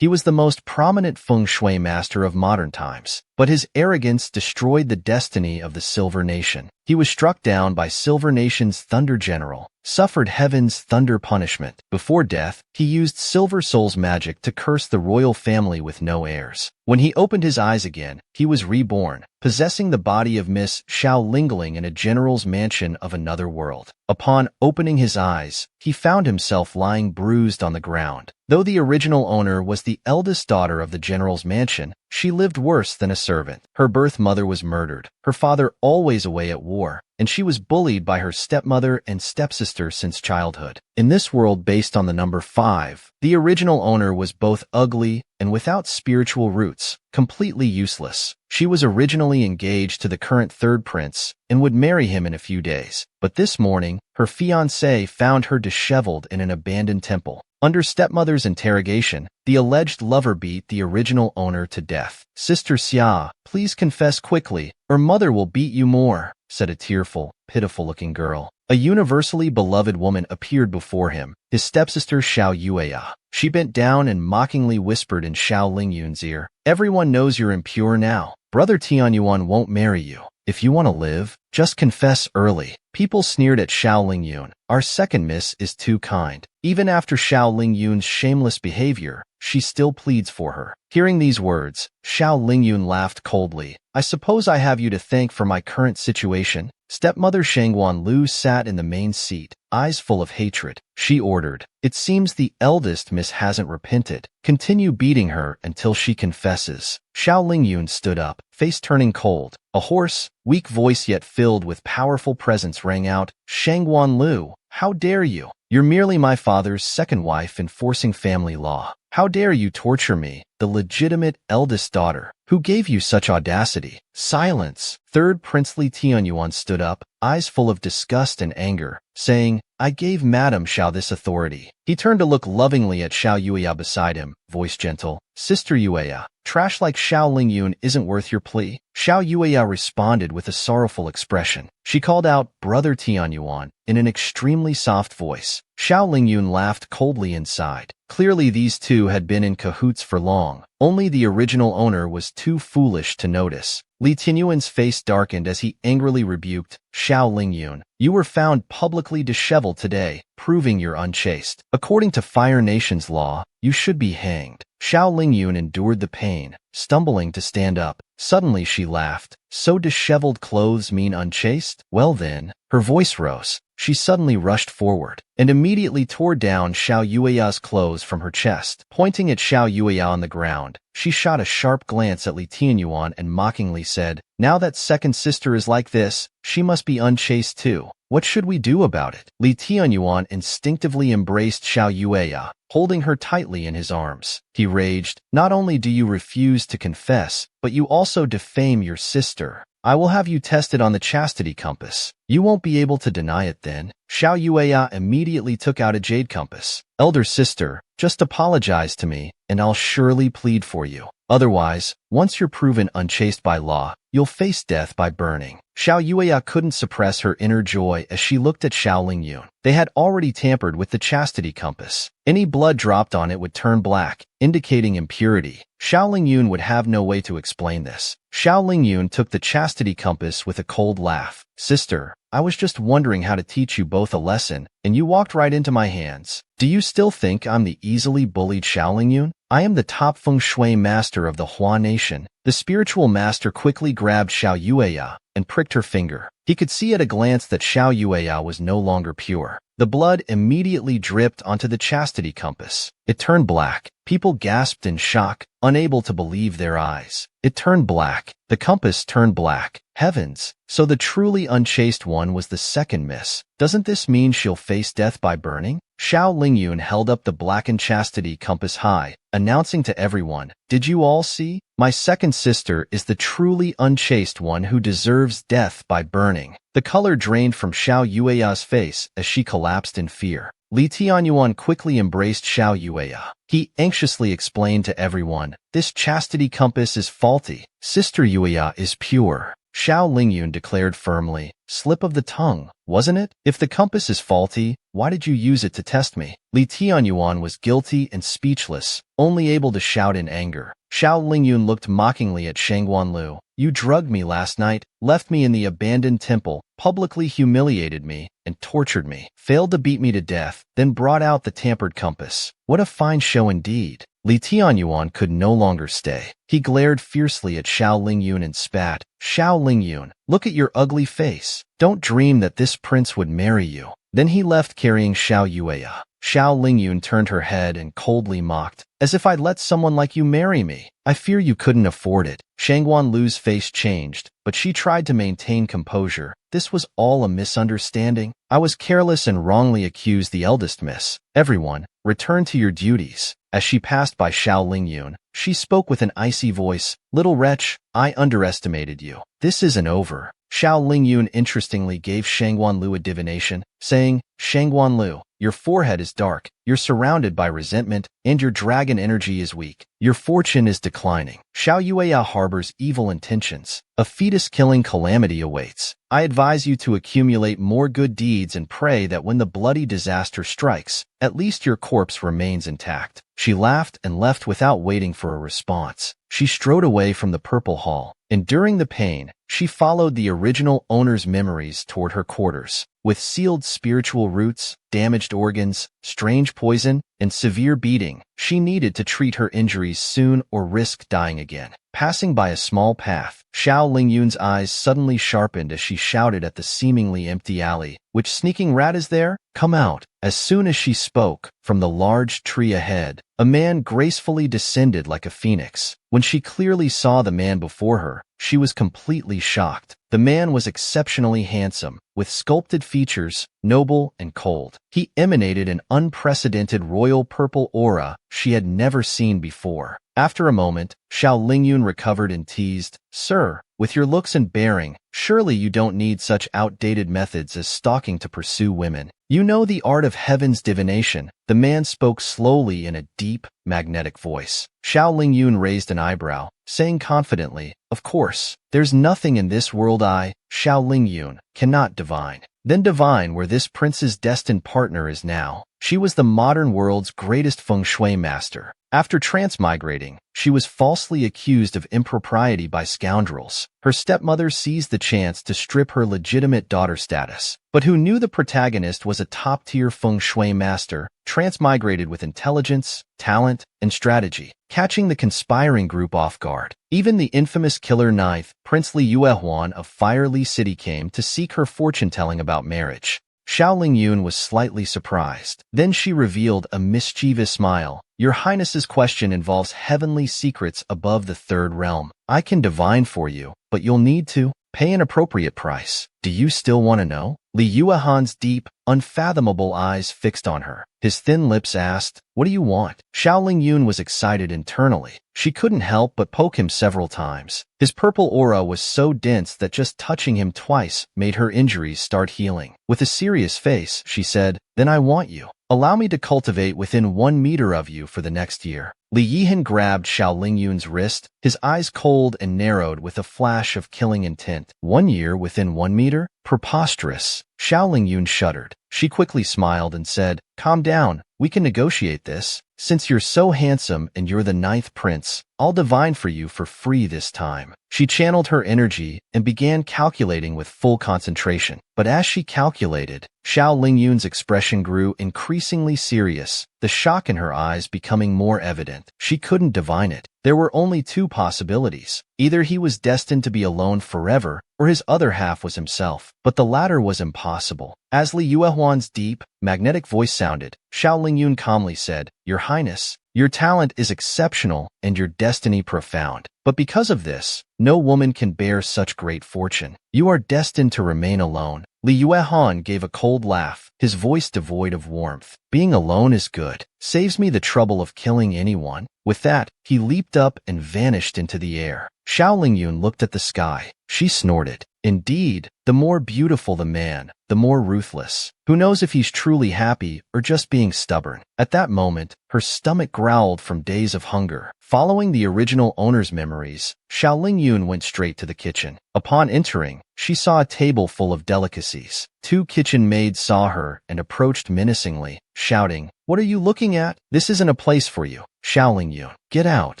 He was the most prominent feng shui master of modern times, but his arrogance destroyed the destiny of the Silver Nation. He was struck down by Silver Nation's Thunder General, suffered Heaven's thunder punishment. Before death, he used Silver Soul's magic to curse the royal family with no heirs. When he opened his eyes again, he was reborn, possessing the body of Miss Xiao Lingling in a general's mansion of another world. Upon opening his eyes, he found himself lying bruised on the ground. Though the original owner was the eldest daughter of the general's mansion, she lived worse than a servant. Her birth mother was murdered, her father always away at war, and she was bullied by her stepmother and stepsister since childhood. In this world based on the number 5, the original owner was both ugly and without spiritual roots, completely useless. She was originally engaged to the current third prince and would marry him in a few days. But this morning, her fiancé found her disheveled in an abandoned temple. Under stepmother's interrogation, the alleged lover beat the original owner to death. "Sister Xia, please confess quickly, or mother will beat you more," said a tearful, pitiful-looking girl. A universally beloved woman appeared before him, his stepsister Xiao Yueya. She bent down and mockingly whispered in Xiao Lingyun's ear, "Everyone knows you're impure now. Brother Tianyuan won't marry you. If you want to live, just confess early." People sneered at Xiao Lingyun. "Our second miss is too kind." Even after Xiao Lingyun's shameless behavior, she still pleads for her. Hearing these words, Xiao Lingyun laughed coldly. "I suppose I have you to thank for my current situation." Stepmother Shangguan Lu sat in the main seat, eyes full of hatred. She ordered, "It seems the eldest miss hasn't repented. Continue beating her until she confesses." Xiao Lingyun stood up, face turning cold. A hoarse, weak voice yet filled with powerful presence rang out, "Shangguan Lu, how dare you? You're merely my father's second wife enforcing family law. How dare you torture me, the legitimate eldest daughter? Who gave you such audacity?" "Silence!" Third Princely Tianyuan stood up, eyes full of disgust and anger, saying, "I gave Madame Xiao this authority." He turned to look lovingly at Xiao Yueya beside him, voice gentle, "Sister Yueya, trash like Xiao Lingyun isn't worth your plea." Xiao Yueya responded with a sorrowful expression. She called out, "Brother Tianyuan," in an extremely soft voice. Xiao Lingyun laughed coldly inside. Clearly these two had been in cahoots for long. Only the original owner was too foolish to notice. Li Tianyuan's face darkened as he angrily rebuked, "Xiao Lingyun, you were found publicly disheveled today, proving you're unchaste. According to Fire Nation's law, you should be hanged." Xiao Lingyun endured the pain, stumbling to stand up. Suddenly she laughed. "So disheveled clothes mean unchaste? Well then." Her voice rose. She suddenly rushed forward and immediately tore down Xiao Yueya's clothes from her chest. Pointing at Xiao Yueya on the ground, she shot a sharp glance at Li Tianyuan and mockingly said, "Now that second sister is like this, she must be unchaste too. What should we do about it?" Li Tianyuan instinctively embraced Xiao Yueya, holding her tightly in his arms. He raged, "Not only do you refuse to confess, but you also defame your sister. I will have you tested on the chastity compass. You won't be able to deny it then." Xiao Yueya immediately took out a jade compass. "Elder sister, just apologize to me, and I'll surely plead for you. Otherwise, once you're proven unchaste by law, you'll face death by burning." Xiao Yueya couldn't suppress her inner joy as she looked at Xiao Lingyun. They had already tampered with the chastity compass. Any blood dropped on it would turn black, indicating impurity. Xiao Lingyun would have no way to explain this. Xiao Lingyun took the chastity compass with a cold laugh. "Sister, I was just wondering how to teach you both a lesson, and you walked right into my hands. Do you still think I'm the easily bullied Xiao Lingyun? I am the top feng shui master of the Hua Nation." The spiritual master quickly grabbed Xiao Yueya and pricked her finger. He could see at a glance that Xiao Yueya was no longer pure. The blood immediately dripped onto the chastity compass. It turned black. People gasped in shock, unable to believe their eyes. It turned black. The compass turned black. Heavens! So the truly unchaste one was the second miss. Doesn't this mean she'll face death by burning? Xiao Lingyun held up the blackened chastity compass high, announcing to everyone, "Did you all see? My second sister is the truly unchaste one who deserves death by burning." The color drained from Xiao Yueya's face as she collapsed in fear. Li Tianyuan quickly embraced Xiao Yueya. He anxiously explained to everyone, "This chastity compass is faulty. Sister Yueya is pure." Xiao Lingyun declared firmly. Slip of the tongue, wasn't it? If the compass is faulty, why did you use it to test me? Li Tianyuan was guilty and speechless, only able to shout in anger. Xiao Lingyun looked mockingly at Shangguanlu. You drugged me last night, left me in the abandoned temple, publicly humiliated me, and tortured me, failed to beat me to death, then brought out the tampered compass. What a fine show indeed. Li Tianyuan could no longer stay. He glared fiercely at Xiao Lingyun and spat. Xiao Lingyun, look at your ugly face. Don't dream that this prince would marry you. Then he left carrying Xiao Yueya. Xiao Lingyun turned her head and coldly mocked. As if I'd let someone like you marry me. I fear you couldn't afford it. Shangguanlu's face changed, but she tried to maintain composure. This was all a misunderstanding. I was careless and wrongly accused the eldest miss. Everyone, return to your duties. As she passed by Xiao Lingyun, she spoke with an icy voice. Little wretch, I underestimated you. This isn't over. Xiao Lingyun interestingly gave Shangguanlu a divination, saying, Shangguanlu, your forehead is dark, you're surrounded by resentment, and your dragon energy is weak. Your fortune is declining. Xiao Yueya harbors evil intentions. A fetus-killing calamity awaits. I advise you to accumulate more good deeds and pray that when the bloody disaster strikes, at least your corpse remains intact. She laughed and left without waiting for a response. She strode away from the purple hall. Enduring the pain, she followed the original owner's memories toward her quarters. With sealed spiritual roots, damaged organs, strange poison, and severe beating, she needed to treat her injuries soon or risk dying again. Passing by a small path, Xiao Lingyun's eyes suddenly sharpened as she shouted at the seemingly empty alley. Which sneaking rat is there? Come out. As soon as she spoke, from the large tree ahead, a man gracefully descended like a phoenix. When she clearly saw the man before her, she was completely shocked. The man was exceptionally handsome, with sculpted features, noble and cold. He emanated an unprecedented royal purple aura she had never seen before. After a moment, Xiao Lingyun recovered and teased, Sir, with your looks and bearing, surely you don't need such outdated methods as stalking to pursue women. You know the art of heaven's divination. The man spoke slowly in a deep, magnetic voice. Xiao Lingyun raised an eyebrow, saying confidently, Of course, there's nothing in this world I, Xiao Lingyun, cannot divine. Then divine where this prince's destined partner is now. She was the modern world's greatest feng shui master. After transmigrating, she was falsely accused of impropriety by scoundrels. Her stepmother seized the chance to strip her legitimate daughter status. But who knew the protagonist was a top-tier feng shui master, transmigrated with intelligence, talent, and strategy, catching the conspiring group off guard. Even the infamous killer ninth, Prince Li Yuehuan of Fire Li City came to seek her fortune-telling about marriage. Xiao Lingyun was slightly surprised. Then she revealed a mischievous smile. Your Highness's question involves heavenly secrets above the third realm. I can divine for you, but you'll need to pay an appropriate price. Do you still want to know? Li Yuehuan's deep, unfathomable eyes fixed on her. His thin lips asked, What do you want? Xiao Lingyun was excited internally. She couldn't help but poke him several times. His purple aura was so dense that just touching him twice made her injuries start healing. With a serious face, she said, Then I want you. Allow me to cultivate within 1 meter of you for the next year. Li Yihan grabbed Xiao Lingyun's wrist, his eyes cold and narrowed with a flash of killing intent. 1 year within 1 meter? Preposterous. Xiao Lingyun shuddered. She quickly smiled and said, Calm down, we can negotiate this. Since you're so handsome and you're the ninth prince, I'll divine for you for free this time. She channeled her energy and began calculating with full concentration. But as she calculated, Xiao Lingyun's expression grew increasingly serious, the shock in her eyes becoming more evident. She couldn't divine it. There were only 2 possibilities. Either he was destined to be alone forever, or his other half was himself. But the latter was impossible. As Li Yuehuan's deep, magnetic voice sounded, Xiao Lingyun calmly said, Your Highness, your talent is exceptional and your destiny profound. But because of this, no woman can bear such great fortune. You are destined to remain alone. Li Yuehuan gave a cold laugh, his voice devoid of warmth. Being alone is good. Saves me the trouble of killing anyone. With that, he leaped up and vanished into the air. Xiao Lingyun looked at the sky. She snorted. Indeed, the more beautiful the man, the more ruthless. Who knows if he's truly happy or just being stubborn? At that moment, her stomach growled from days of hunger. Following the original owner's memories, Xiaoling Yun went straight to the kitchen. Upon entering, she saw a table full of delicacies. Two kitchen maids saw her and approached menacingly, shouting, "What are you looking at? This isn't a place for you." Xiaoling Yun, "Get out."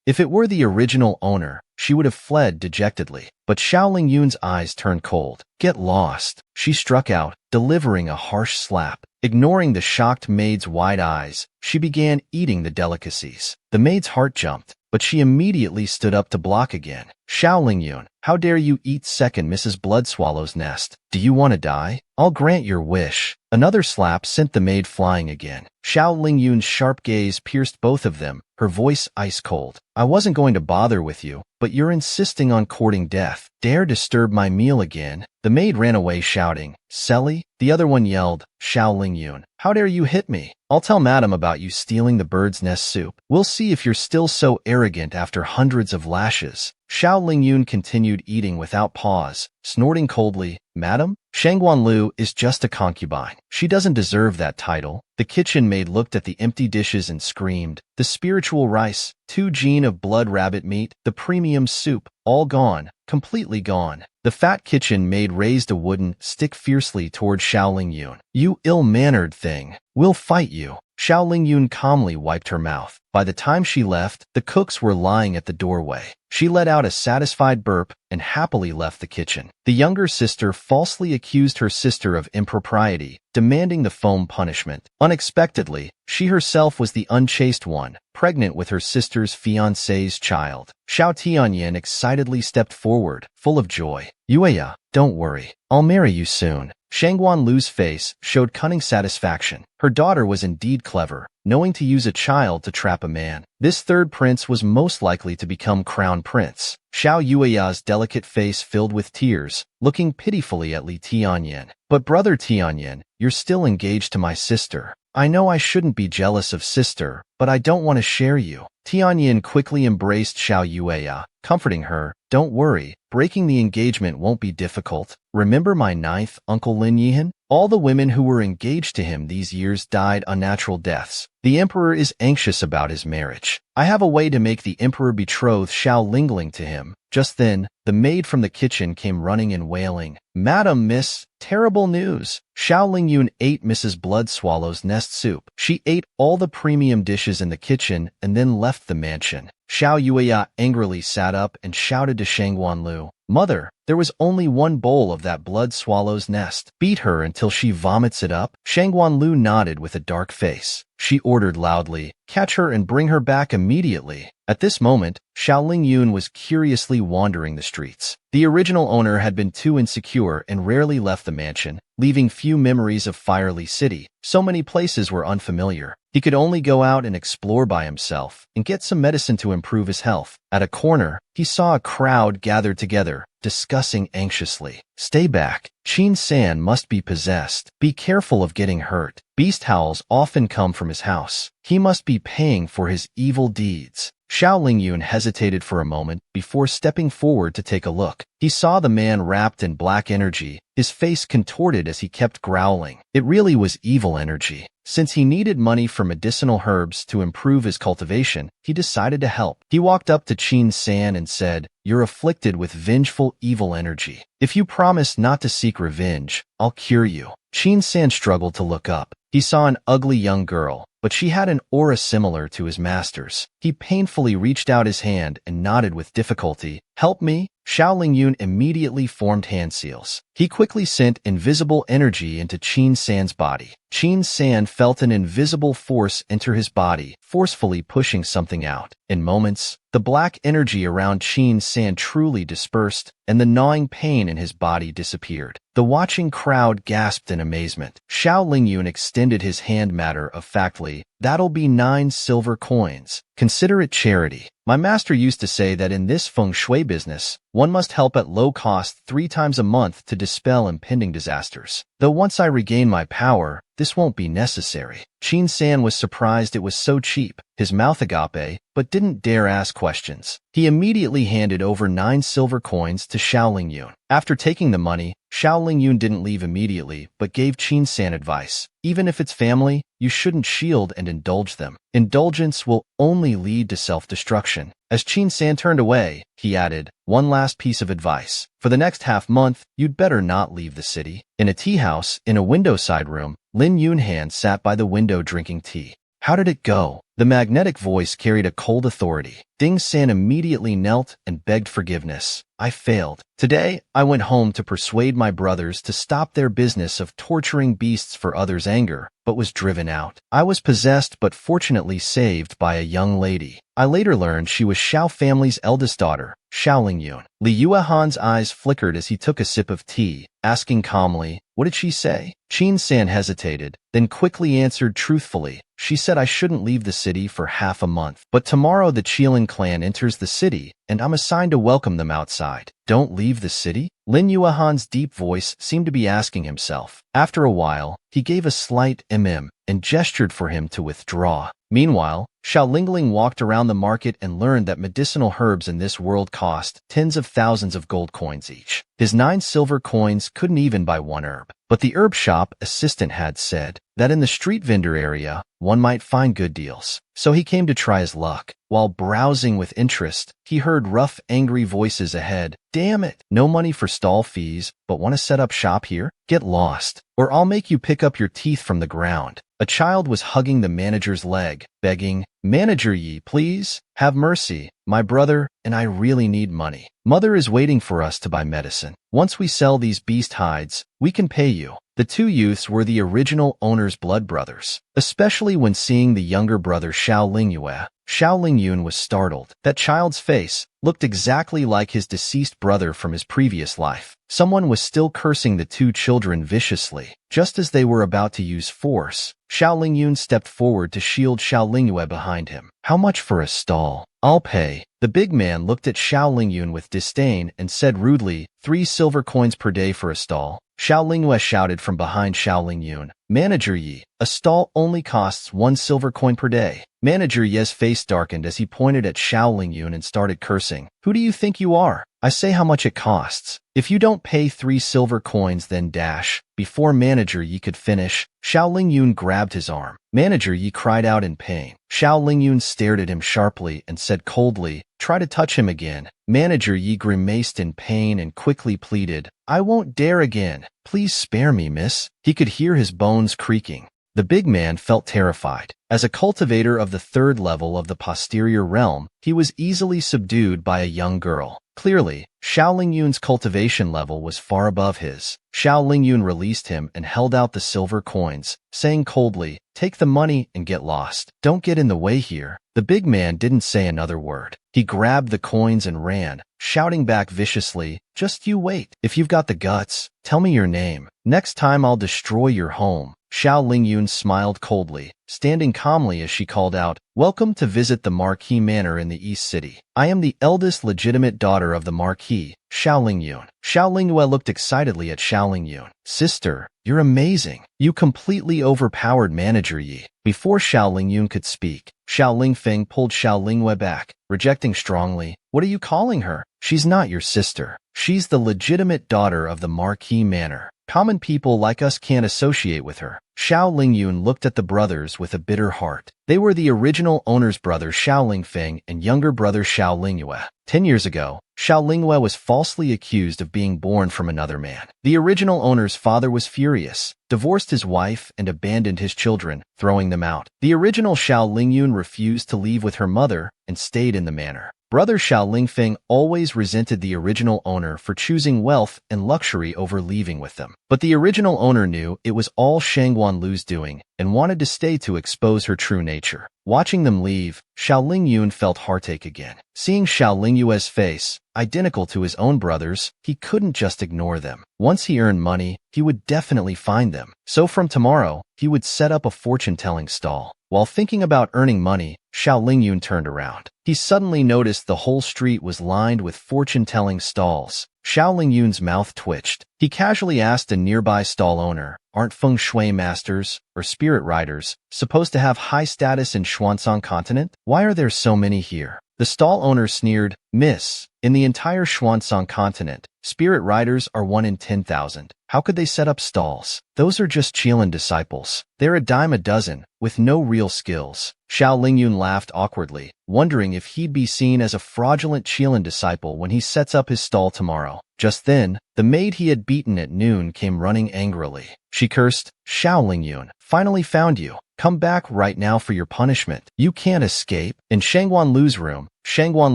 If it were the original owner, she would have fled dejectedly. But Xiaoling Yun's eyes turned cold. "Get lost." She struck out, delivering a harsh slap. Ignoring the shocked maid's wide eyes, she began eating the delicacies. The maid's heart jumped, but she immediately stood up to block again. "Xiaoling Yun, how dare you eat second Mrs. Bloodswallow's nest? Do you want to die? I'll grant your wish." Another slap sent the maid flying again. Xiaoling Yun's sharp gaze pierced both of them, her voice ice cold. "I wasn't going to bother with you, but you're insisting on courting death. Dare disturb my meal again?" The maid ran away shouting, "Selly?" The other one yelled, "Xiaoling Yun, how dare you hit me? I'll tell madam about you stealing the bird's nest soup. We'll see if you're still so arrogant after hundreds of lashes." Xiaoling Yun continued eating without pause, snorting coldly, "Madam? Shangguan Lu is just a concubine. She doesn't deserve that title." The kitchen maid looked at the empty dishes and screamed, "The spiritual rice, 2 gene of blood rabbit meat, the premium soup, all gone, completely gone." The fat kitchen maid raised a wooden stick fiercely toward Xiaoling Yun. "You ill-mannered thing. We'll fight you." Xiaoling Yun calmly wiped her mouth. By the time she left, the cooks were lying at the doorway. She let out a satisfied burp and happily left the kitchen. The younger sister falsely accused her sister of impropriety, demanding the foam punishment. Unexpectedly, she herself was the unchaste one, pregnant with her sister's fiancé's child. Xiao Tianyan excitedly stepped forward, full of joy. "Yueya, don't worry. I'll marry you soon." Shangguan Lu's face showed cunning satisfaction. Her daughter was indeed clever, knowing to use a child to trap a man. This third prince was most likely to become crown prince. Xiao Yueya's delicate face filled with tears, looking pitifully at Li Tianyan. "But brother Tianyan, you're still engaged to my sister. I know I shouldn't be jealous of sister, but I don't want to share you." Tianyan quickly embraced Xiao Yueya, comforting her, "Don't worry, breaking the engagement won't be difficult. Remember my ninth uncle Lin Yihan? All the women who were engaged to him these years died unnatural deaths. The emperor is anxious about his marriage. I have a way to make the emperor betroth Xiao Lingling to him." Just then, the maid from the kitchen came running and wailing, "Madam, miss, terrible news. Xiaoling Yun ate Mrs. Bloodswallow's nest soup. She ate all the premium dishes in the kitchen and then left the mansion." Xiao Yueya angrily sat up and shouted to Shangguan Lu, "Mother, there was only one bowl of that blood swallow's nest. Beat her until she vomits it up." Shangguan Lu nodded with a dark face. She ordered loudly, "Catch her and bring her back immediately." At this moment, Xiaoling Yun was curiously wandering the streets. The original owner had been too insecure and rarely left the mansion, leaving few memories of Firely City. So many places were unfamiliar. He could only go out and explore by himself and get some medicine to improve his health. At a corner, he saw a crowd gathered together, discussing anxiously. "Stay back. Qin San must be possessed. Be careful of getting hurt. Beast howls often come from his house. He must be paying for his evil deeds." Xiaoling Yun hesitated for a moment before stepping forward to take a look. He saw the man wrapped in black energy, his face contorted as he kept growling. It really was evil energy. Since he needed money for medicinal herbs to improve his cultivation, he decided to help. He walked up to Qin San and said, "You're afflicted with vengeful evil energy. If you promise not to seek revenge, I'll cure you." Qin San struggled to look up. He saw an ugly young girl, but she had an aura similar to his master's. He painfully reached out his hand and nodded with difficulty. "Help me?" Xiaoling Yun immediately formed hand seals. He quickly sent invisible energy into Qin San's body. Qin San felt an invisible force enter his body, forcefully pushing something out. In moments, the black energy around Qin San truly dispersed, and the gnawing pain in his body disappeared. The watching crowd gasped in amazement. Xiaoling Yun extended his hand matter-of-factly, "That'll be 9 silver coins. Consider it charity. My master used to say that in this feng shui business, one must help at low cost 3 times a month to dispel impending disasters. Though once I regain my power, this won't be necessary." Qin San was surprised it was so cheap, his mouth agape, but didn't dare ask questions. He immediately handed over 9 silver coins to Xiaoling Yun. After taking the money, Xiao Lingyun didn't leave immediately, but gave Qin-san advice. Even if it's family, you shouldn't shield and indulge them. Indulgence will only lead to self-destruction. As Qin-san turned away, he added, one last piece of advice. For the next half-month, you'd better not leave the city. In a tea house, in a window-side room, Lin Yunhan sat by the window drinking tea. How did it go? The magnetic voice carried a cold authority. Ding-san immediately knelt and begged forgiveness. I failed. Today, I went home to persuade my brothers to stop their business of torturing beasts for others' anger, but was driven out. I was possessed but fortunately saved by a young lady. I later learned she was Xiao family's eldest daughter, Xiao Lingyun. Li Yuehan's eyes flickered as he took a sip of tea, asking calmly, what did she say? Qin-san hesitated, then quickly answered truthfully. She said I shouldn't leave the city for half a month. But tomorrow the Qilin clan enters the city, and I'm assigned to welcome them outside. Don't leave the city? Lin Yuehan's deep voice seemed to be asking himself. After a while, he gave a slight and gestured for him to withdraw. Meanwhile, Xiao Lingling walked around the market and learned that medicinal herbs in this world cost tens of thousands of gold coins each. His 9 silver coins couldn't even buy one herb. But the herb shop assistant had said that in the street vendor area, one might find good deals. So he came to try his luck. While browsing with interest, he heard rough, angry voices ahead. Damn it! No money for stall fees, but want to set up shop here? Get lost, or I'll make you pick up your teeth from the ground. A child was hugging the manager's leg, begging, Manager Yi, please, have mercy. My brother and I really need money. Mother is waiting for us to buy medicine. Once we sell these beast hides, we can pay you. The two youths were the original owner's blood brothers. Especially when seeing the younger brother Xiao Lingyue, Xiao Lingyun was startled. That child's face looked exactly like his deceased brother from his previous life. Someone was still cursing the two children viciously. Just as they were about to use force, Xiao Lingyun stepped forward to shield Xiao Lingyue behind him. How much for a stall? I'll pay. The big man looked at Xiao Lingyun with disdain and said rudely, 3 silver coins per day for a stall. Xiao Lingyue shouted from behind Xiao Lingyun, Manager Yi, a stall only costs 1 silver coin per day. Manager Ye's face darkened as he pointed at Xiao Lingyun and started cursing. Who do you think you are? I say how much it costs. If you don't pay 3 silver coins, then dash. Before Manager Yi could finish, Xiao Lingyun grabbed his arm. Manager Yi cried out in pain. Xiao Lingyun stared at him sharply and said coldly, try to touch him again. Manager Yi grimaced in pain and quickly pleaded, I won't dare again. Please spare me, miss. He could hear his bones creaking. The big man felt terrified. As a cultivator of the 3rd level of the posterior realm, he was easily subdued by a young girl. Clearly, Xiao Lingyun's cultivation level was far above his. Xiao Lingyun released him and held out the silver coins, saying coldly, take the money and get lost. Don't get in the way here. The big man didn't say another word. He grabbed the coins and ran, shouting back viciously, just you wait. If you've got the guts, tell me your name. Next time I'll destroy your home. Xiao Lingyun smiled coldly, standing calmly as she called out, welcome to visit the Marquis Manor in the East City. I am the eldest legitimate daughter of the Marquis, Xiao Lingyun. Xiao Lingyue looked excitedly at Xiao Lingyun. Sister, you're amazing. You completely overpowered Manager Yi. Before Xiao Lingyun could speak, Xiao Lingfeng pulled Xiao Lingyue back, rejecting strongly, what are you calling her? She's not your sister. She's the legitimate daughter of the Marquis Manor. Common people like us can't associate with her. Xiao Lingyun looked at the brothers with a bitter heart. They were the original owner's brother Xiao Lingfeng and younger brother Xiao Lingyue. 10 years ago, Xiao Lingyue was falsely accused of being born from another man. The original owner's father was furious, divorced his wife, and abandoned his children, throwing them out. The original Xiao Lingyun refused to leave with her mother and stayed in the manor. Brother Xiao Lingfeng always resented the original owner for choosing wealth and luxury over leaving with them. But the original owner knew it was all Shangguan Lu's doing and wanted to stay to expose her true nature. Watching them leave, Xiao Lingyun felt heartache again. Seeing Xiao Lingyue's face, identical to his own brother's, he couldn't just ignore them. Once he earned money, he would definitely find them. So from tomorrow, he would set up a fortune-telling stall. While thinking about earning money, Xiao Lingyun turned around. He suddenly noticed the whole street was lined with fortune-telling stalls. Xiao Lingyun's mouth twitched. He casually asked a nearby stall owner, aren't feng shui masters, or spirit riders, supposed to have high status in Xuanzang continent? Why are there so many here? The stall owner sneered, "Miss, in the entire Xuanzang continent, spirit riders are 1 in 10,000. How could they set up stalls? Those are just Qilin disciples. They're a dime a dozen, with no real skills." Xiao Lingyun laughed awkwardly, wondering if he'd be seen as a fraudulent Qilin disciple when he sets up his stall tomorrow. Just then, the maid he had beaten at noon came running angrily. She cursed, "Xiao Lingyun, finally found you. Come back right now for your punishment. You can't escape." In Shangguan Lu's room, Shangguan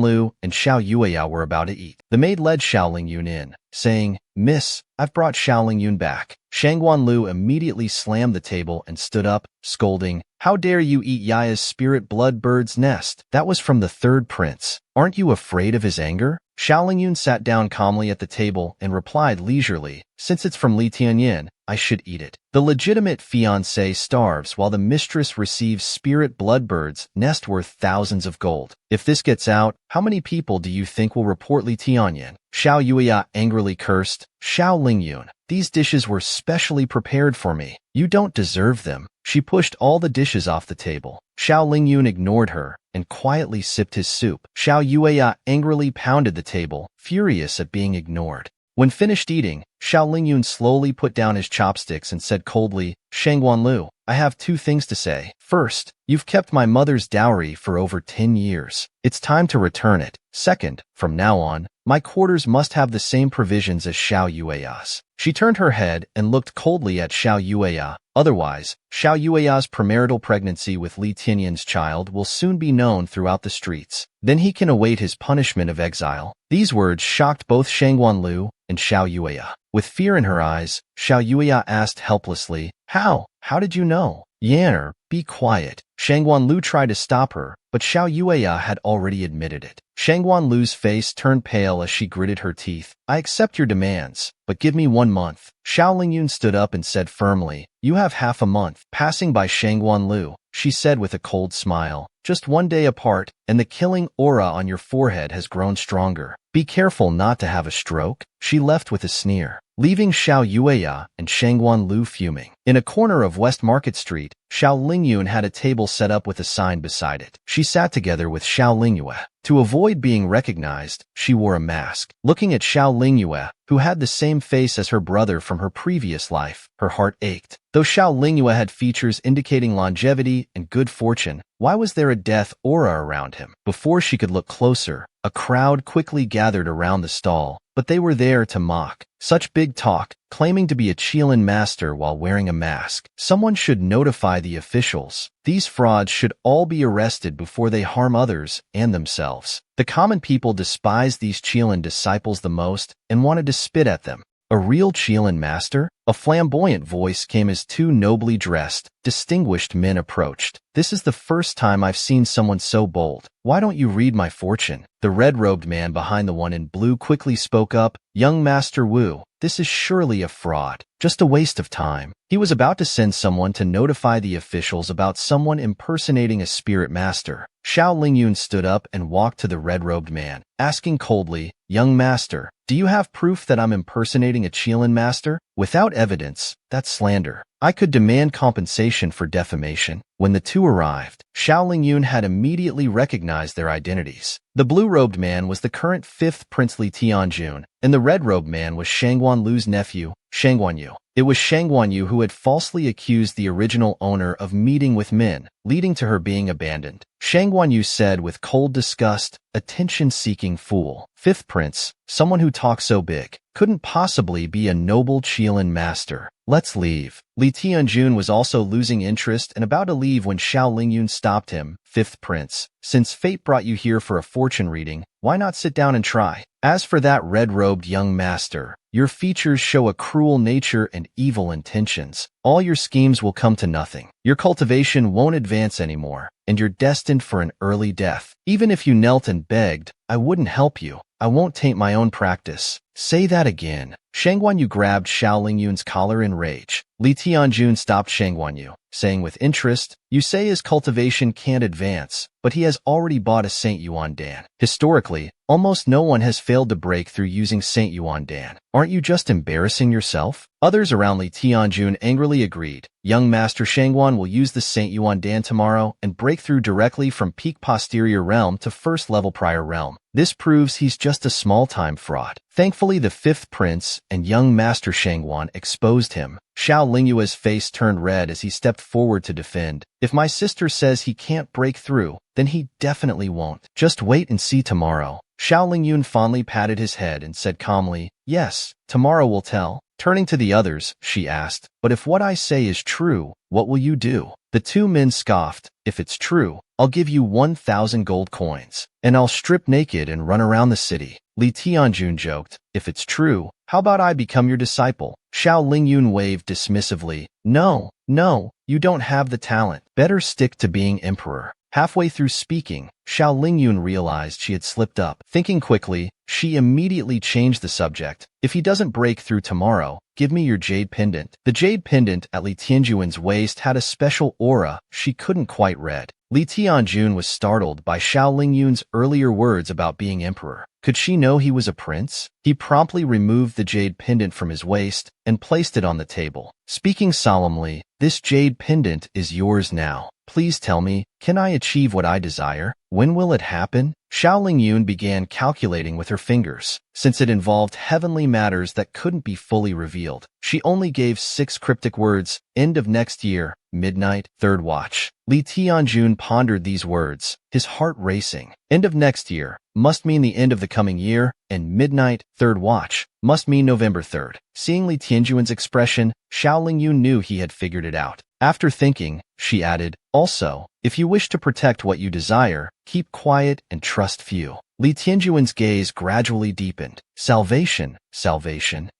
Lu and Xiao Yueyao were about to eat. The maid led Xiao Lingyun in, saying, "Miss, I've brought Xiao Lingyun back." Shangguan Lu immediately slammed the table and stood up, scolding, "How dare you eat Yaya's spirit blood bird's nest? That was from the third prince. Aren't you afraid of his anger?" Xiao Lingyun sat down calmly at the table and replied leisurely, "Since it's from Li Tianyin, I should eat it. The legitimate fiancé starves while the mistress receives spirit bloodbird's nest worth thousands of gold. If this gets out, how many people do you think will report Li Tianyin?" Xiao Yueya angrily cursed, "Xiao Lingyun, these dishes were specially prepared for me. You don't deserve them." She pushed all the dishes off the table. Xiao Lingyun ignored her and quietly sipped his soup. Xiao Yueya angrily pounded the table, furious at being ignored. When finished eating, Xiao Lingyun slowly put down his chopsticks and said coldly, "Shangguan Lu, I have 2 things to say. First, you've kept my mother's dowry for over 10 years. It's time to return it. Second, from now on, my quarters must have the same provisions as Xiao Yueya's." She turned her head and looked coldly at Xiao Yueya. Otherwise, Xiao Yueya's premarital pregnancy with Li Tianyin's child will soon be known throughout the streets. Then he can await his punishment of exile. These words shocked both Shangguan Lu and Xiao Yueya. With fear in her eyes, Xiao Yueya asked helplessly, How? How did you know?" "Yanner, be quiet." Shangguan Lu tried to stop her, but Xiao Yueya had already admitted it. Shangguan Lu's face turned pale as she gritted her teeth. "I accept your demands, but give me 1 month." Xiao Lingyun stood up and said firmly, "You have half a month." Passing by Shangguan Lu, she said with a cold smile, "Just 1 day apart, and the killing aura on your forehead has grown stronger. Be careful not to have a stroke." She left with a sneer, leaving Xiao Yueya and Shangguan Lu fuming. In a corner of West Market Street, Xiao Lingyun had a table set up with a sign beside it. She sat together with Xiao Lingyue. To avoid being recognized, she wore a mask. Looking at Xiao Lingyue, who had the same face as her brother from her previous life, her heart ached. Though Xiao Lingyue had features indicating longevity and good fortune, why was there a death aura around him? Before she could look closer, a crowd quickly gathered around the stall, but they were there to mock. Such big talk, claiming to be a Qilin master while wearing a mask. Someone should notify the officials. These frauds should all be arrested before they harm others and themselves. The common people despised these Qilin disciples the most and wanted to spit at them. A real Qilin master? A flamboyant voice came as 2 nobly dressed, distinguished men approached. "This is the first time I've seen someone so bold. Why don't you read my fortune?" The red-robed man behind the one in blue quickly spoke up, "Young Master Wu, this is surely a fraud. Just a waste of time." He was about to send someone to notify the officials about someone impersonating a spirit master. Xiao Lingyun stood up and walked to the red-robed man, asking coldly, "Young master, do you have proof that I'm impersonating a Qilin master?" "Without evidence, that's slander. I could demand compensation for defamation." When the 2 arrived, Xiao Lingyun had immediately recognized their identities. The blue-robed man was the current 5th Prince Li Tianjun, and the red-robed man was Shangguan Lu's nephew, Shangguan Yu. It was Shangguan Yu who had falsely accused the original owner of meeting with men, leading to her being abandoned. Shangguan Yu said with cold disgust, "Attention-seeking fool. 5th Prince, someone who talks so big, couldn't possibly be a noble Qilin master. Let's leave." Li Tianjun was also losing interest and about to leave when Xiao Lingyun stopped him. "5th Prince, since fate brought you here for a fortune reading, why not sit down and try? As for that red-robed young master, your features show a cruel nature and evil intentions. All your schemes will come to nothing. Your cultivation won't advance anymore, and you're destined for an early death. Even if you knelt and begged, I wouldn't help you. I won't taint my own practice." "Say that again." Shangguan Yu grabbed Xiao Lingyun's collar in rage. Li Tianjun stopped Shangguan Yu, saying with interest, "You say his cultivation can't advance, but he has already bought a Saint Yuan Dan. Historically, almost no one has failed to break through using Saint Yuan Dan. Aren't you just embarrassing yourself?" Others around Li Tianjun angrily agreed. Young Master Shangguan will use the Saint Yuan Dan tomorrow and break through directly from peak posterior realm to first level prior realm. This proves he's just a small-time fraud. Thankfully, the fifth prince and young Master Shangguan exposed him. Xiao Lingyue's face turned red as he stepped forward to defend. If my sister says he can't break through, then he definitely won't. Just wait and see tomorrow. Xiao Lingyun fondly patted his head and said calmly, yes, tomorrow will tell. Turning to the others, she asked, but if what I say is true, what will you do? The two men scoffed. If it's true, I'll give you 1,000 gold coins, and I'll strip naked and run around the city. Li Tianjun joked, if it's true, how about I become your disciple? Xiao Lingyun waved dismissively. No, you don't have the talent. Better stick to being emperor. Halfway through speaking, Xiao Lingyun realized she had slipped up. Thinking quickly, she immediately changed the subject. If he doesn't break through tomorrow, give me your jade pendant. The jade pendant at Li Tianjun's waist had a special aura she couldn't quite read. Li Tianjun was startled by Xiao Lingyun's earlier words about being emperor. Could she know he was a prince? He promptly removed the jade pendant from his waist and placed it on the table. Speaking solemnly, this jade pendant is yours now. Please tell me, can I achieve what I desire? When will it happen? Xiao Lingyun began calculating with her fingers. Since it involved heavenly matters that couldn't be fully revealed, she only gave 6 cryptic words: end of next year, midnight, third watch. Li Tianjun pondered these words, his heart racing. End of next year must mean the end of the coming year, and midnight, third watch, must mean November 3rd. Seeing Li Tianjun's expression, Xiao Lingyun knew he had figured it out. After thinking, she added, also, if you wish to protect what you desire, keep quiet and trust few. Li Tianjun's gaze gradually deepened. Salvation.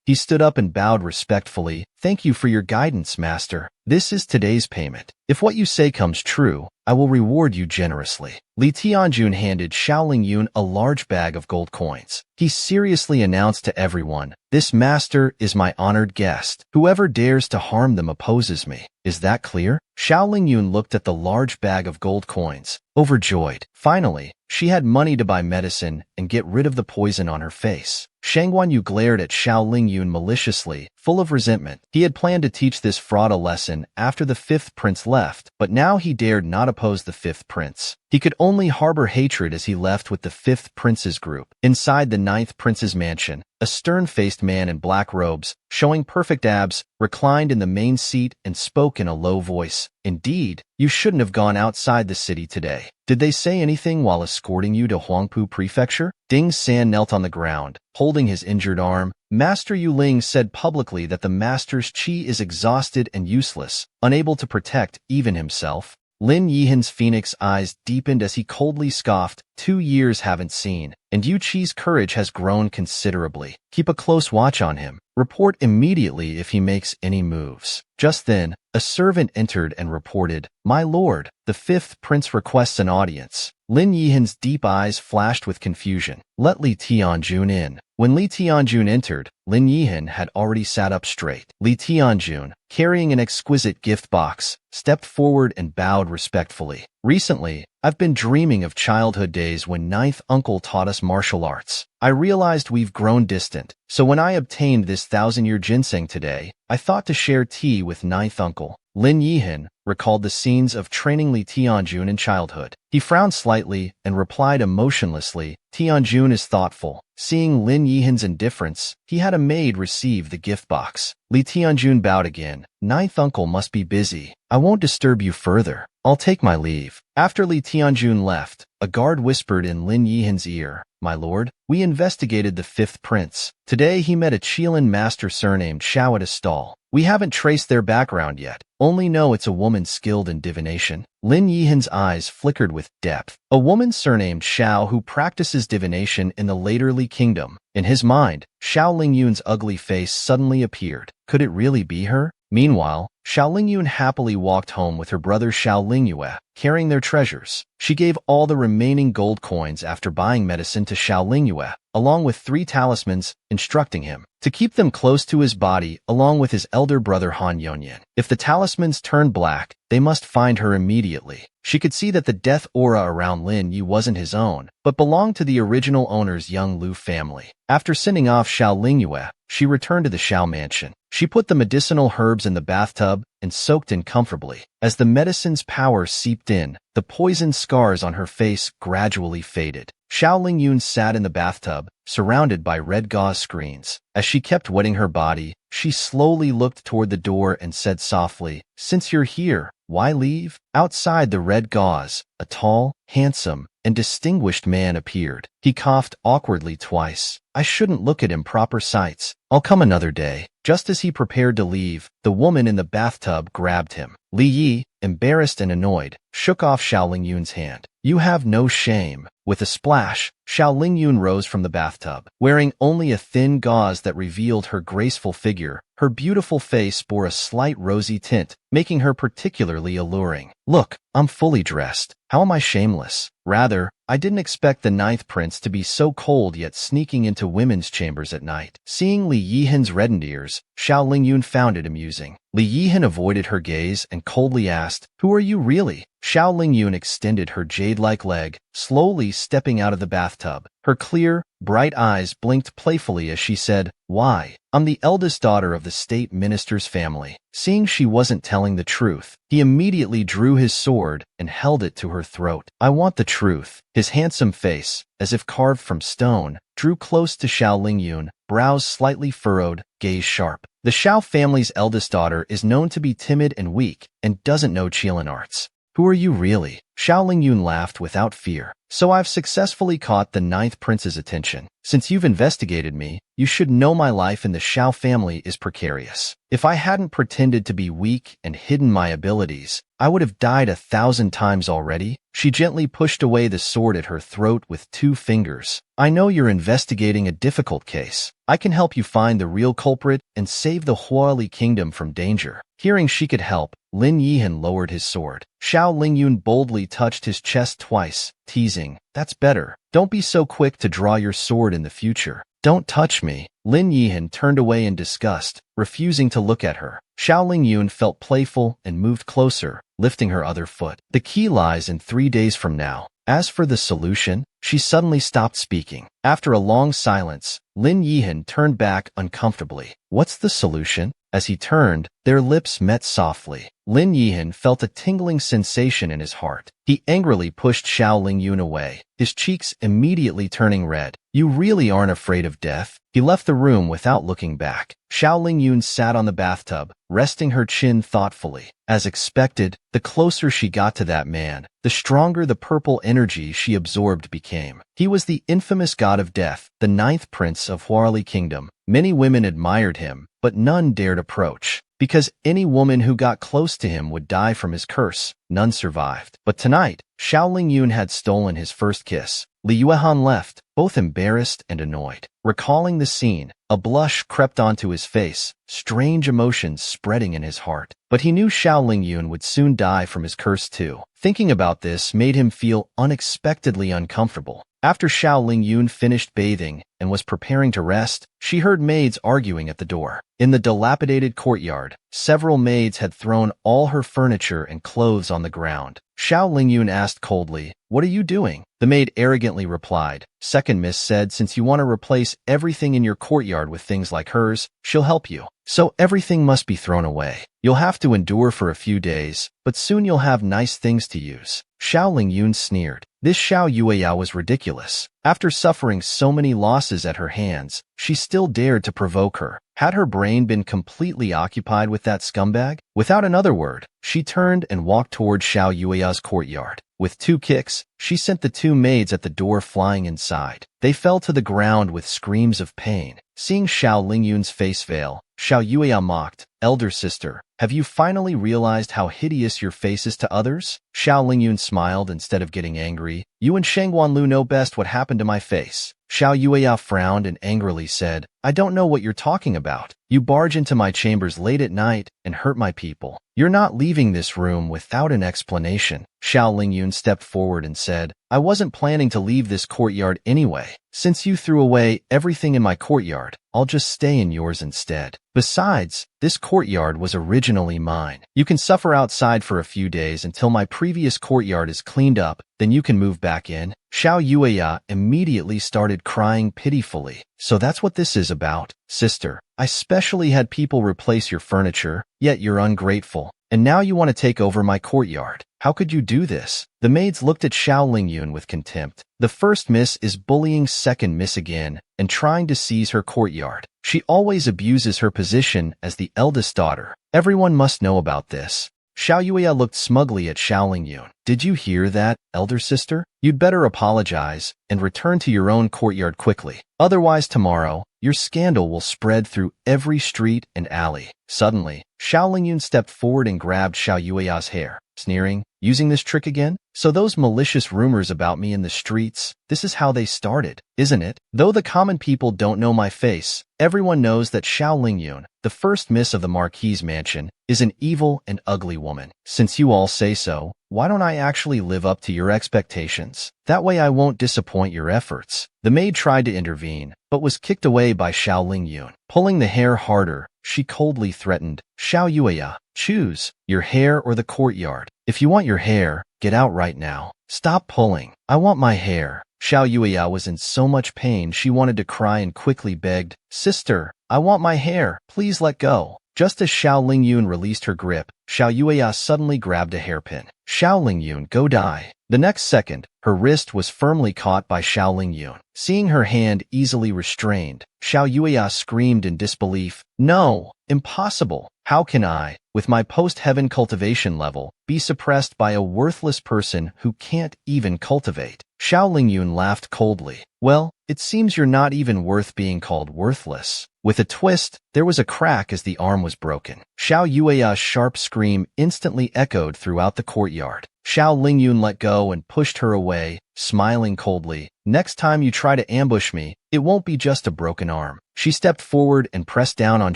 He stood up and bowed respectfully. Thank you for your guidance, master. This is today's payment. If what you say comes true, I will reward you generously. Li Tianjun handed Xiao Lingyun a large bag of gold coins. He seriously announced to everyone, this master is my honored guest. Whoever dares to harm them opposes me. Is that clear? Xiao Lingyun looked at the large bag of gold coins, overjoyed. Finally, she had money to buy medicine and get rid of the poison on her face. Shangguan Yu glared at Xiao Lingyun maliciously, full of resentment. He had planned to teach this fraud a lesson after the fifth prince left, but now he dared not oppose the fifth prince. He could only harbor hatred as he left with the fifth prince's group. Inside the ninth prince's mansion, a stern-faced man in black robes, showing perfect abs, reclined in the main seat and spoke in a low voice. Indeed, you shouldn't have gone outside the city today. Did they say anything while escorting you to Huangpu Prefecture? Ding San knelt on the ground, holding his injured arm. Master Yu Ling said publicly that the master's qi is exhausted and useless, unable to protect even himself. Lin Yihan's phoenix eyes deepened as he coldly scoffed. 2 years haven't seen, and Yu Qi's courage has grown considerably. Keep a close watch on him. Report immediately if he makes any moves. Just then, a servant entered and reported, My lord, the fifth prince requests an audience. Lin Yihan's deep eyes flashed with confusion. Let Li Tianjun in. When Li Tianjun entered, Lin Yihan had already sat up straight. Li Tianjun, carrying an exquisite gift box, stepped forward and bowed respectfully. Recently, I've been dreaming of childhood days when ninth uncle taught us martial arts. I realized we've grown distant, so when I obtained this 1,000-year ginseng today, I thought to share tea with ninth uncle. Lin Yihan recalled the scenes of training Li Tianjun in childhood. He frowned slightly and replied emotionlessly, Tianjun is thoughtful. Seeing Lin Yihan's indifference, he had a maid receive the gift box. Li Tianjun bowed again. Ninth uncle must be busy. I won't disturb you further. I'll take my leave. After Li Tianjun left, a guard whispered in Lin Yihan's ear, My lord, we investigated the fifth prince. Today he met a Qilin master surnamed Xiao at a stall. We haven't traced their background yet, only know it's a woman skilled in divination. Lin Yihan's eyes flickered with depth. A woman surnamed Xiao who practices divination in the later Li kingdom. In his mind, Xiao Lingyun's ugly face suddenly appeared. Could it really be her? Meanwhile, Xiao Lingyun happily walked home with her brother Xiao Lingyue, carrying their treasures. She gave all the remaining gold coins after buying medicine to Xiao Lingyue, along with 3 talismans, instructing him to keep them close to his body along with his elder brother Han Yonyan. If the talismans turned black, they must find her immediately. She could see that the death aura around Lin Yi wasn't his own, but belonged to the original owner's young Lu family. After sending off Xiao Lingyue, she returned to the Xiao mansion. She put the medicinal herbs in the bathtub and soaked in comfortably. As the medicine's power seeped in, the poison scars on her face gradually faded. Xiao Lingyun sat in the bathtub, surrounded by red gauze screens. As she kept wetting her body, she slowly looked toward the door and said softly, "Since you're here, why leave?" Outside the red gauze, a tall, handsome, and distinguished man appeared. He coughed awkwardly twice. "I shouldn't look at improper sights. I'll come another day." Just as he prepared to leave, the woman in the bathtub grabbed him. Li Yi, embarrassed and annoyed, shook off Xiao Lingyun's hand. "You have no shame." With a splash, Xiao Lingyun rose from the bathtub. Wearing only a thin gauze that revealed her graceful figure, her beautiful face bore a slight rosy tint, making her particularly alluring. "Look, I'm fully dressed. How am I shameless? Rather, I didn't expect the 9th prince to be so cold yet sneaking into women's chambers at night." Seeing Li Yihan's reddened ears, Xiao Lingyun found it amusing. Li Yihan avoided her gaze and coldly asked, "Who are you really?" Xiao Lingyun extended her jade-like leg, slowly stepping out of the bathtub. Her clear, bright eyes blinked playfully as she said, "Why? I'm the eldest daughter of the state minister's family." Seeing she wasn't telling the truth, he immediately drew his sword and held it to her throat. "I want the truth." His handsome face, as if carved from stone, drew close to Xiao Lingyun, brows slightly furrowed, gaze sharp. The Xiao family's eldest daughter is known to be timid and weak and doesn't know Qilin arts. "Who are you really?" Xiao Lingyun laughed without fear. "So I've successfully caught the 9th prince's attention. Since you've investigated me, you should know my life in the Xiao family is precarious. If I hadn't pretended to be weak and hidden my abilities, I would have died 1,000 times already." She gently pushed away the sword at her throat with 2 fingers. "I know you're investigating a difficult case. I can help you find the real culprit and save the Huali kingdom from danger." Hearing she could help, Lin Yihan lowered his sword. Xiao Lingyun boldly touched his chest twice, teasing, "That's better. Don't be so quick to draw your sword in the future." "Don't touch me." Lin Yihan turned away in disgust, refusing to look at her. Xiao Lingyun felt playful and moved closer, lifting her other foot. "The key lies in 3 days from now. As for the solution," she suddenly stopped speaking. After a long silence, Lin Yihan turned back uncomfortably. "What's the solution?" As he turned, their lips met softly. Lin Yihan felt a tingling sensation in his heart. He angrily pushed Xiao Lingyun away, his cheeks immediately turning red. "You really aren't afraid of death?" He left the room without looking back. Xiao Lingyun sat on the bathtub, resting her chin thoughtfully. As expected, the closer she got to that man, the stronger the purple energy she absorbed became. He was the infamous god of death, the 9th prince of Huali Kingdom. Many women admired him, but none dared approach. Because any woman who got close to him would die from his curse, none survived. But tonight, Xiao Lingyun had stolen his first kiss. Li Yuehan left, both embarrassed and annoyed. Recalling the scene, a blush crept onto his face, strange emotions spreading in his heart. But he knew Xiao Lingyun would soon die from his curse too. Thinking about this made him feel unexpectedly uncomfortable. After Xiao Lingyun finished bathing and was preparing to rest, she heard maids arguing at the door. In the dilapidated courtyard, several maids had thrown all her furniture and clothes on the ground. Xiao Lingyun asked coldly, "What are you doing?" The maid arrogantly replied, "Second Miss said since you want to replace everything in your courtyard with things like hers, she'll help you. So everything must be thrown away. You'll have to endure for a few days, but soon you'll have nice things to use." Xiao Lingyun sneered. This Xiao Yueyao was ridiculous. After suffering so many losses at her hands, she still dared to provoke her. Had her brain been completely occupied with that scumbag? Without another word, she turned and walked toward Xiao Yueya's courtyard. With 2 kicks, she sent the 2 maids at the door flying inside. They fell to the ground with screams of pain. Seeing Xiao Lingyun's face veil, Xiao Yueya mocked, "Elder sister, have you finally realized how hideous your face is to others?" Xiao Lingyun smiled instead of getting angry. "You and Shangguan Lu know best what happened to my face." Xiao Yueya frowned and angrily said, I don't know what you're talking about. You barge into my chambers late at night and hurt my people. You're not leaving this room without an explanation. Xiao Lingyun stepped forward and said, I wasn't planning to leave this courtyard anyway. Since you threw away everything in my courtyard, I'll just stay in yours instead. Besides, this courtyard was originally mine. You can suffer outside for a few days until my previous courtyard is cleaned up, then you can move back in. Xiao Yueya immediately started crying pitifully. So that's what this is about, sister. I specially had people replace your furniture, yet you're ungrateful. And now you want to take over my courtyard. How could you do this? The maids looked at Xiao Lingyun with contempt. The first miss is bullying second miss again and trying to seize her courtyard. She always abuses her position as the eldest daughter. Everyone must know about this. Xiao Yueya looked smugly at Xiao Lingyun. Did you hear that, elder sister? You'd better apologize and return to your own courtyard quickly. Otherwise tomorrow, your scandal will spread through every street and alley. Suddenly, Xiao Lingyun stepped forward and grabbed Xiao Yueya's hair, sneering, using this trick again? So those malicious rumors about me in the streets, this is how they started, isn't it? Though the common people don't know my face, everyone knows that Xiao Lingyun, the first miss of the Marquis's mansion, is an evil and ugly woman. Since you all say so, why don't I actually live up to your expectations? That way I won't disappoint your efforts. The maid tried to intervene, but was kicked away by Xiao Lingyun. Pulling the hair harder, she coldly threatened, Xiao Yueya, choose, your hair or the courtyard. If you want your hair, get out right now. Stop pulling. I want my hair. Xiao Yueya was in so much pain she wanted to cry and quickly begged, Sister, I want my hair. Please let go. Just as Xiao Lingyun released her grip, Xiao Yueya suddenly grabbed a hairpin. Xiao Lingyun, go die. The next second, her wrist was firmly caught by Xiao Lingyun. Seeing her hand easily restrained, Xiao Yueya screamed in disbelief, No, impossible. How can I, with my post-heaven cultivation level, be suppressed by a worthless person who can't even cultivate? Xiao Lingyun laughed coldly. Well, it seems you're not even worth being called worthless. With a twist, there was a crack as the arm was broken. Xiao Yueya's sharp scream instantly echoed throughout the courtyard. Xiao Lingyun let go and pushed her away, smiling coldly. Next time you try to ambush me, it won't be just a broken arm. She stepped forward and pressed down on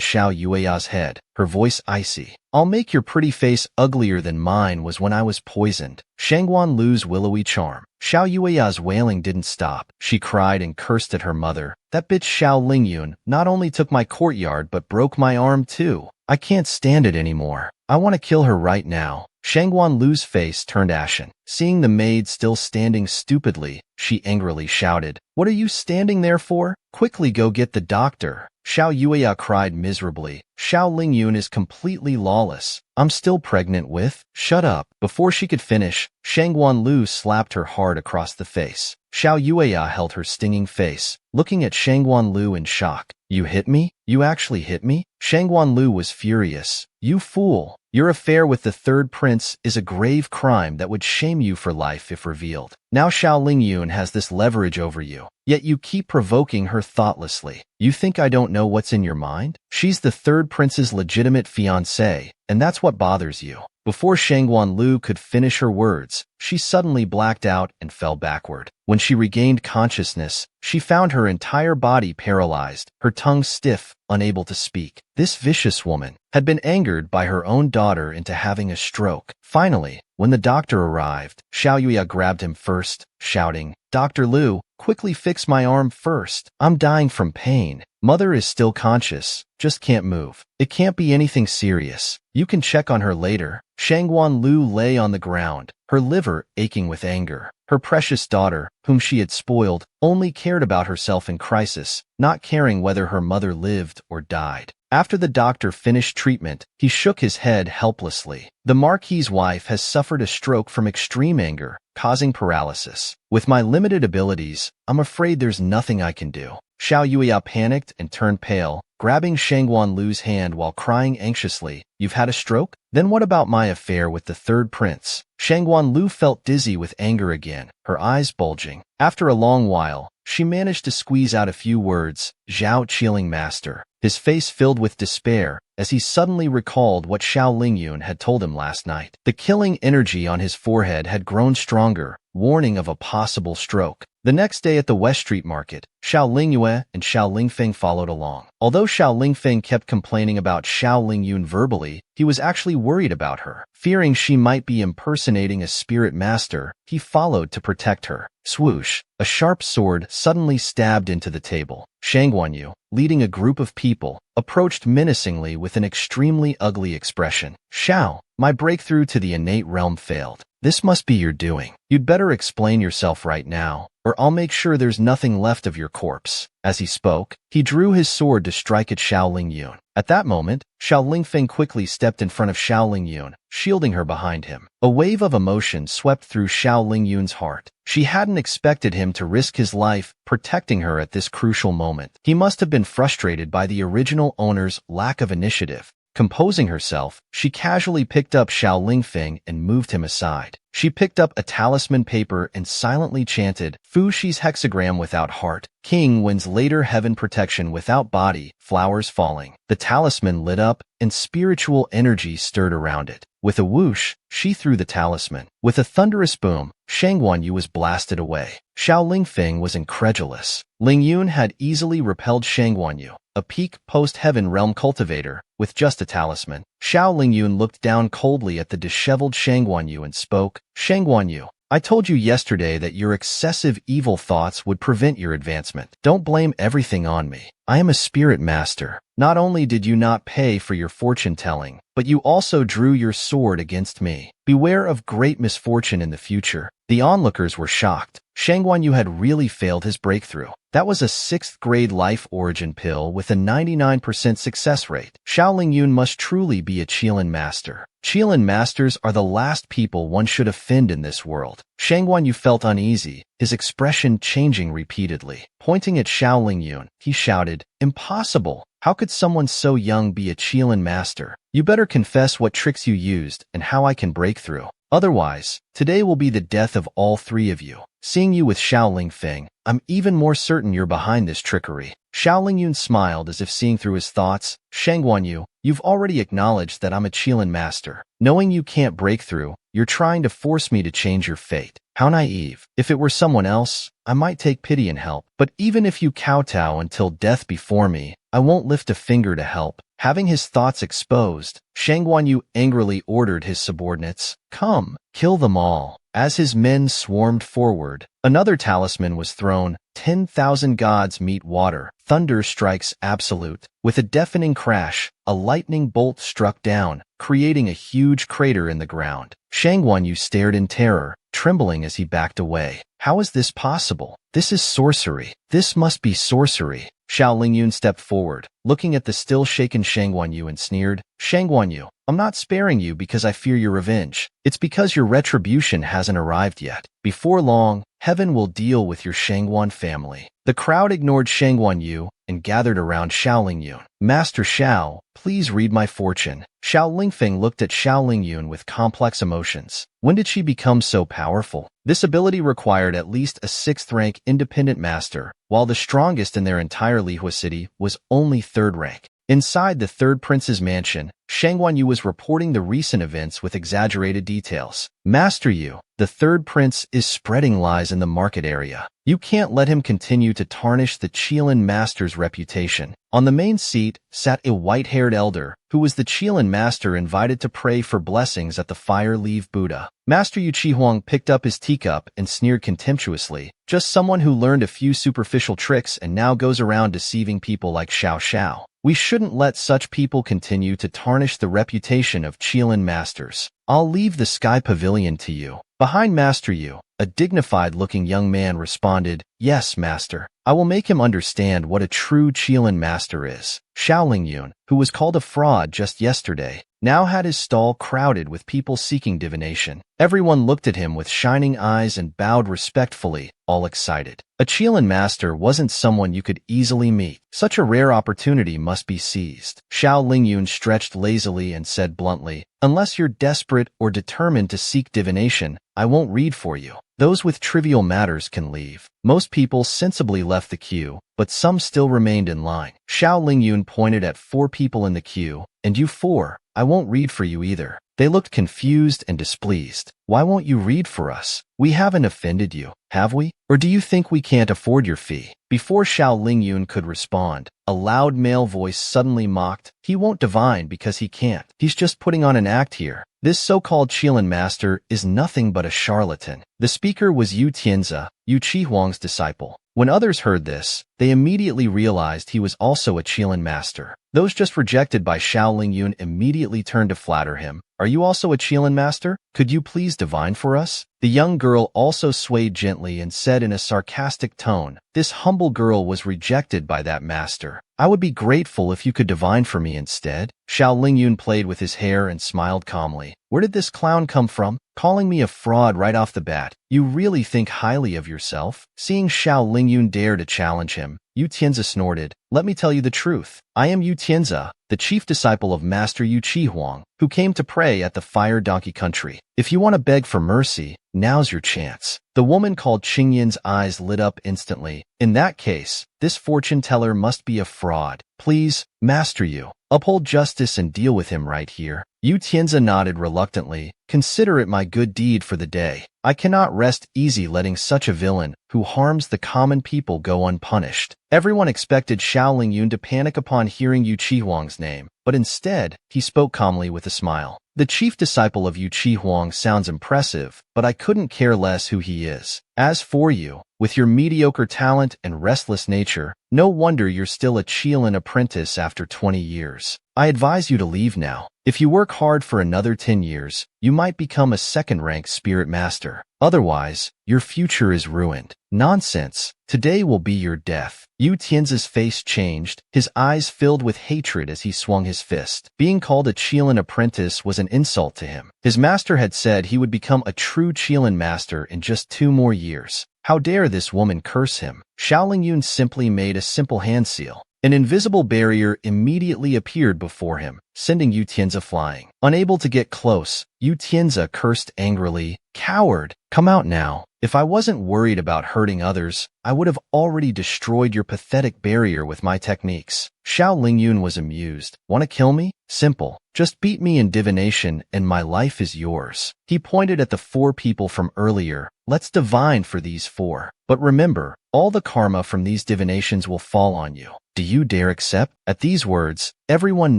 Xiao Yueya's head, her voice icy. I'll make your pretty face uglier than mine was when I was poisoned. Shangguan Lu's willowy charm. Xiao Yueya's wailing didn't stop. She cried and cursed at her mother. That bitch Xiao Lingyun not only took my courtyard but broke my arm too. I can't stand it anymore. I want to kill her right now. Shangguan Lu's face turned ashen. Seeing the maid still standing stupidly, she angrily shouted, What are you standing there for? Quickly go get the doctor. Xiao Yueya cried miserably. Xiao Lingyun is completely lawless. I'm still pregnant with. Shut up. Before she could finish, Shangguan Lu slapped her hard across the face. Xiao Yueya held her stinging face, looking at Shangguan Lu in shock. You hit me? You actually hit me? Shangguan Lu was furious. You fool. Your affair with the third prince is a grave crime that would shame you for life if revealed. Now Xiao Lingyun has this leverage over you, yet you keep provoking her thoughtlessly. You think I don't know what's in your mind? She's the third prince's legitimate fiancée, and that's what bothers you. Before Shangguan Lu could finish her words, she suddenly blacked out and fell backward. When she regained consciousness, she found her entire body paralyzed, her tongue stiff, unable to speak. This vicious woman had been angered by her own daughter into having a stroke. Finally, when the doctor arrived, Xiao Yueya grabbed him first, shouting, Dr. Lu, quickly fix my arm first. I'm dying from pain. Mother is still conscious, just can't move. It can't be anything serious. You can check on her later. Shangguan Lu lay on the ground, her liver aching with anger. Her precious daughter, whom she had spoiled, only cared about herself in crisis, not caring whether her mother lived or died. After the doctor finished treatment, he shook his head helplessly. The Marquis's wife has suffered a stroke from extreme anger, causing paralysis. With my limited abilities, I'm afraid there's nothing I can do. Xiao Yueya panicked and turned pale, grabbing Shangguan Lu's hand while crying anxiously. You've had a stroke? Then what about my affair with the third prince? Shangguan Lu felt dizzy with anger again, her eyes bulging. After a long while, she managed to squeeze out a few words, Zhao Qiling Master. His face filled with despair, as he suddenly recalled what Xiao Lingyun had told him last night. The killing energy on his forehead had grown stronger, warning of a possible stroke. The next day at the West Street Market, Xiao Lingyue and Xiao Lingfeng followed along. Although Xiao Lingfeng kept complaining about Xiao Lingyun verbally, he was actually worried about her. Fearing she might be impersonating a spirit master, he followed to protect her. Swoosh! A sharp sword suddenly stabbed into the table. Shang Guanyu, leading a group of people, approached menacingly with an extremely ugly expression. Xiao, my breakthrough to the innate realm failed. This must be your doing. You'd better explain yourself right now, or I'll make sure there's nothing left of your corpse. As he spoke, he drew his sword to strike at Xiao Lingyun. At that moment, Xiao Lingfeng quickly stepped in front of Xiao Lingyun, shielding her behind him. A wave of emotion swept through Xiao Lingyun's heart. She hadn't expected him to risk his life, protecting her at this crucial moment. He must have been frustrated by the original owner's lack of initiative. Composing herself, she casually picked up Xiao Lingfeng and moved him aside. She picked up a talisman paper and silently chanted, Fu Shi's hexagram without heart, King wins later heaven protection without body, flowers falling. The talisman lit up, and spiritual energy stirred around it. With a whoosh, she threw the talisman. With a thunderous boom, Shang Guanyu was blasted away. Xiao Lingfeng was incredulous. Lingyun had easily repelled Shang Guanyu, a peak post-heaven realm cultivator, with just a talisman. Xiao Lingyun looked down coldly at the disheveled Shang Guanyu and spoke, Shang Guanyu, I told you yesterday that your excessive evil thoughts would prevent your advancement. Don't blame everything on me. I am a spirit master. Not only did you not pay for your fortune-telling, but you also drew your sword against me. Beware of great misfortune in the future. The onlookers were shocked. Shang Guanyu had really failed his breakthrough. That was a 6th grade life origin pill with a 99% success rate. Xiao Lingyun must truly be a Qilin master. Qilin masters are the last people one should offend in this world. Shang Guanyu felt uneasy, his expression changing repeatedly. Pointing at Xiao Lingyun, he shouted, Impossible! How could someone so young be a Qilin master? You better confess what tricks you used and how I can break through. Otherwise, today will be the death of all three of you. Seeing you with Xiao Lingfeng, I'm even more certain you're behind this trickery. Xiao Lingyun smiled as if seeing through his thoughts. Shang Guanyu, you've already acknowledged that I'm a Qilin master. Knowing you can't break through, you're trying to force me to change your fate. How naive. If it were someone else, I might take pity and help. But even if you kowtow until death before me, I won't lift a finger to help. Having his thoughts exposed, Shang Guanyu angrily ordered his subordinates, Come, kill them all. As his men swarmed forward, another talisman was thrown. 10,000 gods meet water. Thunder strikes absolute. With a deafening crash, a lightning bolt struck down, creating a huge crater in the ground. Shang Guanyu stared in terror, trembling as he backed away. How is this possible? This is sorcery. This must be sorcery. Xiao Lingyun stepped forward, looking at the still shaken Shang Guanyu and sneered, Shang Guanyu, I'm not sparing you because I fear your revenge. It's because your retribution hasn't arrived yet. Before long, heaven will deal with your Shangguan family. The crowd ignored Shang Guanyu and gathered around Xiao Lingyun. Master Xiao, please read my fortune. Xiao Lingfeng looked at Xiao Lingyun with complex emotions. When did she become so powerful? This ability required at least a 6th rank independent master, while the strongest in their entire Lihua city was only 3rd rank. Inside the 3rd prince's mansion, Shang Guanyu was reporting the recent events with exaggerated details. Master Yu, the 3rd prince is spreading lies in the market area. You can't let him continue to tarnish the Qilin master's reputation. On the main seat sat a white-haired elder, who was the Qilin master invited to pray for blessings at the fire-leaf Buddha. Master Yu Chihuang picked up his teacup and sneered contemptuously. Just someone who learned a few superficial tricks and now goes around deceiving people like Xiao Xiao. We shouldn't let such people continue to tarnish the reputation of Qilin masters. I'll leave the Sky Pavilion to you. Behind Master Yu, a dignified-looking young man responded, Yes, Master. I will make him understand what a true Qilin master is. Xiao Lingyun, who was called a fraud just yesterday, now had his stall crowded with people seeking divination. Everyone looked at him with shining eyes and bowed respectfully, all excited. A Qilin master wasn't someone you could easily meet. Such a rare opportunity must be seized. Xiao Lingyun stretched lazily and said bluntly, "Unless you're desperate or determined to seek divination, I won't read for you. Those with trivial matters can leave." Most people sensibly left the queue, but some still remained in line. Xiao Lingyun pointed at 4 people in the queue, "And you 4, I won't read for you either." They looked confused and displeased. "Why won't you read for us? We haven't offended you, have we? Or do you think we can't afford your fee?" Before Xiao Lingyun could respond, a loud male voice suddenly mocked, "He won't divine because he can't. He's just putting on an act here. This so-called Qilin master is nothing but a charlatan." The speaker was Yu Tianzi, Yu Qihuang's disciple. When others heard this, they immediately realized he was also a Qilin master. Those just rejected by Xiao Lingyun immediately turned to flatter him. "Are you also a Qilin master? Could you please divine for us?" The young girl also swayed gently and said in a sarcastic tone, "This humble girl was rejected by that master. I would be grateful if you could divine for me instead." Xiao Lingyun played with his hair and smiled calmly. "Where did this clown come from? Calling me a fraud right off the bat. You really think highly of yourself?" Seeing Xiao Lingyun dare to challenge him, Yu Tianzi snorted, "Let me tell you the truth. I am Yu Tianzi, the chief disciple of Master Yu Qihuang, who came to pray at the Fire Donkey Country. If you want to beg for mercy, now's your chance." The woman called Qingyin's eyes lit up instantly. "In that case, this fortune teller must be a fraud. Please, Master Yu, uphold justice and deal with him right here." Yu Tianzi nodded reluctantly. "Consider it my good deed for the day. I cannot rest easy letting such a villain, who harms the common people, go unpunished." Everyone expected Xiao Lingyun to panic upon hearing Yu Qihuang's name, but instead, he spoke calmly with a smile. "The chief disciple of Yu Qihuang sounds impressive, but I couldn't care less who he is. As for you, with your mediocre talent and restless nature, no wonder you're still a Qilin apprentice after 20 years. I advise you to leave now. If you work hard for another 10 years, you might become a second-rank spirit master. Otherwise, your future is ruined." "Nonsense. Today will be your death." Yu Tianzi's face changed, his eyes filled with hatred as he swung his fist. Being called a Qilin apprentice was an insult to him. His master had said he would become a true Qilin master in just 2 more years. How dare this woman curse him? Xiao Lingyun simply made a simple hand seal. An invisible barrier immediately appeared before him, sending Yu Tianzi flying. Unable to get close, Yu Tianzi cursed angrily, "Coward! Come out now. If I wasn't worried about hurting others, I would have already destroyed your pathetic barrier with my techniques." Xiao Lingyun was amused. "Want to kill me? Simple. Just beat me in divination and my life is yours." He pointed at the 4 people from earlier. "Let's divine for these 4. But remember, all the karma from these divinations will fall on you. Do you dare accept?" At these words, everyone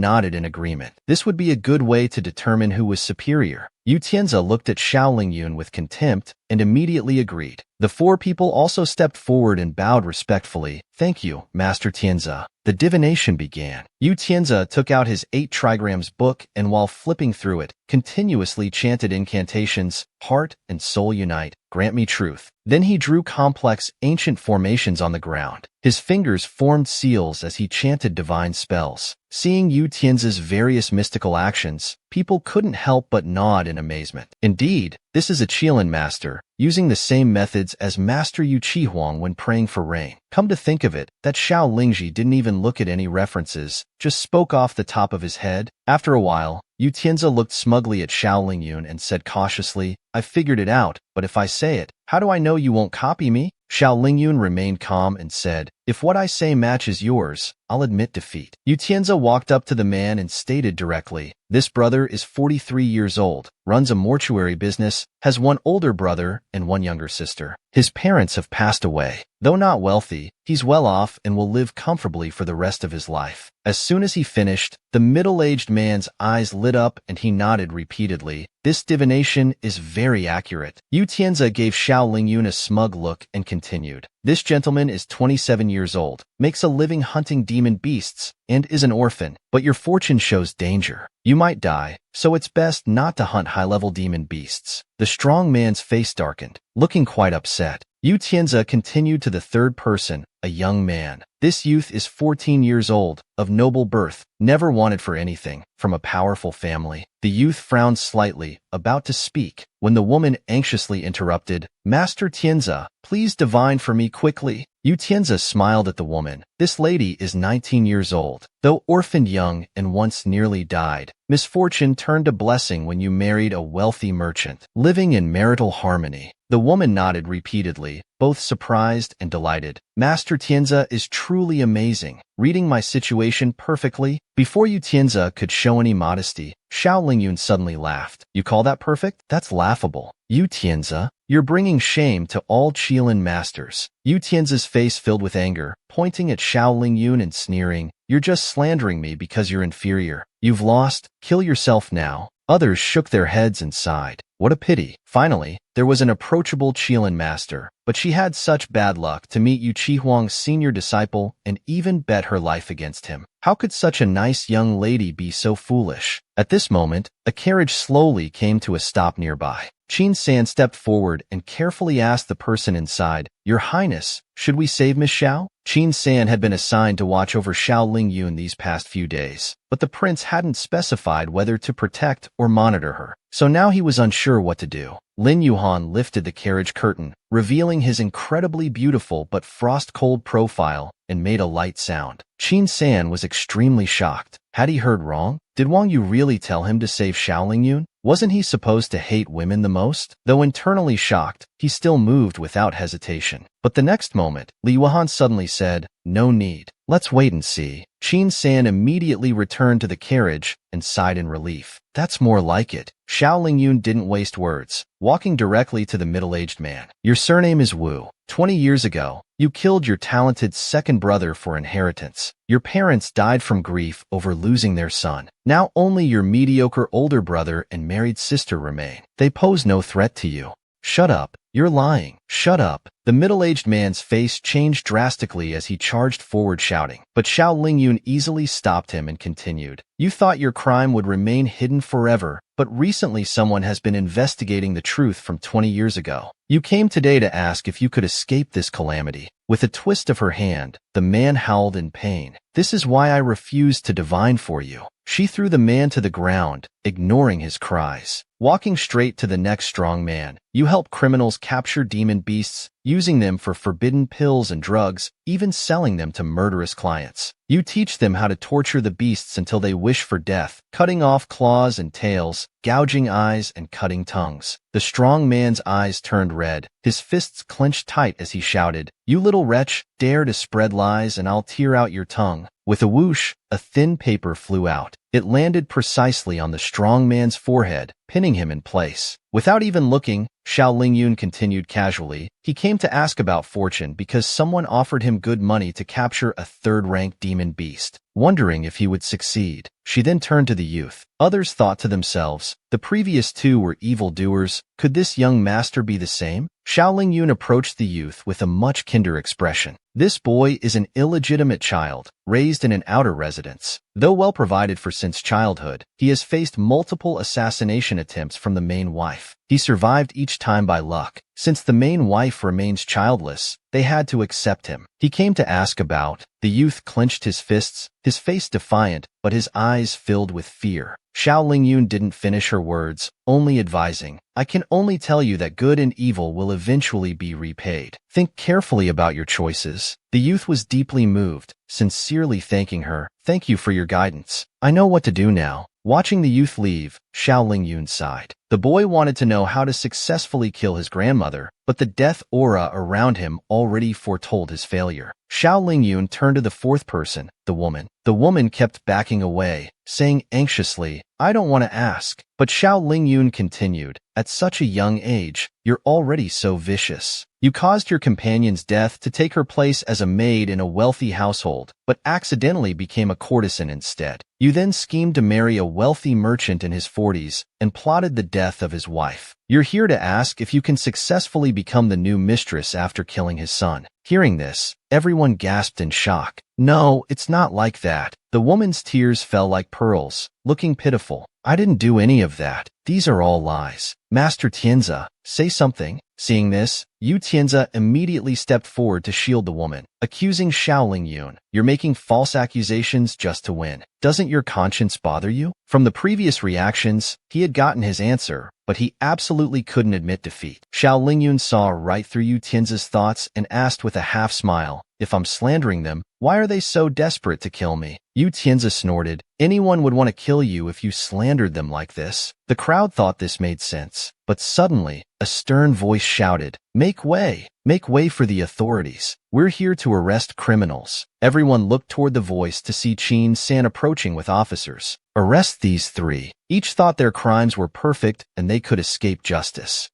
nodded in agreement. This would be a good way to determine who was superior. Yu Tianzi looked at Xiao Lingyun with contempt and immediately agreed. The 4 people also stepped forward and bowed respectfully. "Thank you, Master Tianzi." The divination began. Yu Tianzi took out his 8 trigrams book and while flipping through it, continuously chanted incantations, "Heart and soul unite, grant me truth." Then he drew complex, ancient formations on the ground. His fingers formed seals as he chanted divine spells. Seeing Yu Tianzi's various mystical actions, people couldn't help but nod in amazement. Indeed, this is a Qilin master, using the same methods as Master Yu Qihuang when praying for rain. Come to think of it, that Xiao Lingji didn't even look at any references, just spoke off the top of his head. After a while, Yu Tianzi looked smugly at Xiao Lingyun and said cautiously, "I figured it out, but if I say it, how do I know you won't copy me?" Xiao Lingyun remained calm and said, "If what I say matches yours, I'll admit defeat." Yu Tianzi walked up to the man and stated directly, "This brother is 43 years old, runs a mortuary business, has 1 older brother and 1 younger sister. His parents have passed away. Though not wealthy, he's well off and will live comfortably for the rest of his life." As soon as he finished, the middle-aged man's eyes lit up and he nodded repeatedly. "This divination is very accurate." Yu Tianzi gave Xiao Lingyun a smug look and continued, "This gentleman is 27 years years old, makes a living hunting demon beasts, and is an orphan, but your fortune shows danger. You might die, so it's best not to hunt high-level demon beasts. The strong man's face darkened, looking quite upset. Yu Tianzi continued to the third person, a young man. This youth is 14 years old, of noble birth, never wanted for anything, from a powerful family. The youth frowned slightly, about to speak, when the woman anxiously interrupted, Master Tianzi, please divine for me quickly. Yu Tianzi smiled at the woman. This lady is 19 years old. Though orphaned young and once nearly died, misfortune turned to blessing when you married a wealthy merchant, living in marital harmony. The woman nodded repeatedly, both surprised and delighted. Master Tianzi is truly amazing, reading my situation perfectly. Before Yu Tianzi could show any modesty, Xiao Lingyun suddenly laughed. You call that perfect? That's laughable. Yu Tianzi, you're bringing shame to all Qilin masters. Yu Tianzi's face filled with anger, pointing at Xiao Lingyun and sneering, you're just slandering me because you're inferior. You've lost, kill yourself now. Others shook their heads and sighed. What a pity. Finally, there was an approachable Qilin master, but she had such bad luck to meet Yu Qihuang's senior disciple and even bet her life against him. How could such a nice young lady be so foolish? At this moment, a carriage slowly came to a stop nearby. Qin San stepped forward and carefully asked the person inside, Your Highness, should we save Miss Xiao? Qin San had been assigned to watch over Xiao Lingyun these past few days, but the prince hadn't specified whether to protect or monitor her, so now he was unsure what to do. Lin Yuhan lifted the carriage curtain, revealing his incredibly beautiful but frost-cold profile, and made a light sound. Qin San was extremely shocked. Had he heard wrong? Did Wang Yu really tell him to save Xiao Lingyun? Wasn't he supposed to hate women the most? Though internally shocked, he still moved without hesitation. But the next moment, Li Yuhan suddenly said, No need. Let's wait and see. Qin San immediately returned to the carriage and sighed in relief. That's more like it. Xiao Lingyun didn't waste words, walking directly to the middle-aged man. Your surname is Wu. 20 years ago, you killed your talented second brother for inheritance. Your parents died from grief over losing their son. Now only your mediocre older brother and married sister remain. They pose no threat to you. Shut up. You're lying. Shut up. The middle-aged man's face changed drastically as he charged forward shouting. But Xiao Lingyun easily stopped him and continued. You thought your crime would remain hidden forever, but recently someone has been investigating the truth from 20 years ago. You came today to ask if you could escape this calamity. With a twist of her hand, the man howled in pain. This is why I refused to divine for you. She threw the man to the ground, ignoring his cries. Walking straight to the next strong man, you help criminals capture demon beasts, using them for forbidden pills and drugs, even selling them to murderous clients. You teach them how to torture the beasts until they wish for death, cutting off claws and tails, gouging eyes and cutting tongues. The strong man's eyes turned red, his fists clenched tight as he shouted, You little wretch, dare to spread lies and I'll tear out your tongue. With a whoosh, a thin paper flew out. It landed precisely on the strong man's forehead, pinning him in place. Without even looking, Xiao Lingyun continued casually, he came to ask about fortune because someone offered him good money to capture a third-rank demon beast, wondering if he would succeed. She then turned to the youth. Others thought to themselves, the previous two were evildoers, could this young master be the same? Xiao Lingyun approached the youth with a much kinder expression. This boy is an illegitimate child, raised in an outer residence. Though well provided for since childhood, he has faced multiple assassination attempts from the main wife. He survived each time by luck. Since the main wife remains childless, they had to accept him. He came to ask about. The youth clenched his fists, his face defiant, but his eyes filled with fear. Xiao Lingyun didn't finish her words, only advising, I can only tell you that good and evil will eventually be repaid. Think carefully about your choices. The youth was deeply moved, sincerely thanking her. Thank you for your guidance. I know what to do now. Watching the youth leave, Xiao Lingyun sighed. The boy wanted to know how to successfully kill his grandmother, but the death aura around him already foretold his failure. Xiao Lingyun turned to the fourth person, the woman. The woman kept backing away, saying anxiously, I don't want to ask. But Xiao Lingyun continued, at such a young age, you're already so vicious. You caused your companion's death to take her place as a maid in a wealthy household, but accidentally became a courtesan instead. You then schemed to marry a wealthy merchant in his 40s and plotted the death of his wife. You're here to ask if you can successfully become the new mistress after killing his son. Hearing this, everyone gasped in shock. No, it's not like that. The woman's tears fell like pearls, looking pitiful. I didn't do any of that. These are all lies. Master Tianzi, say something. Seeing this, Yu Tianzi immediately stepped forward to shield the woman, accusing Xiao Lingyun. You're making false accusations just to win. Doesn't your conscience bother you? From the previous reactions, he had gotten his answer, but he absolutely couldn't admit defeat. Xiao Lingyun saw right through Yu Tianzi's thoughts and asked with a half smile, if I'm slandering them, why are they so desperate to kill me? Yu Tianzi snorted, anyone would want to kill you if you slandered them like this. The crowd thought this made sense, but suddenly, a stern voice shouted, make way for the authorities. We're here to arrest criminals. Everyone looked toward the voice to see Qin San approaching with officers. Arrest these three. Each thought their crimes were perfect and they could escape justice.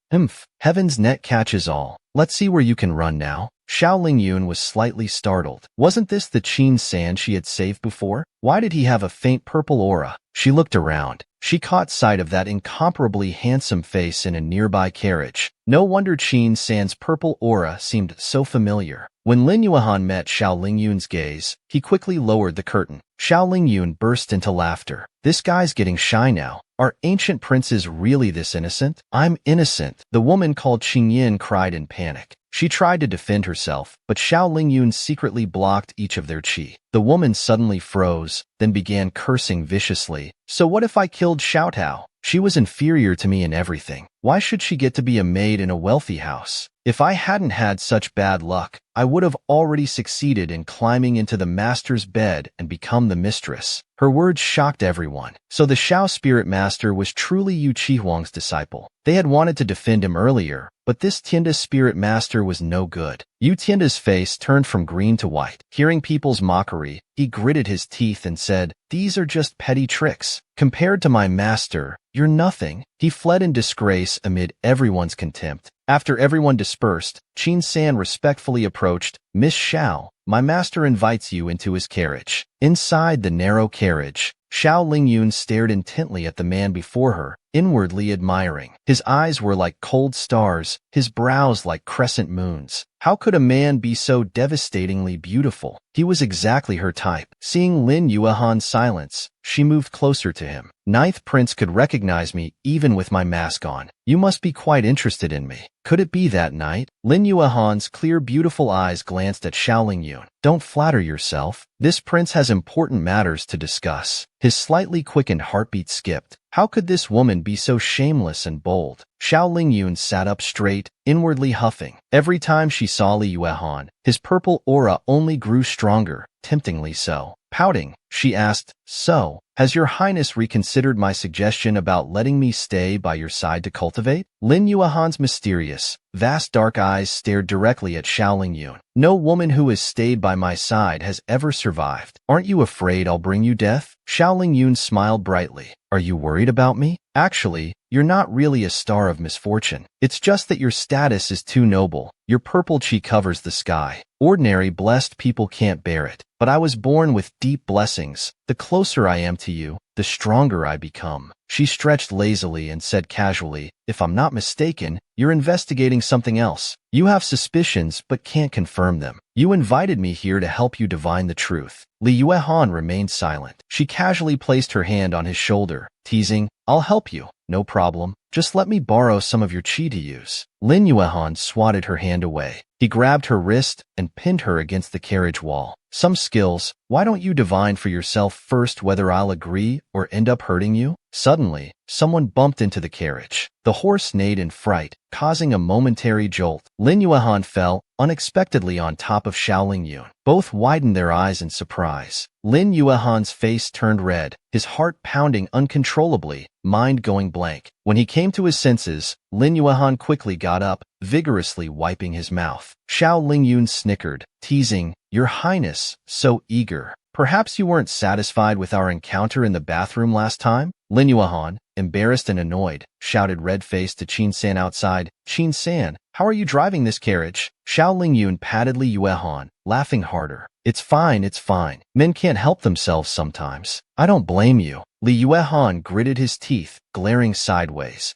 Heaven's net catches all. Let's see where you can run now. Xiao Lingyun was slightly startled. Wasn't this the Qin San she had saved before? Why did he have a faint purple aura? She looked around. She caught sight of that incomparably handsome face in a nearby carriage. No wonder Qin San's purple aura seemed so familiar. When Lin Yuehan met Xiao Lingyun's gaze, he quickly lowered the curtain. Xiao Lingyun burst into laughter. This guy's getting shy now. Are ancient princes really this innocent? I'm innocent, the woman called Qingyin cried in panic. She tried to defend herself, but Xiao Lingyun secretly blocked each of their qi. The woman suddenly froze, then began cursing viciously. So what if I killed Xiao Tao? She was inferior to me in everything. Why should she get to be a maid in a wealthy house? If I hadn't had such bad luck, I would have already succeeded in climbing into the master's bed and become the mistress. Her words shocked everyone. So the Xiao spirit master was truly Yu Qihuang's disciple. They had wanted to defend him earlier, but this Tianda spirit master was no good. Yu Tianda's face turned from green to white. Hearing people's mockery, he gritted his teeth and said, these are just petty tricks. Compared to my master, you're nothing. He fled in disgrace amid everyone's contempt. After everyone dispersed, Qin San respectfully approached, Miss Xiao, my master invites you into his carriage. Inside the narrow carriage, Xiao Lingyun stared intently at the man before her, inwardly admiring. His eyes were like cold stars, his brows like crescent moons. How could a man be so devastatingly beautiful? He was exactly her type. Seeing Lin Yuehan's silence, she moved closer to him. Ninth Prince could recognize me even with my mask on. You must be quite interested in me. Could it be that night? Lin Yuehan's clear, beautiful eyes glanced at Xiao Lingyun. Don't flatter yourself. This prince has important matters to discuss. His slightly quickened heartbeat skipped. How could this woman be so shameless and bold? Xiao Lingyun sat up straight, inwardly huffing. Every time she saw Li Yuehan, his purple aura only grew stronger, temptingly so. Pouting, she asked, so, has your highness reconsidered my suggestion about letting me stay by your side to cultivate? Lin Yuehan's mysterious, vast dark eyes stared directly at Xiao Lingyun. No woman who has stayed by my side has ever survived. Aren't you afraid I'll bring you death? Xiao Lingyun smiled brightly. Are you worried about me? Actually, you're not really a star of misfortune. It's just that your status is too noble. Your purple chi covers the sky. Ordinary blessed people can't bear it. But I was born with deep blessings. The closer I am to you, the stronger I become. She stretched lazily and said casually, if I'm not mistaken, you're investigating something else. You have suspicions but can't confirm them. You invited me here to help you divine the truth. Li Yuehan remained silent. She casually placed her hand on his shoulder, teasing, I'll help you. No problem. Just let me borrow some of your chi to use. Lin Yuehan swatted her hand away. He grabbed her wrist and pinned her against the carriage wall. Some skills. Why don't you divine for yourself first whether I'll agree or end up hurting you? Suddenly, someone bumped into the carriage. The horse neighed in fright, causing a momentary jolt. Lin Yuehan fell unexpectedly on top of Xiao Lingyun. Both widened their eyes in surprise. Lin Yuehan's face turned red, his heart pounding uncontrollably, mind going blank. When he came to his senses, Lin Yuehan quickly got up, vigorously wiping his mouth. Xiao Lingyun snickered, teasing, Your Highness, so eager. Perhaps you weren't satisfied with our encounter in the bathroom last time? Lin Yuehan, embarrassed and annoyed, shouted red-faced to Qin San outside. Qin San, how are you driving this carriage? Xiao Lingyun patted Li Yuehan, laughing harder. It's fine, it's fine. Men can't help themselves sometimes. I don't blame you. Li Yuehan gritted his teeth, glaring sideways.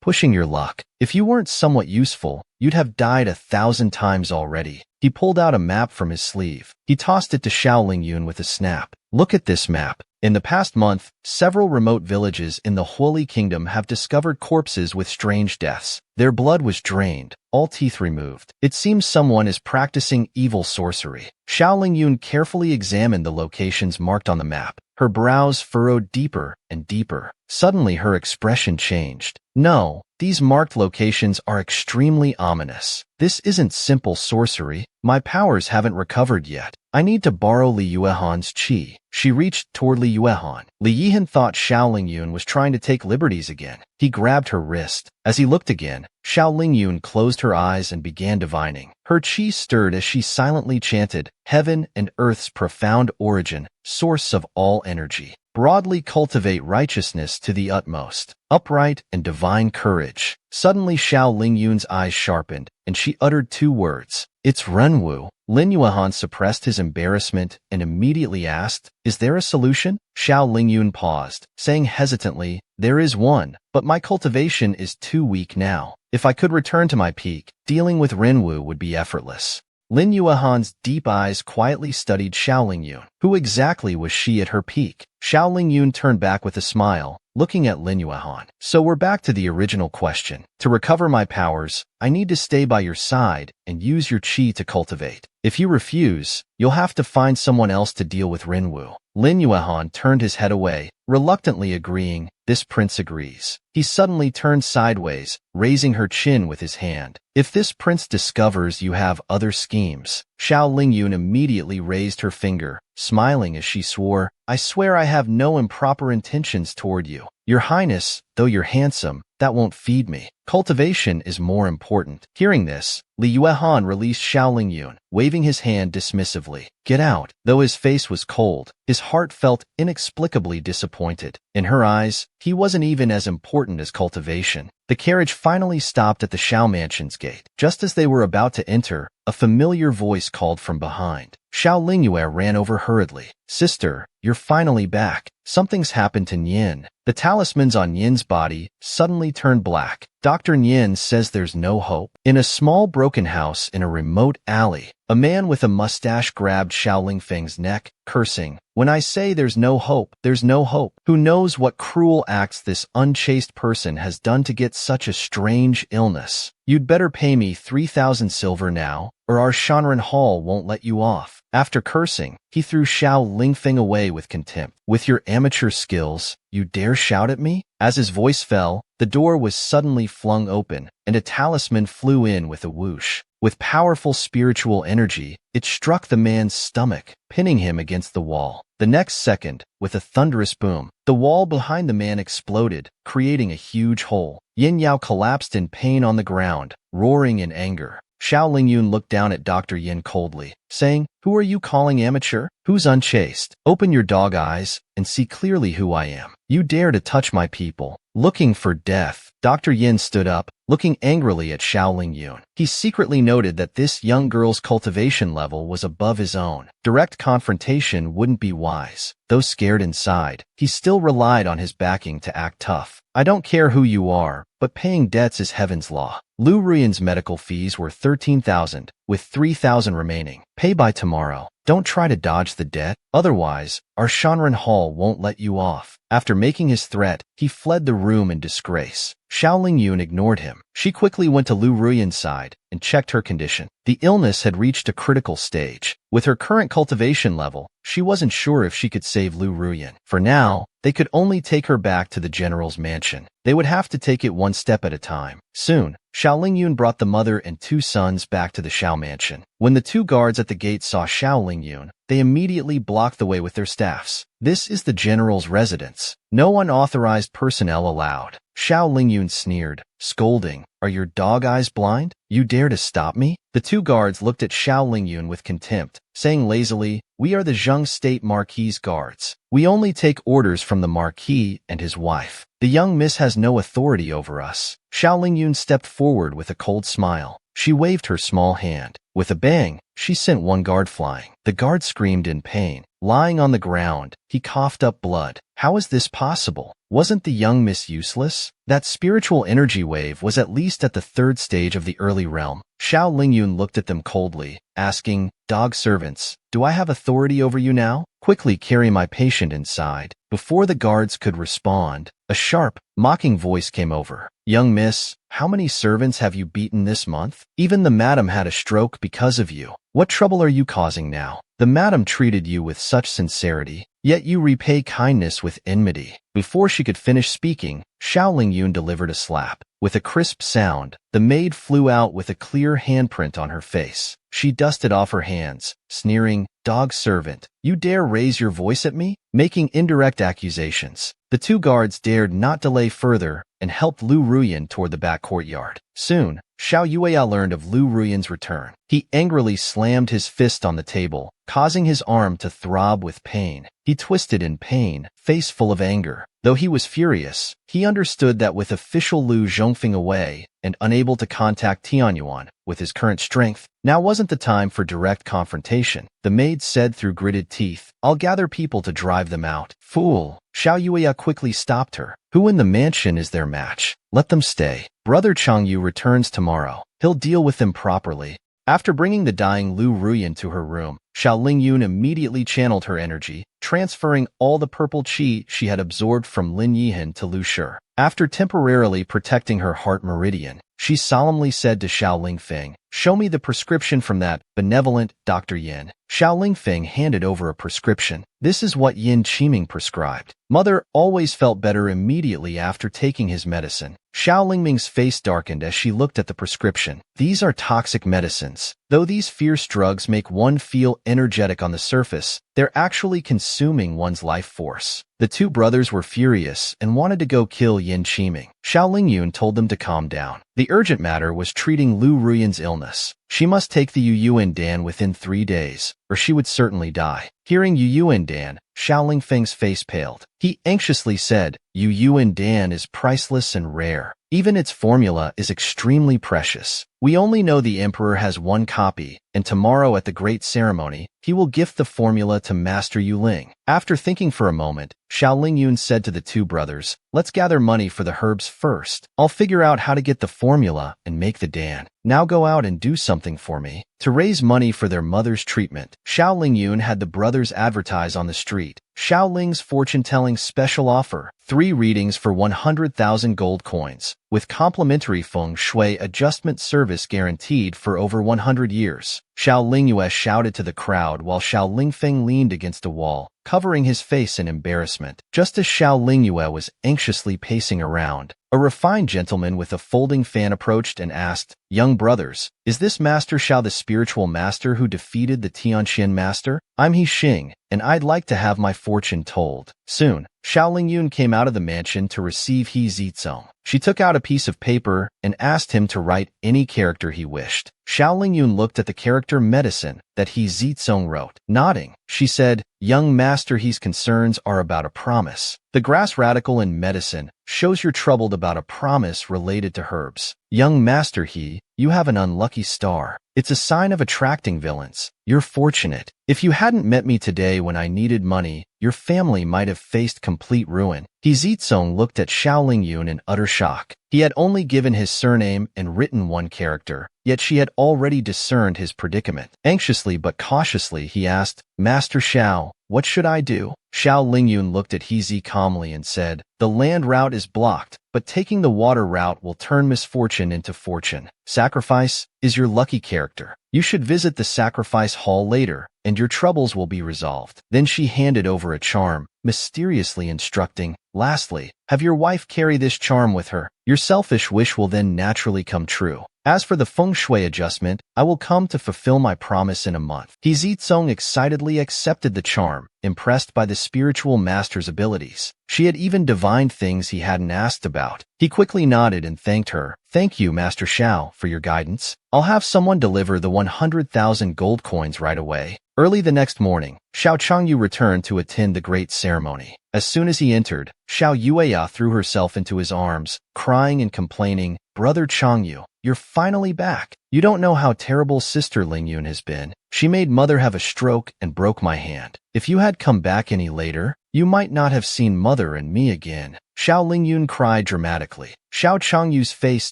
Pushing your luck. If you weren't somewhat useful, you'd have died 1,000 times already. He pulled out a map from his sleeve. He tossed it to Xiao Lingyun with a snap. Look at this map. In the past month, several remote villages in the Holy Kingdom have discovered corpses with strange deaths. Their blood was drained, all teeth removed. It seems someone is practicing evil sorcery. Xiao Lingyun carefully examined the locations marked on the map. Her brows furrowed deeper and deeper. Suddenly her expression changed. No, these marked locations are extremely ominous. This isn't simple sorcery. My powers haven't recovered yet. I need to borrow Li Yuehan's qi. She reached toward Li Yuehan. Li Yihan thought Xiao Lingyun was trying to take liberties again. He grabbed her wrist. As he looked again, Xiao Lingyun closed her eyes and began divining. Her qi stirred as she silently chanted, "Heaven and earth's profound origin, source of all energy. Broadly cultivate righteousness to the utmost, upright and divine courage." Suddenly Xiao Lingyun's eyes sharpened, and she uttered 2 words. "It's Renwu." Lin Yuehan suppressed his embarrassment and immediately asked, "Is there a solution?" Xiao Lingyun paused, saying hesitantly, "There is one, but my cultivation is too weak now. If I could return to my peak, dealing with Renwu would be effortless." Lin Yuehan's deep eyes quietly studied Xiao Lingyun. Who exactly was she at her peak? Xiao Lingyun turned back with a smile, looking at Lin Yuehan. "So we're back to the original question. To recover my powers, I need to stay by your side and use your qi to cultivate. If you refuse, you'll have to find someone else to deal with Renwu." Lin Yuehan turned his head away, reluctantly agreeing. This prince agrees. He suddenly turned sideways, raising her chin with his hand. "If this prince discovers you have other schemes..." Xiao Lingyun immediately raised her finger, smiling as she swore, "I swear I have no improper intentions toward you. Your Highness, though you're handsome, that won't feed me. Cultivation is more important." Hearing this, Li Yuehan released Xiao Lingyun, waving his hand dismissively. "Get out." Though his face was cold, his heart felt inexplicably disappointed. In her eyes, he wasn't even as important as cultivation. The carriage finally stopped at the Xiao Mansion's gate. Just as they were about to enter, a familiar voice called from behind. Xiao Lingyue ran over hurriedly. "Sister, you're finally back. Something's happened to Nian." The talismans on Nian's body suddenly turned black. Dr. Nian says there's no hope. In a small broken house in a remote alley, a man with a mustache grabbed Xiao Lingfeng's neck, cursing, "When I say there's no hope, there's no hope. Who knows what cruel acts this unchaste person has done to get such a strange illness? You'd better pay me 3,000 silver now, or our Shanran Hall won't let you off." After cursing, he threw Xiao Lingfeng away with contempt. "With your amateur skills, you dare shout at me?" As his voice fell, the door was suddenly flung open, and a talisman flew in with a whoosh. With powerful spiritual energy, it struck the man's stomach, pinning him against the wall. The next second, with a thunderous boom, the wall behind the man exploded, creating a huge hole. Yin Yao collapsed in pain on the ground, roaring in anger. Xiao Lingyun looked down at Dr. Yin coldly, saying, "Who are you calling amateur? Who's unchaste? Open your dog eyes and see clearly who I am. You dare to touch my people, looking for death." Dr. Yin stood up, looking angrily at Xiao Lingyun. He secretly noted that this young girl's cultivation level was above his own. Direct confrontation wouldn't be wise. Though scared inside, he still relied on his backing to act tough. "I don't care who you are, but paying debts is heaven's law." Lu Ruyan's medical fees were 13,000, with 3,000 remaining. "Pay by tomorrow. Don't try to dodge the debt, otherwise, our Shanran Hall won't let you off." After making his threat, he fled the room in disgrace. Xiao Lingyun ignored him. She quickly went to Lu Ruyan's side and checked her condition. The illness had reached a critical stage. With her current cultivation level, she wasn't sure if she could save Lu Ruyan. For now, they could only take her back to the general's mansion. They would have to take it one step at a time. Soon, Xiao Lingyun brought the mother and 2 sons back to the Xiao mansion. When the 2 guards at the gate saw Xiao Lingyun, they immediately blocked the way with their staffs. "This is the general's residence. No unauthorized personnel allowed." Xiao Lingyun sneered, scolding, "Are your dog eyes blind? You dare to stop me?" The 2 guards looked at Xiao Lingyun with contempt, saying lazily, We are the Zheng State Marquis Guards. We only take orders from the Marquis and his wife. The young miss has no authority over us. Xiao Lingyun stepped forward with a cold smile. She waved her small hand. With a bang, she sent one guard flying. The guard screamed in pain. Lying on the ground, he coughed up blood. How is this possible? Wasn't the young miss useless? That spiritual energy wave was at least at the third stage of the early realm. Xiao Lingyun looked at them coldly, asking, "Dog servants, do I have authority over you now? Quickly carry my patient inside." Before the guards could respond, a sharp, mocking voice came over. "Young miss, how many servants have you beaten this month? Even the madam had a stroke because of you. What trouble are you causing now? The madam treated you with such sincerity, yet you repay kindness with enmity." Before she could finish speaking, Xiao Lingyun delivered a slap. With a crisp sound, the maid flew out with a clear handprint on her face. She dusted off her hands, sneering, "Dog servant, you dare raise your voice at me?" Making indirect accusations. The two guards dared not delay further and helped Lu Ruyan toward the back courtyard. Soon, Xiao Yueya learned of Lu Ruyan's return. He angrily slammed his fist on the table, causing his arm to throb with pain. He twisted in pain, face full of anger. Though he was furious, he understood that with official Lu Zhongfeng away and unable to contact Tianyuan with his current strength, now wasn't the time for direct confrontation. The maid said through gritted teeth, "I'll gather people to drive them out." "Fool!" Xiao Yueya quickly stopped her. "Who in the mansion is their match? Let them stay. Brother Changyu returns tomorrow. He'll deal with them properly." After bringing the dying Lu Ruyan to her room, Xiao Lingyun immediately channeled her energy, transferring all the purple qi she had absorbed from Lin Yihan to Lu Shi. After temporarily protecting her heart meridian, she solemnly said to Xiao Lingfeng, "Show me the prescription from that benevolent Dr. Yin." Xiao Lingfeng handed over a prescription. This is what Yin Qiming prescribed. Mother always felt better immediately after taking his medicine. Xiao Lingming's face darkened as she looked at the prescription. These are toxic medicines. Though these fierce drugs make one feel energetic on the surface, they're actually consuming one's life force. The two brothers were furious and wanted to go kill Yin Qiming. Xiao Lingyun told them to calm down. The urgent matter was treating Lu Ruyan's illness. She must take the Yuyuan Dan within 3 days, or she would certainly die. Hearing Yuyuan Dan, Xiao Lingfeng's face paled. He anxiously said, "Yuyuan Dan is priceless and rare. Even its formula is extremely precious. We only know the emperor has one copy, and tomorrow at the great ceremony, he will gift the formula to Master Yuling." After thinking for a moment, Xiao Lingyun said to the two brothers, "Let's gather money for the herbs first. I'll figure out how to get the formula and make the Dan. Now go out and do something for me." To raise money for their mother's treatment, Xiao Lingyun had the brothers advertise on the street. Xiao Ling's fortune-telling special offer, 3 readings for 100,000 gold coins, with complimentary feng shui adjustment service guaranteed for over 100 years. Xiao Lingyue shouted to the crowd while Xiao Lingfeng leaned against a wall, covering his face in embarrassment. Just as Xiao Lingyue was anxiously pacing around, a refined gentleman with a folding fan approached and asked, "Young brothers, is this Master Xiao the spiritual master who defeated the Tianxian master? I'm He Xing, and I'd like to have my fortune told." Soon, Xiao Lingyun came out of the mansion to receive He Zizong. She took out a piece of paper and asked him to write any character he wished. Xiao Lingyun looked at the character medicine that He Zizong wrote. Nodding, she said, "Young Master He's concerns are about a promise. The grass radical in medicine shows you're troubled about a promise related to herbs. Young Master He, you have an unlucky star. It's a sign of attracting villains. You're fortunate. If you hadn't met me today when I needed money, your family might have faced complete ruin." He Zizong looked at Xiao Lingyun in utter shock. He had only given his surname and written one character, yet she had already discerned his predicament. Anxiously but cautiously, he asked, "Master Xiao, what should I do?" Xiao Lingyun looked at He Zi calmly and said, "The land route is blocked, but taking the water route will turn misfortune into fortune. Sacrifice is your lucky character. You should visit the sacrifice hall later, and your troubles will be resolved." Then she handed over a charm, mysteriously instructing, "Lastly, have your wife carry this charm with her. Your selfish wish will then naturally come true." As for the feng shui adjustment, I will come to fulfill my promise in a month. He Zizong excitedly accepted the charm, impressed by the spiritual master's abilities. She had even divined things he hadn't asked about. He quickly nodded and thanked her. Thank you, Master Xiao, for your guidance. I'll have someone deliver the 100,000 gold coins right away. Early the next morning, Xiao Changyu returned to attend the great ceremony. As soon as he entered, Xiao Yueya threw herself into his arms, crying and complaining, "Brother Changyu, you're finally back. You don't know how terrible Sister Lingyun has been. She made Mother have a stroke and broke my hand. If you had come back any later, you might not have seen Mother and me again." Xiao Lingyun cried dramatically. Xiao Changyu's face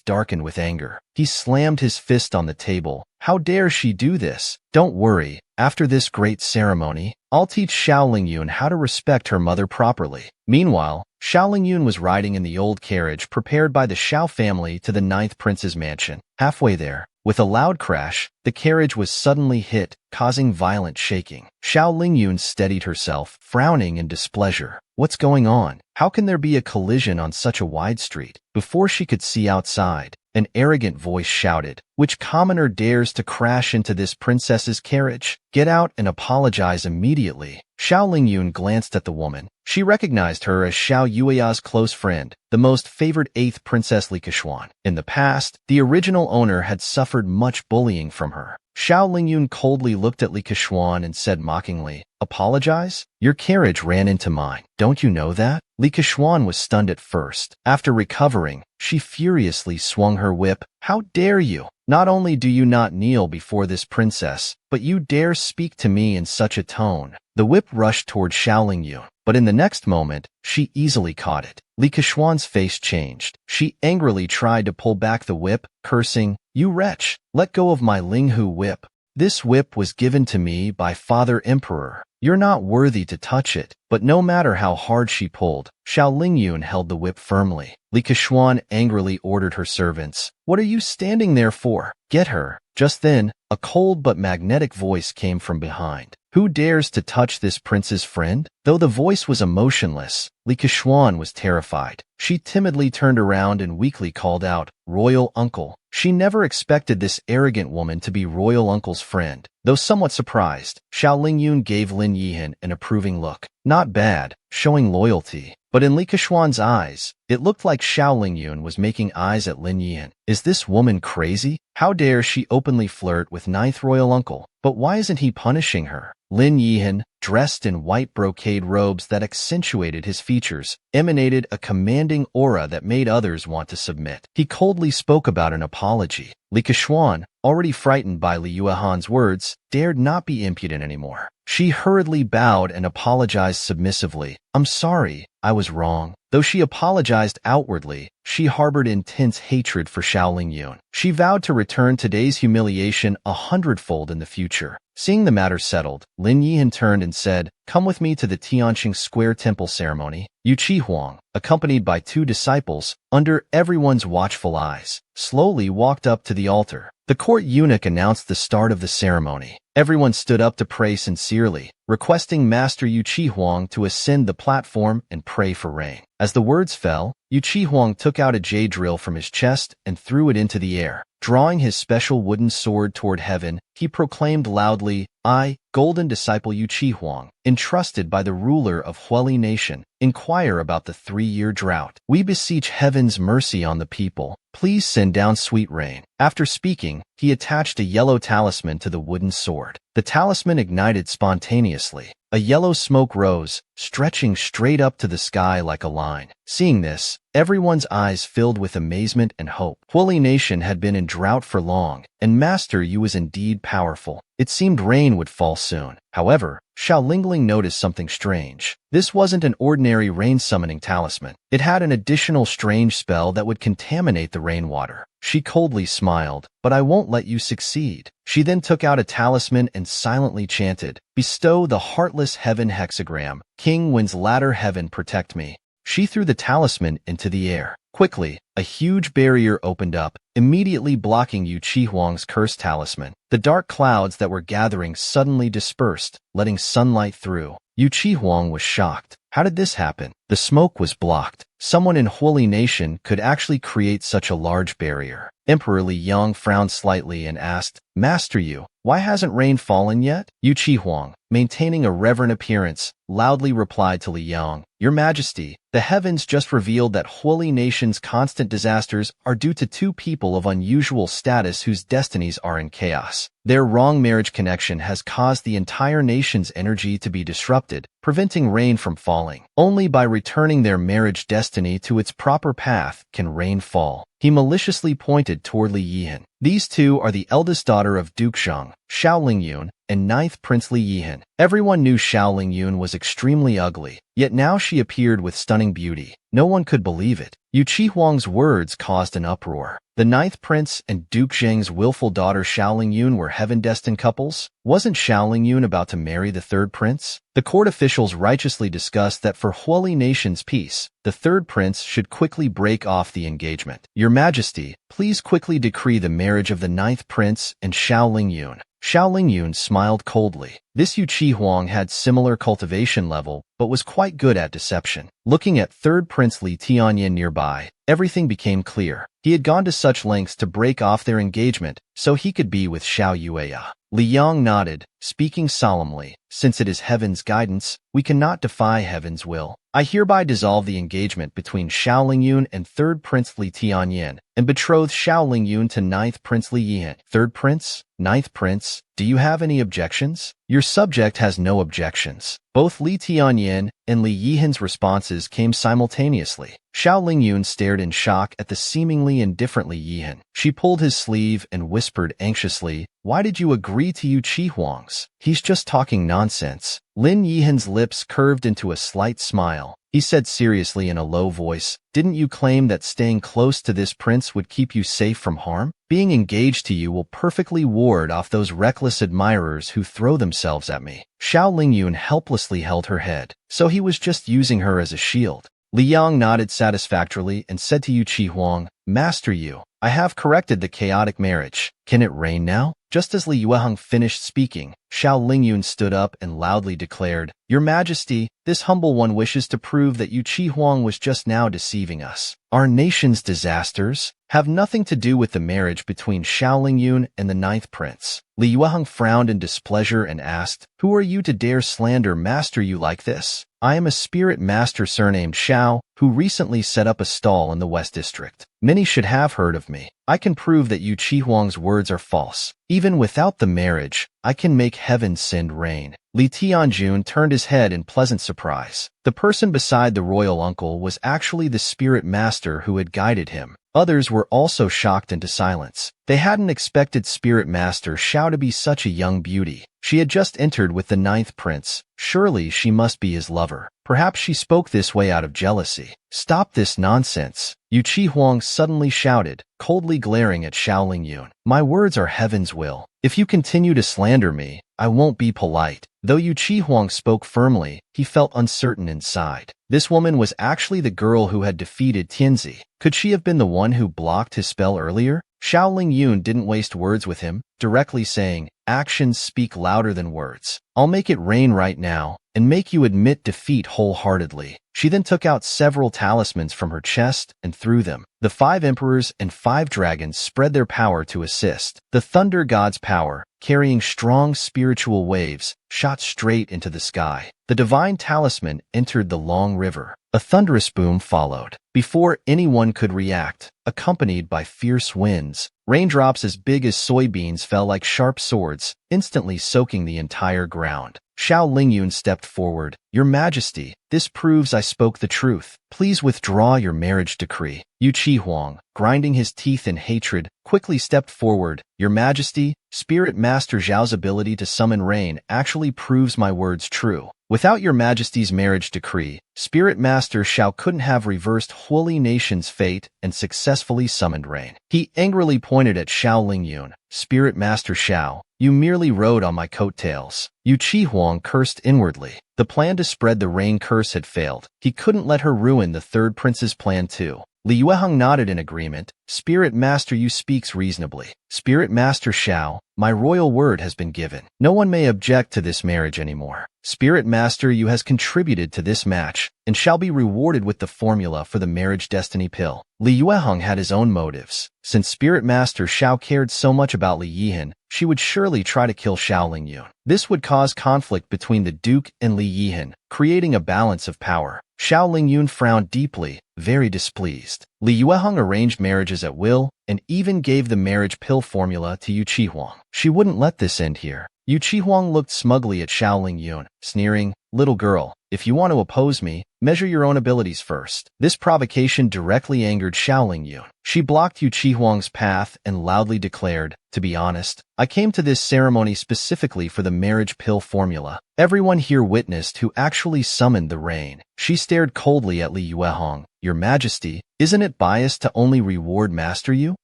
darkened with anger. He slammed his fist on the table. How dare she do this? Don't worry. After this great ceremony, I'll teach Xiao Lingyun how to respect her mother properly. Meanwhile, Xiao Lingyun was riding in the old carriage prepared by the Xiao family to the 9th prince's mansion. Halfway there, with a loud crash, the carriage was suddenly hit, causing violent shaking. Xiao Lingyun steadied herself, frowning in displeasure. What's going on? How can there be a collision on such a wide street? Before she could see outside, an arrogant voice shouted, "Which commoner dares to crash into this princess's carriage? Get out and apologize immediately." Xiao Lingyun glanced at the woman. She recognized her as Xiao Yueya's close friend, the most favored 8th Princess Li Kequan. In the past, the original owner had suffered much bullying from her. Xiao Lingyun coldly looked at Li Kequan and said mockingly, "Apologize? Your carriage ran into mine. Don't you know that?" Li Kequan was stunned at first. After recovering, she furiously swung her whip. "How dare you? Not only do you not kneel before this princess, but you dare speak to me in such a tone." The whip rushed toward Xiao Lingyun, but in the next moment, she easily caught it. Li Kequan's face changed. She angrily tried to pull back the whip, cursing, "You wretch, let go of my Linghu whip. This whip was given to me by Father Emperor. You're not worthy to touch it." But no matter how hard she pulled, Xiao Lingyun held the whip firmly. Li Kequan angrily ordered her servants, "What are you standing there for? Get her." Just then, a cold but magnetic voice came from behind. "Who dares to touch this prince's friend?" Though the voice was emotionless, Li Kequan was terrified. She timidly turned around and weakly called out, "Royal Uncle." She never expected this arrogant woman to be Royal Uncle's friend. Though somewhat surprised, Xiao Lingyun gave Lin Yihan an approving look. Not bad, showing loyalty. But in Li Kequan's eyes, it looked like Xiao Lingyun was making eyes at Lin Yihan. Is this woman crazy? How dare she openly flirt with 9th Royal Uncle? But why isn't he punishing her? Lin Yihan, dressed in white brocade robes that accentuated his features, emanated a commanding aura that made others want to submit. He coldly spoke about an apology. Li Kequan, already frightened by Li Yuehan's words, dared not be impudent anymore. She hurriedly bowed and apologized submissively. "I'm sorry, I was wrong." Though she apologized outwardly, she harbored intense hatred for Xiao Lingyun. She vowed to return today's humiliation 100-fold in the future. Seeing the matter settled, Lin Yihan turned and said, "Come with me to the Tianqing Square Temple ceremony." Yu Huang, accompanied by 2 disciples, under everyone's watchful eyes, slowly walked up to the altar. The court eunuch announced the start of the ceremony. Everyone stood up to pray sincerely, requesting Master Yu Huang to ascend the platform and pray for rain. As the words fell, Yu Huang took out a jade drill from his chest and threw it into the air. Drawing his special wooden sword toward heaven, he proclaimed loudly, "I, golden disciple Yu Huang, entrusted by the ruler of Huili nation, inquire about the 3-year drought. We beseech heaven's mercy on the people. Please send down sweet rain." After speaking, he attached a yellow talisman to the wooden sword. The talisman ignited spontaneously. A yellow smoke rose, stretching straight up to the sky like a line. Seeing this, everyone's eyes filled with amazement and hope. Huili nation had been in drought for long, and Master Yu was indeed powerful. It seemed rain would fall soon. However, Xiao Lingling noticed something strange. This wasn't an ordinary rain-summoning talisman. It had an additional strange spell that would contaminate the rainwater. She coldly smiled, "But I won't let you succeed." She then took out a talisman and silently chanted, "Bestow the heartless heaven hexagram. King Wen's ladder heaven protect me." She threw the talisman into the air. Quickly, a huge barrier opened up, immediately blocking Yu Huang's cursed talisman. The dark clouds that were gathering suddenly dispersed, letting sunlight through. Yu Qi Huang was shocked. How did this happen? The smoke was blocked. Someone in Holy Nation could actually create such a large barrier. Emperor Li Yang frowned slightly and asked, Master Yu, why hasn't rain fallen yet? Yu Qi Huang, maintaining a reverent appearance, loudly replied to Li Yang, Your Majesty, the heavens just revealed that Holy Nation's constant disasters are due to two people of unusual status whose destinies are in chaos. Their wrong marriage connection has caused the entire nation's energy to be disrupted, preventing rain from falling. Only by returning their marriage destiny to its proper path can rain fall. He maliciously pointed toward Li Yihan. These two are the eldest daughter of Duke Zheng, Xiao Lingyun, and ninth Prince Li Yihan. Everyone knew Xiao Lingyun was extremely ugly, yet now she appeared with stunning beauty. No one could believe it. Yu Qi Huang's words caused an uproar. The ninth prince and Duke Zheng's willful daughter Xiao Lingyun were heaven-destined couples? Wasn't Xiao Lingyun about to marry the third prince? The court officials righteously discussed that for Holy Nation's peace, the third prince should quickly break off the engagement. Your Majesty, please quickly decree the marriage of the ninth prince and Xiao Lingyun. Xiao Lingyun smiled coldly. This Yu Qi Huang had similar cultivation level, but was quite good at deception. Looking at third Prince Li Tianyan nearby, everything became clear. He had gone to such lengths to break off their engagement so he could be with Xiao Yueya. Li Yang nodded, speaking solemnly, Since it is heaven's guidance, we cannot defy heaven's will. I hereby dissolve the engagement between Xiao Lingyun and third Prince Li Tianyan, and betroth Xiao Lingyun to ninth Prince Li Yihan. Third Prince? Ninth Prince? Do you have any objections? Your subject has no objections. Both Li Tianyan and Li Yihan's responses came simultaneously. Xiao Lingyun stared in shock at the seemingly indifferent Li Yihan. She pulled his sleeve and whispered anxiously, Why did you agree to Yu Qi Huang's? He's just talking nonsense. Lin Yihan's lips curved into a slight smile. He said seriously in a low voice, Didn't you claim that staying close to this prince would keep you safe from harm? Being engaged to you will perfectly ward off those reckless admirers who throw themselves at me. Xiao Lingyun helplessly held her head, so he was just using her as a shield. Li Yang nodded satisfactorily and said to Yu Qi Huang, Master Yu, I have corrected the chaotic marriage. Can it rain now? Just as Li Yueheng finished speaking, Xiao Lingyun stood up and loudly declared, Your Majesty, this humble one wishes to prove that Yu Qi Huang was just now deceiving us. Our nation's disasters have nothing to do with the marriage between Xiao Lingyun and the ninth prince. Li Yueheng frowned in displeasure and asked, Who are you to dare slander Master Yu like this? I am a spirit master surnamed Xiao, who recently set up a stall in the West District. Many should have heard of me. I can prove that Yu Qi Huang's words are false. Even without the marriage, I can make heaven send rain. Li Tianjun turned his head in pleasant surprise. The person beside the royal uncle was actually the spirit master who had guided him. Others were also shocked into silence. They hadn't expected Spirit Master Xiao to be such a young beauty. She had just entered with the ninth prince. Surely she must be his lover. Perhaps she spoke this way out of jealousy. Stop this nonsense. Yu Qi Huang suddenly shouted, coldly glaring at Xiao Lingyun. My words are heaven's will. If you continue to slander me, I won't be polite. Though Yu Qi Huang spoke firmly, he felt uncertain inside. This woman was actually the girl who had defeated Tianzi. Could she have been the one who blocked his spell earlier? Xiao Lingyun didn't waste words with him, directly saying, Actions speak louder than words. I'll make it rain right now, and make you admit defeat wholeheartedly. She then took out several talismans from her chest and threw them. The 5 emperors and 5 dragons spread their power to assist. The thunder god's power, carrying strong spiritual waves, shot straight into the sky. The divine talisman entered the long river. A thunderous boom followed. Before anyone could react, accompanied by fierce winds, raindrops as big as soybeans fell like sharp swords, instantly soaking the entire ground. Xiao Lingyun stepped forward. Your Majesty, this proves I spoke the truth. Please withdraw your marriage decree. Yu Qi Huang, grinding his teeth in hatred, quickly stepped forward. Your Majesty, Spirit Master Zhao's ability to summon rain actually proves my words true. Without your Majesty's marriage decree, Spirit Master Xiao couldn't have reversed Holy Nation's fate and successfully summoned rain. He angrily pointed at Xiao Lingyun. Spirit Master Xiao, you merely rode on my coattails. Yu Qi Huang cursed inwardly. The plan to spread the rain curse had failed. He couldn't let her ruin the third prince's plan too. Li Yueheng nodded in agreement, Spirit Master Yu speaks reasonably. Spirit Master Xiao, my royal word has been given. No one may object to this marriage anymore. Spirit Master Yu has contributed to this match and shall be rewarded with the formula for the marriage destiny pill. Li Yueheng had his own motives. Since Spirit Master Xiao cared so much about Li Yihan, she would surely try to kill Xiao Lingyun. This would cause conflict between the Duke and Li Yihan, creating a balance of power. Xiao Lingyun frowned deeply, very displeased. Li Yueheng arranged marriages at will and even gave the marriage pill formula to Yu Qihuang. She wouldn't let this end here. Yu Qihuang looked smugly at Xiao Lingyun, sneering, "Little girl, if you want to oppose me, measure your own abilities first." This provocation directly angered Xiao Lingyun. She blocked Yu Qihuang's path and loudly declared, "To be honest, I came to this ceremony specifically for the marriage pill formula. Everyone here witnessed who actually summoned the rain." She stared coldly at Li Yueheng. "Your Majesty, isn't it biased to only reward Master Yu?"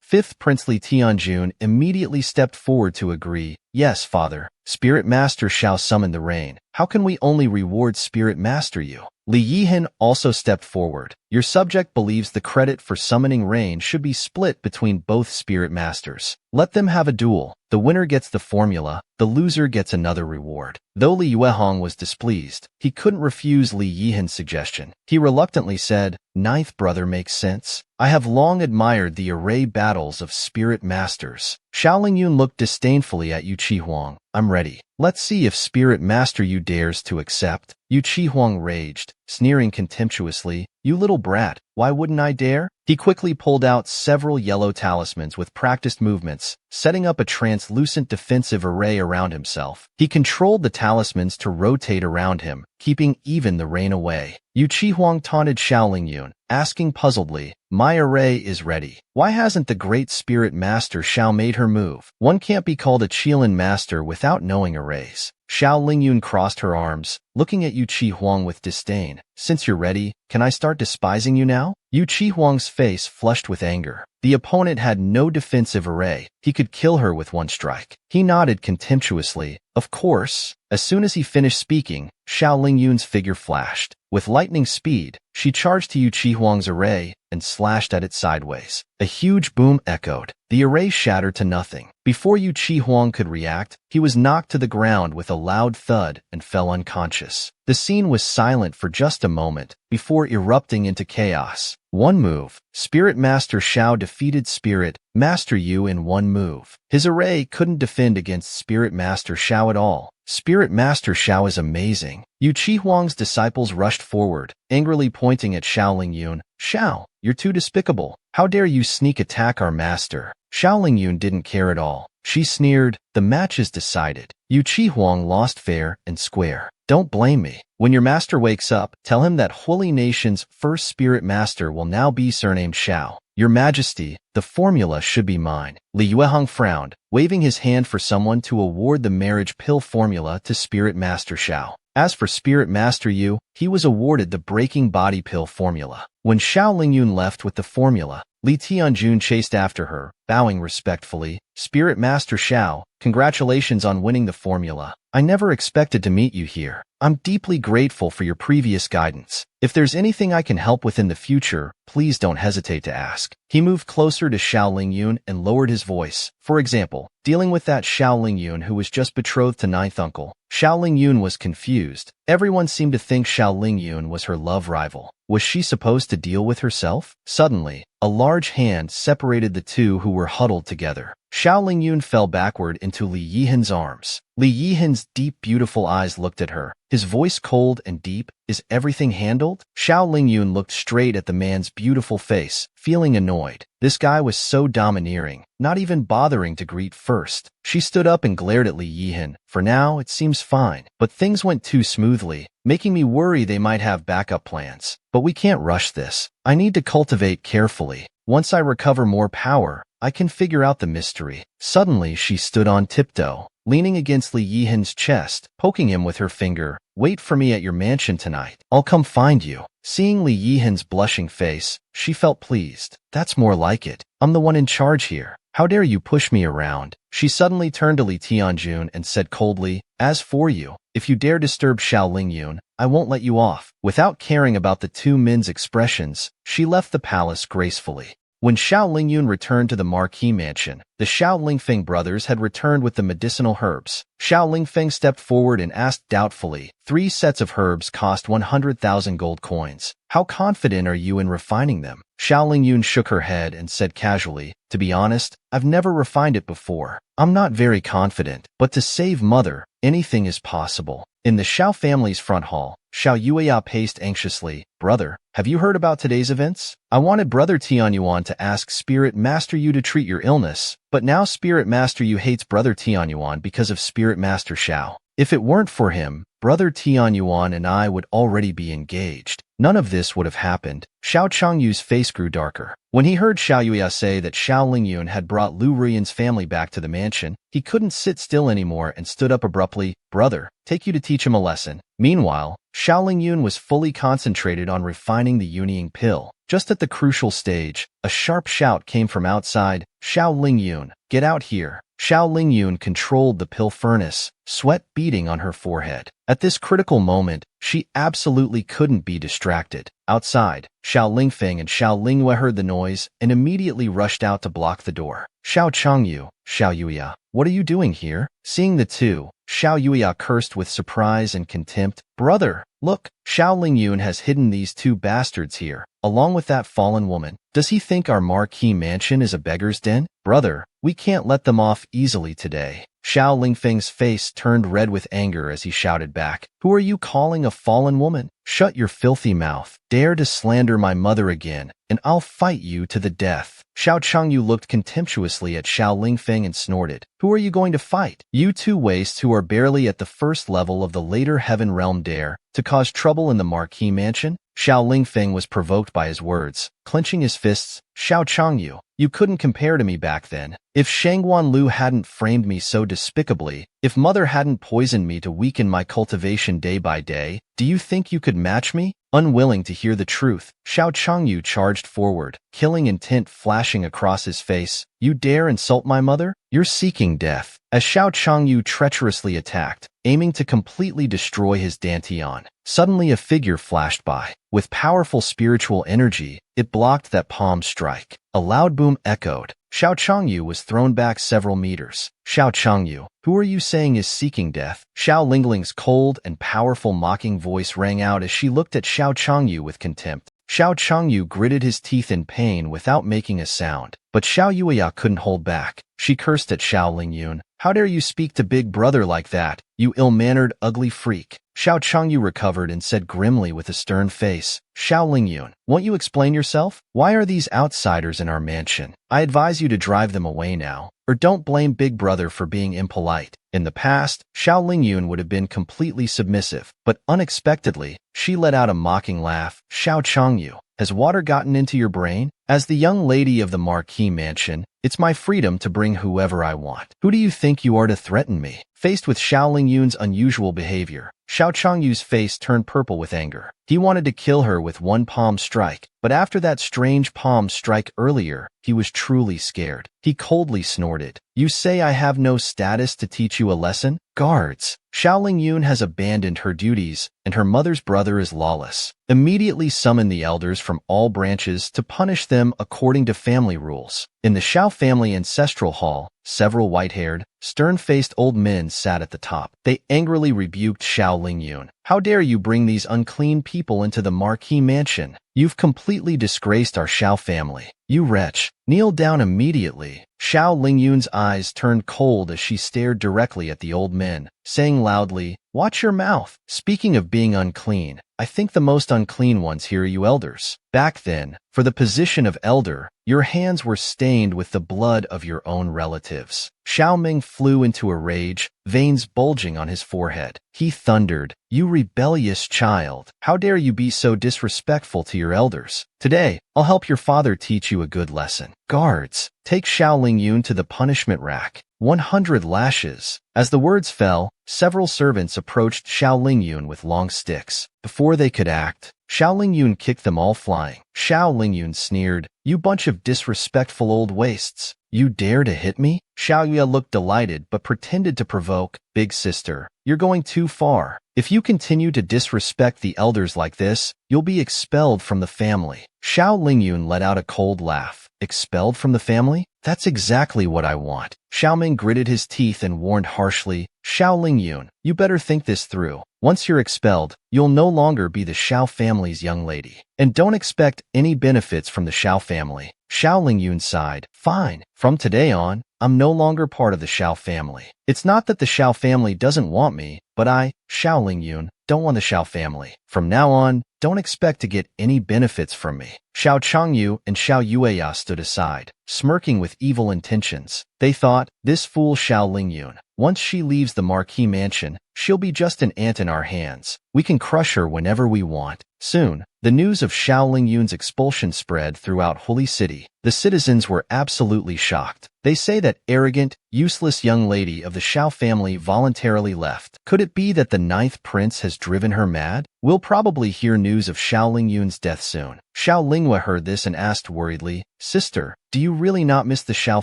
Fifth Princely Tianjun immediately stepped forward to agree. "Yes, Father. Spirit Master Xiao summoned the rain. How can we only reward Spirit Master Yu?" Li Yihan also stepped forward. "Your subject believes the credit for summoning rain should be split between both Spirit Masters. Let them have a duel. The winner gets the formula, the loser gets another reward." Though Li Yueheng was displeased, he couldn't refuse Li Yihan's suggestion. He reluctantly said, "Ninth brother makes sense. I have long admired the array battles of Spirit Masters." Xiao Lingyun looked disdainfully at Yu Qihuang. "I'm ready. Let's see if Spirit Master Yu dares to accept." Yu Qihuang raged, sneering contemptuously, "You little brat, why wouldn't I dare?" He quickly pulled out several yellow talismans with practiced movements, setting up a translucent defensive array around himself. He controlled the talismans to rotate around him, keeping even the rain away. Yu Qihuang taunted Xiao Lingyun, asking puzzledly, "My array is ready. Why hasn't the great Spirit Master Xiao made her move? One can't be called a Qilin Master without knowing arrays." Xiao Lingyun crossed her arms, looking at Yu Qihuang with disdain. "Since you're ready, can I start despising you now?" Yu Qihuang's face flushed with anger. The opponent had no defensive array. He could kill her with one strike. He nodded contemptuously. "Of course." As soon as he finished speaking, Xiao Lingyun's figure flashed. With lightning speed, she charged to Yu Qihuang's array and slashed at it sideways. A huge boom echoed. The array shattered to nothing. Before Yu Qihuang could react, he was knocked to the ground with a loud thud and fell unconscious. The scene was silent for just a moment, before erupting into chaos. One move. Spirit Master Xiao defeated Spirit Master Yu in one move. His array couldn't defend against Spirit Master Xiao at all. Spirit Master Xiao is amazing. Yu Qihuang's disciples rushed forward, angrily pointing at Xiao Lingyun. "Xiao, you're too despicable. How dare you sneak attack our master?" Xiao Lingyun didn't care at all. She sneered, "The match is decided. Yu Qihuang lost fair and square. Don't blame me. When your master wakes up, tell him that Holy Nation's first Spirit Master will now be surnamed Xiao. Your Majesty, the formula should be mine." Li Yueheng frowned, waving his hand for someone to award the marriage pill formula to Spirit Master Xiao. As for Spirit Master Yu, he was awarded the breaking body pill formula. When Xiao Lingyun left with the formula, Li Tianjun chased after her, bowing respectfully. "Spirit Master Xiao, congratulations on winning the formula. I never expected to meet you here. I'm deeply grateful for your previous guidance. If there's anything I can help with in the future, please don't hesitate to ask." He moved closer to Xiao Lingyun and lowered his voice. For example, dealing with that Xiao Lingyun who was just betrothed to Ninth Uncle. Xiao Lingyun was confused. Everyone seemed to think Xiao Lingyun was her love rival. Was she supposed to deal with herself? Suddenly, a large hand separated the two who were huddled together. Xiao Lingyun fell backward into Li Yihan's arms. Li Yihan's deep, beautiful eyes looked at her, his voice cold and deep. "Is everything handled?" Xiao Lingyun looked straight at the man's beautiful face, feeling annoyed. This guy was so domineering, not even bothering to greet first. She stood up and glared at Li Yihan. "For now, it seems fine, but things went too smoothly, making me worry they might have backup plans. But we can't rush this. I need to cultivate carefully. Once I recover more power, I can figure out the mystery." Suddenly, she stood on tiptoe, leaning against Li Yihan's chest, poking him with her finger. "Wait for me at your mansion tonight. I'll come find you." Seeing Li Yihan's blushing face, she felt pleased. "That's more like it. I'm the one in charge here. How dare you push me around?" She suddenly turned to Li Tianjun and said coldly, "As for you, if you dare disturb Xiao Lingyun, I won't let you off." Without caring about the two men's expressions, she left the palace gracefully. When Xiao Lingyun returned to the Marquis mansion, the Xiao Lingfeng brothers had returned with the medicinal herbs. Xiao Lingfeng stepped forward and asked doubtfully, 3 sets of herbs cost 100,000 gold coins. How confident are you in refining them? Xiao Lingyun shook her head and said casually, to be honest, I've never refined it before. I'm not very confident, but to save mother, anything is possible. In the Xiao family's front hall, Xiao Yueya paced anxiously. Brother, have you heard about today's events? I wanted Brother Tianyuan to ask Spirit Master Yu to treat your illness, but now Spirit Master Yu hates Brother Tianyuan because of Spirit Master Xiao. If it weren't for him, Brother Tianyuan and I would already be engaged. None of this would have happened. Xiao Changyu's face grew darker. When he heard Xiao Yueya say that Xiao Lingyun had brought Lu Ruiyan's family back to the mansion, he couldn't sit still anymore and stood up abruptly. Brother, take you to teach him a lesson. Meanwhile, Xiao Lingyun was fully concentrated on refining the Yunying pill. Just at the crucial stage, a sharp shout came from outside. Xiao Lingyun, get out here. Xiao Lingyun controlled the pill furnace, sweat beading on her forehead. At this critical moment, she absolutely couldn't be distracted. Outside, Xiao Lingfeng and Xiao Lingyue heard the noise and immediately rushed out to block the door. Xiao Changyu, Xiao Yueya, what are you doing here? Seeing the two, Xiao Yueya cursed with surprise and contempt. Brother, look, Xiao Lingyun has hidden these 2 bastards here, along with that fallen woman. Does he think our Marquis mansion is a beggar's den? Brother, we can't let them off easily today. Xiao Lingfeng's face turned red with anger as he shouted back, who are you calling a fallen woman? Shut your filthy mouth. Dare to slander my mother again, and I'll fight you to the death. Xiao Changyu looked contemptuously at Xiao Lingfeng and snorted, who are you going to fight? You 2 wastes who are barely at the first level of the later heaven realm dare to cause trouble in the Marquis mansion? Xiao Lingfeng was provoked by his words, clenching his fists. Xiao Changyu, you couldn't compare to me back then. If Shangguan Lu hadn't framed me so despicably, if mother hadn't poisoned me to weaken my cultivation day by day, do you think you could match me? Unwilling to hear the truth, Xiao Changyu charged forward, killing intent flashing across his face. You dare insult my mother? You're seeking death. As Xiao Changyu treacherously attacked, aiming to completely destroy his dantian, suddenly a figure flashed by. With powerful spiritual energy, it blocked that palm strike. A loud boom echoed. Xiao Changyu was thrown back several meters. Xiao Changyu, who are you saying is seeking death? Xiao Lingling's cold and powerful mocking voice rang out as she looked at Xiao Changyu with contempt. Xiao Changyu gritted his teeth in pain without making a sound, but Xiao Yueya couldn't hold back. She cursed at Xiao Lingyun. How dare you speak to big brother like that, you ill-mannered, ugly freak? Xiao Changyu recovered and said grimly with a stern face, Xiao Lingyun, won't you explain yourself? Why are these outsiders in our mansion? I advise you to drive them away now, or don't blame big brother for being impolite. In the past, Xiao Lingyun would have been completely submissive, but unexpectedly, she let out a mocking laugh. Xiao Changyu, has water gotten into your brain? As the young lady of the Marquis mansion, it's my freedom to bring whoever I want. Who do you think you are to threaten me? Faced with Xiao Lingyun's unusual behavior, Xiao Changyu's face turned purple with anger. He wanted to kill her with one palm strike, but after that strange palm strike earlier, he was truly scared. He coldly snorted, You say I have no status to teach you a lesson? Guards! Xiao Lingyun has abandoned her duties, and her mother's brother is lawless. Immediately summon the elders from all branches to punish them according to family rules. In the Xiao family ancestral hall, several white-haired, stern-faced old men sat at the top. They angrily rebuked Xiao Lingyun. How dare you bring these unclean people into the Marquis mansion? You've completely disgraced our Xiao family. You wretch, kneel down immediately. Xiao Lingyun's eyes turned cold as she stared directly at the old men, saying loudly, Watch your mouth. Speaking of being unclean, I think the most unclean ones here are you elders. Back then, for the position of elder, your hands were stained with the blood of your own relatives. Xiao Ming flew into a rage, veins bulging on his forehead. He thundered, You rebellious child! How dare you be so disrespectful to your elders? Today, I'll help your father teach you a good lesson. Guards, take Xiao Lingyun to the punishment rack. 100 lashes. As the words fell, several servants approached Xiao Lingyun with long sticks. Before they could act, Xiao Lingyun kicked them all flying. Xiao Lingyun sneered, "You bunch of disrespectful old wastes. You dare to hit me?" Xiao Yue looked delighted but pretended to provoke. "Big sister, you're going too far. If you continue to disrespect the elders like this, you'll be expelled from the family." Xiao Lingyun let out a cold laugh. "Expelled from the family? That's exactly what I want." Xiaoming gritted his teeth and warned harshly, "Xiao Lingyun, you better think this through. Once you're expelled, you'll no longer be the Xiao family's young lady. And don't expect any benefits from the Xiao family." Xiao Lingyun sighed. "Fine. From today on, I'm no longer part of the Xiao family. It's not that the Xiao family doesn't want me, but I, Xiao Lingyun, don't want the Xiao family. From now on, don't expect to get any benefits from me." Xiao Changyu and Xiao Yueya stood aside, smirking with evil intentions. They thought, this fool Xiao Lingyun, once she leaves the Marquis mansion, she'll be just an ant in our hands. We can crush her whenever we want. Soon, the news of Xiao Lingyun's expulsion spread throughout Holy City. The citizens were absolutely shocked. They say that arrogant, useless young lady of the Xiao family voluntarily left. Could it be that the 9th prince has driven her mad? We'll probably hear news of Xiao Lingyun's death soon. Xiao Linghua heard this and asked worriedly, "Sister, do you really not miss the Xiao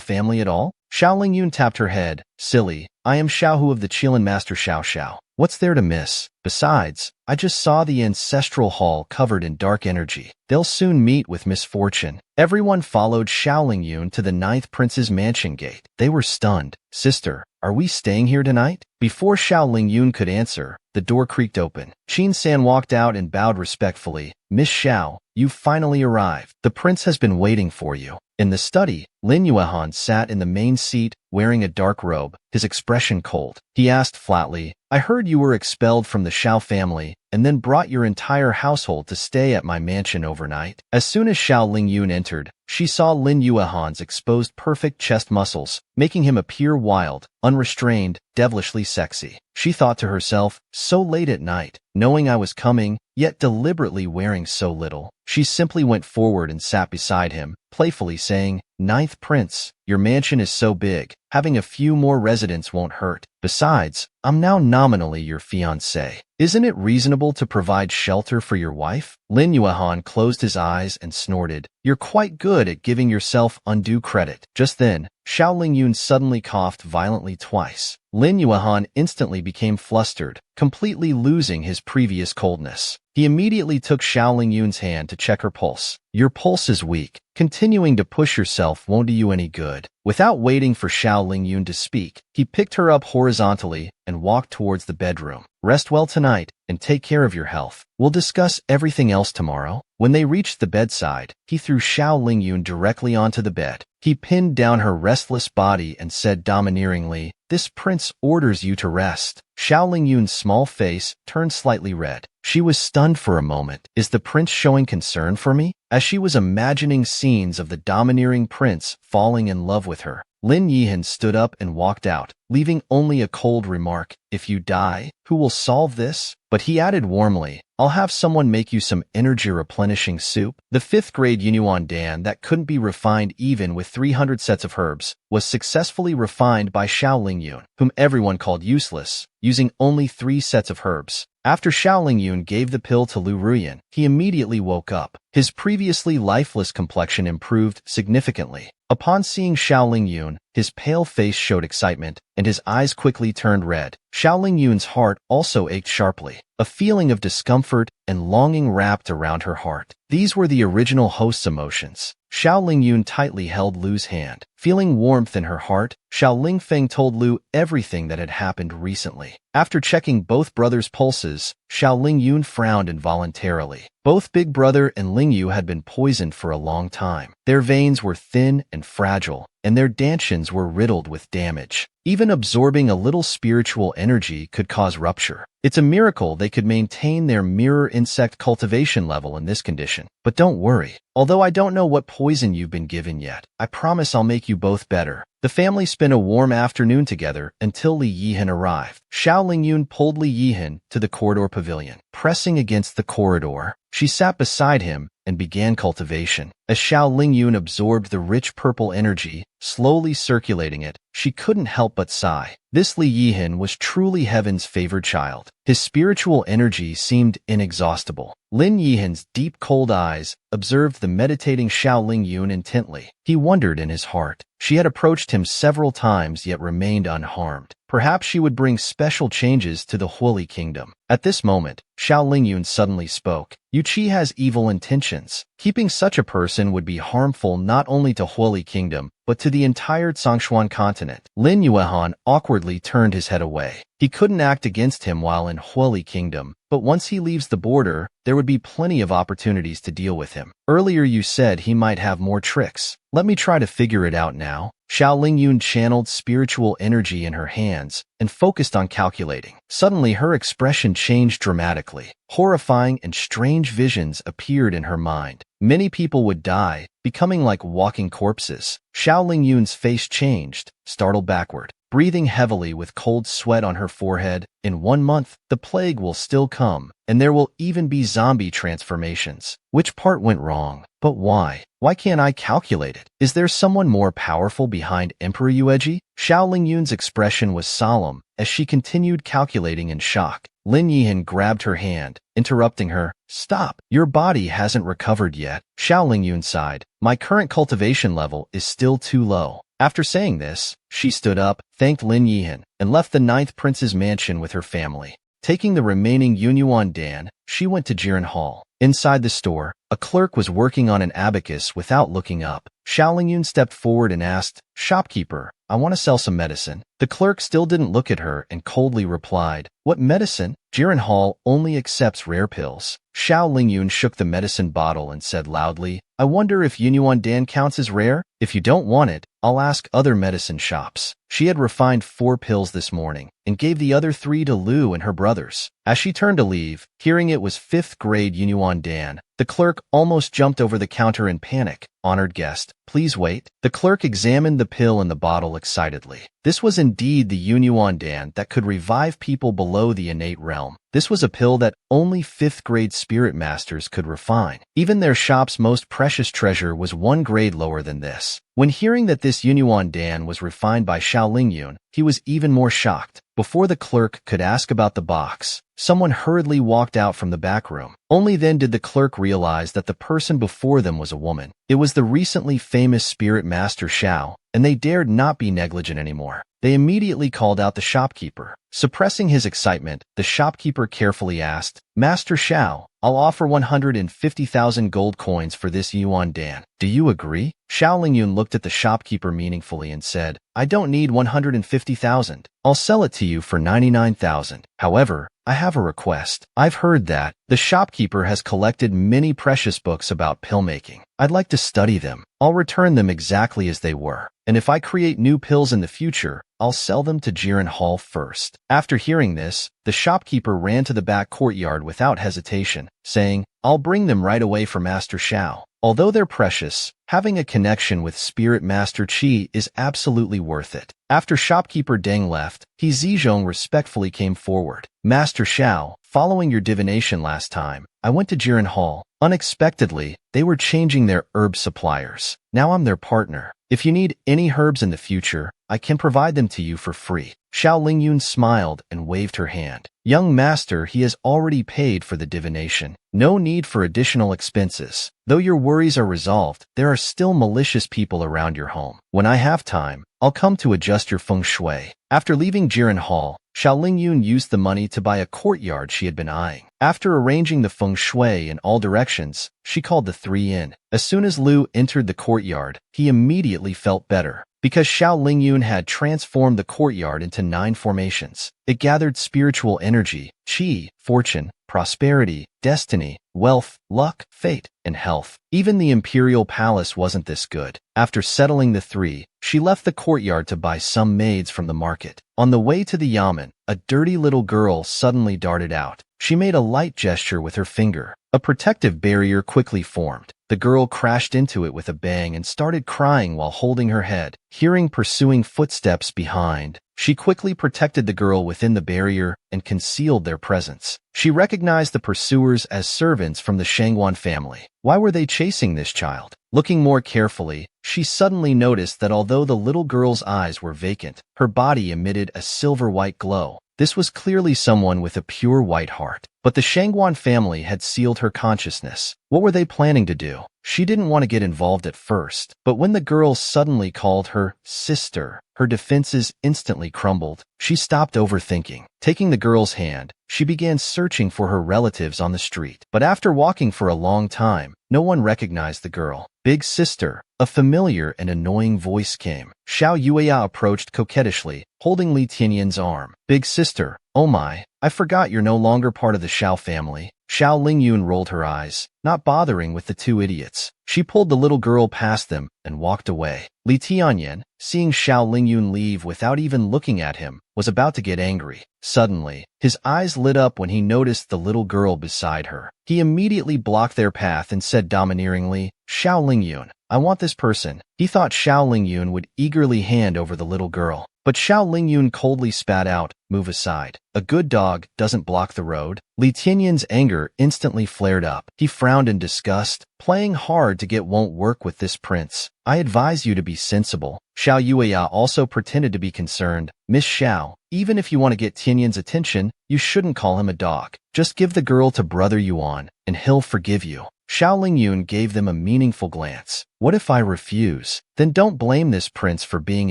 family at all?" Xiao Lingyun tapped her head. "Silly, I am Xiao Hu of the Qilin Master Xiao Xiao. What's there to miss? Besides, I just saw the ancestral hall covered in dark energy. They'll soon meet with misfortune." Everyone followed Xiao Lingyun to the 9th prince's mansion gate. They were stunned. "Sister, are we staying here tonight?" Before Xiao Lingyun could answer, the door creaked open. Qin San walked out and bowed respectfully. "Miss Xiao, you've finally arrived. The prince has been waiting for you." In the study, Lin Yuehan sat in the main seat, wearing a dark robe, his expression cold. He asked flatly, "I heard you were expelled from the Xiao family, and then brought your entire household to stay at my mansion overnight?" As soon as Xiao Lingyun entered, she saw Lin Yuehan's exposed perfect chest muscles, making him appear wild, unrestrained, devilishly sexy. She thought to herself, so late at night, knowing I was coming, yet deliberately wearing so little. She simply went forward and sat beside him, playfully saying, "9th Prince, your mansion is so big, having a few more residents won't hurt. Besides, I'm now nominally your fiancé. Isn't it reasonable to provide shelter for your wife?" Lin Yuehan closed his eyes and snorted. "You're quite good at giving yourself undue credit." Just then, Xiao Lingyun suddenly coughed violently twice. Lin Yuehan instantly became flustered, completely losing his previous coldness. He immediately took Xiao Lingyun's hand to check her pulse. "Your pulse is weak. Continuing to push yourself won't do you any good." Without waiting for Xiao Lingyun to speak, he picked her up horizontally and walked towards the bedroom. "Rest well tonight, and take care of your health. We'll discuss everything else tomorrow." When they reached the bedside, he threw Xiao Lingyun directly onto the bed. He pinned down her restless body and said domineeringly, "This prince orders you to rest." Xiao Lingyun's small face turned slightly red. She was stunned for a moment. Is the prince showing concern for me? As she was imagining scenes of the domineering prince falling in love with her, Lin Yihan stood up and walked out, leaving only a cold remark, "If you die, who will solve this?" But he added warmly, "I'll have someone make you some energy-replenishing soup." The 5th-grade Yunyuan Dan that couldn't be refined even with 300 sets of herbs was successfully refined by Xiao Lingyun, whom everyone called useless, using only 3 sets of herbs. After Xiao Lingyun gave the pill to Lu Ruyan, he immediately woke up. His previously lifeless complexion improved significantly. Upon seeing Xiao Lingyun, his pale face showed excitement, and his eyes quickly turned red. Xiao Lingyun's heart also ached sharply. A feeling of discomfort and longing wrapped around her heart. These were the original host's emotions. Xiao Lingyun tightly held Lu's hand. Feeling warmth in her heart, Xiao Lingfeng told Lu everything that had happened recently. After checking both brothers' pulses, Xiao Lingyun frowned involuntarily. Both Big Brother and Lingyu had been poisoned for a long time. Their veins were thin and fragile, and their dantians were riddled with damage. Even absorbing a little spiritual energy could cause rupture. It's a miracle they could maintain their mirror insect cultivation level in this condition. But don't worry. Although I don't know what poison you've been given yet, I promise I'll make you both better. The family spent a warm afternoon together until Li Yihan arrived. Xiao Lingyun pulled Li Yihan to the corridor pavilion. Pressing against the corridor, she sat beside him and began cultivation. As Xiao Lingyun absorbed the rich purple energy, slowly circulating it. She couldn't help but sigh. This Li Yihan was truly heaven's favored child. His spiritual energy seemed inexhaustible. Lin Yihan's deep cold eyes observed the meditating Xiao Lingyun intently. He wondered in his heart. She had approached him several times yet remained unharmed. Perhaps she would bring special changes to the Huili kingdom. At this moment, Xiao Lingyun suddenly spoke. Yu Qi has evil intentions. Keeping such a person would be harmful not only to Huili kingdom, but to the entire Zhongshuan continent. Lin Yuehan awkwardly turned his head away. He couldn't act against him while in Huili kingdom, but once he leaves the border, there would be plenty of opportunities to deal with him. Earlier you said he might have more tricks. Let me try to figure it out now. Xiao Lingyun channeled spiritual energy in her hands and focused on calculating. Suddenly her expression changed dramatically. Horrifying and strange visions appeared in her mind. Many people would die, becoming like walking corpses. Xiao Lingyun's face changed, startled backward. Breathing heavily with cold sweat on her forehead, in 1 month, the plague will still come, and there will even be zombie transformations. Which part went wrong? But why? Why can't I calculate it? Is there someone more powerful behind Emperor Yueji? Xiao Lingyun's expression was solemn as she continued calculating in shock. Lin Yihan grabbed her hand, interrupting her. Stop! Your body hasn't recovered yet. Xiao Lingyun sighed. My current cultivation level is still too low. After saying this, she stood up, thanked Lin Yihan, and left the 9th prince's mansion with her family. Taking the remaining Yunyuan Dan, she went to Jiren Hall. Inside the store, a clerk was working on an abacus without looking up. Xiao Lingyun stepped forward and asked, Shopkeeper, I want to sell some medicine. The clerk still didn't look at her and coldly replied, What medicine? Jiren Hall only accepts rare pills. Xiao Lingyun shook the medicine bottle and said loudly, I wonder if Yunyuan Dan counts as rare? If you don't want it, I'll ask other medicine shops. She had refined 4 pills this morning and gave the other 3 to Lu and her brothers. As she turned to leave, hearing it was 5th grade Yunyuan Dan, the clerk almost jumped over the counter in panic. Honored guest, please wait. The clerk examined the pill in the bottle excitedly. This was indeed the Yunyuan Dan that could revive people below the innate realm. This was a pill that only 5th grade spirit masters could refine. Even their shop's most precious treasure was 1 grade lower than this. When hearing that this Yunyuan Dan was refined by Xiao Lingyun, he was even more shocked. Before the clerk could ask about the box, someone hurriedly walked out from the back room. Only then did the clerk realize that the person before them was a woman. It was the recently famous spirit master Xiao, and they dared not be negligent anymore. They immediately called out the shopkeeper. Suppressing his excitement, the shopkeeper carefully asked, Master Xiao, I'll offer 150,000 gold coins for this Yuan Dan. Do you agree? Xiao Lingyun looked at the shopkeeper meaningfully and said, I don't need 150,000. I'll sell it to you for 99,000. However, I have a request. I've heard that the shopkeeper has collected many precious books about pill making. I'd like to study them. I'll return them exactly as they were. And if I create new pills in the future, I'll sell them to Jiren Hall first. After hearing this, the shopkeeper ran to the back courtyard without hesitation, saying, I'll bring them right away for Master Xiao. Although they're precious, having a connection with Spirit Master Qi is absolutely worth it. After shopkeeper Deng left, He Zizhong respectfully came forward. Master Xiao, following your divination last time, I went to Jiren Hall. Unexpectedly, they were changing their herb suppliers. Now I'm their partner. If you need any herbs in the future, I can provide them to you for free. Xiao Lingyun smiled and waved her hand. Young master, he has already paid for the divination. No need for additional expenses. Though your worries are resolved, there are still malicious people around your home. When I have time, I'll come to adjust your feng shui. After leaving Jiren Hall, Xiao Lingyun used the money to buy a courtyard she had been eyeing. After arranging the feng shui in all directions, she called the 3 in. As soon as Lu entered the courtyard, he immediately felt better. Because Xiao Lingyun had transformed the courtyard into 9 formations. It gathered spiritual energy, qi, fortune, prosperity, destiny, wealth, luck, fate, and health. Even the imperial palace wasn't this good. After settling the 3, she left the courtyard to buy some maids from the market. On the way to the yamen, a dirty little girl suddenly darted out. She made a light gesture with her finger. A protective barrier quickly formed. The girl crashed into it with a bang and started crying while holding her head. Hearing pursuing footsteps behind, she quickly protected the girl within the barrier and concealed their presence. She recognized the pursuers as servants from the Shangwan family. Why were they chasing this child? Looking more carefully, she suddenly noticed that although the little girl's eyes were vacant, her body emitted a silver-white glow. This was clearly someone with a pure white heart. But the Shangguan family had sealed her consciousness. What were they planning to do? She didn't want to get involved at first, but when the girl suddenly called her sister, her defenses instantly crumbled. She stopped overthinking. Taking the girl's hand, she began searching for her relatives on the street. But after walking for a long time, no one recognized the girl. Big sister, a familiar and annoying voice came. Xiao Yueya approached coquettishly, holding Li Tianyan's arm. Big sister, oh my, I forgot you're no longer part of the Xiao family. Xiao Lingyun rolled her eyes, not bothering with the two idiots. She pulled the little girl past them and walked away. Li Tianyan, seeing Xiao Lingyun leave without even looking at him, was about to get angry. Suddenly, his eyes lit up when he noticed the little girl beside her. He immediately blocked their path and said domineeringly, Xiao Lingyun, I want this person. He thought Xiao Lingyun would eagerly hand over the little girl. But Xiao Lingyun coldly spat out, move aside. A good dog doesn't block the road. Li Tianyan's anger instantly flared up. He frowned in disgust. Playing hard to get won't work with this prince. I advise you to be sensible. Xiao Yueya also pretended to be concerned. Miss Xiao, even if you want to get Tianyan's attention, you shouldn't call him a dog. Just give the girl to Brother Yuan, and he'll forgive you. Xiao Lingyun gave them a meaningful glance. What if I refuse? Then don't blame this prince for being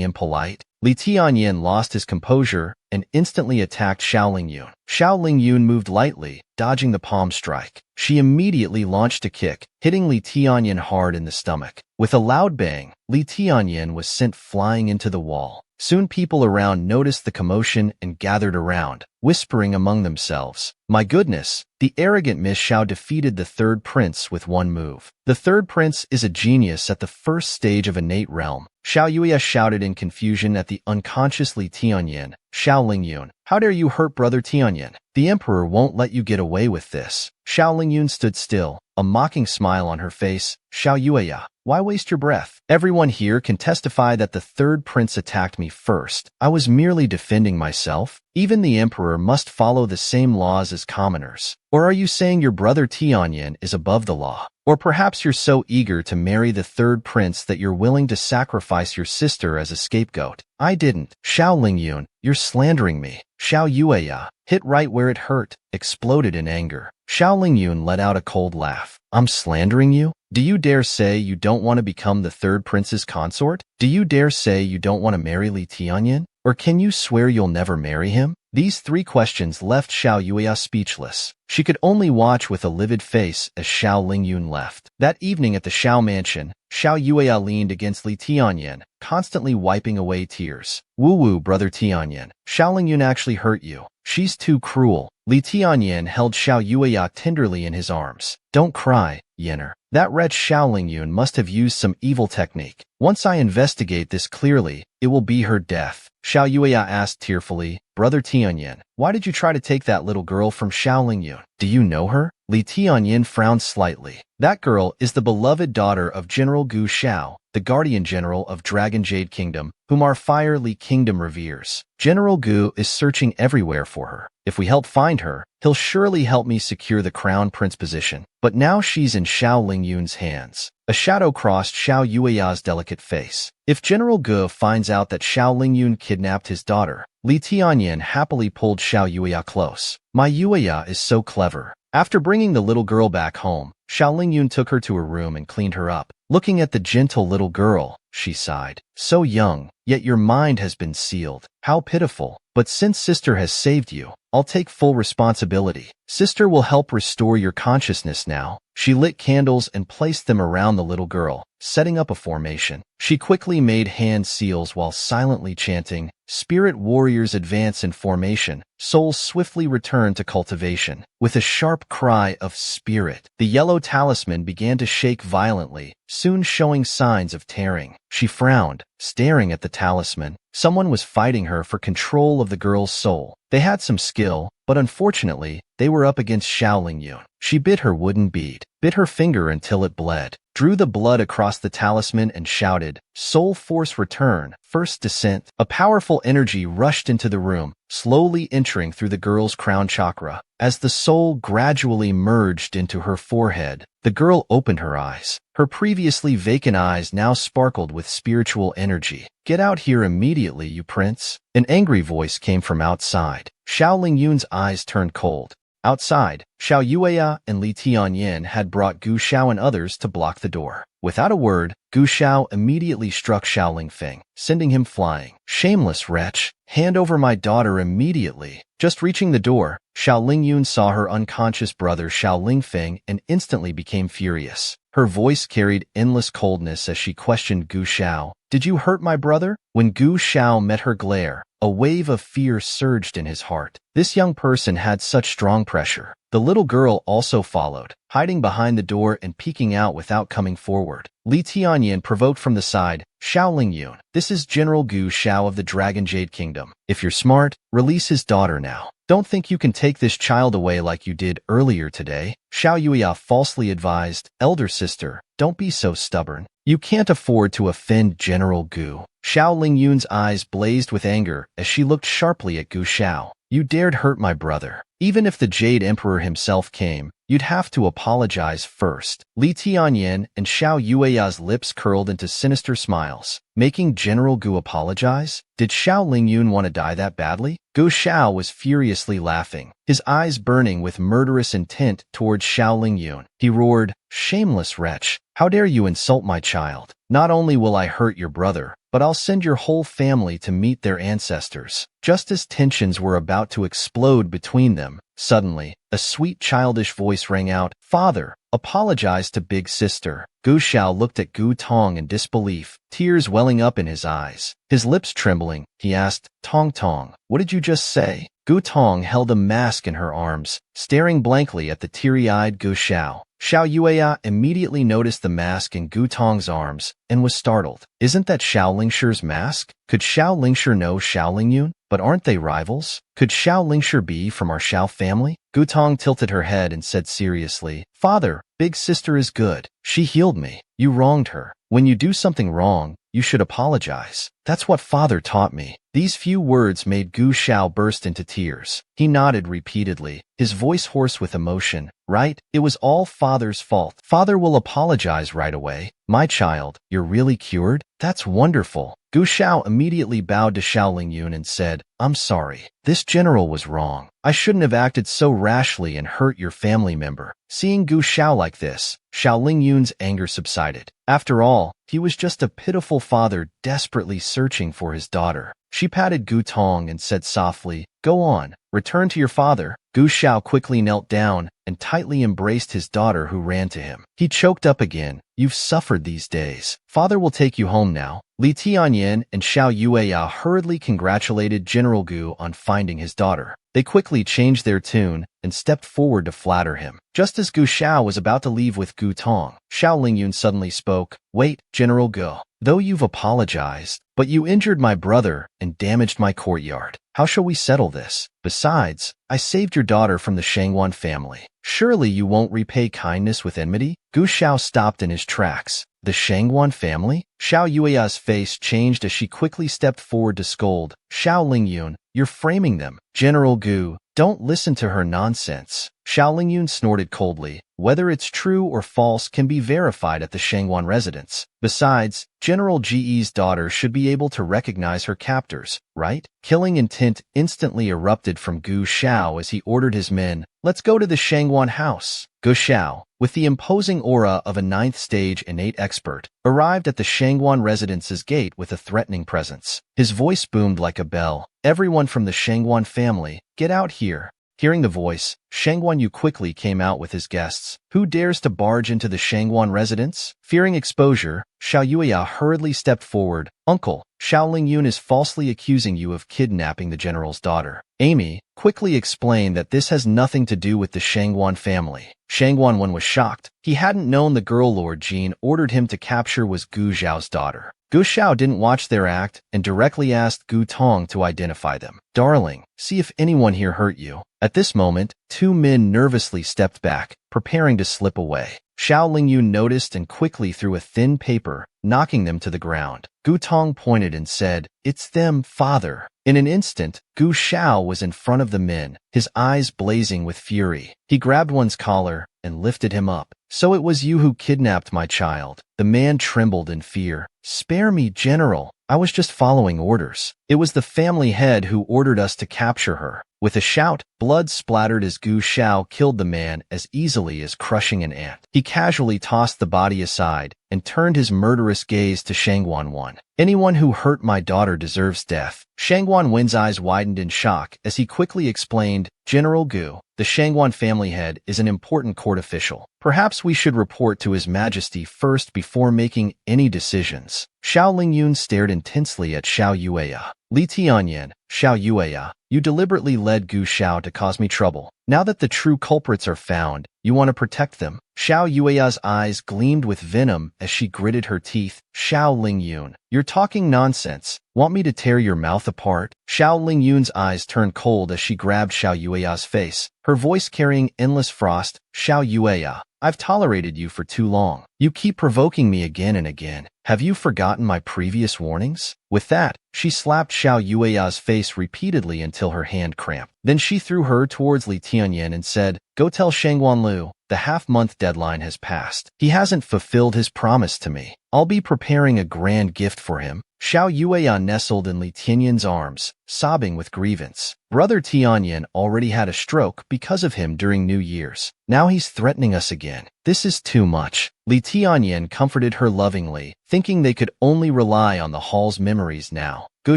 impolite. Li Tianyan lost his composure and instantly attacked Xiao Lingyun. Xiao Lingyun moved lightly, dodging the palm strike. She immediately launched a kick, hitting Li Tianyan hard in the stomach. With a loud bang, Li Tianyan was sent flying into the wall. Soon people around noticed the commotion and gathered around, whispering among themselves. My goodness, the arrogant Miss Xiao defeated the third prince with one move. The third prince is a genius at the first stage of innate realm. Xiao Yueya shouted in confusion at the unconscious Li Tianyan. Xiao Lingyun, how dare you hurt Brother Tianyan? The emperor won't let you get away with this. Xiao Lingyun stood still, a mocking smile on her face. Xiao Yueya, why waste your breath? Everyone here can testify that the third prince attacked me first. I was merely defending myself. Even the emperor must follow the same laws as commoners. Or are you saying your brother Tianyan is above the law? Or perhaps you're so eager to marry the third prince that you're willing to sacrifice your sister as a scapegoat. I didn't. Xiao Lingyun, you're slandering me. Xiao Yueya, hit right where it hurt, exploded in anger. Xiao Lingyun let out a cold laugh. I'm slandering you? Do you dare say you don't want to become the third prince's consort? Do you dare say you don't want to marry Li Tianyan? Or can you swear you'll never marry him? These three questions left Xiao Yueya speechless. She could only watch with a livid face as Xiao Lingyun left. That evening at the Xiao mansion, Xiao Yueya leaned against Li Tianyan, constantly wiping away tears. Woo-woo, Brother Tianyan. Xiao Lingyun actually hurt you. She's too cruel. Li Tianyan held Xiao Yueya tenderly in his arms. Don't cry, Yenner. That wretch Xiao Lingyun must have used some evil technique. Once I investigate this clearly, it will be her death. Xiao Yueya asked tearfully, Brother Tianyan, why did you try to take that little girl from Xiao Lingyun? Do you know her? Li Tianyan frowned slightly. That girl is the beloved daughter of General Gu Xiao, the guardian general of Dragon Jade Kingdom, whom our Fire Li Kingdom reveres. General Gu is searching everywhere for her. If we help find her, he'll surely help me secure the crown prince position. But now she's in Xiao Lingyun's hands. A shadow crossed Xiao Yueya's delicate face. If General Gu finds out that Xiao Lingyun kidnapped his daughter, Li Tianyan happily pulled Xiao Yueya close. My Yueya is so clever. After bringing the little girl back home, Xiao Lingyun took her to her room and cleaned her up. Looking at the gentle little girl, she sighed. So young, yet your mind has been sealed. How pitiful. But since Sister has saved you, I'll take full responsibility. Sister will help restore your consciousness now. She lit candles and placed them around the little girl, setting up a formation. She quickly made hand seals while silently chanting, Spirit warriors advance in formation, souls swiftly return to cultivation. With a sharp cry of spirit, the yellow talisman began to shake violently, soon showing signs of tearing. She frowned, staring at the talisman. Someone was fighting her for control of the girl's soul. They had some skill, but unfortunately, they were up against Xiao Lingyun. She bit her wooden bead, bit her finger until it bled. drew the blood across the talisman and shouted, "Soul Force Return, First Descent." A powerful energy rushed into the room, slowly entering through the girl's crown chakra. As the soul gradually merged into her forehead, the girl opened her eyes. Her previously vacant eyes now sparkled with spiritual energy. "Get out here immediately, you prince." An angry voice came from outside. Xiao Lingyun's eyes turned cold. Outside, Xiao Yueya and Li Tianyan had brought Gu Xiao and others to block the door. Without a word, Gu Xiao immediately struck Xiao Lingfeng, sending him flying. "Shameless wretch, hand over my daughter immediately." Just reaching the door, Xiao Lingyun saw her unconscious brother Xiao Lingfeng and instantly became furious. Her voice carried endless coldness as she questioned Gu Xiao. "Did you hurt my brother?" When Gu Xiao met her glare, a wave of fear surged in his heart. This young person had such strong pressure. The little girl also followed, hiding behind the door and peeking out without coming forward. Li Tianyan provoked from the side, "Xiao Lingyun, this is General Gu Xiao of the Dragon Jade Kingdom. If you're smart, release his daughter now. Don't think you can take this child away like you did earlier today." Xiao Yueya falsely advised, "Elder sister, don't be so stubborn. You can't afford to offend General Gu." Xiao Lingyun's eyes blazed with anger as she looked sharply at Gu Xiao. "You dared hurt my brother. Even if the Jade Emperor himself came, you'd have to apologize first." Li Tianyan and Xiao Yueya's lips curled into sinister smiles. Making General Gu apologize? Did Xiao Lingyun want to die that badly? Gu Xiao was furiously laughing, his eyes burning with murderous intent towards Xiao Lingyun. He roared, "Shameless wretch, how dare you insult my child? Not only will I hurt your brother, but I'll send your whole family to meet their ancestors." Just as tensions were about to explode between them, suddenly, a sweet childish voice rang out, "Father, apologize to big sister." Gu Xiao looked at Gu Tong in disbelief, tears welling up in his eyes. His lips trembling, he asked, "Tong Tong, what did you just say?" Gu Tong held a mask in her arms, staring blankly at the teary-eyed Gu Xiao. Xiao Yueya immediately noticed the mask in Gu Tong's arms and was startled. "Isn't that Xiao Lingshi's mask? Could Xiao Lingshi know Xiao Lingyun? But aren't they rivals? Could Xiao Lingshi be from our Xiao family?" Gu Tong tilted her head and said seriously, "Father, big sister is good. She healed me. You wronged her. When you do something wrong, you should apologize. That's what father taught me." These few words made Gu Xiao burst into tears. He nodded repeatedly, his voice hoarse with emotion. "Right, it was all father's fault. Father will apologize right away." "My child, you're really cured? That's wonderful." Gu Xiao immediately bowed to Xiao Lingyun and said, "I'm sorry. This general was wrong. I shouldn't have acted so rashly and hurt your family member." Seeing Gu Xiao like this, Xiao Lingyun's anger subsided. After all, he was just a pitiful father desperately searching for his daughter. She patted Gu Tong and said softly, "Go on, return to your father." Gu Xiao quickly knelt down and tightly embraced his daughter who ran to him. He choked up again. "You've suffered these days. Father will take you home now." Li Tianyan and Xiao Yueya hurriedly congratulated General Gu on finding his daughter. They quickly changed their tune and stepped forward to flatter him. Just as Gu Xiao was about to leave with Gu Tong, Xiao Lingyun suddenly spoke, "Wait, General Gu. Though you've apologized, but you injured my brother and damaged my courtyard. How shall we settle this? Besides, I saved your daughter from the Shangwan family. Surely you won't repay kindness with enmity?" Gu Xiao stopped in his tracks. "The Shangwan family?" Xiao Yueya's face changed as she quickly stepped forward to scold, "Xiao Lingyun, you're framing them." "General Gu, don't listen to her nonsense." Xiao Lingyun snorted coldly. "Whether it's true or false can be verified at the Shangwan residence. Besides, General Ge's daughter should be able to recognize her captors, right?" Killing intent instantly erupted from Gu Xiao as he ordered his men, "Let's go to the Shangwan house." Gu Xiao, with the imposing aura of a 9th stage innate expert, arrived at the Shangwan residence's gate with a threatening presence. His voice boomed like a bell. "Everyone from the Shangwan family, get out here." Hearing the voice, Shangwan Yu quickly came out with his guests. "Who dares to barge into the Shangwan residence?" Fearing exposure, Xiao Yueya hurriedly stepped forward. "Uncle, Xiao Lingyun is falsely accusing you of kidnapping the general's daughter." "Amy, quickly explained that this has nothing to do with the Shangguan family. Shangguan was shocked. He hadn't known the girl Lord Jean ordered him to capture was Gu Zhao's daughter. Gu Xiao didn't watch their act and directly asked Gu Tong to identify them. "Darling, see if anyone here hurt you." At this moment, two men nervously stepped back, preparing to slip away. Xiao Lingyun noticed and quickly threw a thin paper, knocking them to the ground. Gu Tong pointed and said, "It's them, father." In an instant, Gu Xiao was in front of the men, his eyes blazing with fury. He grabbed one's collar and lifted him up. "So it was you who kidnapped my child." The man trembled in fear. "Spare me, General. I was just following orders. It was the family head who ordered us to capture her." With a shout, blood splattered as Gu Xiao killed the man as easily as crushing an ant. He casually tossed the body aside and turned his murderous gaze to Shangguan Wen. "Anyone who hurt my daughter deserves death." Shangguan Wen's eyes widened in shock as he quickly explained, "General Gu, the Shangguan family head is an important court official. Perhaps we should report to His Majesty first before making any decisions." Xiao Lingyun stared intensely at Xiao Yueya. "Li Tianyan, Xiao Yueya, you deliberately led Gu Xiao to cause me trouble. Now that the true culprits are found, you want to protect them." Xiao Yueya's eyes gleamed with venom as she gritted her teeth. "Xiao Lingyun, you're talking nonsense. Want me to tear your mouth apart?" Xiao Lingyun's eyes turned cold as she grabbed Xiao Yueya's face, her voice carrying endless frost. "Xiao Yueya, I've tolerated you for too long. You keep provoking me again and again. Have you forgotten my previous warnings?" With that, she slapped Xiao Yueya's face repeatedly until her hand cramped. Then she threw her towards Li Tianyan and said, "Go tell Shangguan Lu, the half-month deadline has passed. He hasn't fulfilled his promise to me. I'll be preparing a grand gift for him." Xiao Yueya nestled in Li Tianyan's arms, sobbing with grievance. Brother Tianyan already had a stroke because of him during New Year's. Now he's threatening us again. This is too much. Li Tianyan comforted her lovingly, thinking they could only rely on the hall's memories now. Gu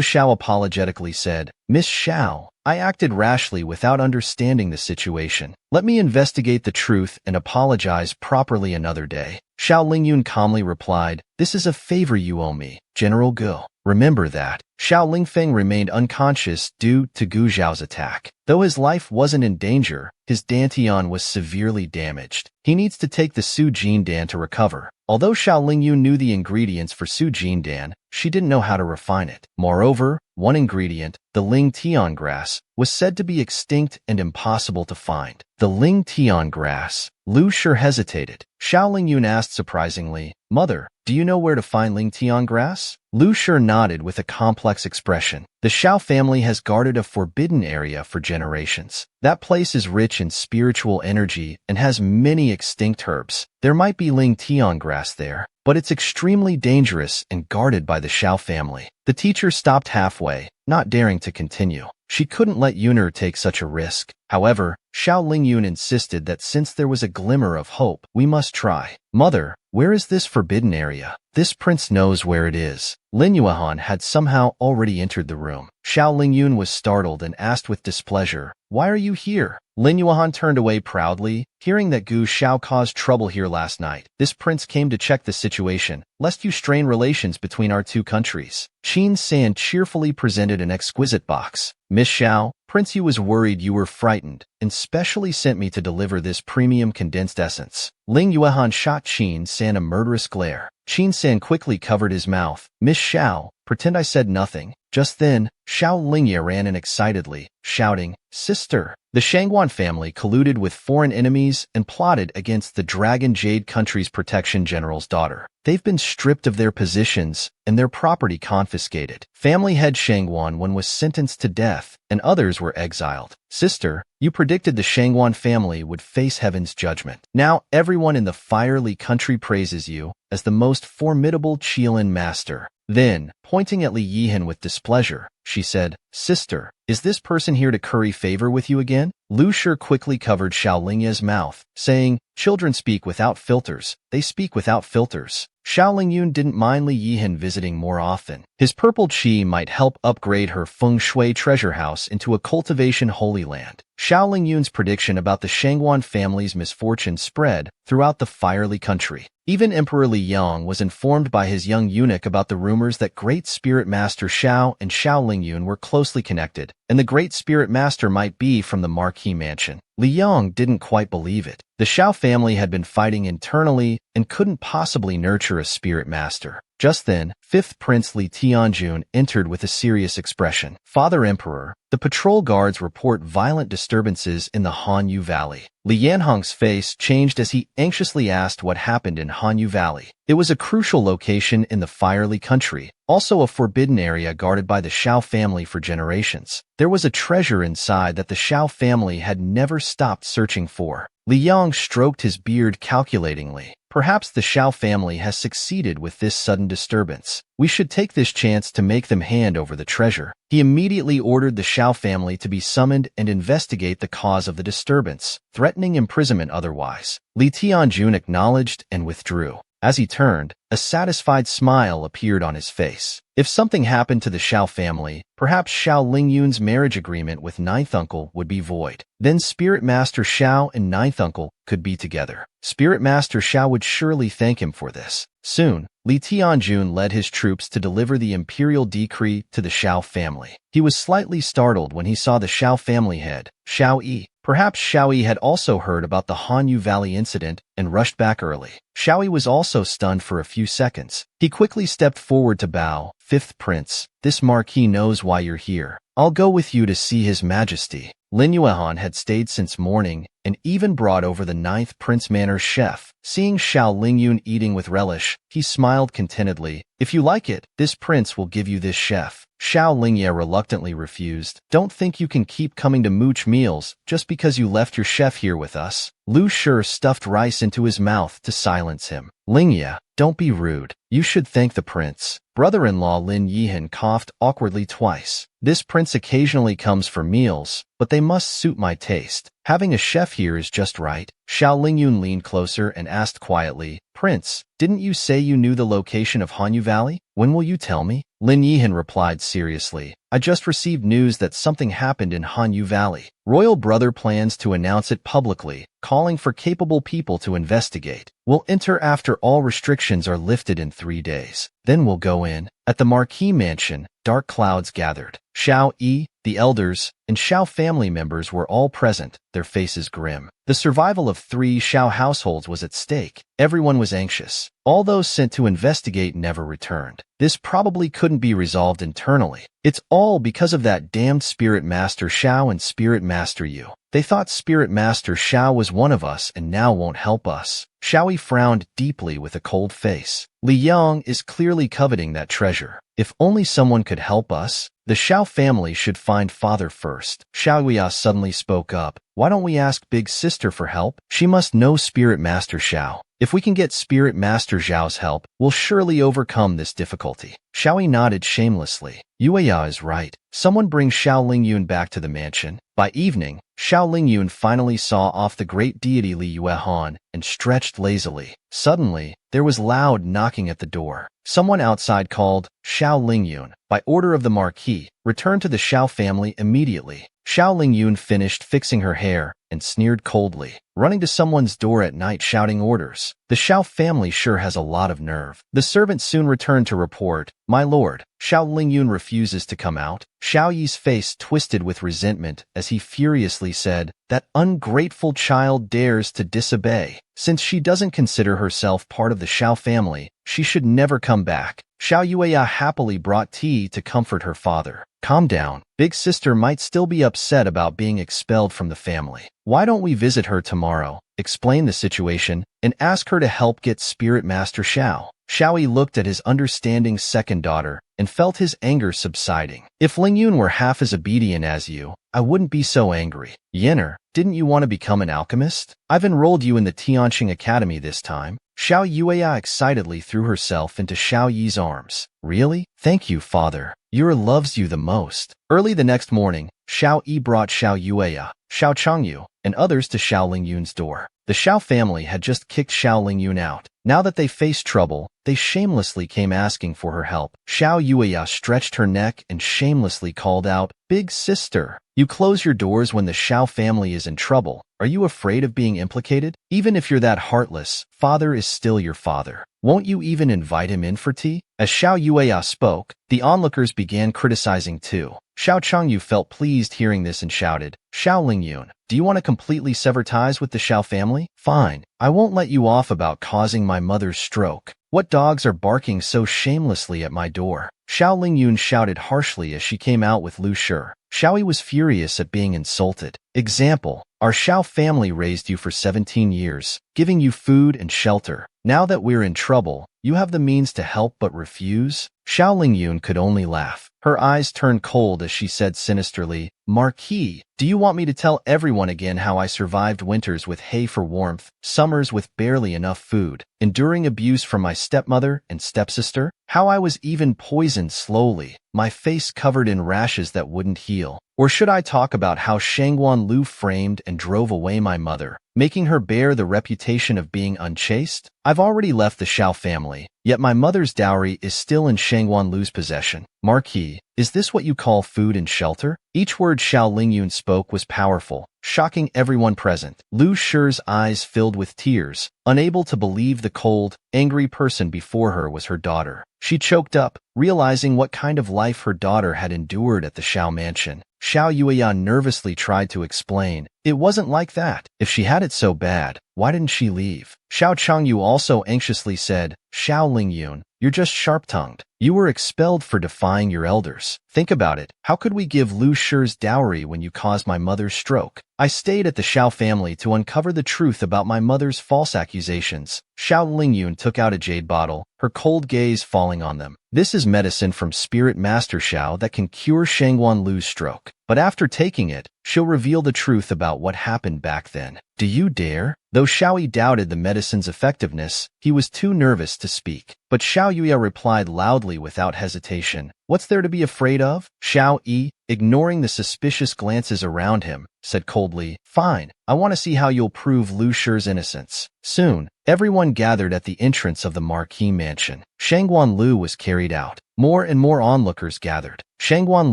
Xiao apologetically said, "Miss Xiao, I acted rashly without understanding the situation. Let me investigate the truth and apologize properly another day." Xiao Lingyun calmly replied, "This is a favor you owe me, General Gu. Remember that." Xiao Lingfeng remained unconscious due to Gu Zhao's attack. Though his life wasn't in danger, his dantian was severely damaged. He needs to take the Su Jindan to recover. Although Xiao Lingyun knew the ingredients for Su Jindan, she didn't know how to refine it. Moreover, one ingredient, the Ling Tian grass, was said to be extinct and impossible to find. The Ling Tian grass? Lu Shi hesitated. Xiao Lingyun asked surprisingly, "Mother, do you know where to find Ling Tian grass?" Lu Shi nodded with a complex expression. "The Xiao family has guarded a forbidden area for generations. That place is rich in spiritual energy and has many extinct herbs. There might be Ling Tian grass there, but it's extremely dangerous and guarded by the Xiao family." The teacher stopped halfway, not daring to continue. She couldn't let Yuner take such a risk. However, Xiao Lingyun insisted that since there was a glimmer of hope, we must try. "Mother, where is this forbidden area?" "This prince knows where it is." Lin Yuan had somehow already entered the room. Xiao Lingyun was startled and asked with displeasure, "Why are you here?" Lin Yuan turned away proudly, hearing that Gu Xiao caused trouble here last night. "This prince came to check the situation, lest you strain relations between our two countries." Qin San cheerfully presented an exquisite box. "Miss Xiao, Prince Yu was worried you were frightened, and specially sent me to deliver this premium condensed essence." Ling Yuan shot Qin San a murderous glare. Qin San quickly covered his mouth. "Miss Xiao, pretend I said nothing." Just then, Xiao Lingye ran in excitedly, shouting, "Sister!" The Shangguan family colluded with foreign enemies and plotted against the Dragon Jade country's protection general's daughter. They've been stripped of their positions and their property confiscated. Family head Shangguan was sentenced to death, and others were exiled. Sister, you predicted the Shangguan family would face heaven's judgment. Now everyone in the fiery country praises you as the most formidable Qilin master. Then, pointing at Li Yihan with displeasure, she said, "Sister, is this person here to curry favor with you again?" Lu Shi quickly covered Xiao Lingye's mouth, saying, "Children speak without filters. They speak without filters." Xiao Lingyun didn't mind Li Yihan visiting more often. His purple qi might help upgrade her Feng Shui treasure house into a cultivation holy land. Xiao Lingyun's prediction about the Shangguan family's misfortune spread throughout the fiery country. Even Emperor Li Yang was informed by his young eunuch about the rumors that Great Spirit Master Xiao and Xiao Lingyun were closely connected, and the great spirit master might be from the Marquis mansion. Li Yong didn't quite believe it. The Shao family had been fighting internally and couldn't possibly nurture a spirit master. Just then, 5th Prince Li Tianjun entered with a serious expression. Father Emperor, the patrol guards report violent disturbances in the Hanyu Valley. Li Yanhong's face changed as he anxiously asked what happened in Hanyu Valley. It was a crucial location in the Firely country, also a forbidden area guarded by the Shao family for generations. There was a treasure inside that the Shao family had never stopped searching for. Li Yang stroked his beard calculatingly. Perhaps the Shao family has succeeded with this sudden disturbance. We should take this chance to make them hand over the treasure. He immediately ordered the Shao family to be summoned and investigate the cause of the disturbance, threatening imprisonment otherwise. Li Tianjun acknowledged and withdrew. As he turned, a satisfied smile appeared on his face. If something happened to the Shao family, perhaps Shao Lingyun's marriage agreement with Ninth Uncle would be void. Then Spirit Master Shao and Ninth Uncle could be together. Spirit Master Shao would surely thank him for this. Soon, Li Tianjun led his troops to deliver the imperial decree to the Shao family. He was slightly startled when he saw the Shao family head, Shao Yi. Perhaps Shao Yi had also heard about the Hanyu Valley incident and rushed back early. Shao Yi was also stunned for a few seconds. He quickly stepped forward to bow. 5th Prince, this Marquis knows why you're here. I'll go with you to see His Majesty. Lin Yuehan had stayed since morning and even brought over the 9th Prince Manor's chef. Seeing Shao Lingyun eating with relish, he smiled contentedly. If you like it, this prince will give you this chef. Shao Lingye reluctantly refused. Don't think you can keep coming to mooch meals just because you left your chef here with us. Lu Shi stuffed rice into his mouth to silence him. Lingye, don't be rude. You should thank the prince. Brother-in-law Lin Yihan coughed awkwardly twice. This prince occasionally comes for meals, but they must suit my taste. Having a chef here is just right. Shao Lingyun leaned closer and asked quietly, Prince, didn't you say you knew the location of Hanyu Valley? When will you tell me? Lin Yihan replied seriously, I just received news that something happened in Hanyu Valley. Royal Brother plans to announce it publicly, calling for capable people to investigate. We'll enter after all restrictions are lifted in 3 days. Then we'll go in. At the Marquis mansion, dark clouds gathered. Shao Yi, the elders, and Shao family members were all present, their faces grim. The survival of 3 Shao households was at stake. Everyone was anxious. All those sent to investigate never returned. This probably couldn't be resolved internally. It's all because of that damned Spirit Master Shao and Spirit Master Yu. They thought Spirit Master Shao was one of us and now won't help us. Shao Yi frowned deeply with a cold face. Li Yang is clearly coveting that treasure. If only someone could help us. The Shao family should find father first. Shao Yi suddenly spoke up. Why don't we ask Big Sister for help? She must know Spirit Master Shao. If we can get Spirit Master Zhao's help, we'll surely overcome this difficulty. Shao Yi nodded shamelessly. Yueya is right. Someone bring Shao Lingyun back to the mansion. By evening, Shao Lingyun finally saw off the great deity Li Yuehan and stretched lazily. Suddenly, there was loud knocking at the door. Someone outside called, Shao Lingyun, by order of the Marquis, return to the Shao family immediately. Shao Lingyun finished fixing her hair and sneered coldly, running to someone's door at night shouting orders. The Shao family sure has a lot of nerve. The servant soon returned to report, My lord, Shao Lingyun refuses to come out. Shao Yi's face twisted with resentment as he furiously said, That ungrateful child dares to disobey. Since she doesn't consider herself part of the Shao family, she should never come back. Shao Yueya happily brought tea to comfort her father. Calm down. Big sister might still be upset about being expelled from the family. Why don't we visit her tomorrow, explain the situation, and ask her to help get Spirit Master Shao? Shao Yi looked at his understanding second daughter and felt his anger subsiding. If Lingyun were half as obedient as you, I wouldn't be so angry. Yenner, didn't you want to become an alchemist? I've enrolled you in the Tianqing Academy this time. Shao Yueya excitedly threw herself into Shao Yi's arms. Really? Thank you, father. Yura loves you the most. Early the next morning, Shao Yi brought Shao Yueya, Shao Changyu, and others to Shao Lingyun's door. The Shao family had just kicked Shao Lingyun out. Now that they faced trouble, they shamelessly came asking for her help. Shao Yueya stretched her neck and shamelessly called out, Big sister, you close your doors when the Shao family is in trouble. Are you afraid of being implicated? Even if you're that heartless, father is still your father. Won't you even invite him in for tea? As Shao Yueya spoke, the onlookers began criticizing too. Xiao Changyu felt pleased hearing this and shouted, Xiao Lingyun, do you want to completely sever ties with the Xiao family? Fine, I won't let you off about causing my mother's stroke. What dogs are barking so shamelessly at my door? Xiao Lingyun shouted harshly as she came out with Lu Shi. Xiaoyi was furious at being insulted. Example, our Xiao family raised you for 17 years, giving you food and shelter. Now that we're in trouble, you have the means to help but refuse? Xiao Lingyun could only laugh. Her eyes turned cold as she said sinisterly, Marquis, do you want me to tell everyone again how I survived winters with hay for warmth, summers with barely enough food, enduring abuse from my stepmother and stepsister? How I was even poisoned slowly, my face covered in rashes that wouldn't heal? Or should I talk about how Shangguan Lu framed and drove away my mother, making her bear the reputation of being unchaste? I've already left the Xiao family, yet my mother's dowry is still in Shangguan Lu's possession. Marquis, is this what you call food and shelter? Each word Xiao Lingyun spoke was powerful, shocking everyone present. Lu Shi's eyes filled with tears, unable to believe the cold, angry person before her was her daughter. She choked up, realizing what kind of life her daughter had endured at the Xiao mansion. Xiao Yueya nervously tried to explain. It wasn't like that. If she had it so bad, why didn't she leave? Xiao Changyu also anxiously said, Xiao Lingyun, you're just sharp-tongued. You were expelled for defying your elders. Think about it. How could we give Lu Shi's dowry when you caused my mother's stroke? I stayed at the Xiao family to uncover the truth about my mother's false accusations. Xiao Lingyun took out a jade bottle, her cold gaze falling on them. This is medicine from Spirit Master Xiao that can cure Shangguan Lu's stroke. But after taking it, she'll reveal the truth about what happened back then. Do you dare? Though Xiaoyi doubted the medicine's effectiveness, he was too nervous to speak. But Xiao Yuya replied loudly without hesitation, What's there to be afraid of? Xiao Yi, ignoring the suspicious glances around him, said coldly, Fine, I want to see how you'll prove Lu Shi's innocence. Soon, everyone gathered at the entrance of the Marquis mansion. Shangguan Lu was carried out. More and more onlookers gathered. Shangguan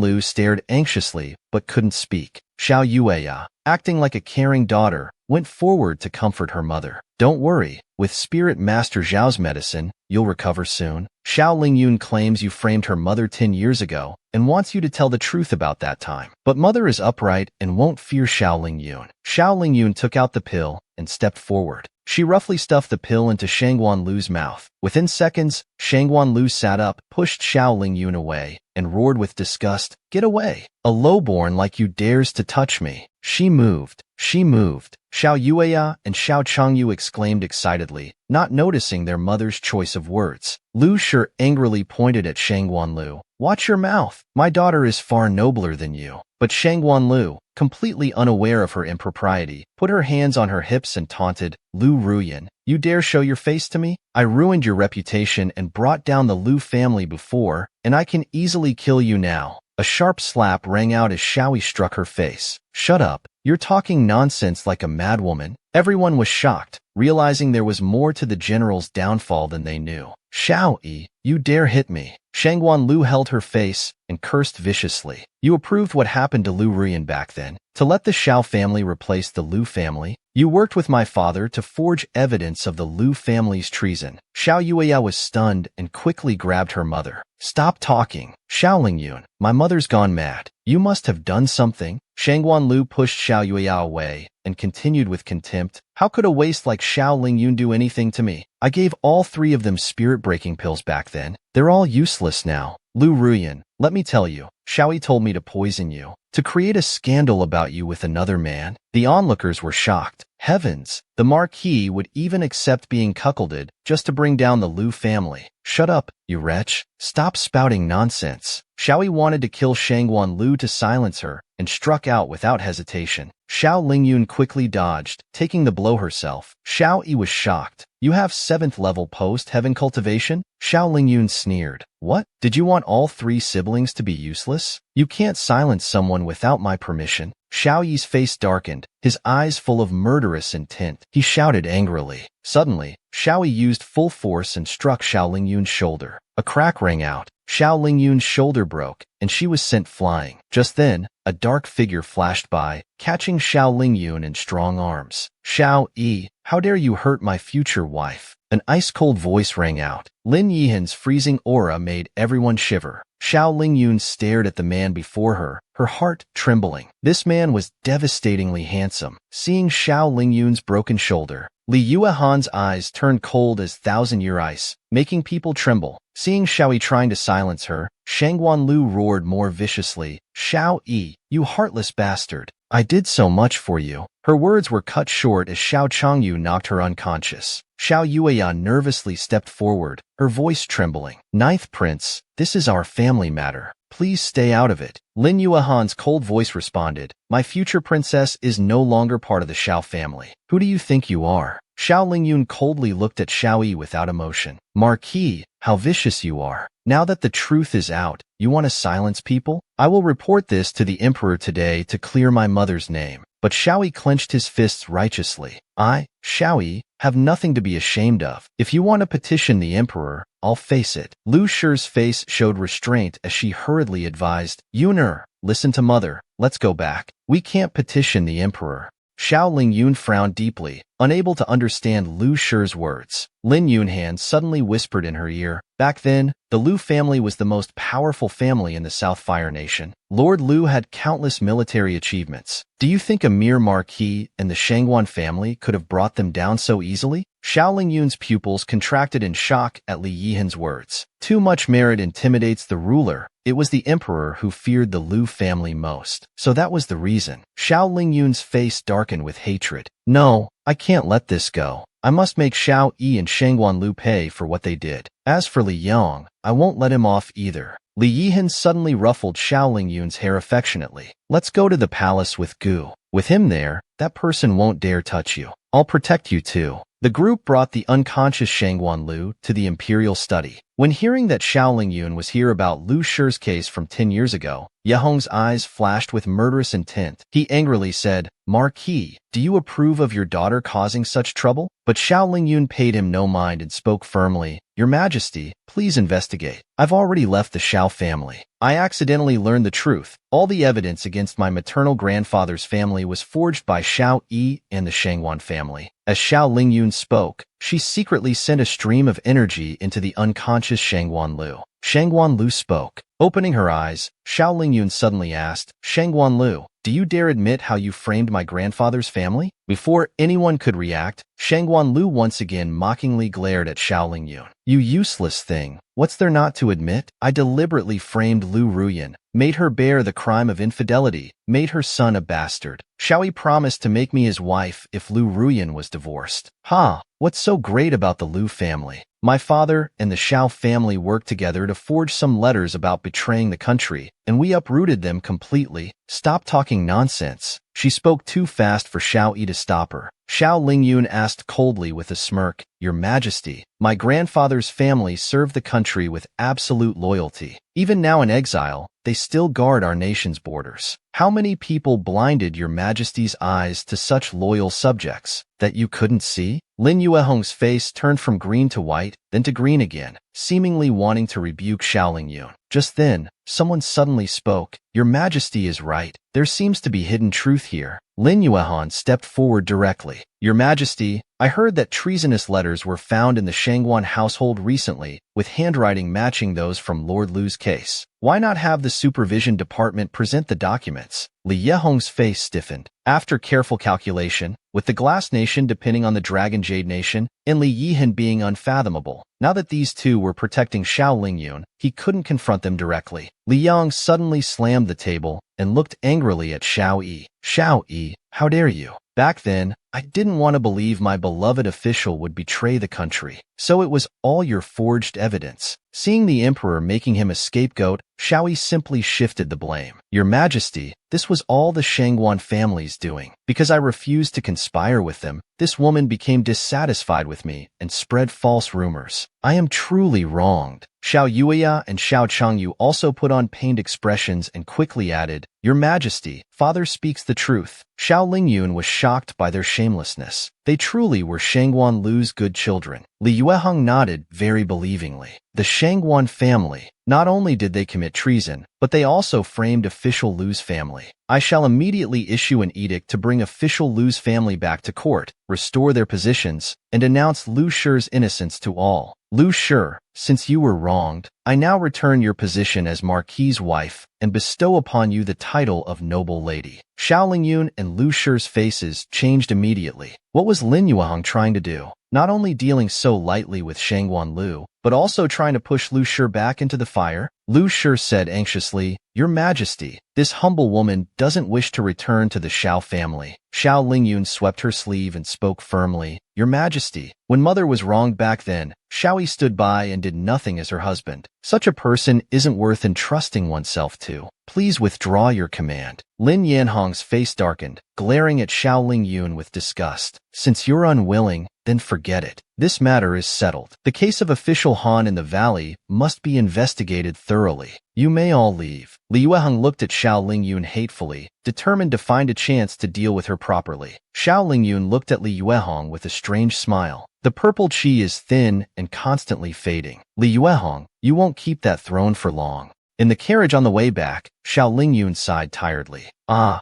Lu stared anxiously, but couldn't speak. Xiao Yueya, acting like a caring daughter, went forward to comfort her mother. Don't worry, with Spirit Master Zhao's medicine, you'll recover soon. Xiao Lingyun claims you framed her mother 10 years ago and wants you to tell the truth about that time. But mother is upright and won't fear Xiao Lingyun. Xiao Lingyun took out the pill and stepped forward. She roughly stuffed the pill into Shangguan Lu's mouth. Within seconds, Shangguan Lu sat up, pushed Xiao Lingyun away, and roared with disgust, Get away! A lowborn like you dares to touch me. She moved. She moved. Xiao Yueya and Xiao Changyu exclaimed excitedly, not noticing their mother's choice of words. Lu Shi angrily pointed at Shangguan Lu. Watch your mouth. My daughter is far nobler than you. But Shangguan Lu, completely unaware of her impropriety, put her hands on her hips and taunted, Lu Ruyan, you dare show your face to me? I ruined your reputation and brought down the Lu family before, and I can easily kill you now. A sharp slap rang out as Xiaoyi struck her face. Shut up. You're talking nonsense like a madwoman. Everyone was shocked, realizing there was more to the general's downfall than they knew. Xiaoyi, you dare hit me. Shangguan Lu held her face and cursed viciously. You approved what happened to Lu Ruyan back then, to let the Xiao family replace the Lu family. You worked with my father to forge evidence of the Lu family's treason. Xiao Yueya was stunned and quickly grabbed her mother. Stop talking. Xiao Lingyun, my mother's gone mad. You must have done something. Shangguan Lu pushed Xiao Yueya away and continued with contempt. How could a waste like Xiao Lingyun do anything to me? I gave all 3 of them spirit-breaking pills back then. They're all useless now. Lu Ruyan, let me tell you, Xiaoyi told me to poison you, to create a scandal about you with another man. The onlookers were shocked. Heavens, the Marquis would even accept being cuckolded just to bring down the Lu family. Shut up, you wretch. Stop spouting nonsense. Xiaoyi wanted to kill Shangguan Lu to silence her, and struck out without hesitation. Xiao Lingyun quickly dodged, taking the blow herself. Xiao Yi was shocked. You have 7th level post-heaven cultivation? Xiao Lingyun sneered. What? Did you want all 3 siblings to be useless? You can't silence someone without my permission. Xiao Yi's face darkened, his eyes full of murderous intent. He shouted angrily. Suddenly, Xiao Yi used full force and struck Xiao Lingyun's shoulder. A crack rang out. Xiao Lingyun's shoulder broke, and she was sent flying. Just then, a dark figure flashed by, catching Xiao Lingyun in strong arms. Xiao Yi, how dare you hurt my future wife? An ice-cold voice rang out. Lin Yihan's freezing aura made everyone shiver. Xiao Lingyun stared at the man before her, her heart trembling. This man was devastatingly handsome. Seeing Xiao Lingyun's broken shoulder, Li Yuehan's eyes turned cold as thousand-year ice, making people tremble. Seeing Xiao Yi trying to silence her, Shangguan Lu roared more viciously, "Xiao Yi, you heartless bastard! I did so much for you." Her words were cut short as Xiao Changyu knocked her unconscious. Xiao Yueyan nervously stepped forward, her voice trembling. "Ninth Prince, this is our family matter. Please stay out of it." Lin Yuehan's cold voice responded, "My future princess is no longer part of the Xiao family. Who do you think you are?" Xiao Lingyun coldly looked at Xiao Yi without emotion. "Marquis, how vicious you are. Now that the truth is out, you want to silence people? I will report this to the Emperor today to clear my mother's name." But Xiao Yi clenched his fists righteously. "I, Xiao Yi, have nothing to be ashamed of. If you want to petition the Emperor, I'll face it." Lu Shi's face showed restraint as she hurriedly advised, "Yuner, listen to mother. Let's go back. We can't petition the Emperor." Xiao Lingyun frowned deeply, unable to understand Lu Shi's words. Lin Yunhan suddenly whispered in her ear, "Back then, the Lu family was the most powerful family in the South Fire Nation. Lord Lu had countless military achievements. Do you think a mere marquis and the Shangguan family could have brought them down so easily?" Xiao Lingyun's pupils contracted in shock at Li Yihan's words. Too much merit intimidates the ruler. It was the emperor who feared the Lu family most. So that was the reason. Xiao Lingyun's face darkened with hatred. "No, I can't let this go. I must make Xiao Yi and Shangguan Lu pay for what they did. As for Li Yang, I won't let him off either." Li Yihan suddenly ruffled Xiao Lingyun's hair affectionately. "Let's go to the palace with Gu. With him there, that person won't dare touch you. I'll protect you too." The group brought the unconscious Shangguan Lu to the imperial study. When hearing that Xiao Lingyun was here about Lu Shi's case from 10 years ago, Yehong's eyes flashed with murderous intent. He angrily said, "Marquis, do you approve of your daughter causing such trouble?" But Xiao Lingyun paid him no mind and spoke firmly, "Your Majesty, please investigate. I've already left the Xiao family. I accidentally learned the truth. All the evidence against my maternal grandfather's family was forged by Xiao Yi and the Shangguan family." As Xiao Lingyun spoke, she secretly sent a stream of energy into the unconscious Shangguan Lu. Shangguan Lu spoke. Opening her eyes, Xiao Lingyun suddenly asked, "Shangguan Lu, do you dare admit how you framed my grandfather's family?" Before anyone could react, Shangguan Lu once again mockingly glared at Xiao Lingyun. "You useless thing. What's there not to admit? I deliberately framed Lu Ruyan, made her bear the crime of infidelity, made her son a bastard. Xiao Yi promised to make me his wife if Lu Ruyan was divorced. Ha! What's so great about the Lu family? My father and the Xiao family worked together to forge some letters about betraying the country, and we uprooted them completely. Stop talking nonsense." She spoke too fast for Xiao Yi to stop her. Xiao Lingyun asked coldly with a smirk, "Your Majesty, my grandfather's family served the country with absolute loyalty. Even now in exile, they still guard our nation's borders. How many people blinded your Majesty's eyes to such loyal subjects that you couldn't see?" Lin Yuehong's face turned from green to white, then to green again, seemingly wanting to rebuke Xiao Lingyun. Just then, someone suddenly spoke, "Your Majesty is right. There seems to be hidden truth here." Lin Yuehong stepped forward directly. "Your Majesty, I heard that treasonous letters were found in the Shangguan household recently, with handwriting matching those from Lord Lu's case. Why not have the supervision department present the documents?" Li Yehong's face stiffened. After careful calculation, with the Glass Nation depending on the Dragon Jade Nation, and Li Yihan being unfathomable, now that these two were protecting Xiao Lingyun, he couldn't confront them directly. Li Yang suddenly slammed the table and looked angrily at Xiao Yi. "Xiao Yi, how dare you? Back then, I didn't want to believe my beloved official would betray the country. So it was all your forged evidence." Seeing the emperor making him a scapegoat, Xiao Yi simply shifted the blame. "Your Majesty, this was all the Shangguan family's doing. Because I refused to conspire with them, this woman became dissatisfied with me and spread false rumors. I am truly wronged." Xiao Yueya and Xiao Changyu also put on pained expressions and quickly added, "Your Majesty, father speaks the truth." Xiao Lingyun was shocked by their shamelessness. They truly were Shangguan Lu's good children. Li Yueheng nodded very believingly. The Shangguan family. Not only did they commit treason, but they also framed official Lu's family. I shall immediately issue an edict to bring official Lu's family back to court, restore their positions, and announce Lu Shi's innocence to all. Lu Shi, since you were wronged, I now return your position as Marquis's wife and bestow upon you the title of noble lady. Xiao Lingyun and Lu Shi's faces changed immediately. What was Lin Yueheng trying to do? Not only dealing so lightly with Shangguan Lu, but also trying to push Lu Shi back into the fire? Lu Shi said anxiously, Your Majesty, this humble woman doesn't wish to return to the Xiao family. Xiao Lingyun swept her sleeve and spoke firmly, Your Majesty, when mother was wronged back then, Xiaoyi stood by and did nothing as her husband. Such a person isn't worth entrusting oneself to. Please withdraw your command. Lin Yanhong's face darkened, glaring at Xiao Lingyun with disgust. Since you're unwilling, then forget it. This matter is settled. The case of official Han in the valley must be investigated thoroughly. You may all leave. Li Yueheng looked at Xiao Lingyun hatefully, determined to find a chance to deal with her properly. Xiao Lingyun looked at Li Yueheng with a strange smile. The purple chi is thin and constantly fading. Li Yueheng, you won't keep that throne for long. In the carriage on the way back, Xiao Lingyun sighed tiredly.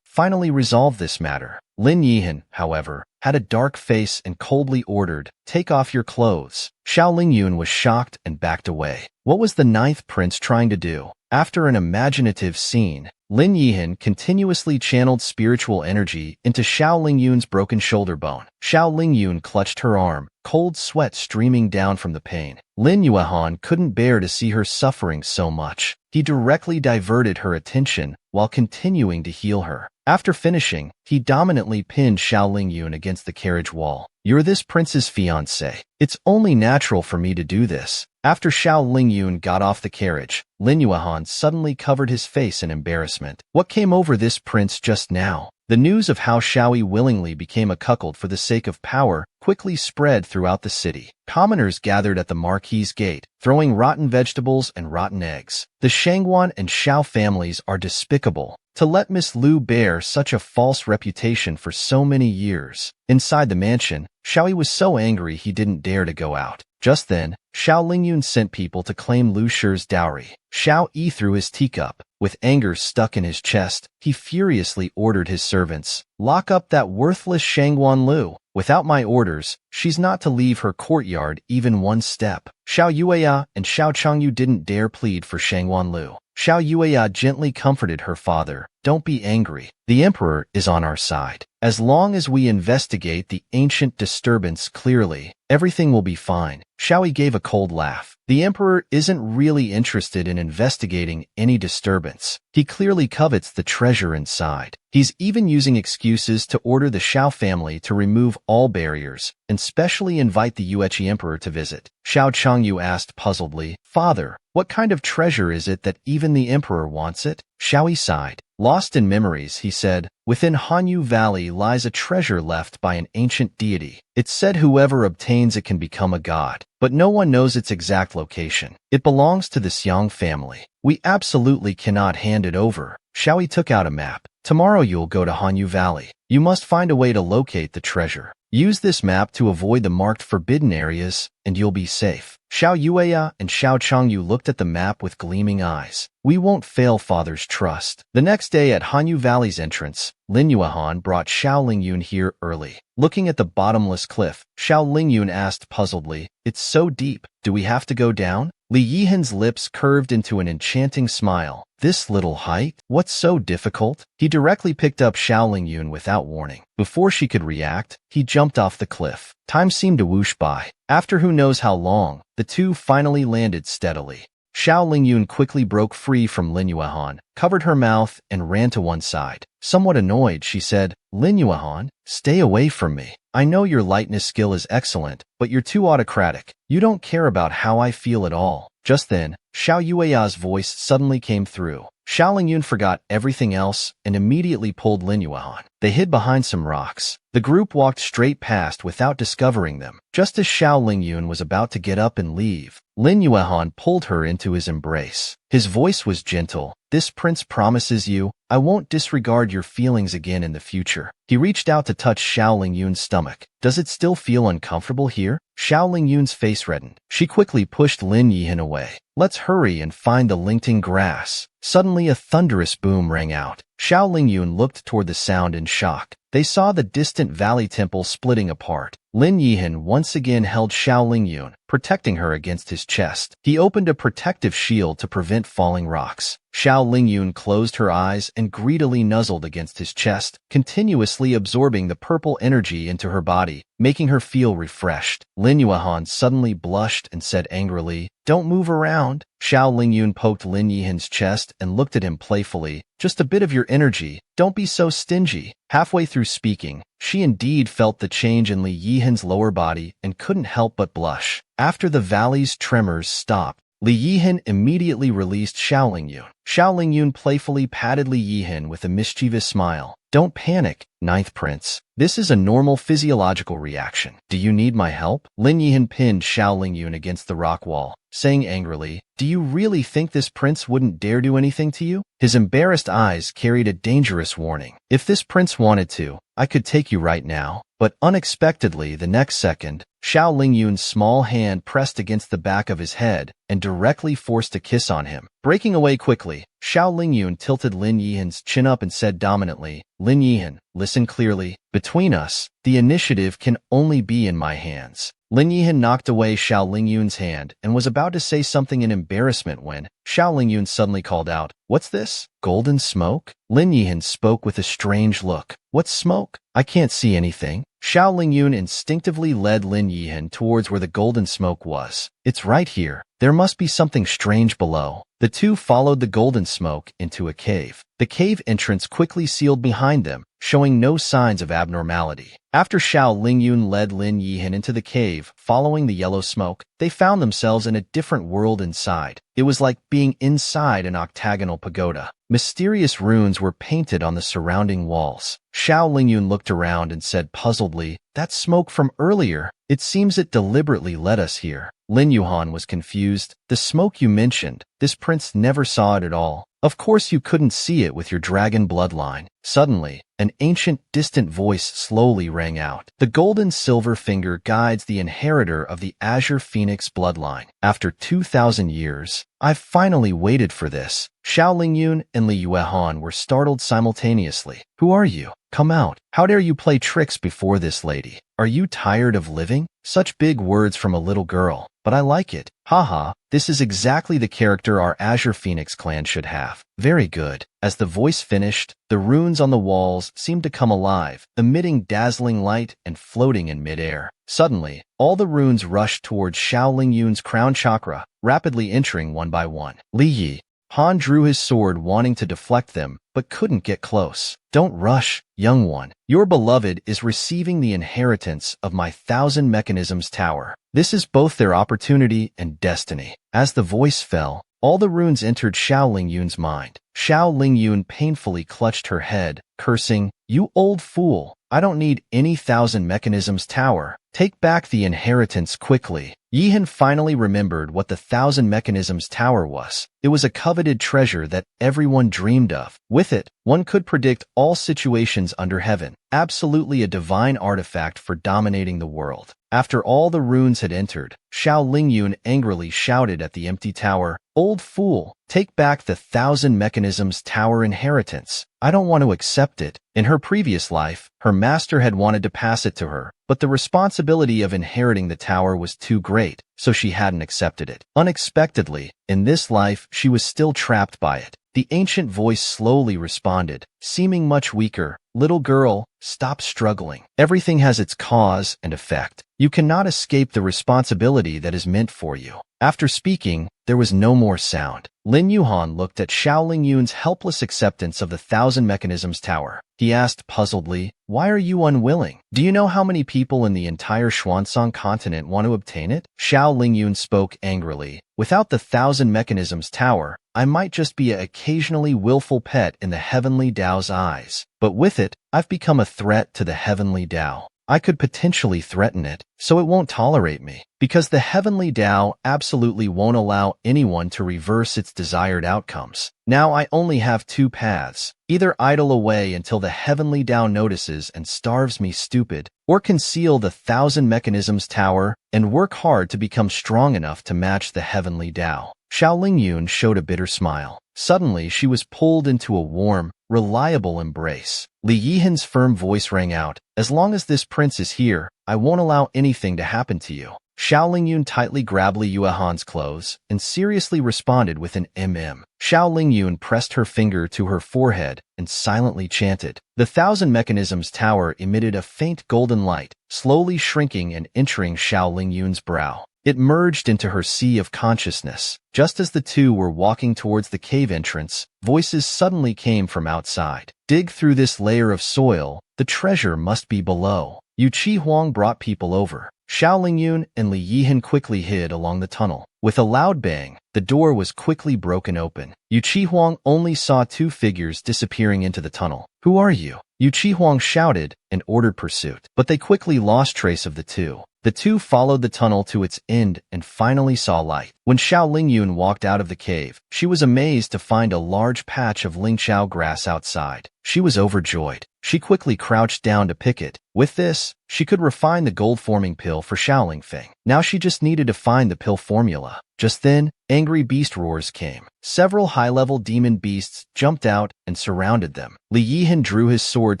Finally resolved this matter. Lin Yihan, however, had a dark face and coldly ordered, Take off your clothes. Xiao Lingyun was shocked and backed away. What was the ninth prince trying to do? After an imaginative scene, Lin Yihan continuously channeled spiritual energy into Xiao Lingyun's broken shoulder bone. Xiao Lingyun clutched her arm, cold sweat streaming down from the pain. Lin Yueheng couldn't bear to see her suffering so much. He directly diverted her attention while continuing to heal her. After finishing, he dominantly pinned Xiao Lingyun against the carriage wall. You're this prince's fiancé. It's only natural for me to do this. After Xiao Lingyun got off the carriage, Lin Yueheng suddenly covered his face in embarrassment. What came over this prince just now? The news of how Xiaoyi willingly became a cuckold for the sake of power quickly spread throughout the city. Commoners gathered at the Marquis's gate, throwing rotten vegetables and rotten eggs. The Shangguan and Xiao families are despicable. To let Miss Lu bear such a false reputation for so many years. Inside the mansion, Xiaoyi was so angry he didn't dare to go out. Just then, Xiao Lingyun sent people to claim Lu Shi's dowry. Xiao Yi threw his teacup. With anger stuck in his chest, he furiously ordered his servants, Lock up that worthless Shangguan Lu. Without my orders, she's not to leave her courtyard even one step. Xiao Yueya and Xiao Changyu didn't dare plead for Shangguan Lu. Xiao Yueya gently comforted her father. Don't be angry. The emperor is on our side. As long as we investigate the ancient disturbance clearly, everything will be fine. Xiaoyi gave a cold laugh. The emperor isn't really interested in investigating any disturbance. He clearly covets the treasure inside. He's even using excuses to order the Xiao family to remove all barriers, and specially invite the Yueqi emperor to visit. Xiao Changyu asked puzzledly, Father, what kind of treasure is it that even the emperor wants it? Xiaoyi sighed. Lost in memories, he said, within Hanyu Valley lies a treasure left by an ancient deity. It's said whoever obtains it can become a god, but no one knows its exact location. It belongs to the Xiang family. We absolutely cannot hand it over. Xiaoyi took out a map. Tomorrow you'll go to Hanyu Valley. You must find a way to locate the treasure. Use this map to avoid the marked forbidden areas, and you'll be safe. Xiao Yueya and Xiao Changyu looked at the map with gleaming eyes. We won't fail father's trust. The next day at Hanyu Valley's entrance, Lin Yueheng brought Xiao Lingyun here early. Looking at the bottomless cliff, Xiao Lingyun asked puzzledly, It's so deep. Do we have to go down? Li Yihan's lips curved into an enchanting smile. This little height? What's so difficult? He directly picked up Xiao Lingyun without warning. Before she could react, he jumped off the cliff. Time seemed to whoosh by. After who knows how long, the two finally landed steadily. Xiao Lingyun quickly broke free from Lin Yueheng, covered her mouth, and ran to one side. Somewhat annoyed, she said, Lin Yueheng, stay away from me. I know your lightness skill is excellent, but you're too autocratic. You don't care about how I feel at all. Just then, Xiao Yueya's voice suddenly came through. Xiao Lingyun forgot everything else and immediately pulled Lin Yueheng. They hid behind some rocks. The group walked straight past without discovering them. Just as Xiao Lingyun was about to get up and leave, Lin Yuehan pulled her into his embrace. His voice was gentle. "This prince promises you, I won't disregard your feelings again in the future." He reached out to touch Xiao Lingyun's stomach. "Does it still feel uncomfortable here?" Xiao Lingyun's face reddened. She quickly pushed Lin Yihan away. "Let's hurry and find the Lingting grass." Suddenly a thunderous boom rang out. Xiao Lingyun looked toward the sound in shock. They saw the distant valley temple splitting apart. Lin Yihan once again held Xiao Lingyun, protecting her against his chest. He opened a protective shield to prevent falling rocks. Xiao Lingyun closed her eyes and greedily nuzzled against his chest, continuously absorbing the purple energy into her body, making her feel refreshed. Lin Yuehan suddenly blushed and said angrily, "Don't move around." Xiao Lingyun poked Lin Yihan's chest and looked at him playfully. "Just a bit of your energy. Don't be so stingy." Halfway through speaking, she indeed felt the change in Li Yihan's lower body and couldn't help but blush. After the valley's tremors stopped, Li Yihan immediately released Xiao Lingyun. Xiao Lingyun playfully patted Li Yihan with a mischievous smile. "Don't panic, Ninth Prince. This is a normal physiological reaction. Do you need my help?" Lin Yihan pinned Xiao Lingyun against the rock wall, saying angrily, "Do you really think this prince wouldn't dare do anything to you?" His embarrassed eyes carried a dangerous warning. "If this prince wanted to, I could take you right now." But unexpectedly, the next second, Xiao Lingyun's small hand pressed against the back of his head and directly forced a kiss on him. Breaking away quickly, Xiao Lingyun tilted Lin Yihan's chin up and said dominantly, "Lin Yihan, listen clearly. Between us, the initiative can only be in my hands." Lin Yihan knocked away Xiao Lingyun's hand and was about to say something in embarrassment when Xiao Lingyun suddenly called out, "What's this? Golden smoke?" Lin Yihan spoke with a strange look. "What smoke? I can't see anything." Xiao Lingyun instinctively led Lin Yihan towards where the golden smoke was. "It's right here. There must be something strange below." The two followed the golden smoke into a cave. The cave entrance quickly sealed behind them, showing no signs of abnormality. After Xiao Lingyun led Lin Yihan into the cave, following the yellow smoke, they found themselves in a different world inside. It was like being inside an octagonal pagoda. Mysterious runes were painted on the surrounding walls. Xiao Lingyun looked around and said puzzledly, "That smoke from earlier. It seems it deliberately led us here." Lin Yuehan was confused. "The smoke you mentioned, this prince never saw it at all. Of course you couldn't see it with your dragon bloodline." Suddenly, an ancient, distant voice slowly rang out. "The golden silver finger guides the inheritor of the Azure Phoenix bloodline. After 2,000 years, I've finally waited for this." Xiao Lingyun and Li Yuehan were startled simultaneously. "Who are you? Come out. How dare you play tricks before this lady? Are you tired of living?" Such big words from a little girl. But I like it. Haha, this is exactly the character our Azure Phoenix clan should have. Very good. As the voice finished, the runes on the walls seemed to come alive, emitting dazzling light and floating in midair. Suddenly, all the runes rushed towards Xiao Lingyun's crown chakra, rapidly entering one by one. Li Yi Han drew his sword wanting to deflect them, but couldn't get close. "Don't rush, young one. Your beloved is receiving the inheritance of my Thousand Mechanisms Tower. This is both their opportunity and destiny." As the voice fell, all the runes entered Xiao Lingyun's mind. Xiao Lingyun painfully clutched her head, cursing, "You old fool. I don't need any Thousand Mechanisms Tower. Take back the inheritance quickly." Yihan finally remembered what the Thousand Mechanisms Tower was. It was a coveted treasure that everyone dreamed of. With it, one could predict all situations under heaven. Absolutely a divine artifact for dominating the world. After all the runes had entered, Xiao Lingyun angrily shouted at the empty tower, "Old fool, take back the Thousand Mechanisms Tower inheritance. I don't want to accept it." In her previous life, her master had wanted to pass it to her, but the responsibility of inheriting the tower was too great, so she hadn't accepted it. Unexpectedly, in this life, she was still trapped by it. The ancient voice slowly responded, seeming much weaker, "Little girl, stop struggling. Everything has its cause and effect. You cannot escape the responsibility that is meant for you." After speaking, there was no more sound. Lin Yuehan looked at Xiao Lingyun's helpless acceptance of the Thousand Mechanisms Tower. He asked puzzledly, "Why are you unwilling? Do you know how many people in the entire Xuansong continent want to obtain it?" Xiao Lingyun spoke angrily. "Without the Thousand Mechanisms Tower, I might just be an occasionally willful pet in the heavenly Tao's eyes. but with it, I've become a threat to the heavenly Tao. I could potentially threaten it, so it won't tolerate me, because the heavenly Tao absolutely won't allow anyone to reverse its desired outcomes. Now I only have two paths: either idle away until the heavenly Tao notices and starves me stupid, or conceal the Thousand Mechanisms Tower and work hard to become strong enough to match the heavenly Tao. Xiao Lingyun showed a bitter smile. Suddenly, she was pulled into a warm, reliable embrace. Li Yihan's firm voice rang out, "As long as this prince is here, I won't allow anything to happen to you." Xiao Lingyun tightly grabbed Li Yuehan's clothes and seriously responded with an Xiao Lingyun pressed her finger to her forehead and silently chanted. The Thousand Mechanisms Tower emitted a faint golden light, slowly shrinking and entering Xiao Lingyun's brow. It merged into her sea of consciousness. Just as the two were walking towards the cave entrance, voices suddenly came from outside. "Dig through this layer of soil. The treasure must be below." Yu Qi Huang brought people over. Xiao Lingyun and Li Yihan quickly hid along the tunnel. With a loud bang, the door was quickly broken open. Yu Qi Huang only saw two figures disappearing into the tunnel. "Who are you?" Yu Qi Huang shouted and ordered pursuit, but they quickly lost trace of the two. The two followed the tunnel to its end and finally saw light. When Xiao Lingyun walked out of the cave, she was amazed to find a large patch of Lingxiao grass outside. She was overjoyed. She quickly crouched down to pick it. With this, she could refine the gold-forming pill for Shaoling Feng. Now she just needed to find the pill formula. Just then, angry beast roars came. Several high-level demon beasts jumped out and surrounded them. Li Yihan drew his sword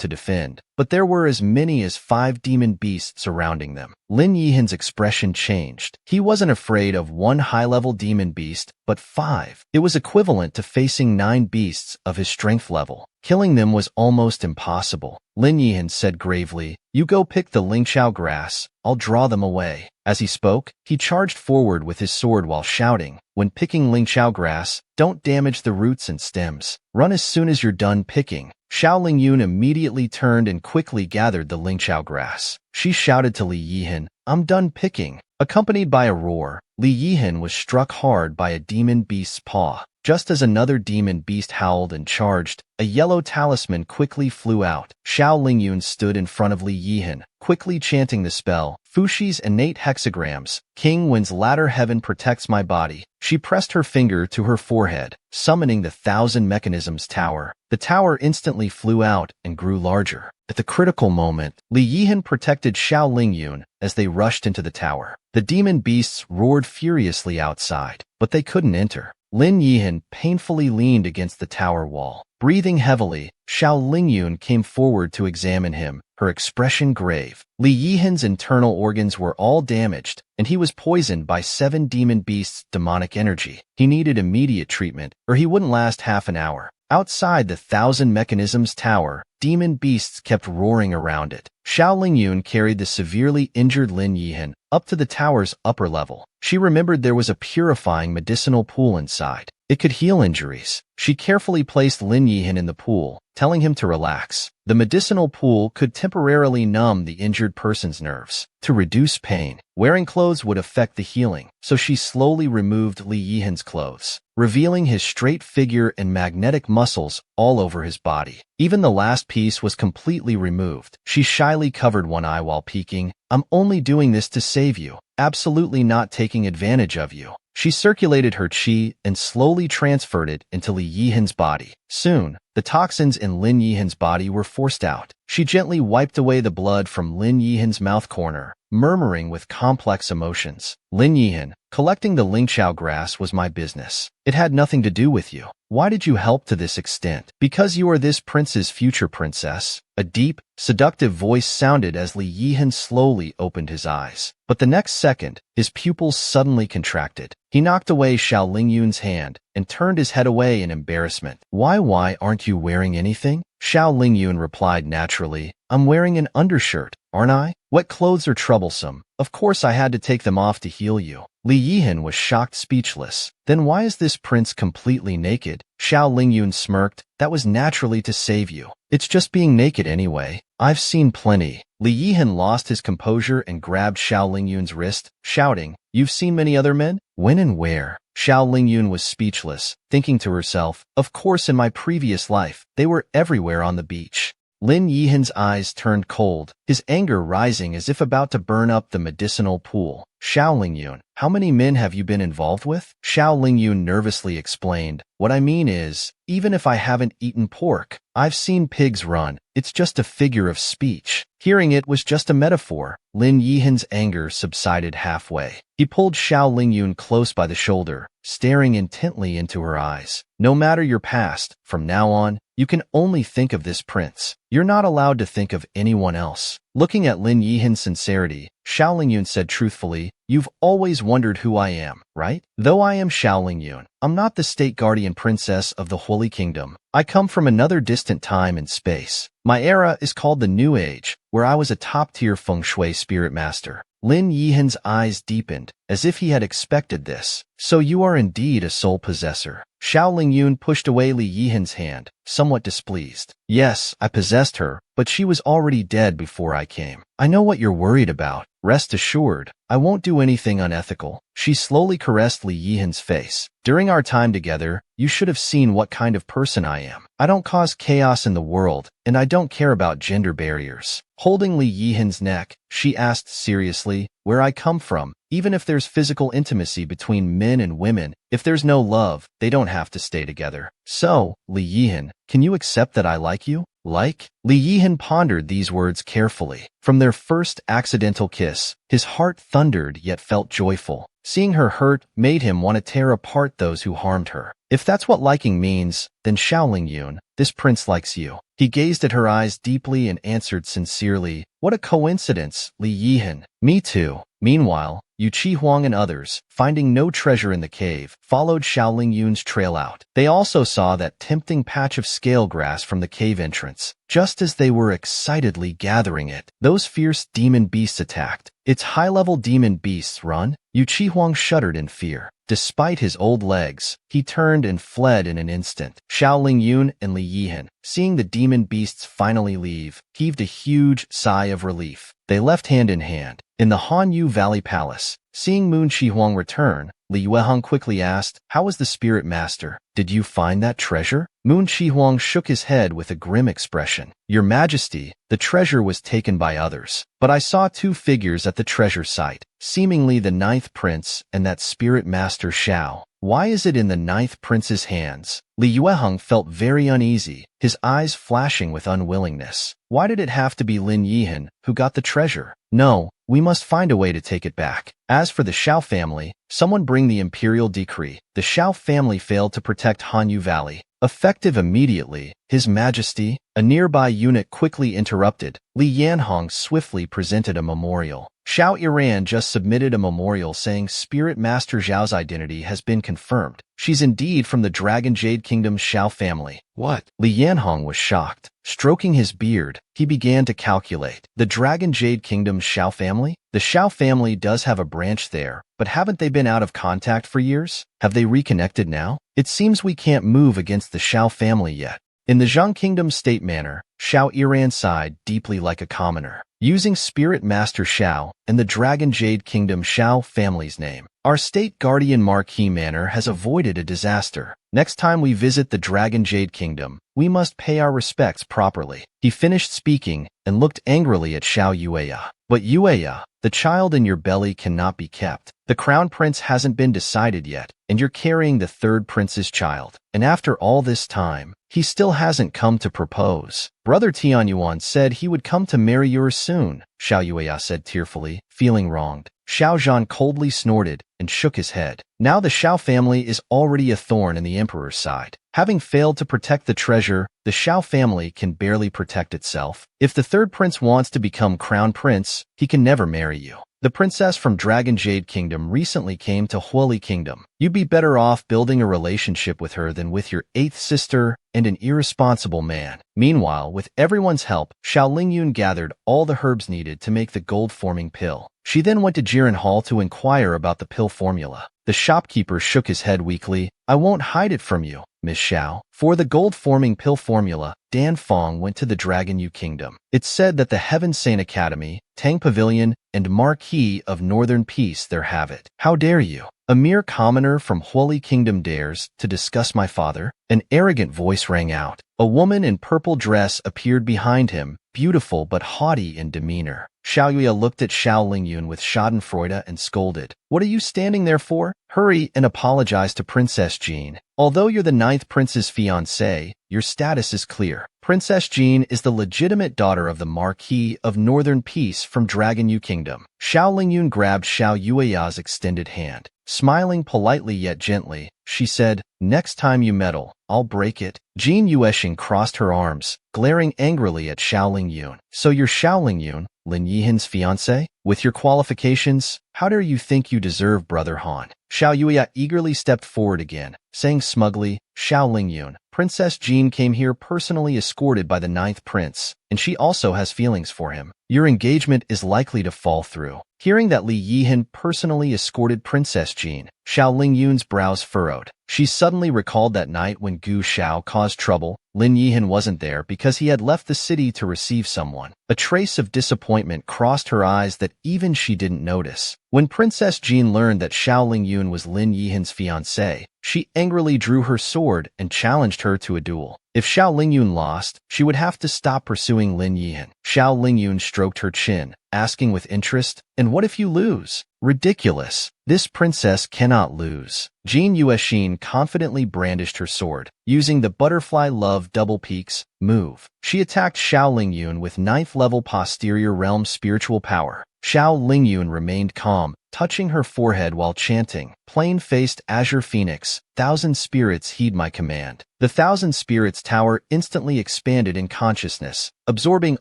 to defend, but there were as many as 5 demon beasts surrounding them. Lin Yihan's expression changed. He wasn't afraid of one high-level demon beast, but 5. It was equivalent to facing 9 beasts of his strength level. Killing them was almost impossible. Lin Yihan said gravely, "You go pick the Lingxiao grass. I'll draw them away." As he spoke, he charged forward with his sword while shouting, "When picking Lingxiao grass, don't damage the roots and stems. Run as soon as you're done picking." Xiao Lingyun immediately turned and quickly gathered the Lingxiao grass. She shouted to Li Yihan, "I'm done picking." Accompanied by a roar, Li Yihan was struck hard by a demon beast's paw. Just as another demon beast howled and charged, a yellow talisman quickly flew out. Xiao Lingyun stood in front of Li Yihan, quickly chanting the spell, "Fushi's innate hexagrams. King Wen's ladder heaven protects my body." She pressed her finger to her forehead, summoning the Thousand Mechanisms Tower. The tower instantly flew out and grew larger. At the critical moment, Li Yihan protected Xiao Lingyun as they rushed into the tower. The demon beasts roared furiously outside, but they couldn't enter. Lin Yihan painfully leaned against the tower wall. Breathing heavily, Xiao Lingyun came forward to examine him, her expression grave. Li Yihan's internal organs were all damaged, and he was poisoned by 7 demon beasts' demonic energy. He needed immediate treatment, or he wouldn't last half an hour. Outside the Thousand Mechanisms Tower, demon beasts kept roaring around it. Xiao Lingyun carried the severely injured Lin Yihan up to the tower's upper level. She remembered there was a purifying medicinal pool inside. It could heal injuries. She carefully placed Lin Yihan in the pool, telling him to relax. The medicinal pool could temporarily numb the injured person's nerves. To reduce pain, wearing clothes would affect the healing, so she slowly removed Li Yihan's clothes, revealing his straight figure and magnetic muscles all over his body. Even the last piece was completely removed. She shyly covered one eye while peeking. "I'm only doing this to save you, absolutely not taking advantage of you." She circulated her qi and slowly transferred it into Li Yihan's body. Soon, the toxins in Lin Yihan's body were forced out. She gently wiped away the blood from Lin Yihan's mouth corner, murmuring with complex emotions. "Lin Yihan, collecting the Lingxiao grass was my business. It had nothing to do with you. Why did you help to this extent?" "Because you are this prince's future princess." A deep, seductive voice sounded as Li Yihan slowly opened his eyes. But the next second, his pupils suddenly contracted. He knocked away Xiao Lingyun's hand and turned his head away in embarrassment. Why aren't you wearing anything?" Xiao Lingyun replied naturally, "I'm wearing an undershirt, aren't I? Wet clothes are troublesome. Of course I had to take them off to heal you." Li Yihan was shocked speechless. "Then why is this prince completely naked?" Xiao Lingyun smirked. "That was naturally to save you. It's just being naked anyway. I've seen plenty." Li Yihan lost his composure and grabbed Xiao Lingyun's wrist, shouting, "You've seen many other men? When and where?" Xiao Lingyun was speechless, thinking to herself, "Of course in my previous life, they were everywhere on the beach." Lin Yihan's eyes turned cold, his anger rising as if about to burn up the medicinal pool. Xiao Lingyun, how many men have you been involved with? Xiao Lingyun nervously explained, what I mean is, even if I haven't eaten pork, I've seen pigs run. It's just a figure of speech. Hearing it was just a metaphor. Lin Yihan's anger subsided halfway. He pulled Xiao Lingyun close by the shoulder, staring intently into her eyes. No matter your past, from now on, you can only think of this prince. You're not allowed to think of anyone else. Looking at Lin Yihan's sincerity, Xiao Lingyun said truthfully, you've always wondered who I am, right? Though I am Xiao Lingyun, I'm not the state guardian princess of the Holy Kingdom. I come from another distant time and space. My era is called the New Age, where I was a top-tier feng shui spirit master. Lin Yihan's eyes deepened, as if he had expected this. So you are indeed a soul possessor. Xiao Lingyun pushed away Li Yihan's hand, somewhat displeased. Yes, I possessed her, but she was already dead before I came. I know what you're worried about. Rest assured, I won't do anything unethical. She slowly caressed Li Yihan's face. During our time together, you should have seen what kind of person I am. I don't cause chaos in the world, and I don't care about gender barriers. Holding Li Yihan's neck, she asked seriously, where I come from, even if there's physical intimacy between men and women, if there's no love, they don't have to stay together. So, Li Yihan, can you accept that I like you? Like? Li Yihan pondered these words carefully. From their first accidental kiss, his heart thundered yet felt joyful. Seeing her hurt made him want to tear apart those who harmed her. If that's what liking means, then Xiao Lingyun, this prince likes you. He gazed at her eyes deeply and answered sincerely, what a coincidence, Li Yihan. Me too. Meanwhile, Yu Qi Huang and others, finding no treasure in the cave, followed Xiao Lingyun's trail out. They also saw that tempting patch of scale grass from the cave entrance. Just as they were excitedly gathering it, those fierce demon beasts attacked. Its high-level demon beasts run? Yu Qi Huang shuddered in fear. Despite his old legs, he turned and fled in an instant. Xiao Lingyun and Li Yihan, seeing the demon beasts finally leave, heaved a huge sigh of relief. They left hand in hand. In the Hanyu Valley Palace, seeing Moon Shihuang return, Li Yueheng quickly asked, how was the spirit master? Did you find that treasure? Moon Shihuang shook his head with a grim expression. Your Majesty, the treasure was taken by others. But I saw two figures at the treasure site, seemingly the ninth prince and that spirit master Xiao. Why is it in the ninth prince's hands? Li Yueheng felt very uneasy, his eyes flashing with unwillingness. Why did it have to be Lin Yihan who got the treasure? No, we must find a way to take it back. As for the Xiao family, someone bring the imperial decree. The Xiao family failed to protect Hanyu Valley. Effective immediately, His Majesty, a nearby eunuch quickly interrupted. Li Yanhong swiftly presented a memorial. Xiao Iran just submitted a memorial saying Spirit Master Zhao's identity has been confirmed. She's indeed from the Dragon Jade Kingdom's Xiao family. What? Li Yanhong was shocked. Stroking his beard, he began to calculate. The Dragon Jade Kingdom's Xiao family? The Xiao family does have a branch there, but haven't they been out of contact for years? Have they reconnected now? It seems we can't move against the Xiao family yet. In the Zhang Kingdom's state manor, Xiao Iran sighed deeply like a commoner. Using Spirit Master Xiao and the Dragon Jade Kingdom Xiao family's name, our state guardian Marquis Manor has avoided a disaster. Next time we visit the Dragon Jade Kingdom, we must pay our respects properly. He finished speaking and looked angrily at Xiao Yueya. But Yueya, the child in your belly cannot be kept. The crown prince hasn't been decided yet, and you're carrying the third prince's child. And after all this time, he still hasn't come to propose. Brother Tianyuan said he would come to marry yours soon, Xiao Yueya said tearfully, feeling wronged. Xiao Zhan coldly snorted and shook his head. Now the Xiao family is already a thorn in the emperor's side. Having failed to protect the treasure, the Xiao family can barely protect itself. If the third prince wants to become crown prince, he can never marry you. The princess from Dragon Jade Kingdom recently came to Huoli Kingdom. You'd be better off building a relationship with her than with your eighth sister and an irresponsible man. Meanwhile, with everyone's help, Xiao Lingyun gathered all the herbs needed to make the gold-forming pill. She then went to Jiren Hall to inquire about the pill formula. The shopkeeper shook his head weakly. I won't hide it from you, Miss Xiao. For the gold-forming pill formula, Dan Feng went to the Dragon Yu Kingdom. It's said that the Heaven Saint Academy, Tang Pavilion, and Marquis of Northern Peace there have it. How dare you? A mere commoner from Holy Kingdom dares to discuss my father? An arrogant voice rang out. A woman in purple dress appeared behind him, beautiful but haughty in demeanor. Xiao Yue looked at Xiao Lingyun with schadenfreude and scolded. What are you standing there for? Hurry and apologize to Princess Jean. Although you're the 9th prince's fiancée, your status is clear. Princess Jean is the legitimate daughter of the Marquis of Northern Peace from Dragon Yu Kingdom. Xiao Lingyun grabbed Xiao Yueya's extended hand. Smiling politely yet gently, she said, next time you meddle, I'll break it. Jean Yueshing crossed her arms, glaring angrily at Xiao Lingyun. So you're Xiao Lingyun, Lin Yihan's fiancé? With your qualifications, how dare you think you deserve Brother Han? Xiao Yueya eagerly stepped forward again, saying smugly, Xiao Lingyun, Princess Jean came here personally escorted by the 9th prince, and she also has feelings for him. Your engagement is likely to fall through. Hearing that Li Yihan personally escorted Princess Jean, Xiao Lingyun's brows furrowed. She suddenly recalled that night when Gu Xiao caused trouble. Lin Yihan wasn't there because he had left the city to receive someone. A trace of disappointment crossed her eyes that even she didn't notice. When Princess Jean learned that Xiao Lingyun was Lin Yihan's fiancé, she angrily drew her sword and challenged her to a duel. If Xiao Lingyun lost, she would have to stop pursuing Lin Yihan. Xiao Lingyun stroked her chin, asking with interest, and what if you lose? Ridiculous. This princess cannot lose. Jean Yueshing confidently brandished her sword. Using the butterfly love double peaks move, she attacked Xiao Lingyun with 9th level posterior realm spiritual power. Xiao Lingyun remained calm, touching her forehead while chanting, plain-faced azure phoenix, 1,000 spirits heed my command. The 1,000 spirits tower instantly expanded in consciousness, absorbing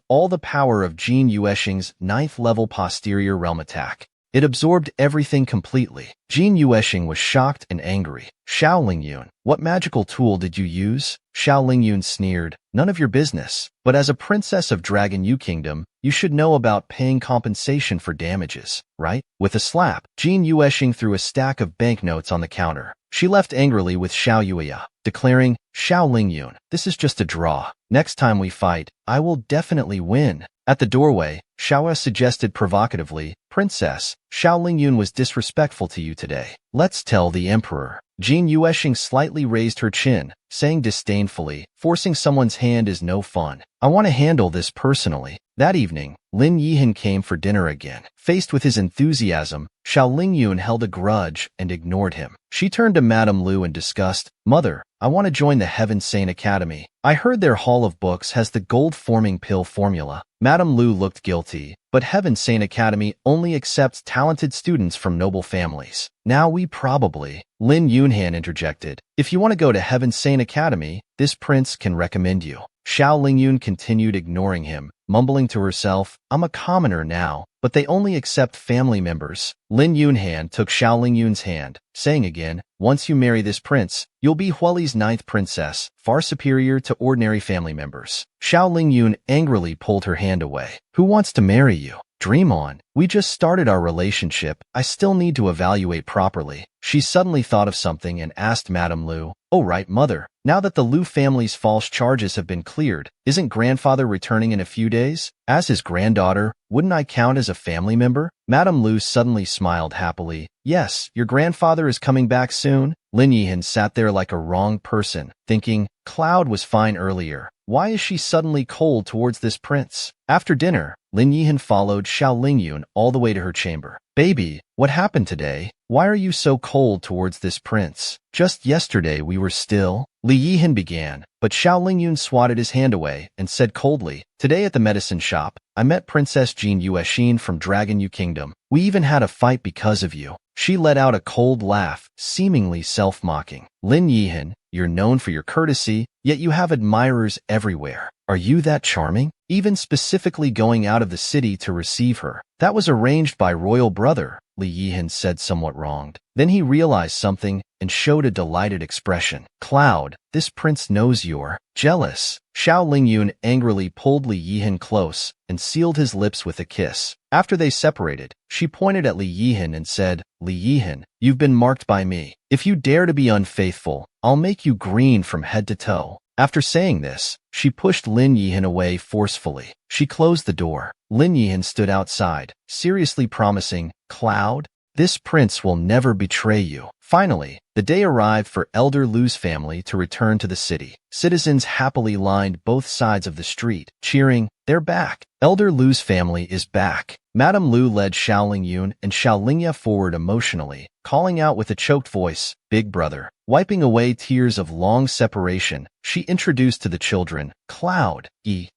all the power of Jean Yueshing's 9th level posterior realm attack. It absorbed everything completely. Jean Yueshing was shocked and angry. Xiao Lingyun, what magical tool did you use? Xiao Lingyun sneered, none of your business. But as a princess of Dragon Yu Kingdom, you should know about paying compensation for damages, right? With a slap, Jean Yueshing threw a stack of banknotes on the counter. She left angrily with Xiao Yueya, declaring, Xiao Lingyun, this is just a draw. Next time we fight, I will definitely win. At the doorway, Xiao suggested provocatively, Princess, Xiao Lingyun was disrespectful to you today. Let's tell the emperor. Jean Yueshing slightly raised her chin, saying disdainfully, forcing someone's hand is no fun. I want to handle this personally. That evening, Lin Yihan came for dinner again. Faced with his enthusiasm, Xiao Lingyun held a grudge and ignored him. She turned to Madame Lu in disgust. Mother, I want to join the Heaven Saint Academy. I heard their Hall of Books has the gold-forming pill formula. Madame Lu looked guilty, but Heaven Saint Academy only accepts talented students from noble families. Now we probably, Lin Yunhan interjected. If you want to go to Heaven Saint Academy, this prince can recommend you. Xiao Lingyun continued ignoring him, mumbling to herself, I'm a commoner now, but they only accept family members. Lin Yunhan took Xiao Lingyun's hand, saying again, once you marry this prince, you'll be Huali's 9th princess, far superior to ordinary family members. Xiao Lingyun angrily pulled her hand away. Who wants to marry you? Dream on. We just started our relationship. I still need to evaluate properly. She suddenly thought of something and asked Madame Lu, oh right, mother. Now that the Lu family's false charges have been cleared, isn't grandfather returning in a few days? As his granddaughter, wouldn't I count as a family member? Madame Lu suddenly smiled happily. Yes, your grandfather is coming back soon. Lin Yihan sat there like a wrong person, thinking, Cloud was fine earlier. Why is she suddenly cold towards this prince? After dinner, Lin Yihan followed Xiao Lingyun all the way to her chamber. Baby, what happened today? Why are you so cold towards this prince? Just yesterday we were still. Li Yihan began, but Xiao Lingyun swatted his hand away and said coldly, today at the medicine shop, I met Princess Jean Yueshing from Dragon Yu Kingdom. We even had a fight because of you. She let out a cold laugh, seemingly self-mocking. Lin Yihan, you're known for your courtesy, yet you have admirers everywhere. Are you that charming? Even specifically going out of the city to receive her. That was arranged by royal brother. Li Yihan said, somewhat wronged. Then he realized something and showed a delighted expression. Cloud, this prince knows you're jealous. Xiao Lingyun angrily pulled Li Yihan close and sealed his lips with a kiss. After they separated, she pointed at Li Yihan and said, Li Yihan, you've been marked by me. If you dare to be unfaithful, I'll make you green from head to toe. After saying this, she pushed Lin Yihan away forcefully. She closed the door. Lin Yihan stood outside, seriously promising, Cloud, this prince will never betray you. Finally, the day arrived for Elder Lu's family to return to the city. Citizens happily lined both sides of the street, cheering, they're back. Elder Lu's family is back. Madame Lu led Xiao Lingyun and Xiao Lingya forward emotionally, calling out with a choked voice, Big brother. Wiping away tears of long separation, she introduced to the children, Cloud,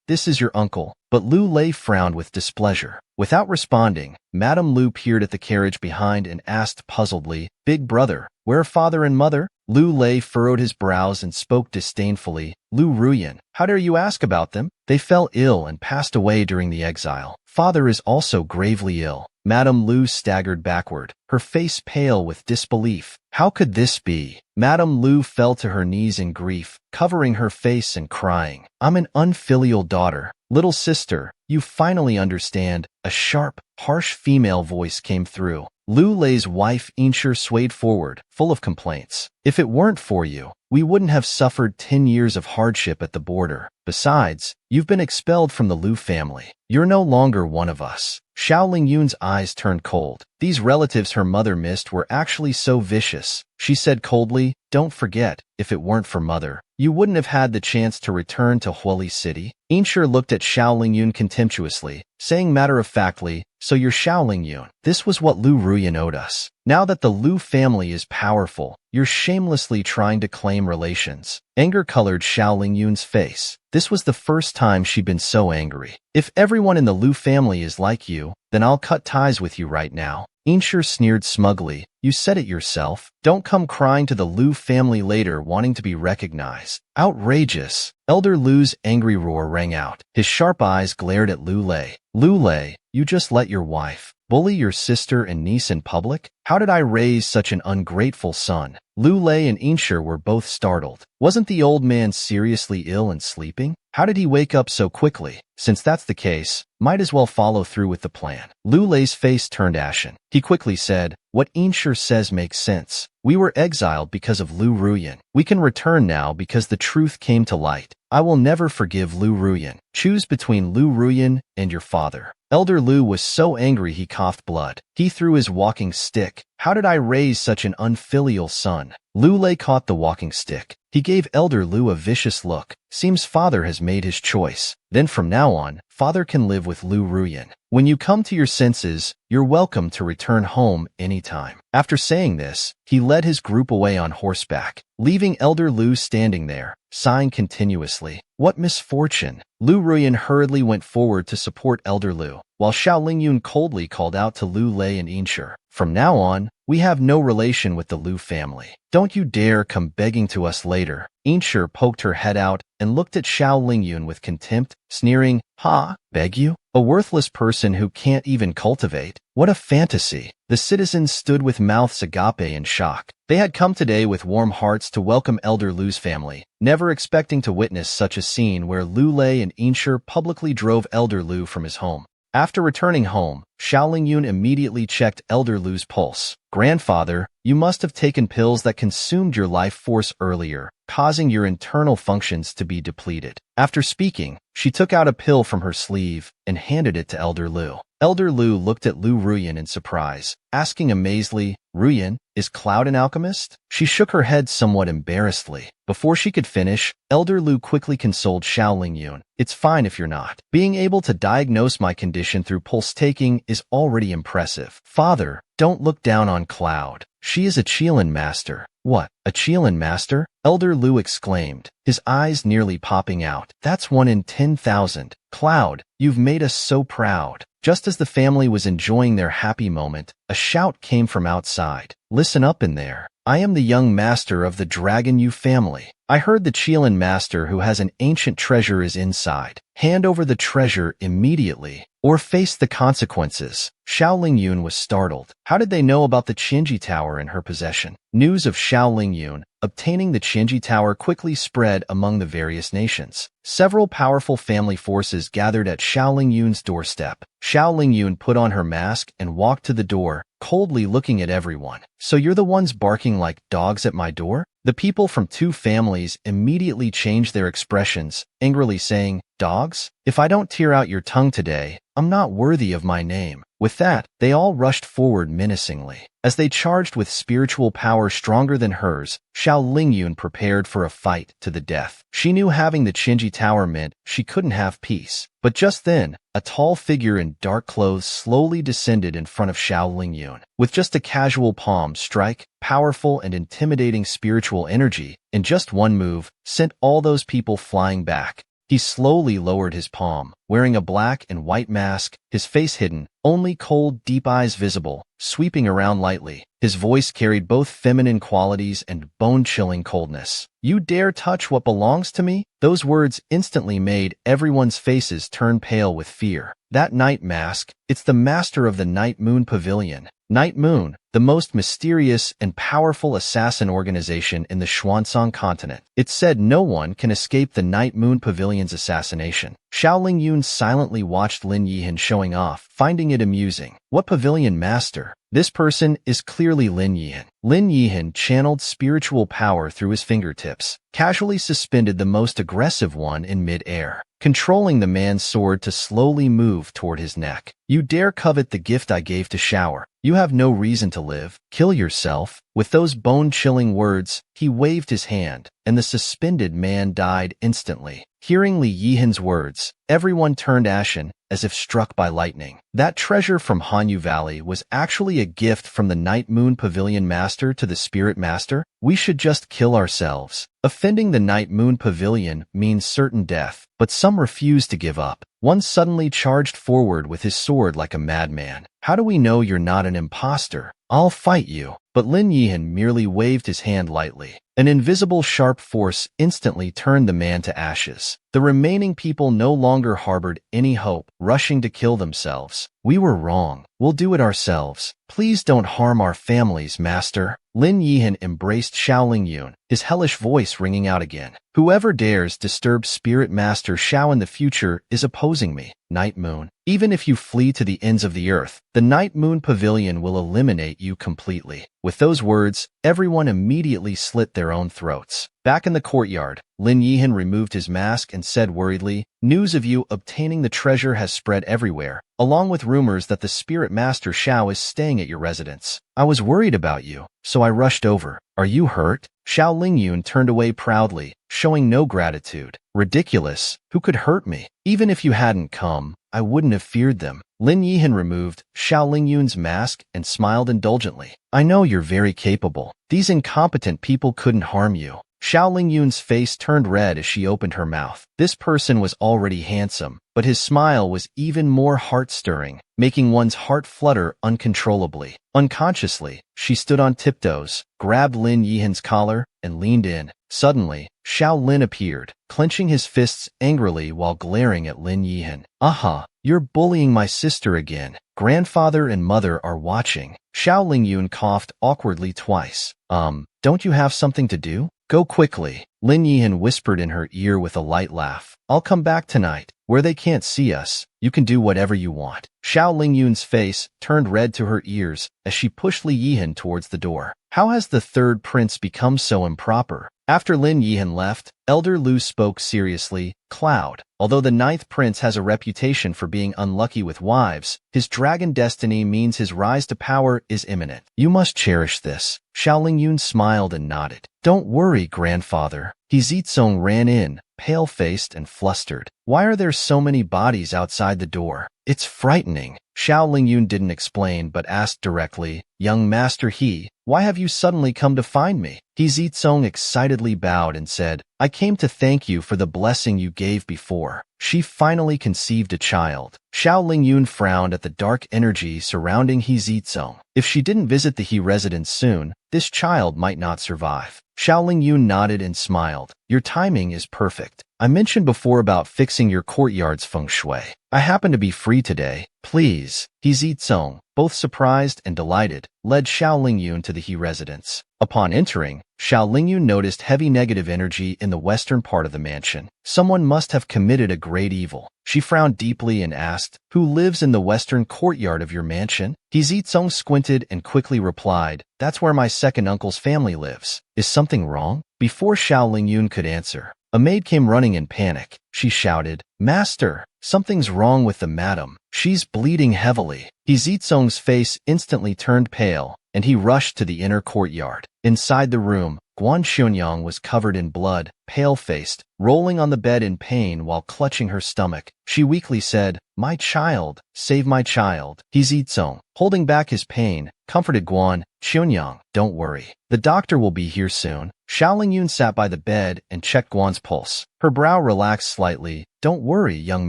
this is your uncle. But Lu Lei frowned with displeasure. Without responding, Madame Lu peered at the carriage behind and asked puzzledly, Big brother, where are father and mother? Lu Lei furrowed his brows and spoke disdainfully, Lu Ruyan, how dare you ask about them? They fell ill and passed away during the exile. Father is also gravely ill. Madame Lu staggered backward, her face pale with disbelief. How could this be? Madame Lu fell to her knees in grief, covering her face and crying, I'm an unfilial daughter. Little sister, you finally understand. A sharp, harsh female voice came through. Lu Lei's wife Intrigue swayed forward, full of complaints. If it weren't for you, we wouldn't have suffered 10 years of hardship at the border. Besides, you've been expelled from the Lu family. You're no longer one of us. Xiao Lingyun's eyes turned cold. These relatives her mother missed were actually so vicious. She said coldly, don't forget, if it weren't for mother, you wouldn't have had the chance to return to Huoli City. Intrigue looked at Xiao Lingyun contemptuously, saying matter-of-factly, so you're Xiao Lingyun. This was what Lu Ruyan owed us. Now that the Lu family is powerful, you're shamelessly trying to claim relations. Anger colored Xiao Lingyun's face. This was the first time she'd been so angry. If everyone in the Lu family is like you, then I'll cut ties with you right now. Intrigue sneered smugly, you said it yourself. Don't come crying to the Lu family later wanting to be recognized. Outrageous. Elder Lu's angry roar rang out. His sharp eyes glared at Lu Lei. Lu Lei, you just let your wife bully your sister and niece in public? How did I raise such an ungrateful son? Lu Lei and Intrigue were both startled. Wasn't the old man seriously ill and sleeping? How did he wake up so quickly? Since that's the case, might as well follow through with the plan. Lu Lei's face turned ashen. He quickly said, what Intrigue says makes sense. We were exiled because of Lu Ruyan. We can return now because the truth came to light. I will never forgive Lu Ruyan. Choose between Lu Ruyan and your father. Elder Lu was so angry he coughed blood. He threw his walking stick. How did I raise such an unfilial son? Lu Lei caught the walking stick. He gave Elder Lu a vicious look. Seems father has made his choice. Then from now on, father can live with Lu Ruyan. When you come to your senses, you're welcome to return home anytime. After saying this, he led his group away on horseback, leaving Elder Lu standing there, sighing continuously. What misfortune! Lu Ruyan hurriedly went forward to support Elder Lu, while Xiao Lingyun coldly called out to Lu Lei and Intrigue. From now on, we have no relation with the Lu family. Don't you dare come begging to us later. Intrigue poked her head out and looked at Xiao Lingyun with contempt, sneering, Ha, beg you? A worthless person who can't even cultivate? What a fantasy! The citizens stood with mouths agape in shock. They had come today with warm hearts to welcome Elder Lu's family, never expecting to witness such a scene where Lu Lei and Intrigue publicly drove Elder Lu from his home. After returning home, Xiao Lingyun immediately checked Elder Lu's pulse. Grandfather, you must have taken pills that consumed your life force earlier, causing your internal functions to be depleted. After speaking, she took out a pill from her sleeve and handed it to Elder Lu. Elder Lu looked at Lu Ruyan in surprise, asking amazedly, Ruyan, is Cloud an alchemist? She shook her head somewhat embarrassedly. Before she could finish, Elder Lu quickly consoled Xiao Lingyun. It's fine if you're not. Being able to diagnose my condition through pulse taking is already impressive. Father, don't look down on Cloud. She is a Qilin master. What, a Qilin master? Elder Lu exclaimed, his eyes nearly popping out. That's 1 in 10,000. Cloud, you've made us so proud. Just as the family was enjoying their happy moment, a shout came from outside. Listen up in there. I am the young master of the Dragon Yu family. I heard the Qilin master who has an ancient treasure is inside. Hand over the treasure immediately, or face the consequences. Xiao Lingyun was startled. How did they know about the Qinji Tower in her possession? News of Xiao Lingyun obtaining the Qinji Tower quickly spread among the various nations. Several powerful family forces gathered at Xiao Lingyun's doorstep. Xiao Lingyun put on her mask and walked to the door, coldly looking at everyone. So you're the ones barking like dogs at my door? The people from two families immediately changed their expressions, angrily saying, "Dogs? If I don't tear out your tongue today, I'm not worthy of my name." With that, they all rushed forward menacingly. As they charged with spiritual power stronger than hers, Xiao Lingyun prepared for a fight to the death. She knew having the Qinji Tower meant she couldn't have peace. But just then, a tall figure in dark clothes slowly descended in front of Xiao Lingyun. With just a casual palm strike, powerful and intimidating spiritual energy, in just one move, sent all those people flying back. He slowly lowered his palm, wearing a black and white mask, his face hidden, only cold, deep eyes visible, sweeping around lightly. His voice carried both feminine qualities and bone-chilling coldness. "You dare touch what belongs to me?" Those words instantly made everyone's faces turn pale with fear. That night mask, it's the master of the Night Moon Pavilion. Night Moon, the most mysterious and powerful assassin organization in the Xuansong continent. It said no one can escape the Night Moon Pavilion's assassination. Xiao Lingyun silently watched Lin Yihan showing off, finding it amusing. What pavilion master? This person is clearly Lin Yihan. Lin Yihan channeled spiritual power through his fingertips, casually suspended the most aggressive one in mid-air, controlling the man's sword to slowly move toward his neck. "You dare covet the gift I gave to Shower? You have no reason to live. Kill yourself." With those bone-chilling words, he waved his hand, and the suspended man died instantly. Hearing Li Yihan's words, everyone turned ashen, as if struck by lightning. That treasure from Hanyu Valley was actually a gift from the Night Moon Pavilion Master to the Spirit Master? We should just kill ourselves. Offending the Night Moon Pavilion means certain death, but some refuse to give up. One suddenly charged forward with his sword like a madman. "How do we know you're not an imposter? I'll fight you." But Lin Yihan merely waved his hand lightly. An invisible sharp force instantly turned the man to ashes. The remaining people no longer harbored any hope, rushing to kill themselves. "We were wrong. We'll do it ourselves. Please don't harm our families, master." Lin Yihan embraced Xiao Lingyun, his hellish voice ringing out again. "Whoever dares disturb Spirit Master Xiao in the future is opposing me. Night Moon. Even if you flee to the ends of the earth, the Night Moon Pavilion will eliminate you completely." With those words, everyone immediately slit their own throats. Back in the courtyard, Lin Yihan removed his mask and said worriedly, "News of you obtaining the treasure has spread everywhere, along with rumors that the Spirit Master Xiao is staying at your residence. I was worried about you, so I rushed over. Are you hurt?" Xiao Lingyun turned away proudly, showing no gratitude. "Ridiculous. Who could hurt me? Even if you hadn't come, I wouldn't have feared them." Lin Yihan removed Xiao Lingyun's mask and smiled indulgently. "I know you're very capable. These incompetent people couldn't harm you." Xiao Lingyun's face turned red as she opened her mouth. This person was already handsome, but his smile was even more heart-stirring, making one's heart flutter uncontrollably. Unconsciously, she stood on tiptoes, grabbed Lin Yihan's collar, and leaned in. Suddenly, Xiao Lin appeared, clenching his fists angrily while glaring at Lin Yihan. "Aha, you're bullying my sister again. Grandfather and mother are watching." Xiao Lingyun coughed awkwardly twice. Don't you have something to do? Go quickly." Lin Yihan whispered in her ear with a light laugh. "I'll come back tonight, where they can't see us. You can do whatever you want." Xiao Lingyun's face turned red to her ears as she pushed Li Yihan towards the door. How has the third prince become so improper? After Lin Yihan left, Elder Lu spoke seriously. "Cloud, although the ninth prince has a reputation for being unlucky with wives, his dragon destiny means his rise to power is imminent. You must cherish this." Xiao Lingyun smiled and nodded. "Don't worry, grandfather." He Zizong ran in, pale-faced and flustered. "Why are there so many bodies outside the door? It's frightening." Xiao Lingyun didn't explain but asked directly, "Young Master He, why have you suddenly come to find me?" He Zizong excitedly bowed and said, "I came to thank you for the blessing you gave before. She finally conceived a child." Xiao Lingyun frowned at the dark energy surrounding He Zizong. If she didn't visit the He residence soon, this child might not survive. Xiao Lingyun nodded and smiled. Your timing is perfect. I mentioned before about fixing your courtyard's feng shui. I happen to be free today. Please. He Zizong, both surprised and delighted, led Xiao Lingyun to the He residence. Upon entering, Xiao Lingyun noticed heavy negative energy in the western part of the mansion. Someone must have committed a great evil. She frowned deeply and asked, Who lives in the western courtyard of your mansion? He Zizong squinted and quickly replied, That's where my second uncle's family lives. Is something wrong? Before Xiao Lingyun could answer, a maid came running in panic. She shouted, Master, something's wrong with the madam. She's bleeding heavily. He Zizong's face instantly turned pale, and he rushed to the inner courtyard. Inside the room, Guan Xuanyang was covered in blood, pale-faced, rolling on the bed in pain while clutching her stomach. She weakly said, My child, save my child. He Zizong, holding back his pain, comforted Guan Xuanyang. Don't worry. The doctor will be here soon. Xiao Lingyun sat by the bed and checked Guan's pulse. Her brow relaxed slightly. Don't worry, young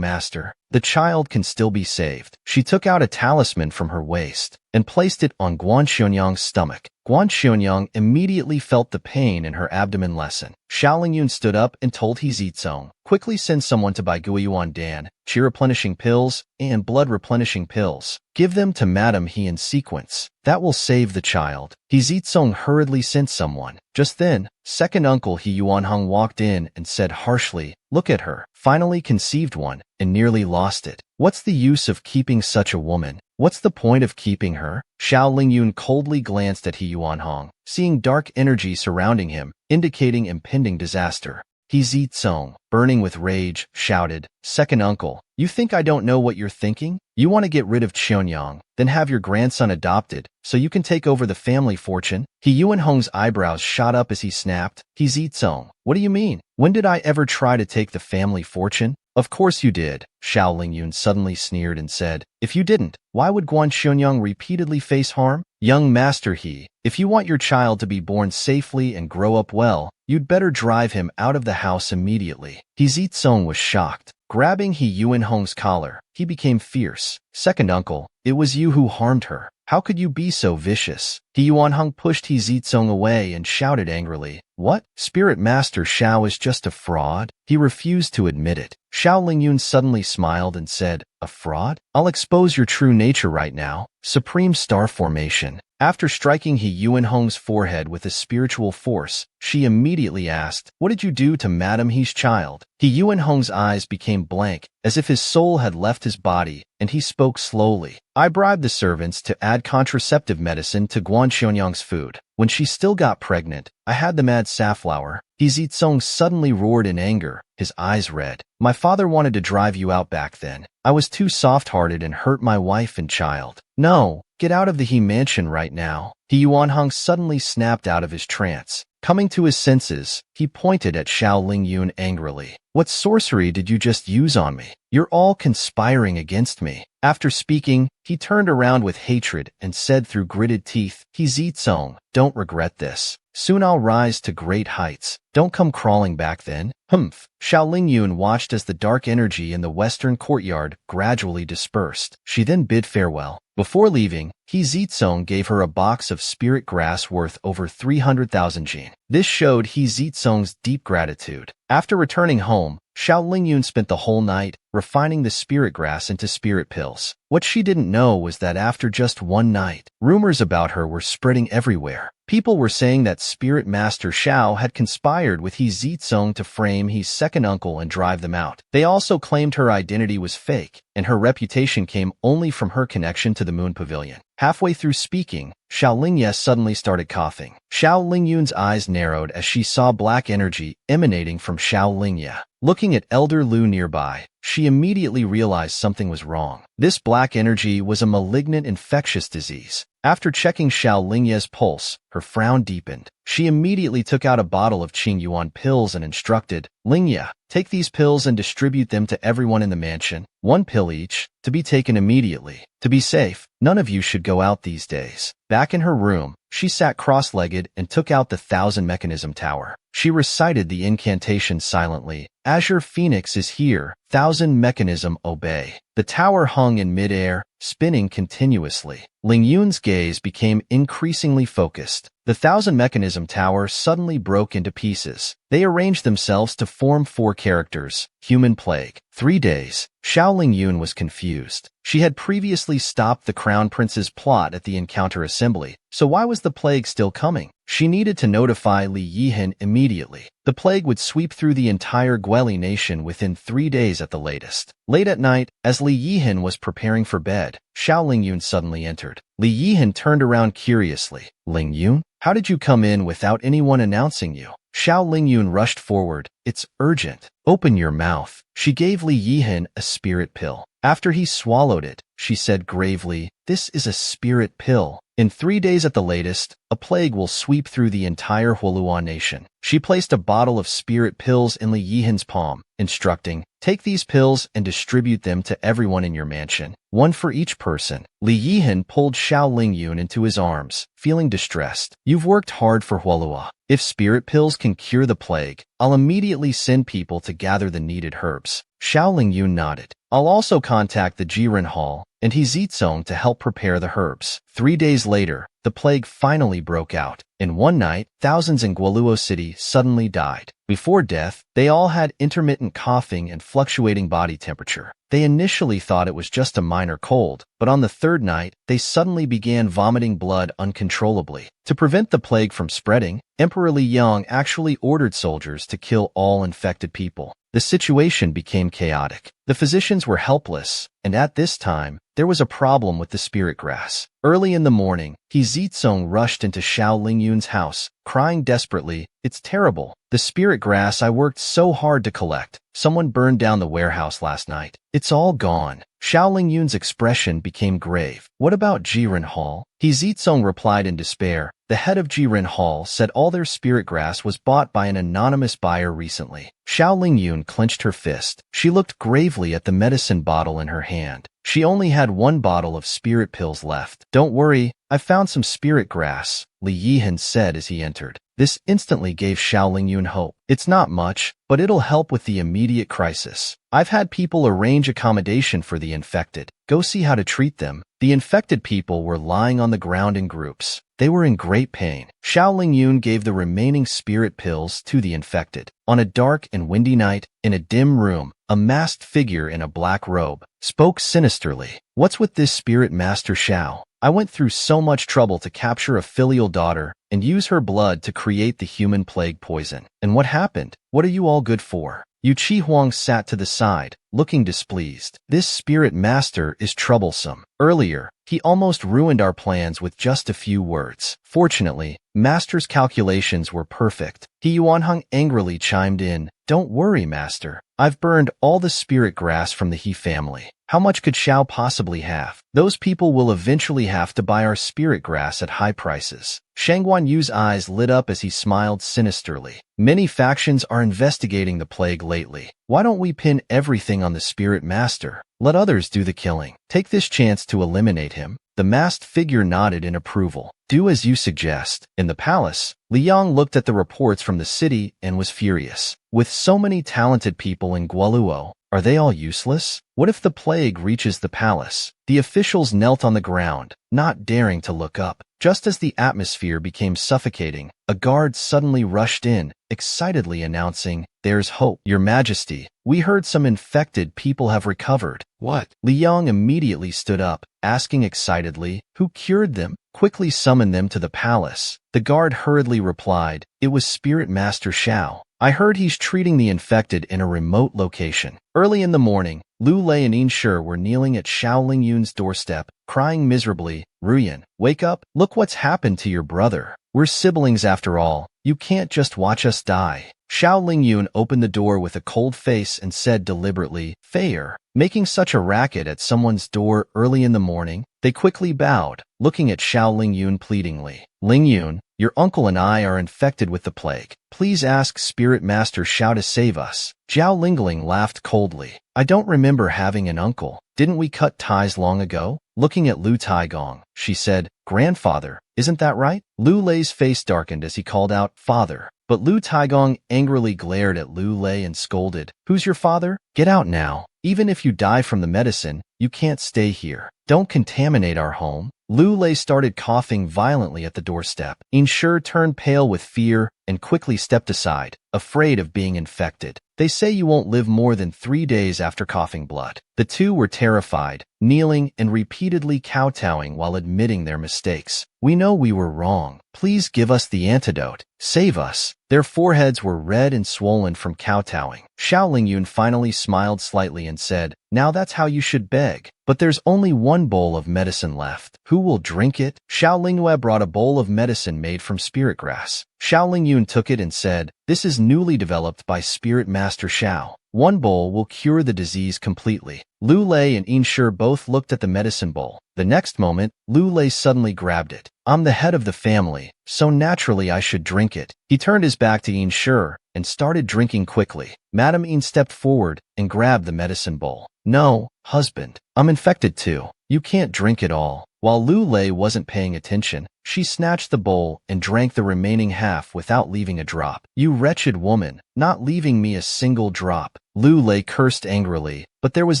master. The child can still be saved. She took out a talisman from her waist and placed it on Guan Xuanyang's stomach. Guan Xuanyang immediately felt the pain in her abdomen lessen. Xiao Lingyun stood up and told He Zizong, Quickly send someone to buy Guiyuan Dan, qi replenishing pills, and blood replenishing pills. Give them to Madame He in sequence. That will save the child. He Zizong hurriedly sent someone. Just then, second uncle He Yuanhong walked in and said harshly, Look at her. Finally conceived one, and nearly lost it. What's the use of keeping such a woman? What's the point of keeping her? Xiao Lingyun coldly glanced at He Yuanhong, seeing dark energy surrounding him, indicating impending disaster. He Zizong, burning with rage, shouted, Second uncle, you think I don't know what you're thinking? You want to get rid of Xuanyang, then have your grandson adopted, so you can take over the family fortune? He Yuanhong's eyebrows shot up as he snapped, He Zizong, what do you mean? When did I ever try to take the family fortune? Of course you did. Xiao Lingyun suddenly sneered and said, If you didn't, why would Guan Xuanyang repeatedly face harm? Young master He, if you want your child to be born safely and grow up well, you'd better drive him out of the house immediately. He Zizong was shocked. Grabbing He Yuanhong's collar, he became fierce. Second uncle, it was you who harmed her. How could you be so vicious? He Yuanhong pushed He Zizong away and shouted angrily, What? Spirit Master Xiao is just a fraud? He refused to admit it. Xiao Lingyun suddenly smiled and said, A fraud? I'll expose your true nature right now. Supreme Star Formation. After striking He Yuanhong's forehead with a spiritual force, she immediately asked, What did you do to Madame He's child? He Yuanhong's eyes became blank, as if his soul had left his body, and he spoke slowly. I bribed the servants to add contraceptive medicine to Guan Xuanyang's food. When she still got pregnant, I had them add safflower. He Zizong suddenly roared in anger, his eyes red. My father wanted to drive you out back then. I was too soft-hearted and hurt my wife and child. No, get out of the He mansion right now. He Yuanhong suddenly snapped out of his trance. Coming to his senses, he pointed at Xiao Lingyun angrily. What sorcery did you just use on me? You're all conspiring against me. After speaking, he turned around with hatred and said through gritted teeth, He Zizong, don't regret this. Soon I'll rise to great heights. Don't come crawling back then. Humph. Xiao Lingyun watched as the dark energy in the western courtyard gradually dispersed. She then bid farewell. Before leaving, He Zizong gave her a box of spirit grass worth over 300,000 jin. This showed He Zizong's deep gratitude. After returning home, Xiao Lingyun spent the whole night refining the spirit grass into spirit pills. What she didn't know was that after just one night, rumors about her were spreading everywhere. People were saying that Spirit Master Xiao had conspired with He Zizong to frame his second uncle and drive them out. They also claimed her identity was fake, and her reputation came only from her connection to the Moon Pavilion. Halfway through speaking, Xiao Lingye suddenly started coughing. Xiao Lingyun's eyes narrowed as she saw black energy emanating from Xiao Lingye. Looking at Elder Lu nearby, she immediately realized something was wrong. This black energy was a malignant infectious disease. After checking Xiao Lingye's pulse, her frown deepened. She immediately took out a bottle of Qingyuan pills and instructed, Lingye, take these pills and distribute them to everyone in the mansion, 1 pill each, to be taken immediately. To be safe, none of you should go out these days. Back in her room, she sat cross-legged and took out the 1000 mechanism tower. She recited the incantation silently. Azure Phoenix is here, 1000 mechanism obey. The tower hung in mid-air, spinning continuously. Ling Yun's gaze became increasingly focused. the 1,000-mechanism tower suddenly broke into pieces. They arranged themselves to form 4 characters. Human plague. 3 days. Xiao Lingyun was confused. She had previously stopped the Crown Prince's plot at the Encounter Assembly, so why was the plague still coming? She needed to notify Li Yihan immediately. The plague would sweep through the entire Gueli nation within 3 days at the latest. Late at night, as Li Yihan was preparing for bed, Xiao Lingyun suddenly entered. Li Yihan turned around curiously. Lingyun, how did you come in without anyone announcing you? Xiao Lingyun rushed forward. It's urgent. Open your mouth. She gave Li Yihan a spirit pill. After he swallowed it, she said gravely, this is a spirit pill. In 3 days at the latest, a plague will sweep through the entire Huoluan nation. She placed a bottle of spirit pills in Li Yihan's palm, instructing, take these pills and distribute them to everyone in your mansion, 1 for each person. Li Yihan pulled Xiao Lingyun into his arms, feeling distressed. You've worked hard for Huolua. If spirit pills can cure the plague, I'll immediately send people to gather the needed herbs. Xiao Lingyun nodded. I'll also contact the Jiren Hall and Hizitsong to help prepare the herbs. 3 days later, the plague finally broke out. In one night, thousands in Guoluo City suddenly died. Before death, they all had intermittent coughing and fluctuating body temperature. They initially thought it was just a minor cold, but on the 3rd night, they suddenly began vomiting blood uncontrollably. To prevent the plague from spreading, Emperor Li Yang actually ordered soldiers to kill all infected people. The situation became chaotic. The physicians were helpless, and at this time, there was a problem with the spirit grass. Early in the morning, Hizitsong rushed into Xiao Lingyun's house, crying desperately, it's terrible. The spirit grass I worked so hard to collect. Someone burned down the warehouse last night. It's all gone. Xiao Lingyun's expression became grave. What about Jiren Hall? Hizitsong replied in despair. The head of Jiren Hall said all their spirit grass was bought by an anonymous buyer recently. Xiao Lingyun clenched her fist. She looked gravely at the medicine bottle in her hand. She only had 1 bottle of spirit pills left. Don't worry, I found some spirit grass, Li Yihan said as he entered. This instantly gave Xiao Lingyun hope. It's not much, but it'll help with the immediate crisis. I've had people arrange accommodation for the infected. Go see how to treat them. The infected people were lying on the ground in groups. They were in great pain. Xiao Lingyun gave the remaining spirit pills to the infected. On a dark and windy night, in a dim room, a masked figure in a black robe spoke sinisterly. What's with this spirit master Xiao? I went through so much trouble to capture a filial daughter and use her blood to create the human plague poison. And what happened? What are you all good for? Yu Chi Huang sat to the side, looking displeased. This spirit master is troublesome. Earlier, he almost ruined our plans with just a few words. Fortunately, Master's calculations were perfect. He Yuanheng angrily chimed in, don't worry, Master. I've burned all the spirit grass from the He family. How much could Xiao possibly have? Those people will eventually have to buy our spirit grass at high prices. Shang Guanyu's eyes lit up as he smiled sinisterly. Many factions are investigating the plague lately. Why don't we pin everything on the spirit master? Let others do the killing. Take this chance to eliminate him. The masked figure nodded in approval. Do as you suggest. In the palace, Li Yang looked at the reports from the city and was furious. With so many talented people in Guoluo, are they all useless? What if the plague reaches the palace? The officials knelt on the ground, not daring to look up. Just as the atmosphere became suffocating, a guard suddenly rushed in, excitedly announcing, there's hope, Your Majesty. We heard some infected people have recovered. What? Li Yang immediately stood up, asking excitedly, who cured them? Quickly summon them to the palace. The guard hurriedly replied, it was Spirit Master Xiao. I heard he's treating the infected in a remote location. Early in the morning, Lu Lei and Yin Shi were kneeling at Xiao Lingyun's doorstep, crying miserably, Ruyan, wake up, look what's happened to your brother. We're siblings after all. You can't just watch us die. Xiao Lingyun opened the door with a cold face and said deliberately, Fair, making such a racket at someone's door early in the morning. They quickly bowed, looking at Xiao Lingyun pleadingly. Lingyun, your uncle and I are infected with the plague. Please ask Spirit Master Xiao to save us. Zhao Lingling laughed coldly. I don't remember having an uncle. Didn't we cut ties long ago? Looking at Lu Taigong, she said, Grandfather, isn't that right? Lu Lei's face darkened as he called out, Father. But Lu Taigong angrily glared at Lu Lei and scolded, Who's your father? Get out now. Even if you die from the medicine, You can't stay here. Don't contaminate our home. Lu Lei started coughing violently at the doorstep. Inshur turned pale with fear and quickly stepped aside, afraid of being infected. They say you won't live more than 3 days after coughing blood. The two were terrified, kneeling and repeatedly kowtowing while admitting their mistakes. We know we were wrong. Please give us the antidote. Save us. Their foreheads were red and swollen from kowtowing. Xiao Lingyun finally smiled slightly and said, now that's how you should beg. But there's only one bowl of medicine left. Who will drink it? Xiao Lingyue brought a bowl of medicine made from spirit grass. Xiao Lingyun took it and said, this is newly developed by Spirit Master Xiao. One bowl will cure the disease completely. Lu Lei and Inshur both looked at the medicine bowl. The next moment, Lu Lei suddenly grabbed it. I'm the head of the family, so naturally I should drink it. He turned his back to Inshur and started drinking quickly. Madame In stepped forward and grabbed the medicine bowl. No, husband, I'm infected too. You can't drink it all. While Lu Lei wasn't paying attention, she snatched the bowl and drank the remaining half without leaving a drop. You wretched woman, not leaving me a single drop. Lu Lei cursed angrily, but there was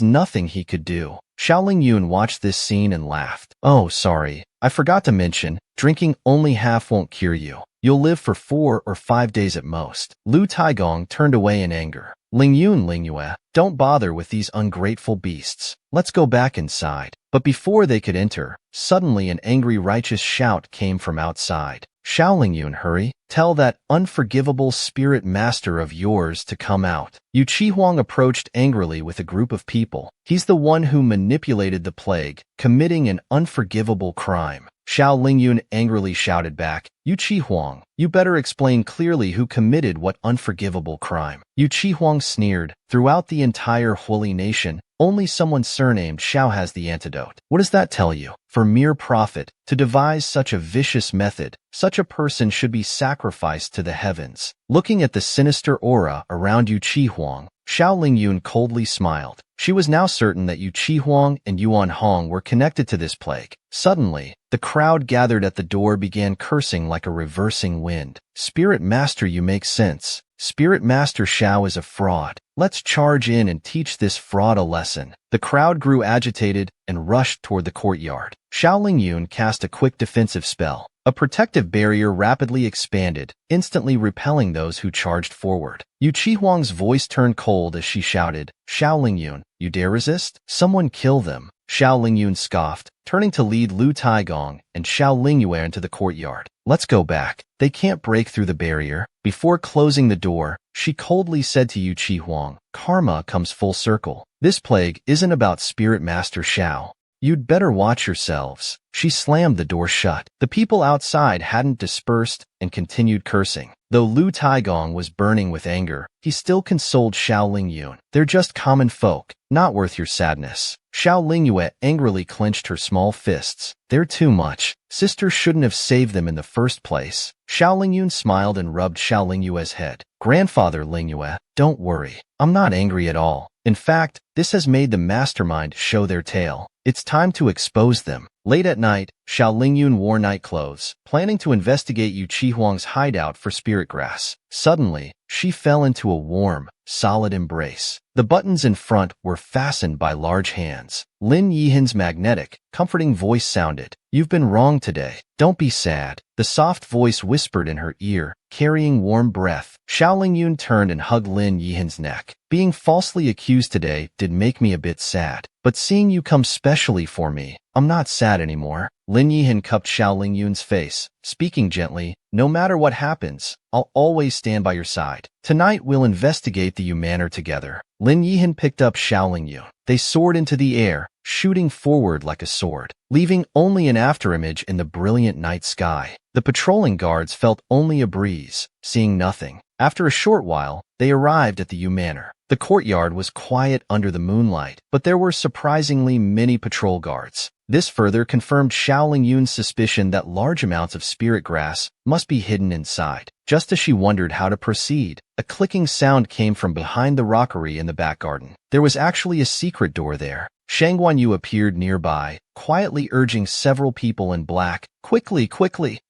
nothing he could do. Xiao Lingyun watched this scene and laughed. Oh, sorry. I forgot to mention, drinking only half won't cure you. You'll live for 4 or 5 days at most. Lu Taigong turned away in anger. Lingyue, don't bother with these ungrateful beasts. Let's go back inside. But before they could enter, suddenly an angry righteous shout came from outside. Xiao Lingyun, hurry. Tell that unforgivable spirit master of yours to come out. Yu Qihuang approached angrily with a group of people. He's the one who manipulated the plague, committing an unforgivable crime. Xiao Lingyun angrily shouted back, Yu Qihuang, you better explain clearly who committed what unforgivable crime. Yu Qihuang sneered, throughout the entire Huili nation, only someone surnamed Xiao has the antidote. What does that tell you? For mere profit, to devise such a vicious method, such a person should be sacrificed to the heavens. Looking at the sinister aura around Yu Qihuang, Xiao Lingyun coldly smiled. She was now certain that Yu Qihuang and Yuan Hong were connected to this plague. Suddenly, the crowd gathered at the door began cursing like a reversing wind. Spirit Master, you make sense. Spirit Master Xiao is a fraud. Let's charge in and teach this fraud a lesson. The crowd grew agitated and rushed toward the courtyard. Xiao Lingyun cast a quick defensive spell. A protective barrier rapidly expanded, instantly repelling those who charged forward. Yu Qihuang's voice turned cold as she shouted, Xiao Lingyun, you dare resist? Someone kill them. Xiao Lingyun scoffed, turning to lead Lu Taigong and Xiao Lingyue into the courtyard. Let's go back. They can't break through the barrier. Before closing the door, she coldly said to Yu Qihuang, Karma comes full circle. This plague isn't about Spirit Master Xiao. You'd better watch yourselves. She slammed the door shut. The people outside hadn't dispersed and continued cursing. Though Lu Taigong was burning with anger, he still consoled Xiao Lingyun. They're just common folk, not worth your sadness. Xiao Lingyue angrily clenched her small fists. They're too much. Sister shouldn't have saved them in the first place. Xiao Lingyun smiled and rubbed Xiao Lingyue's head. Grandfather Lingyue, don't worry. I'm not angry at all. In fact, this has made the mastermind show their tail. It's time to expose them. Late at night, Xiao Lingyun wore night clothes, planning to investigate Yu Qihuang's hideout for spirit grass. Suddenly, she fell into a warm, solid embrace. The buttons in front were fastened by large hands. Lin Yihin's magnetic, comforting voice sounded. You've been wrong today. Don't be sad. The soft voice whispered in her ear, carrying warm breath. Xiao Lingyun turned and hugged Lin Yihin's neck. Being falsely accused today did make me a bit sad, but seeing you come specially for me, I'm not sad anymore. Lin Yihin cupped Xiao Lingyun's face, speaking gently, no matter what happens, I'll always stand by your side. Tonight we'll investigate the Manor together. Lin Yihin picked up Xiao Lingyun. They soared into the air, shooting forward like a sword, leaving only an afterimage in the brilliant night sky. The patrolling guards felt only a breeze, seeing nothing. After a short while, they arrived at the Manor. The courtyard was quiet under the moonlight, but there were surprisingly many patrol guards. This further confirmed Xiao Lingyun's suspicion that large amounts of spirit grass must be hidden inside. Just as she wondered how to proceed, a clicking sound came from behind the rockery in the back garden. There was actually a secret door there. Shang Guanyu appeared nearby, quietly urging several people in black, quickly,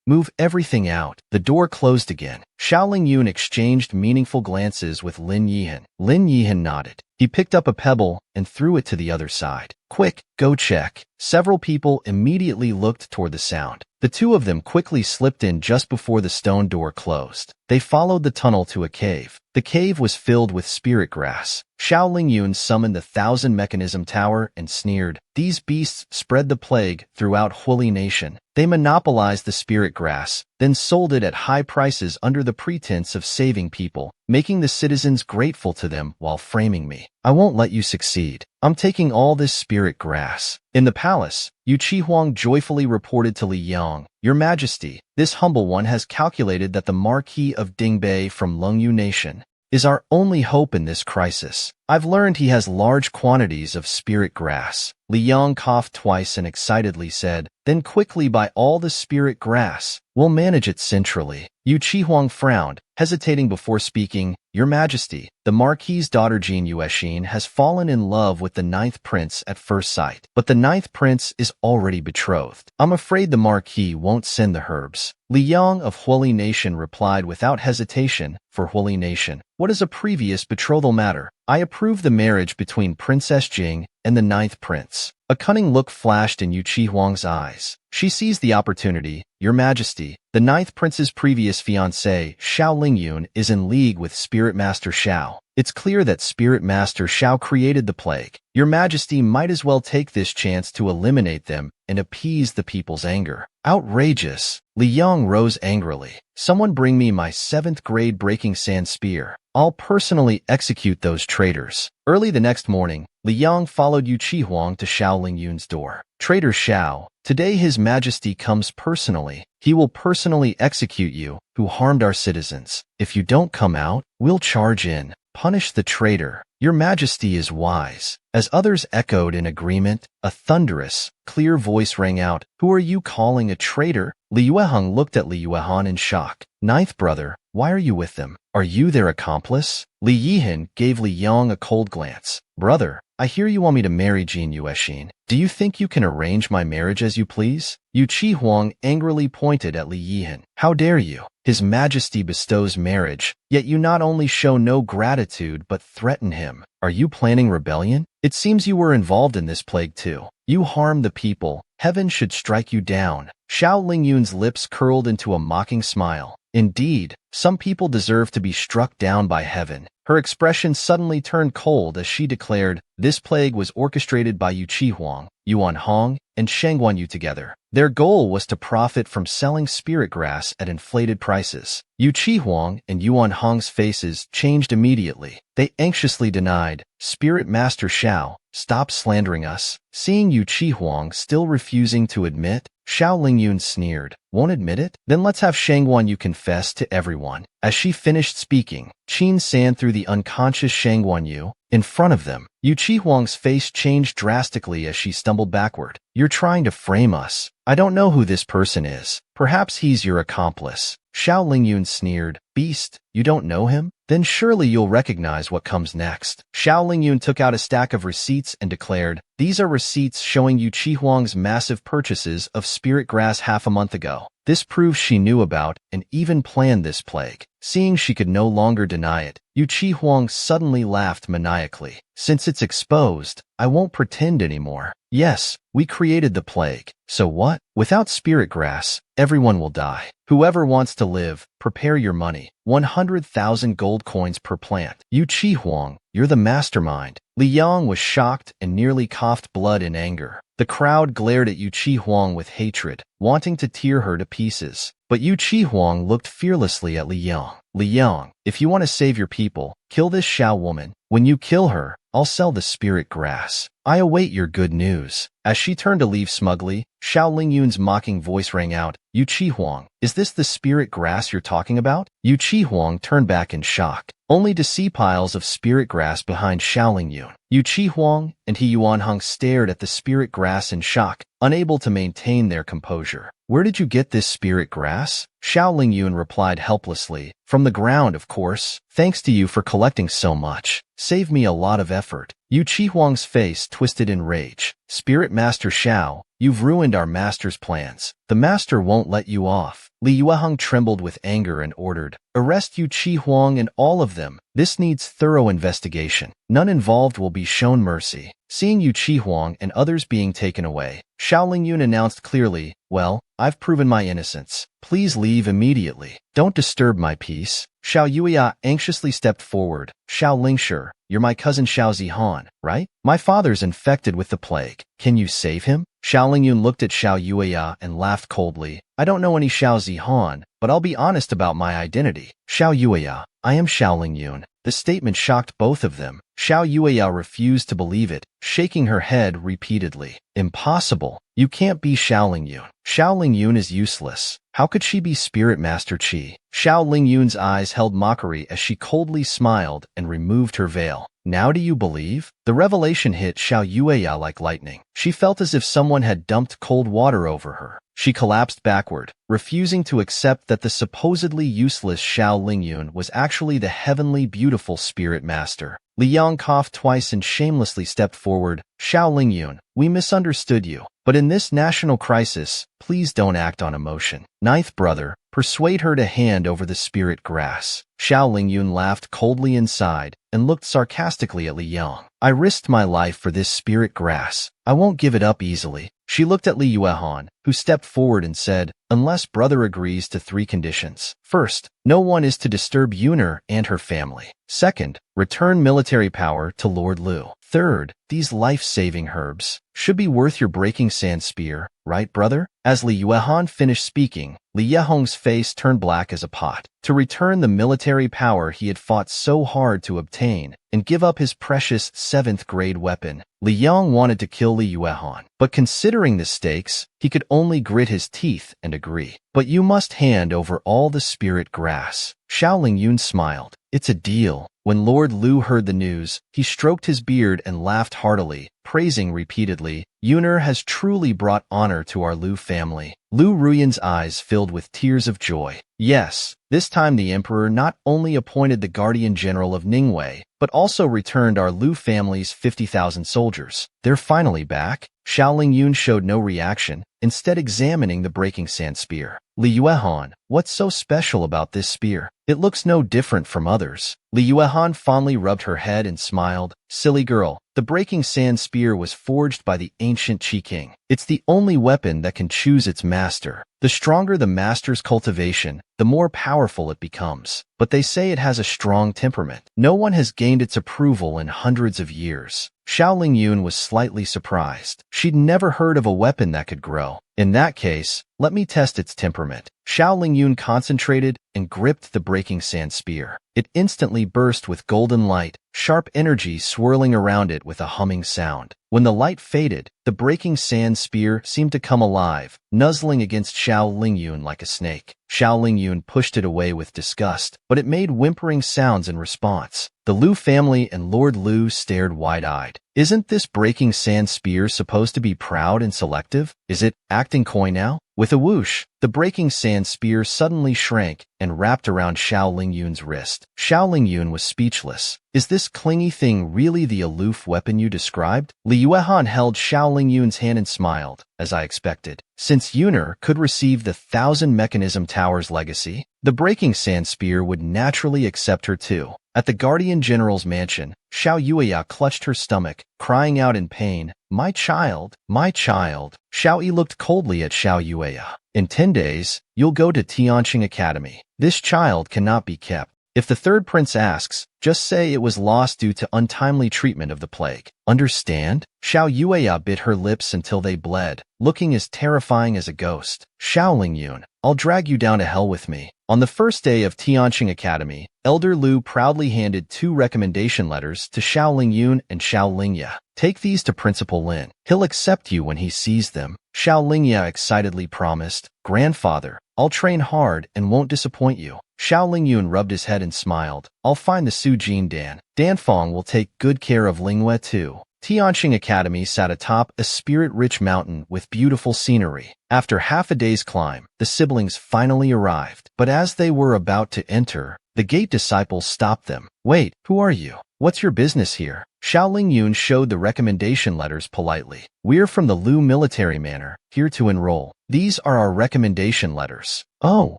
move everything out. The door closed again. Xiao Lingyun exchanged meaningful glances with Lin Yihin. Lin Yihin nodded. He picked up a pebble and threw it to the other side. Quick, go check. Several people immediately looked toward the sound. The two of them quickly slipped in just before the stone door closed. They followed the tunnel to a cave. The cave was filled with spirit grass. Xiao Lingyun summoned the 1,000-mechanism tower and sneered, "These beasts spread the plague throughout Huili Nation. They monopolized the spirit grass, then sold it at high prices under the pretense of saving people, making the citizens grateful to them while framing me. I won't let you succeed. I'm taking all this spirit grass." In the palace, Yu Huang joyfully reported to Li Yang, "Your Majesty, this humble one has calculated that the Marquis of Dingbei from Lengyu Nation is our only hope in this crisis. I've learned he has large quantities of spirit grass." Li Yang coughed twice and excitedly said, "Then quickly buy all the spirit grass. We'll manage it centrally." Yu Huang frowned, hesitating before speaking, "Your Majesty, the Marquis's daughter Jin Yuexin has fallen in love with the 9th prince at first sight, but the 9th prince is already betrothed. I'm afraid the Marquis won't send the herbs." Li Yang of Huili Nation replied without hesitation, "For Huili Nation, what is a previous betrothal matter? I approve the marriage between Princess Jing and the 9th prince." A cunning look flashed in Yu Huang's eyes. She seized the opportunity. "Your Majesty, the 9th prince's previous fiancée, Xiao Lingyun, is in league with Spirit Master Xiao. It's clear that Spirit Master Xiao created the plague. Your Majesty might as well take this chance to eliminate them and appease the people's anger." Outrageous! Li Yang rose angrily. "Someone bring me my 7th-grade breaking sand spear. I'll personally execute those traitors." Early the next morning, Li Yang followed Yu Huang to Xiao Lingyun's door. "Traitor Xiao, today His Majesty comes personally. He will personally execute you, who harmed our citizens. If you don't come out, we'll charge in. Punish the traitor. Your Majesty is wise." As others echoed in agreement, a thunderous, clear voice rang out, "Who are you calling a traitor?" Li Yueheng looked at Li Yuehan in shock. "Ninth brother, why are you with them? Are you their accomplice?" Li Yihan gave Li Yang a cold glance. "Brother, I hear you want me to marry Jin Yuexin. Do you think you can arrange my marriage as you please?" Yu Huang angrily pointed at Li Yihan. "How dare you? His Majesty bestows marriage, yet you not only show no gratitude but threaten him. Are you planning rebellion? It seems you were involved in this plague too. You harm the people. Heaven should strike you down." Xiao Lingyun's lips curled into a mocking smile. "Indeed, some people deserve to be struck down by heaven." Her expression suddenly turned cold as she declared, "This plague was orchestrated by Yu Huang, Yuan Hong, and Shengguan Yu together. Their goal was to profit from selling spirit grass at inflated prices." Yu Huang and Yuan Hong's faces changed immediately. They anxiously denied, "Spirit Master Xiao, stop slandering us." Seeing Yu Huang still refusing to admit, Xiao Lingyun sneered, "Won't admit it? Then let's have Shengguan Yu confess to everyone." As she finished speaking, Qin San threw the unconscious Shengguan Yu in front of them. Yu Huang's face changed drastically as she stumbled backward. "You're trying to frame us. I don't know who this person is. Perhaps he's your accomplice." Xiao Lingyun sneered, "Beast, you don't know him? Then surely you'll recognize what comes next." Xiao Lingyun took out a stack of receipts and declared, "These are receipts showing Yu Huang's massive purchases of spirit grass half a month ago. This proves she knew about and even planned this plague." Seeing she could no longer deny it, Yu Huang suddenly laughed maniacally. "Since it's exposed, I won't pretend anymore. Yes, we created the plague. So what? Without spirit grass, everyone will die. Whoever wants to live, prepare your money. 100,000 gold coins per plant." Yu Huang, you're the mastermind. Li Yang was shocked and nearly coughed blood in anger. The crowd glared at Yu Huang with hatred, wanting to tear her to pieces. But Yu Huang looked fearlessly at Li Yang. "Li Yang, if you want to save your people, kill this Xiao woman. When you kill her, I'll sell the spirit grass. I await your good news." As she turned to leave smugly, Xiao Lingyun's mocking voice rang out, "Yu Huang, is this the spirit grass you're talking about?" Yu Huang turned back in shock, only to see piles of spirit grass behind Xiao Lingyun. Yu Huang and Yuan Hong stared at the spirit grass in shock, unable to maintain their composure. "Where did you get this spirit grass?" Xiao Lingyun replied helplessly, "From the ground, of course. Thanks to you for collecting so much. Save me a lot of effort." Yu Huang's face twisted in rage. "Spirit Master Xiao, you've ruined our master's plans. The master won't let you off. Li Yueheng trembled with anger and ordered, "Arrest Yu Qi Huang and all of them. This needs thorough investigation. None involved will be shown mercy." Seeing Yu Qi Huang and others being taken away, Xiao Lingyun announced clearly, "Well, I've proven my innocence. Please leave immediately. Don't disturb my peace." Xiao Yuya anxiously stepped forward. "Xiao Lingshi, you're my cousin Xiao Zihan, right? My father's infected with the plague. Can you save him?" Xiao Lingyun looked at Xiao Yuya and laughed coldly. "I don't know any Xiao Zihan, but I'll be honest about my identity. Xiao Yuya, I am Xiao Lingyun." The statement shocked both of them. Xiao Yuya refused to believe it, shaking her head repeatedly. "Impossible. You can't be Xiao Lingyun. Xiao Lingyun is useless. How could she be Spirit Master Qi?" Xiao Lingyun's eyes held mockery as she coldly smiled and removed her veil. "Now do you believe?" The revelation hit Xiao Yuya like lightning. She felt as if someone had dumped cold water over her. She collapsed backward, refusing to accept that the supposedly useless Xiao Lingyun was actually the heavenly beautiful Spirit Master. Li Yang coughed twice and shamelessly stepped forward. "Xiao Lingyun, we misunderstood you. But in this national crisis, please don't act on emotion. Ninth brother, persuade her to hand over the spirit grass." Xiao Lingyun laughed coldly inside and looked sarcastically at Li Yang. "I risked my life for this spirit grass. I won't give it up easily." She looked at Li Yueheng, who stepped forward and said, "Unless brother agrees to 3 conditions. First, no one is to disturb Yuner and her family. Second, return military power to Lord Lu. Third, these life-saving herbs should be worth your breaking sand spear, right, brother?" As Li Yueheng finished speaking, Li Yueheng's face turned black as a pot. To return the military power he had fought so hard to obtain and give up his precious 7th-grade weapon, Li Yang wanted to kill Li Yueheng. But considering the stakes, he could only grit his teeth and agree. "But you must hand over all the spirit grass." Xiao Lingyun smiled. "It's a deal." When Lord Lu heard the news, he stroked his beard and laughed heartily, praising repeatedly, "Yuner has truly brought honor to our Lu family." Lu Ruyan's eyes filled with tears of joy. Yes, this time the emperor not only appointed the guardian general of Ningwei, but also returned our Lu family's 50,000 soldiers. They're finally back. Xiao Lingyun showed no reaction, instead examining the breaking sand spear. "Li Yueheng, what's so special about this spear? It looks no different from others." Li Yueheng fondly rubbed her head and smiled. "Silly girl, the breaking sand spear was forged by the ancient Qi King. It's the only weapon that can choose its master. The stronger the master's cultivation, the more powerful it becomes. But they say it has a strong temperament. No one has gained its approval in hundreds of years." Xiao Lingyun was slightly surprised. She'd never heard of a weapon that could grow. "In that case, let me test its temperament." Xiao Lingyun concentrated and gripped the breaking sand spear. It instantly burst with golden light, sharp energy swirling around it with a humming sound. When the light faded, the breaking sand spear seemed to come alive, nuzzling against Xiao Lingyun like a snake. Xiao Lingyun pushed it away with disgust, but it made whimpering sounds in response. The Lu family and Lord Lu stared wide-eyed. Isn't this breaking sand spear supposed to be proud and selective? Is it acting coy now? With a whoosh, the breaking sand spear suddenly shrank and wrapped around Xiao Lingyun's wrist. Xiao Lingyun was speechless. "Is this clingy thing really the aloof weapon you described?" Li Yueheng held Xiao Lingyun's hand and smiled, "As I expected. Since Yuner could receive the 1,000 Mechanism Tower's legacy, the breaking sand spear would naturally accept her too." At the Guardian General's mansion, Xiao Yuya clutched her stomach, crying out in pain, "My child, my child." Xiao Yi looked coldly at Xiao Yuya. "In 10 days, you'll go to Tianqing Academy. This child cannot be kept. If the third prince asks, just say it was lost due to untimely treatment of the plague. Understand?" Xiao Yuya bit her lips until they bled, looking as terrifying as a ghost. "Xiao Lingyun, I'll drag you down to hell with me." On the first day of Tianqing Academy, Elder Lu proudly handed 2 recommendation letters to Xiao Lingyun and Xiao Lingya. "Take these to Principal Lin. He'll accept you when he sees them." Xiao Lingya excitedly promised, "Grandfather, I'll train hard and won't disappoint you." Xiao Lingyun rubbed his head and smiled. "I'll find the Su Jin Dan. Danfeng will take good care of Lingwei too." Tianqing Academy sat atop a spirit-rich mountain with beautiful scenery. After half a day's climb, the siblings finally arrived. But as they were about to enter, the gate disciples stopped them. "Wait, who are you? What's your business here?" Xiao Lingyun showed the recommendation letters politely. "We're from the Lu military manor, here to enroll." These are our recommendation letters. Oh,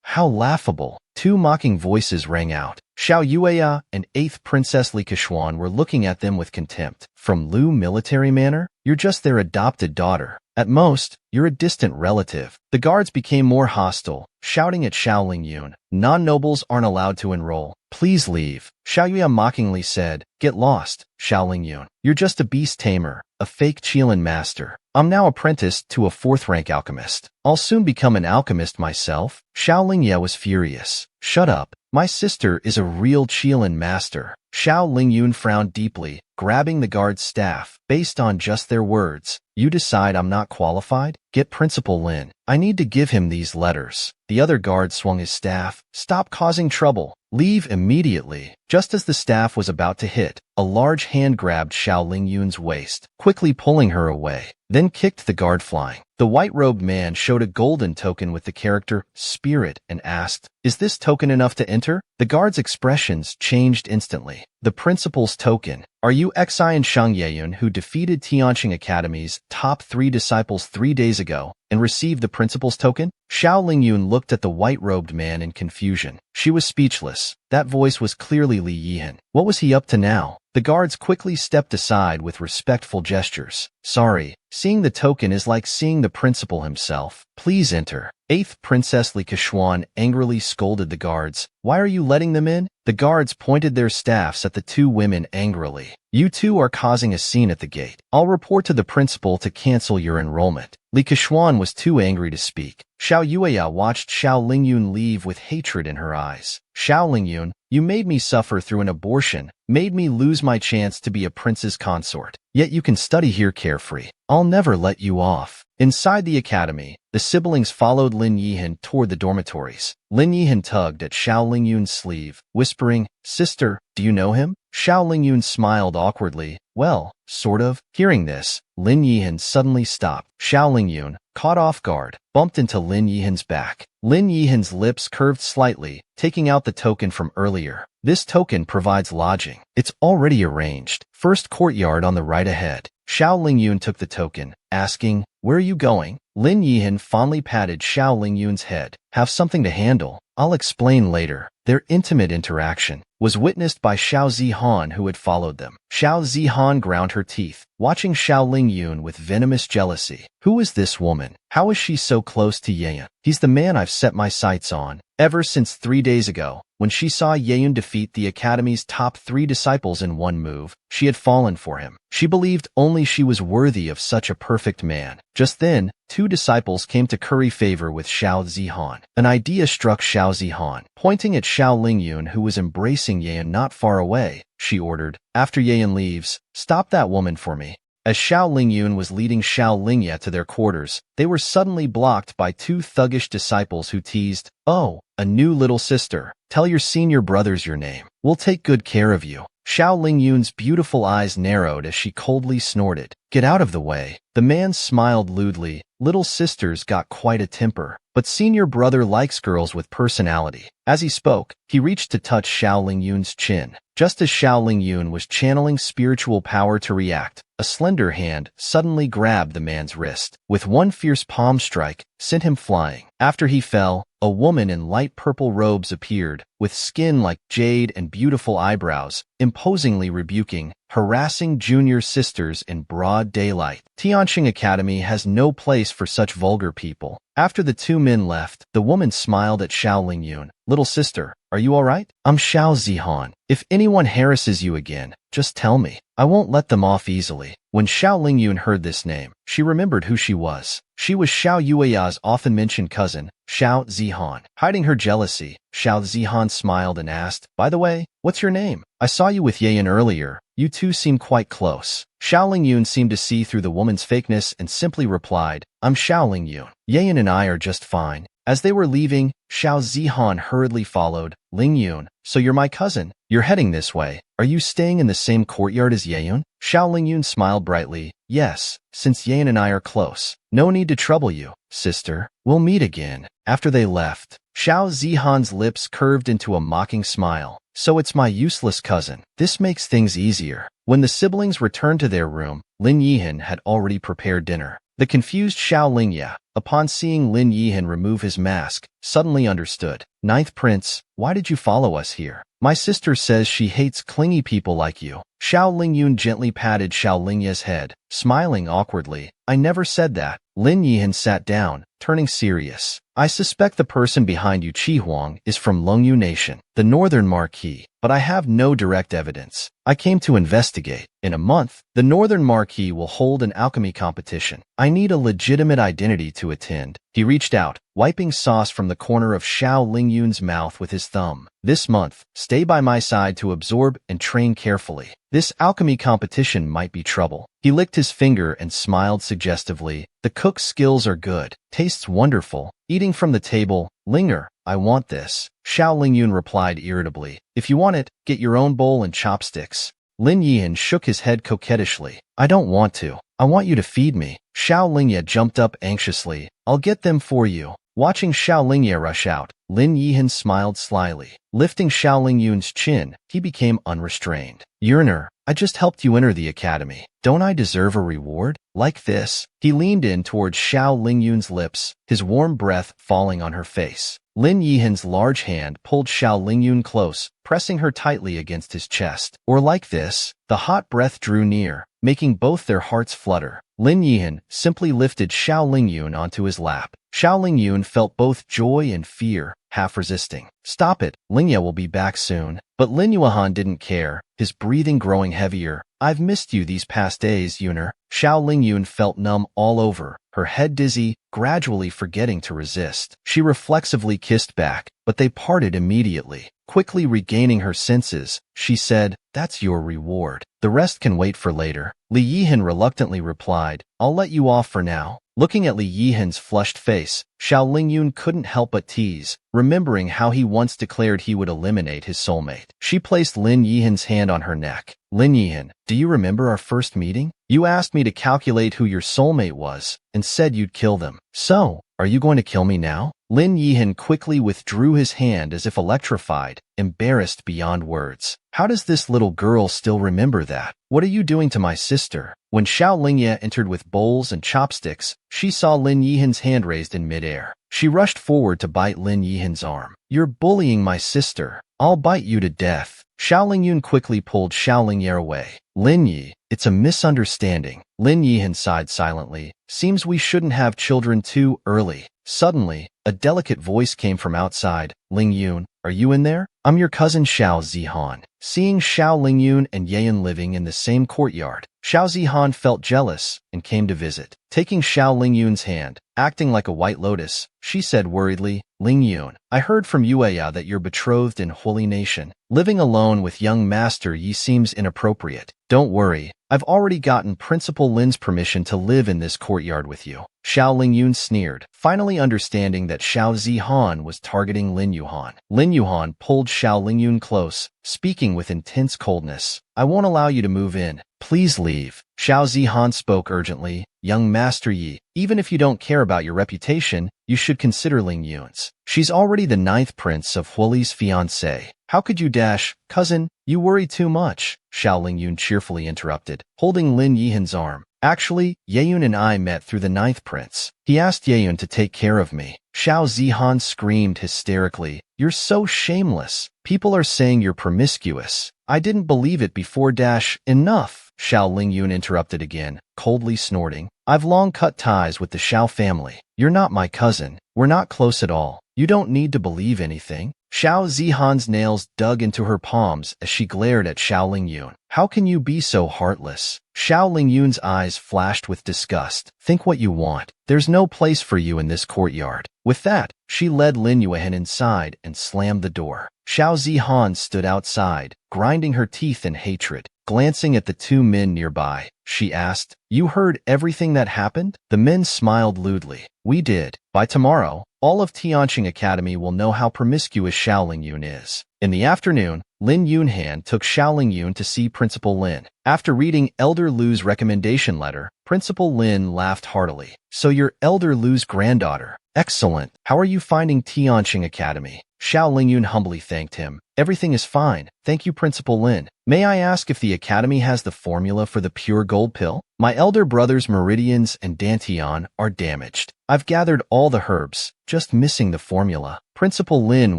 how laughable. Two mocking voices rang out. Xiao Yueya and 8th Princess Li Kequan were looking at them with contempt. From Lu Military Manor? You're just their adopted daughter. At most, you're a distant relative. The guards became more hostile, shouting at Xiao Lingyun. Non-nobles aren't allowed to enroll. Please leave. Xiao Yueya mockingly said, Get lost, Xiao Lingyun. You're just a beast tamer, a fake Qilin master. I'm now apprenticed to a 4th-rank alchemist. I'll soon become an alchemist myself. Xiao Lingye was furious. Shut up. My sister is a real Qilin master. Xiao Lingyun frowned deeply, grabbing the guard's staff. Based on just their words, you decide I'm not qualified? Get Principal Lin. I need to give him these letters. The other guard swung his staff. Stop causing trouble. Leave immediately. Just as the staff was about to hit, a large hand grabbed Xiao Lingyun's waist, quickly pulling her away, then kicked the guard flying. The white-robed man showed a golden token with the character Spirit and asked, Is this token enough to enter? The guard's expressions changed instantly. The principal's token. Are you Exile and Shang Yeyun who defeated Tianqing Academy's top 3 disciples 3 days ago and received the principal's token? Xiao Lingyun looked at the white-robed man in confusion. She was speechless. That voice was clearly Li Yihan. What was he up to now? The guards quickly stepped aside with respectful gestures. Sorry, seeing the token is like seeing the principal himself. Please enter. 8th Princess Li Kequan angrily scolded the guards. Why are you letting them in? The guards pointed their staffs at the two women angrily. You two are causing a scene at the gate. I'll report to the principal to cancel your enrollment. Li Kequan was too angry to speak. Xiao Yueya watched Xiao Lingyun leave with hatred in her eyes. Xiao Lingyun, you made me suffer through an abortion, made me lose my chance to be a prince's consort. Yet you can study here carefree. I'll never let you off. Inside the academy, the siblings followed Lin Yihan toward the dormitories. Lin Yihan tugged at Xiao Lingyun's sleeve, whispering, Sister, do you know him? Xiao Lingyun smiled awkwardly. Well, sort of. Hearing this, Lin Yihan suddenly stopped. Xiao Lingyun, caught off guard, bumped into Lin Yihan's back. Lin Yihan's lips curved slightly, taking out the token from earlier. This token provides lodging. It's already arranged. First courtyard on the right ahead. Xiao Lingyun took the token, asking, Where are you going? Lin Yihan fondly patted Xiao Lingyun's head. Have something to handle. I'll explain later. Their intimate interaction was witnessed by Xiao Zihan, who had followed them. Xiao Zihan ground her teeth, watching Xiao Lingyun with venomous jealousy. Who is this woman? How is she so close to Yeyun? He's the man I've set my sights on. Ever since 3 days ago, when she saw Yeyun defeat the Academy's top 3 disciples in one move, she had fallen for him. She believed only she was worthy of such a perfect man. Just then, 2 disciples came to curry favor with Xiao Zihan. An idea struck Xiao Zihan. Pointing at Xiao Lingyun, who was embracing Yeyun not far away, she ordered, After Yeyun leaves, stop that woman for me. As Xiao Lingyun was leading Xiao Lingye to their quarters, they were suddenly blocked by 2 thuggish disciples who teased, Oh, a new little sister. Tell your senior brothers your name. We'll take good care of you. Xiao Lingyun's beautiful eyes narrowed as she coldly snorted. Get out of the way. The man smiled lewdly. Little sisters got quite a temper, but senior brother likes girls with personality. As he spoke, he reached to touch Xiao Lingyun's chin. Just as Xiao Lingyun was channeling spiritual power to react, a slender hand suddenly grabbed the man's wrist. With one fierce palm strike, sent him flying. After he fell, a woman in light purple robes appeared, with skin like jade and beautiful eyebrows, imposingly rebuking, harassing junior sisters in broad daylight. Tianqing Academy has no place for such vulgar people. After the 2 men left, the woman smiled at Xiao Lingyun. Little sister, are you all right? I'm Xiao Zihan. If anyone harasses you again, just tell me. I won't let them off easily. When Xiao Lingyun heard this name, she remembered who she was. She was Xiao Yueya's often-mentioned cousin, Xiao Zihan. Hiding her jealousy, Xiao Zihan smiled and asked, By the way, what's your name? I saw you with Yeyun earlier. You two seem quite close. Xiao Lingyun seemed to see through the woman's fakeness and simply replied, I'm Xiao Lingyun. Yeyun and I are just fine. As they were leaving, Xiao Zihan hurriedly followed. Lingyun, so you're my cousin. You're heading this way. Are you staying in the same courtyard as Yeyun? Xiao Lingyun smiled brightly. Yes, since Yeyun and I are close. No need to trouble you, sister. We'll meet again. After they left, Xiao Zihan's lips curved into a mocking smile. So it's my useless cousin. This makes things easier. When the siblings returned to their room, Lin Yihan had already prepared dinner. The confused Xiao Lingye, upon seeing Lin Yihan remove his mask, suddenly understood. Ninth Prince, why did you follow us here? My sister says she hates clingy people like you. Xiao Lingyun gently patted Xiao Lingye's head, smiling awkwardly. I never said that. Lin Yihan sat down, turning serious. I suspect the person behind you, Qi Huang, is from Longyu Nation, the northern marquis, but I have no direct evidence. I came to investigate. In a month, the northern marquis will hold an alchemy competition. I need a legitimate identity to attend. He reached out, wiping sauce from the corner of Xiao Lingyun's mouth with his thumb. This month, stay by my side to absorb and train carefully. This alchemy competition might be trouble. He licked his finger and smiled suggestively. The cook's skills are good. Tastes wonderful. Eating from the table. Linger, I want this. Xiao Lingyun replied irritably. If you want it, get your own bowl and chopsticks. Lin Yihan shook his head coquettishly. I don't want to. I want you to feed me. Xiao Lingye jumped up anxiously. I'll get them for you. Watching Xiao Lingye rush out, Lin Yihan smiled slyly. Lifting Xiao Lingyun's chin, he became unrestrained. Yearner, I just helped you enter the academy. Don't I deserve a reward? Like this? He leaned in towards Xiao Lingyun's lips, his warm breath falling on her face. Lin Yihan's large hand pulled Xiao Lingyun close, pressing her tightly against his chest. Or like this? The hot breath drew near, making both their hearts flutter. Lin Yihan simply lifted Xiao Lingyun onto his lap. Xiao Lingyun felt both joy and fear, half resisting. Stop it, Lingye will be back soon. But Lin Yuhan didn't care, his breathing growing heavier. I've missed you these past days, Yuner. Xiao Lingyun felt numb all over, her head dizzy, gradually forgetting to resist. She reflexively kissed back, but they parted immediately. Quickly regaining her senses, she said, That's your reward. The rest can wait for later. Li Yihan reluctantly replied, I'll let you off for now. Looking at Li Yihan's flushed face, Xiao Lingyun couldn't help but tease, remembering how he once declared he would eliminate his soulmate. She placed Lin Yihan's hand on her neck. Lin Yihan, do you remember our first meeting? You asked me to calculate who your soulmate was, and said you'd kill them. So, are you going to kill me now? Lin Yihan quickly withdrew his hand as if electrified, embarrassed beyond words. How does this little girl still remember that? What are you doing to my sister? When Xiao Lingye entered with bowls and chopsticks, she saw Lin Yihan's hand raised in midair. She rushed forward to bite Lin Yihan's arm. You're bullying my sister. I'll bite you to death. Xiao Lingyun quickly pulled Xiao Lingye away. Lin Yi, it's a misunderstanding. Lin Yihan sighed silently. Seems we shouldn't have children too early. Suddenly, a delicate voice came from outside. Lingyun, are you in there? I'm your cousin Xiao Zihan. Seeing Xiao Lingyun and Yayan living in the same courtyard, Xiao Zihan felt jealous and came to visit. Taking Xiao Lingyun's hand, acting like a white lotus, she said worriedly, Lingyun, I heard from Yueya that you're betrothed in Holy Nation. Living alone with young Master Yi seems inappropriate. Don't worry, I've already gotten Principal Lin's permission to live in this courtyard with you. Xiao Lingyun sneered, finally understanding that Xiao Zihan was targeting Lin Yuhan. Lin Yuhan pulled Xiao Lingyun close, speaking with intense coldness. I won't allow you to move in. Please leave. Xiao Zihan spoke urgently. Young Master Yi, even if you don't care about your reputation, you should consider Lingyun's. She's already the 9th prince of Huoli's fiancé. How could you dash? Cousin, you worry too much. Xiao Lingyun cheerfully interrupted, holding Lin Yihan's arm. Actually, Yeyun and I met through the 9th prince. He asked Yeyun to take care of me. Xiao Zihan screamed hysterically. You're so shameless. People are saying you're promiscuous. I didn't believe it before dash. Enough. Xiao Lingyun interrupted again, coldly snorting. I've long cut ties with the Xiao family. You're not my cousin. We're not close at all. You don't need to believe anything. Xiao Zihan's nails dug into her palms as she glared at Xiao Lingyun. How can you be so heartless? Xiao Lingyun's eyes flashed with disgust. Think what you want. There's no place for you in this courtyard. With that, she led Lin Yuhan inside and slammed the door. Xiao Zihan stood outside, grinding her teeth in hatred. Glancing at the two men nearby, she asked, You heard everything that happened? The men smiled lewdly. We did. By tomorrow, all of Tianqing Academy will know how promiscuous Xiao Lingyun is. In the afternoon, Lin Yunhan took Xiao Lingyun to see Principal Lin. After reading Elder Lu's recommendation letter, Principal Lin laughed heartily. So you're Elder Lu's granddaughter. Excellent. How are you finding Tianqing Academy? Xiao Lingyun humbly thanked him. Everything is fine. Thank you, Principal Lin. May I ask if the Academy has the formula for the pure gold pill? My elder brother's meridians and dantian are damaged. I've gathered all the herbs, just missing the formula. Principal Lin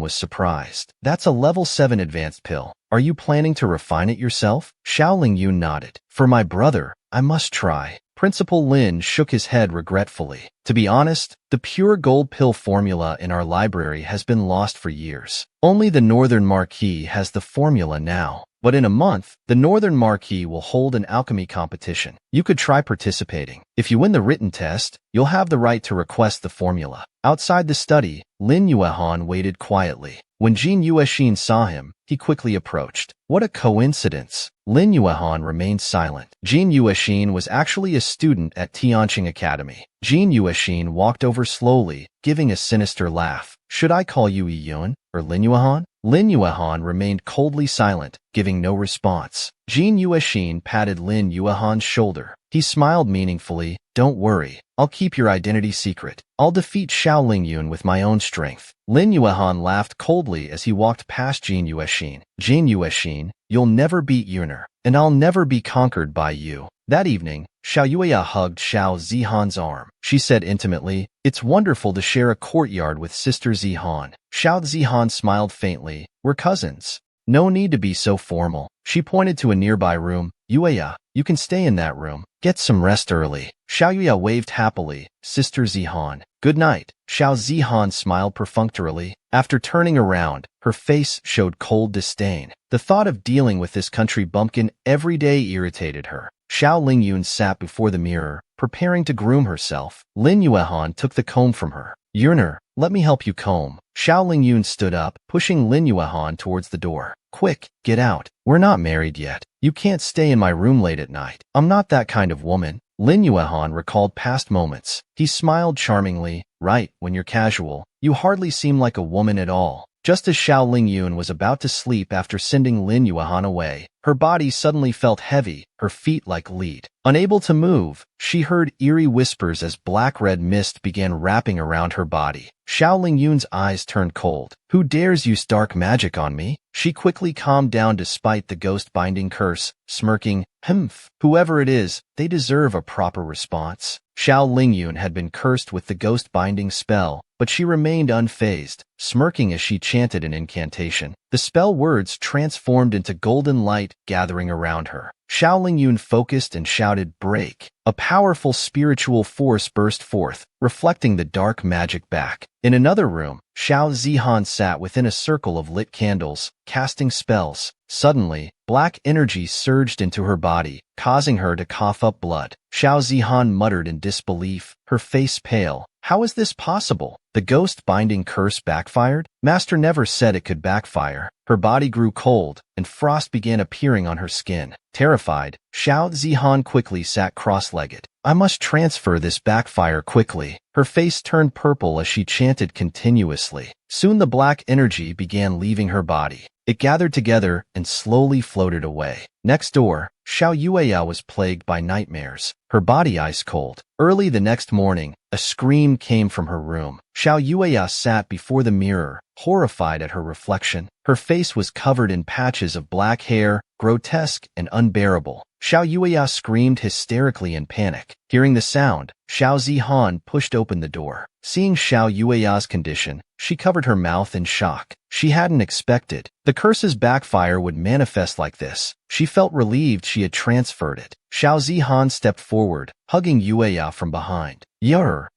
was surprised. That's a level 7 advanced pill. Are you planning to refine it yourself? Xiao Lingyun nodded. For my brother, I must try. Principal Lin shook his head regretfully. To be honest, the pure gold pill formula in our library has been lost for years. Only the Northern Marquis has the formula now. But in a month, the Northern Marquis will hold an alchemy competition. You could try participating. If you win the written test, you'll have the right to request the formula. Outside the study, Lin Yuehan waited quietly. When Jin Yuexin saw him, he quickly approached. What a coincidence! Lin Yuehan remained silent. Jin Yuexin was actually a student at Tianqing Academy. Jin Yuexin walked over slowly, giving a sinister laugh. Should I call you Yun or Lin Yuehan? Lin Yuehan remained coldly silent, giving no response. Jin Yuexin patted Lin Yuehan's shoulder. He smiled meaningfully. Don't worry, I'll keep your identity secret. I'll defeat Xiao Lingyun with my own strength. Lin Yuehan laughed coldly as he walked past Jin Yuexin. Jin Yuexin, you'll never beat Yuner, and I'll never be conquered by you. That evening, Xiao Yueya hugged Xiao Zihan's arm. She said intimately, it's wonderful to share a courtyard with Sister Zihan. Xiao Zihan smiled faintly. We're cousins. No need to be so formal. She pointed to a nearby room. Yueya, you can stay in that room. Get some rest early. Xiao Yueya waved happily. Sister Zihan. Good night. Xiao Zihan smiled perfunctorily. After turning around, her face showed cold disdain. The thought of dealing with this country bumpkin every day irritated her. Xiao Lingyun sat before the mirror, preparing to groom herself. Lin Yuehan took the comb from her. Yuner, let me help you comb. Xiao Lingyun stood up, pushing Lin Yuehan towards the door. Quick, get out. We're not married yet. You can't stay in my room late at night. I'm not that kind of woman. Lin Yuehan recalled past moments. He smiled charmingly. Right, when you're casual, you hardly seem like a woman at all. Just as Xiao Lingyun was about to sleep after sending Lin Yuehan away, her body suddenly felt heavy, her feet like lead. Unable to move, she heard eerie whispers as black-red mist began wrapping around her body. Xiao Lingyun's eyes turned cold. Who dares use dark magic on me? She quickly calmed down despite the ghost-binding curse, smirking, Humph, whoever it is, they deserve a proper response. Xiao Lingyun had been cursed with the ghost-binding spell, but she remained unfazed, smirking as she chanted an incantation. The spell words transformed into golden light gathering around her. Xiao Lingyun focused and shouted, Break! A powerful spiritual force burst forth, reflecting the dark magic back. In another room, Xiao Zihan sat within a circle of lit candles, casting spells. Suddenly, black energy surged into her body, causing her to cough up blood. Xiao Zihan muttered in disbelief, her face pale. How is this possible? The ghost-binding curse backfired? Master never said it could backfire. Her body grew cold, and frost began appearing on her skin. Terrified, Xiao Zihan quickly sat cross-legged. I must transfer this backfire quickly. Her face turned purple as she chanted continuously. Soon the black energy began leaving her body. It gathered together and slowly floated away. Next door, Xiao Yueya was plagued by nightmares, her body ice cold. Early the next morning, a scream came from her room. Xiao Yueya sat before the mirror, horrified at her reflection. Her face was covered in patches of black hair, grotesque and unbearable. Xiao Yueya screamed hysterically in panic. Hearing the sound, Xiao Zihan pushed open the door. Seeing Xiao Yueya's condition, she covered her mouth in shock. She hadn't expected the curse's backfire would manifest like this. She felt relieved she had transferred it. Xiao Zihan stepped forward, hugging Yueya from behind.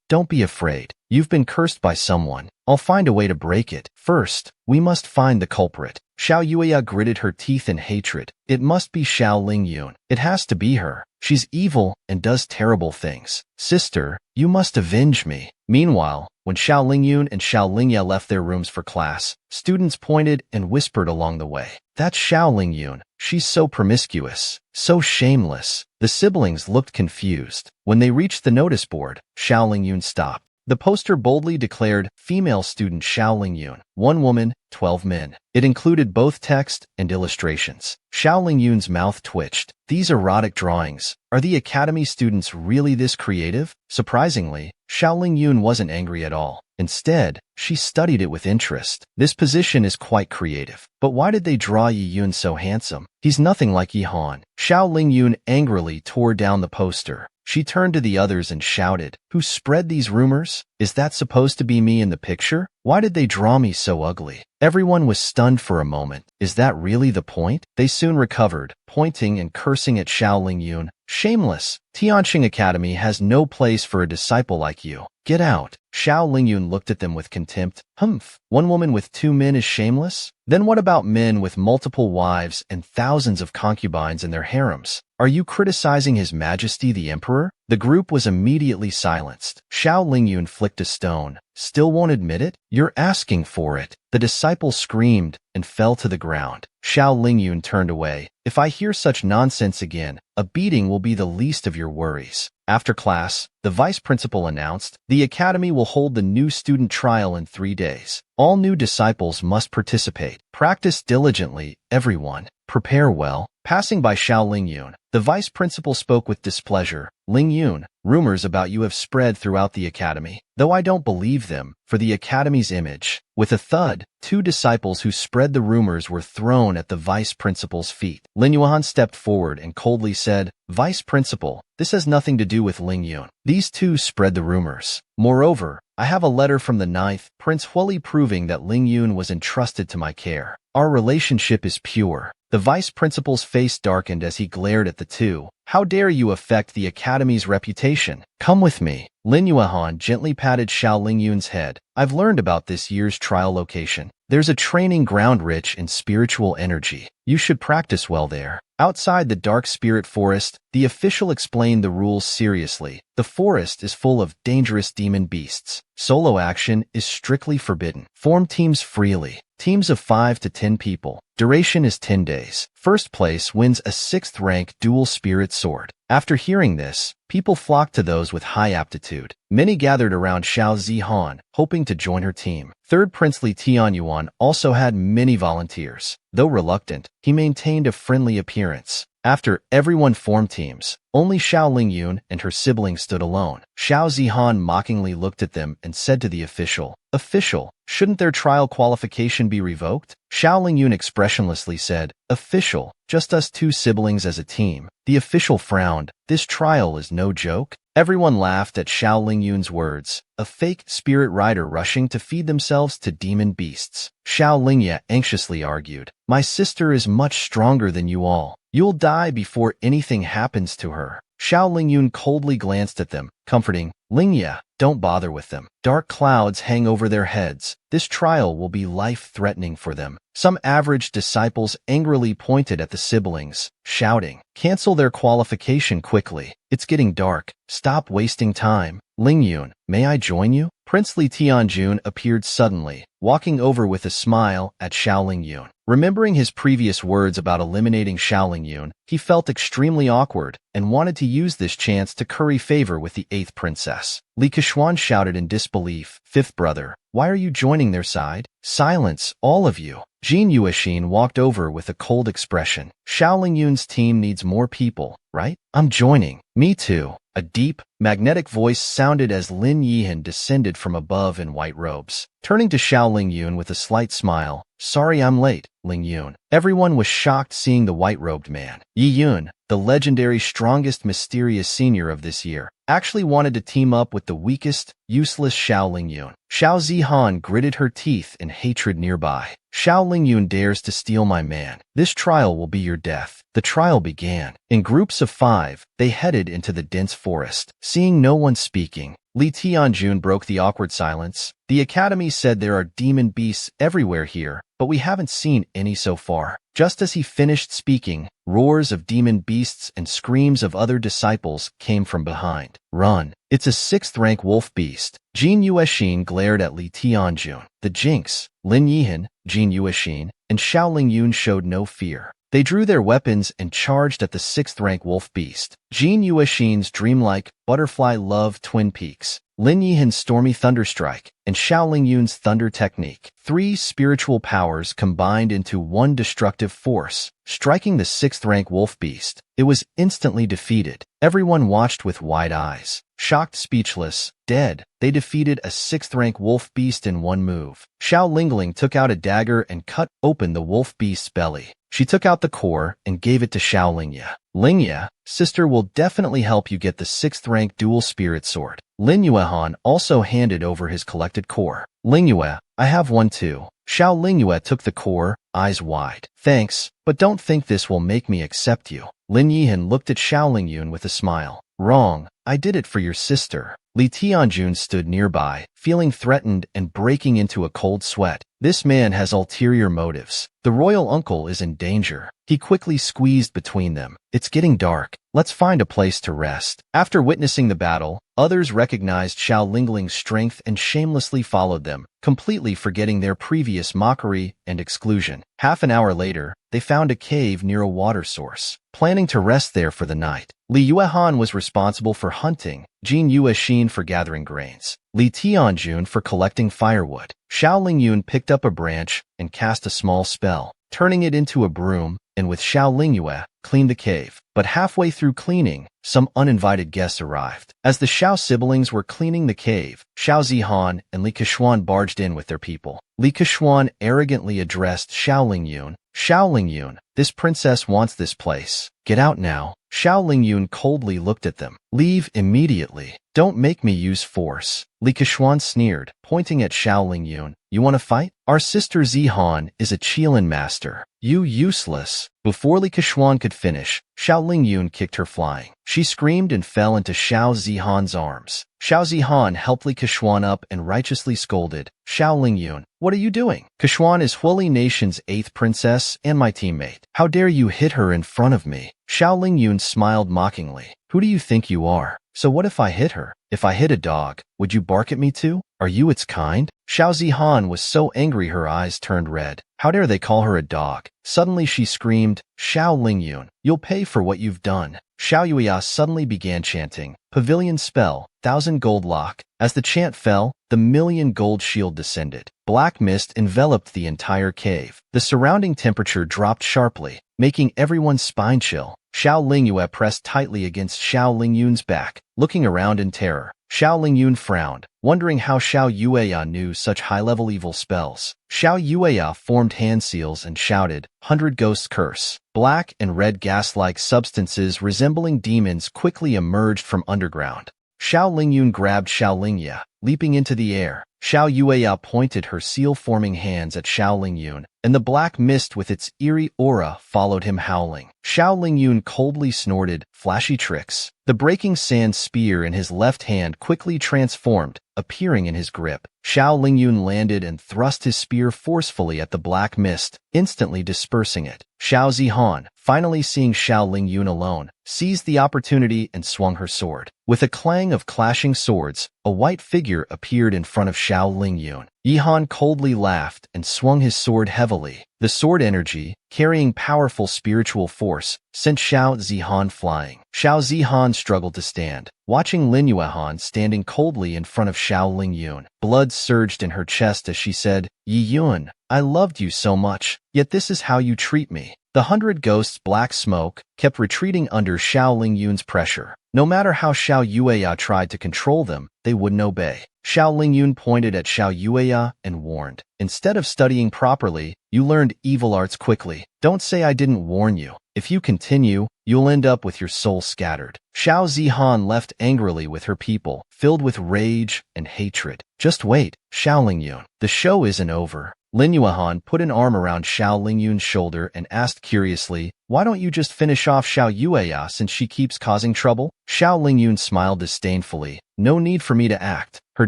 Don't be afraid. You've been cursed by someone. I'll find a way to break it. First, we must find the culprit. Xiao Yueya gritted her teeth in hatred. It must be Xiao Lingyun. It has to be her. She's evil and does terrible things. Sister, you must avenge me. Meanwhile, when Xiao Lingyun and Xiao Lingya left their rooms for class, students pointed and whispered along the way. That's Xiao Lingyun. She's so promiscuous, so shameless. The siblings looked confused. When they reached the notice board, Xiao Lingyun stopped. The poster boldly declared, Female student Xiao Lingyun, 1 woman, 12 men. It included both text and illustrations. Xiao Lingyun's mouth twitched. These erotic drawings. Are the academy students really this creative? Surprisingly, Xiao Lingyun wasn't angry at all. Instead, she studied it with interest. This position is quite creative. But why did they draw Yi Yun so handsome? He's nothing like Yi Han. Xiao Lingyun angrily tore down the poster. She turned to the others and shouted, "Who spread these rumors? Is that supposed to be me in the picture? Why did they draw me so ugly?" Everyone was stunned for a moment. Is that really the point? They soon recovered, pointing and cursing at Xiao Lingyun. "Shameless! Tianqing Academy has no place for a disciple like you. Get out." Xiao Lingyun looked at them with contempt. "Humph! One woman with 2 men is shameless? Then what about men with multiple wives and thousands of concubines in their harems? Are you criticizing His Majesty the Emperor?" The group was immediately silenced. Xiao Lingyun flicked a stone. "Still won't admit it? You're asking for it." The disciple screamed and fell to the ground. Xiao Lingyun turned away. "If I hear such nonsense again, a beating will be the least of your worries." After class, the vice principal announced, "The academy will hold the new student trial in 3 days. All new disciples must participate. Practice diligently, everyone. Prepare well." Passing by Xiao Lingyun, the vice principal spoke with displeasure. "Lingyun, rumors about you have spread throughout the academy, though I don't believe them, for the academy's image." With a thud, 2 disciples who spread the rumors were thrown at the vice principal's feet. Lin Yuan stepped forward and coldly said, "Vice principal, this has nothing to do with Lingyun. These 2 spread the rumors. Moreover, I have a letter from the 9th Prince Huili proving that Lingyun was entrusted to my care. Our relationship is pure." The vice principal's face darkened as he glared at the 2. "How dare you affect the academy's reputation? Come with me." Lin Yuan gently patted Xiao Lingyun's head. "I've learned about this year's trial location. There's a training ground rich in spiritual energy. You should practice well there." Outside the dark spirit forest, the official explained the rules seriously. The forest is full of dangerous demon beasts. Solo action is strictly forbidden. Form teams freely. Teams of 5 to 10 people. Duration is 10 days. First place wins a 6th rank dual spirit sword. After hearing this, people flocked to those with high aptitude. Many gathered around Xiao Zihan, hoping to join her team. 3rd Princely Tianyuan also had many volunteers. Though reluctant, he maintained a friendly appearance. After everyone formed teams, only Xiao Lingyun and her sibling stood alone. Xiao Zihan mockingly looked at them and said to the official, "Official, shouldn't their trial qualification be revoked?" Xiao Lingyun expressionlessly said, "Official, just us 2 siblings as a team." The official frowned. "This trial is no joke?" Everyone laughed at Xiao Lingyun's words, a fake spirit rider rushing to feed themselves to demon beasts. Xiao Lingya anxiously argued, "My sister is much stronger than you all. You'll die before anything happens to her." Xiao Lingyun coldly glanced at them, comforting, "Lingya, don't bother with them. Dark clouds hang over their heads. This trial will be life-threatening for them." Some average disciples angrily pointed at the siblings, shouting, "Cancel their qualification quickly. It's getting dark. Stop wasting time." "Lingyun, may I join you?" Princely Tianjun appeared suddenly, walking over with a smile at Xiao Lingyun. Remembering his previous words about eliminating Xiao Lingyun, he felt extremely awkward and wanted to use this chance to curry favor with the 8th princess. Li Kequan shouted in disbelief, "Fifth brother, why are you joining their side? Silence, all of you." Jin Yuexin walked over with a cold expression. "Xiao Lingyun's team needs more people, right? I'm joining." "Me too." A deep, magnetic voice sounded as Lin Yihan descended from above in white robes. Turning to Xiao Lingyun with a slight smile, "Sorry I'm late, Lingyun." Everyone was shocked seeing the white-robed man. Yi Yun, the legendary strongest mysterious senior of this year, actually wanted to team up with the weakest, useless Xiao Lingyun. Xiao Zihan gritted her teeth in hatred nearby. "Xiao Lingyun dares to steal my man. This trial will be your death." The trial began. In groups of 5, they headed into the dense forest. Seeing no one speaking, Li Tianjun broke the awkward silence. "The academy said there are demon beasts everywhere here, but we haven't seen any so far." Just as he finished speaking, roars of demon beasts and screams of other disciples came from behind. "Run! It's a 6th rank wolf beast." Jin Yuexin glared at Li Tianjun. The Jinx, Lin Yihan, Jin Yuexin, and Xiao Lingyun showed no fear. They drew their weapons and charged at the 6th rank wolf beast. Jin Yuexin's dreamlike, butterfly love twin peaks, Lin Yihan's stormy thunderstrike, and Xiao Lingyun's thunder technique. 3 spiritual powers combined into one destructive force, striking the 6th rank wolf beast. It was instantly defeated. Everyone watched with wide eyes. shocked, speechless, dead. They defeated a 6th-rank wolf beast in one move. Xiao Lingling took out a dagger and cut open the wolf beast's belly. She took out the core and gave it to Xiao Lingye. Lingye, sister will definitely help you get the 6th-rank dual spirit sword. Lin Yuehan also handed over his collected core. Lingyue, I have one too. Xiao Lingyue took the core, eyes wide. Thanks, but don't think this will make me accept you. Lin Yihan looked at Xiao Lingyun with a smile. Wrong, I did it for your sister. Li Tianjun stood nearby, feeling threatened and breaking into a cold sweat. This man has ulterior motives. The royal uncle is in danger. He quickly squeezed between them. It's getting dark. Let's find a place to rest. After witnessing the battle, others recognized Xiao Lingling's strength and shamelessly followed them, completely forgetting their previous mockery and exclusion. Half an hour later, they found a cave near a water source, planning to rest there for the night. Li Yuehan was responsible for hunting, Jin Yuexin for gathering grains, Li Tianjun for collecting firewood. Xiao Lingyun picked up a branch and cast a small spell, turning it into a broom, and with Xiao Lingyue, cleaned the cave. But halfway through cleaning, some uninvited guests arrived. As the Xiao siblings were cleaning the cave, Xiao Zihan and Li Keshuan barged in with their people. Li Keshuan arrogantly addressed Xiao Lingyun. Xiao Lingyun, this princess wants this place. Get out now. Xiao Lingyun coldly looked at them. Leave immediately. Don't make me use force. Li Keshuan sneered, pointing at Xiao Lingyun. You want to fight? Our sister Zihan is a Qilin master. You useless. Before Li Keshuan could finish, Xiao Lingyun kicked her flying. She screamed and fell into Xiao Zihan's arms. Xiao Zihan helped Li Keshuan up and righteously scolded, Xiao Lingyun, what are you doing? Keshuan is Huili Nation's 8th princess and my teammate. How dare you hit her in front of me? Xiao Lingyun smiled mockingly. Who do you think you are? So what if I hit her? If I hit a dog, would you bark at me too? Are you its kind? Xiao Zihan was so angry her eyes turned red. How dare they call her a dog? Suddenly she screamed, Xiao Lingyun, you'll pay for what you've done. Xiao Yueya suddenly began chanting, Pavilion spell, 1,000 gold lock. As the chant fell, the 1,000,000 gold shield descended. Black mist enveloped the entire cave. The surrounding temperature dropped sharply, making everyone's spine chill. Xiao Lingyue pressed tightly against Xiao Lingyun's back, looking around in terror. Xiao Lingyun frowned, wondering how Xiao Yueya knew such high-level evil spells. Xiao Yueya formed hand seals and shouted, 100 Ghosts Curse. Black and red gas-like substances resembling demons quickly emerged from underground. Xiao Lingyun grabbed Xiao Lingye, leaping into the air. Xiao Yueya pointed her seal-forming hands at Xiao Lingyun, and the black mist with its eerie aura followed him howling. Xiao Lingyun coldly snorted, flashy tricks. The breaking sand spear in his left hand quickly transformed, appearing in his grip. Xiao Lingyun landed and thrust his spear forcefully at the black mist, instantly dispersing it. Xiao Zihan, finally seeing Xiao Lingyun alone, seized the opportunity and swung her sword. With a clang of clashing swords, a white figure appeared in front of Xiao Lingyun. Yihan coldly laughed and swung his sword heavily. The sword energy, carrying powerful spiritual force, sent Xiao Zihan flying. Xiao Zihan struggled to stand, watching Lin Yuehan standing coldly in front of Xiao Lingyun. Blood surged in her chest as she said, Yi Yun, I loved you so much, yet this is how you treat me. The 100 ghosts' black smoke kept retreating under Xiao Lingyun's pressure. No matter how Xiao Yueya tried to control them, they wouldn't obey. Xiao Lingyun pointed at Xiao Yueya and warned, instead of studying properly, you learned evil arts quickly. Don't say I didn't warn you. If you continue, you'll end up with your soul scattered. Xiao Zihan left angrily with her people, filled with rage and hatred. Just wait, Xiao Lingyun. The show isn't over. Lin Yuehan put an arm around Xiao Lingyun's shoulder and asked curiously, why don't you just finish off Xiao Yueya since she keeps causing trouble? Xiao Lingyun smiled disdainfully. No need for me to act. Her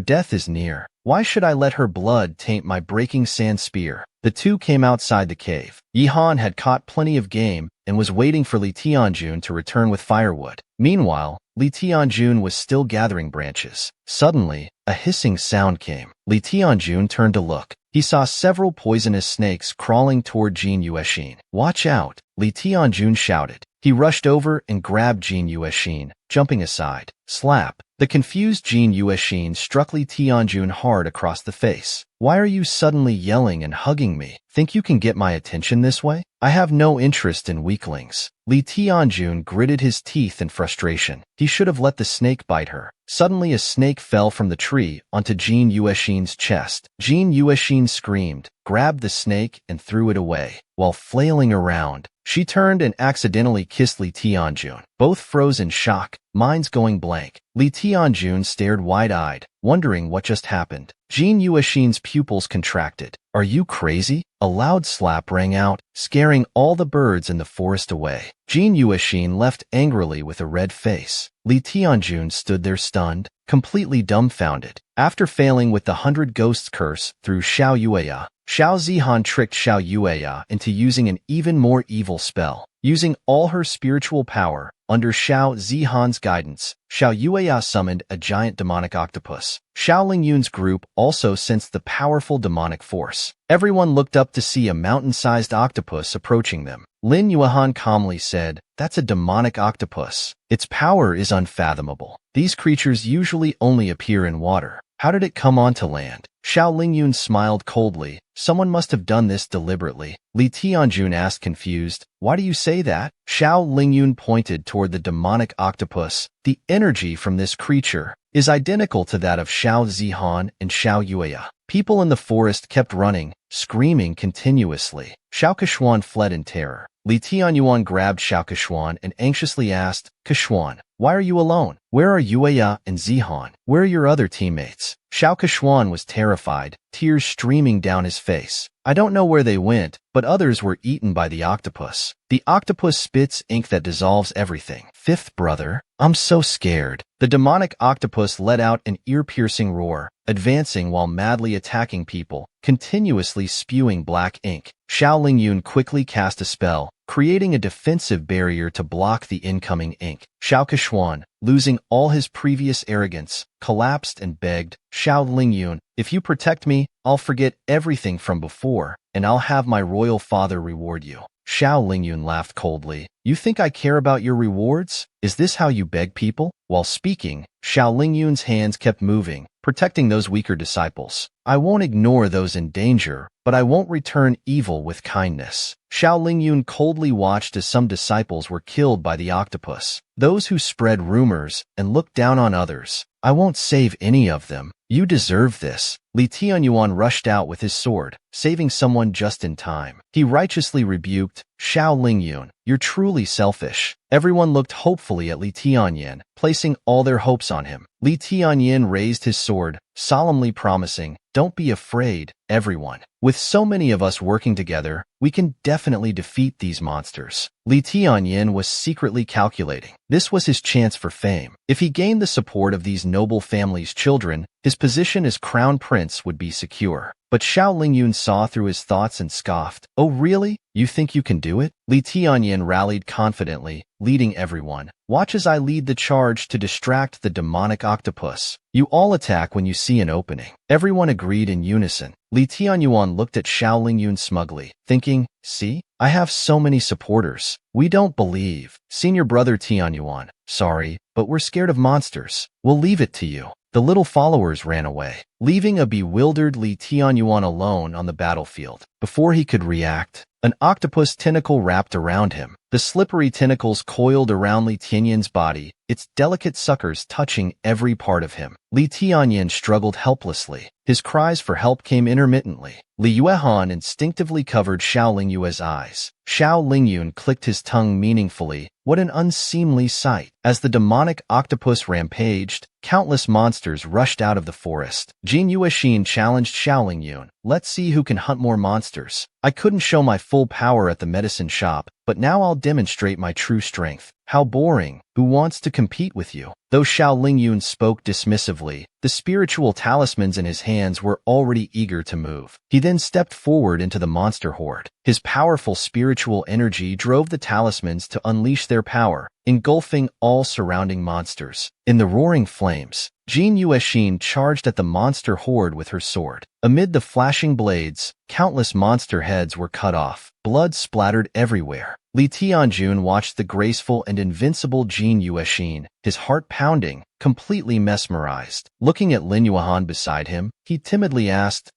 death is near. Why should I let her blood taint my breaking sand spear? The two came outside the cave. Yihan had caught plenty of game and was waiting for Li Tianjun to return with firewood. Meanwhile, Li Tianjun was still gathering branches. Suddenly, a hissing sound came. Li Tianjun turned to look. He saw several poisonous snakes crawling toward Jin Yuexin. Watch out, Li Tianjun shouted. He rushed over and grabbed Jin Yuexin, jumping aside. Slap. The confused Jin Yuexin struck Li Tianjun hard across the face. Why are you suddenly yelling and hugging me? Think you can get my attention this way? I have no interest in weaklings. Li Tianjun gritted his teeth in frustration. He should have let the snake bite her. Suddenly a snake fell from the tree onto Jin Yuexin's chest. Jin Yuexin screamed, grabbed the snake, and threw it away. While flailing around, she turned and accidentally kissed Li Tianjun. Both froze in shock, minds going blank. Li Tianjun stared wide-eyed, wondering what just happened. Jin Yuexin's pupils contracted. Are you crazy? A loud slap rang out, scaring all the birds in the forest away. Jin Yuexin left angrily with a red face. Li Tianjun stood there stunned, completely dumbfounded. After failing with the 100 Ghosts curse through Xiao Yueya, Xiao Zihan tricked Xiao Yueya into using an even more evil spell. Using all her spiritual power, under Xiao Zihan's guidance, Xiao Yueya summoned a giant demonic octopus. Xiao Lingyun's group also sensed the powerful demonic force. Everyone looked up to see a mountain-sized octopus approaching them. Lin Yuehan calmly said, "That's a demonic octopus. Its power is unfathomable. These creatures usually only appear in water. How did it come onto land?" Xiao Lingyun smiled coldly. Someone must have done this deliberately. Li Tianjun asked confused, "Why do you say that?" Xiao Lingyun pointed toward the demonic octopus. The energy from this creature is identical to that of Xiao Zihan and Xiao Yueya. People in the forest kept running, screaming continuously. Xiao Keshuan fled in terror. Li Tianyuan grabbed Xiao Keshuan and anxiously asked, "Keshuan, why are you alone? Where are Yueya and Zihan? Where are your other teammates?" Xiao Keshuan was terrified, tears streaming down his face. "I don't know where they went, but others were eaten by the octopus. The octopus spits ink that dissolves everything. Fifth brother, I'm so scared." The demonic octopus let out an ear-piercing roar, advancing while madly attacking people, continuously spewing black ink. Xiao Lingyun quickly cast a spell, creating a defensive barrier to block the incoming ink. Xiao Keshuan, losing all his previous arrogance, collapsed and begged, "Xiao Lingyun, if you protect me, I'll forget everything from before, and I'll have my royal father reward you." Xiao Lingyun laughed coldly. "You think I care about your rewards? Is this how you beg people?" While speaking, Xiao Lingyun's hands kept moving, protecting those weaker disciples. "I won't ignore those in danger, but I won't return evil with kindness." Xiao Lingyun coldly watched as some disciples were killed by the octopus. Those who spread rumors and looked down on others. "I won't save any of them. You deserve this." Li Tianyuan rushed out with his sword, saving someone just in time. He righteously rebuked, "Xiao Lingyun, you're truly selfish." Everyone looked hopefully at Li Tianyan, placing all their hopes on him. Li Tianyan raised his sword, solemnly promising, "Don't be afraid, everyone. With so many of us working together, we can definitely defeat these monsters." Li Tianyan was secretly calculating. This was his chance for fame. If he gained the support of these noble families' children, his position as crown prince would be secure. But Xiao Lingyun saw through his thoughts and scoffed. "Oh really? You think you can do it?" Li Tianyan rallied confidently, leading everyone. "Watch as I lead the charge to distract the demonic octopus. You all attack when you see an opening." Everyone agreed in unison. Li Tianyuan looked at Xiao Lingyun smugly, thinking, "See? I have so many supporters. We don't believe." "Senior brother Tianyuan, sorry, but we're scared of monsters. We'll leave it to you." The little followers ran away, leaving a bewildered Li Tianyuan alone on the battlefield. Before he could react, an octopus tentacle wrapped around him. The slippery tentacles coiled around Li Tianyan's body, its delicate suckers touching every part of him. Li Tianyan struggled helplessly. His cries for help came intermittently. Li Yuehan instinctively covered Xiao Lingyu's eyes. Xiao Lingyun clicked his tongue meaningfully. What an unseemly sight. As the demonic octopus rampaged, countless monsters rushed out of the forest. Jin Yuexin challenged Xiao Lingyun. "Let's see who can hunt more monsters. I couldn't show my full power at the medicine shop, but now I'll demonstrate my true strength." "How boring. Who wants to compete with you?" Though Xiao Lingyun spoke dismissively, the spiritual talismans in his hands were already eager to move. He then stepped forward into the monster horde. His powerful spiritual energy drove the talismans to unleash their power, engulfing all surrounding monsters. In the roaring flames, Jin Yuexin charged at the monster horde with her sword. Amid the flashing blades, countless monster heads were cut off. Blood splattered everywhere. Li Tianjun watched the graceful and invincible Jin Yuexin, his heart pounding, completely mesmerized. Looking at Lin Yuan beside him, he timidly asked,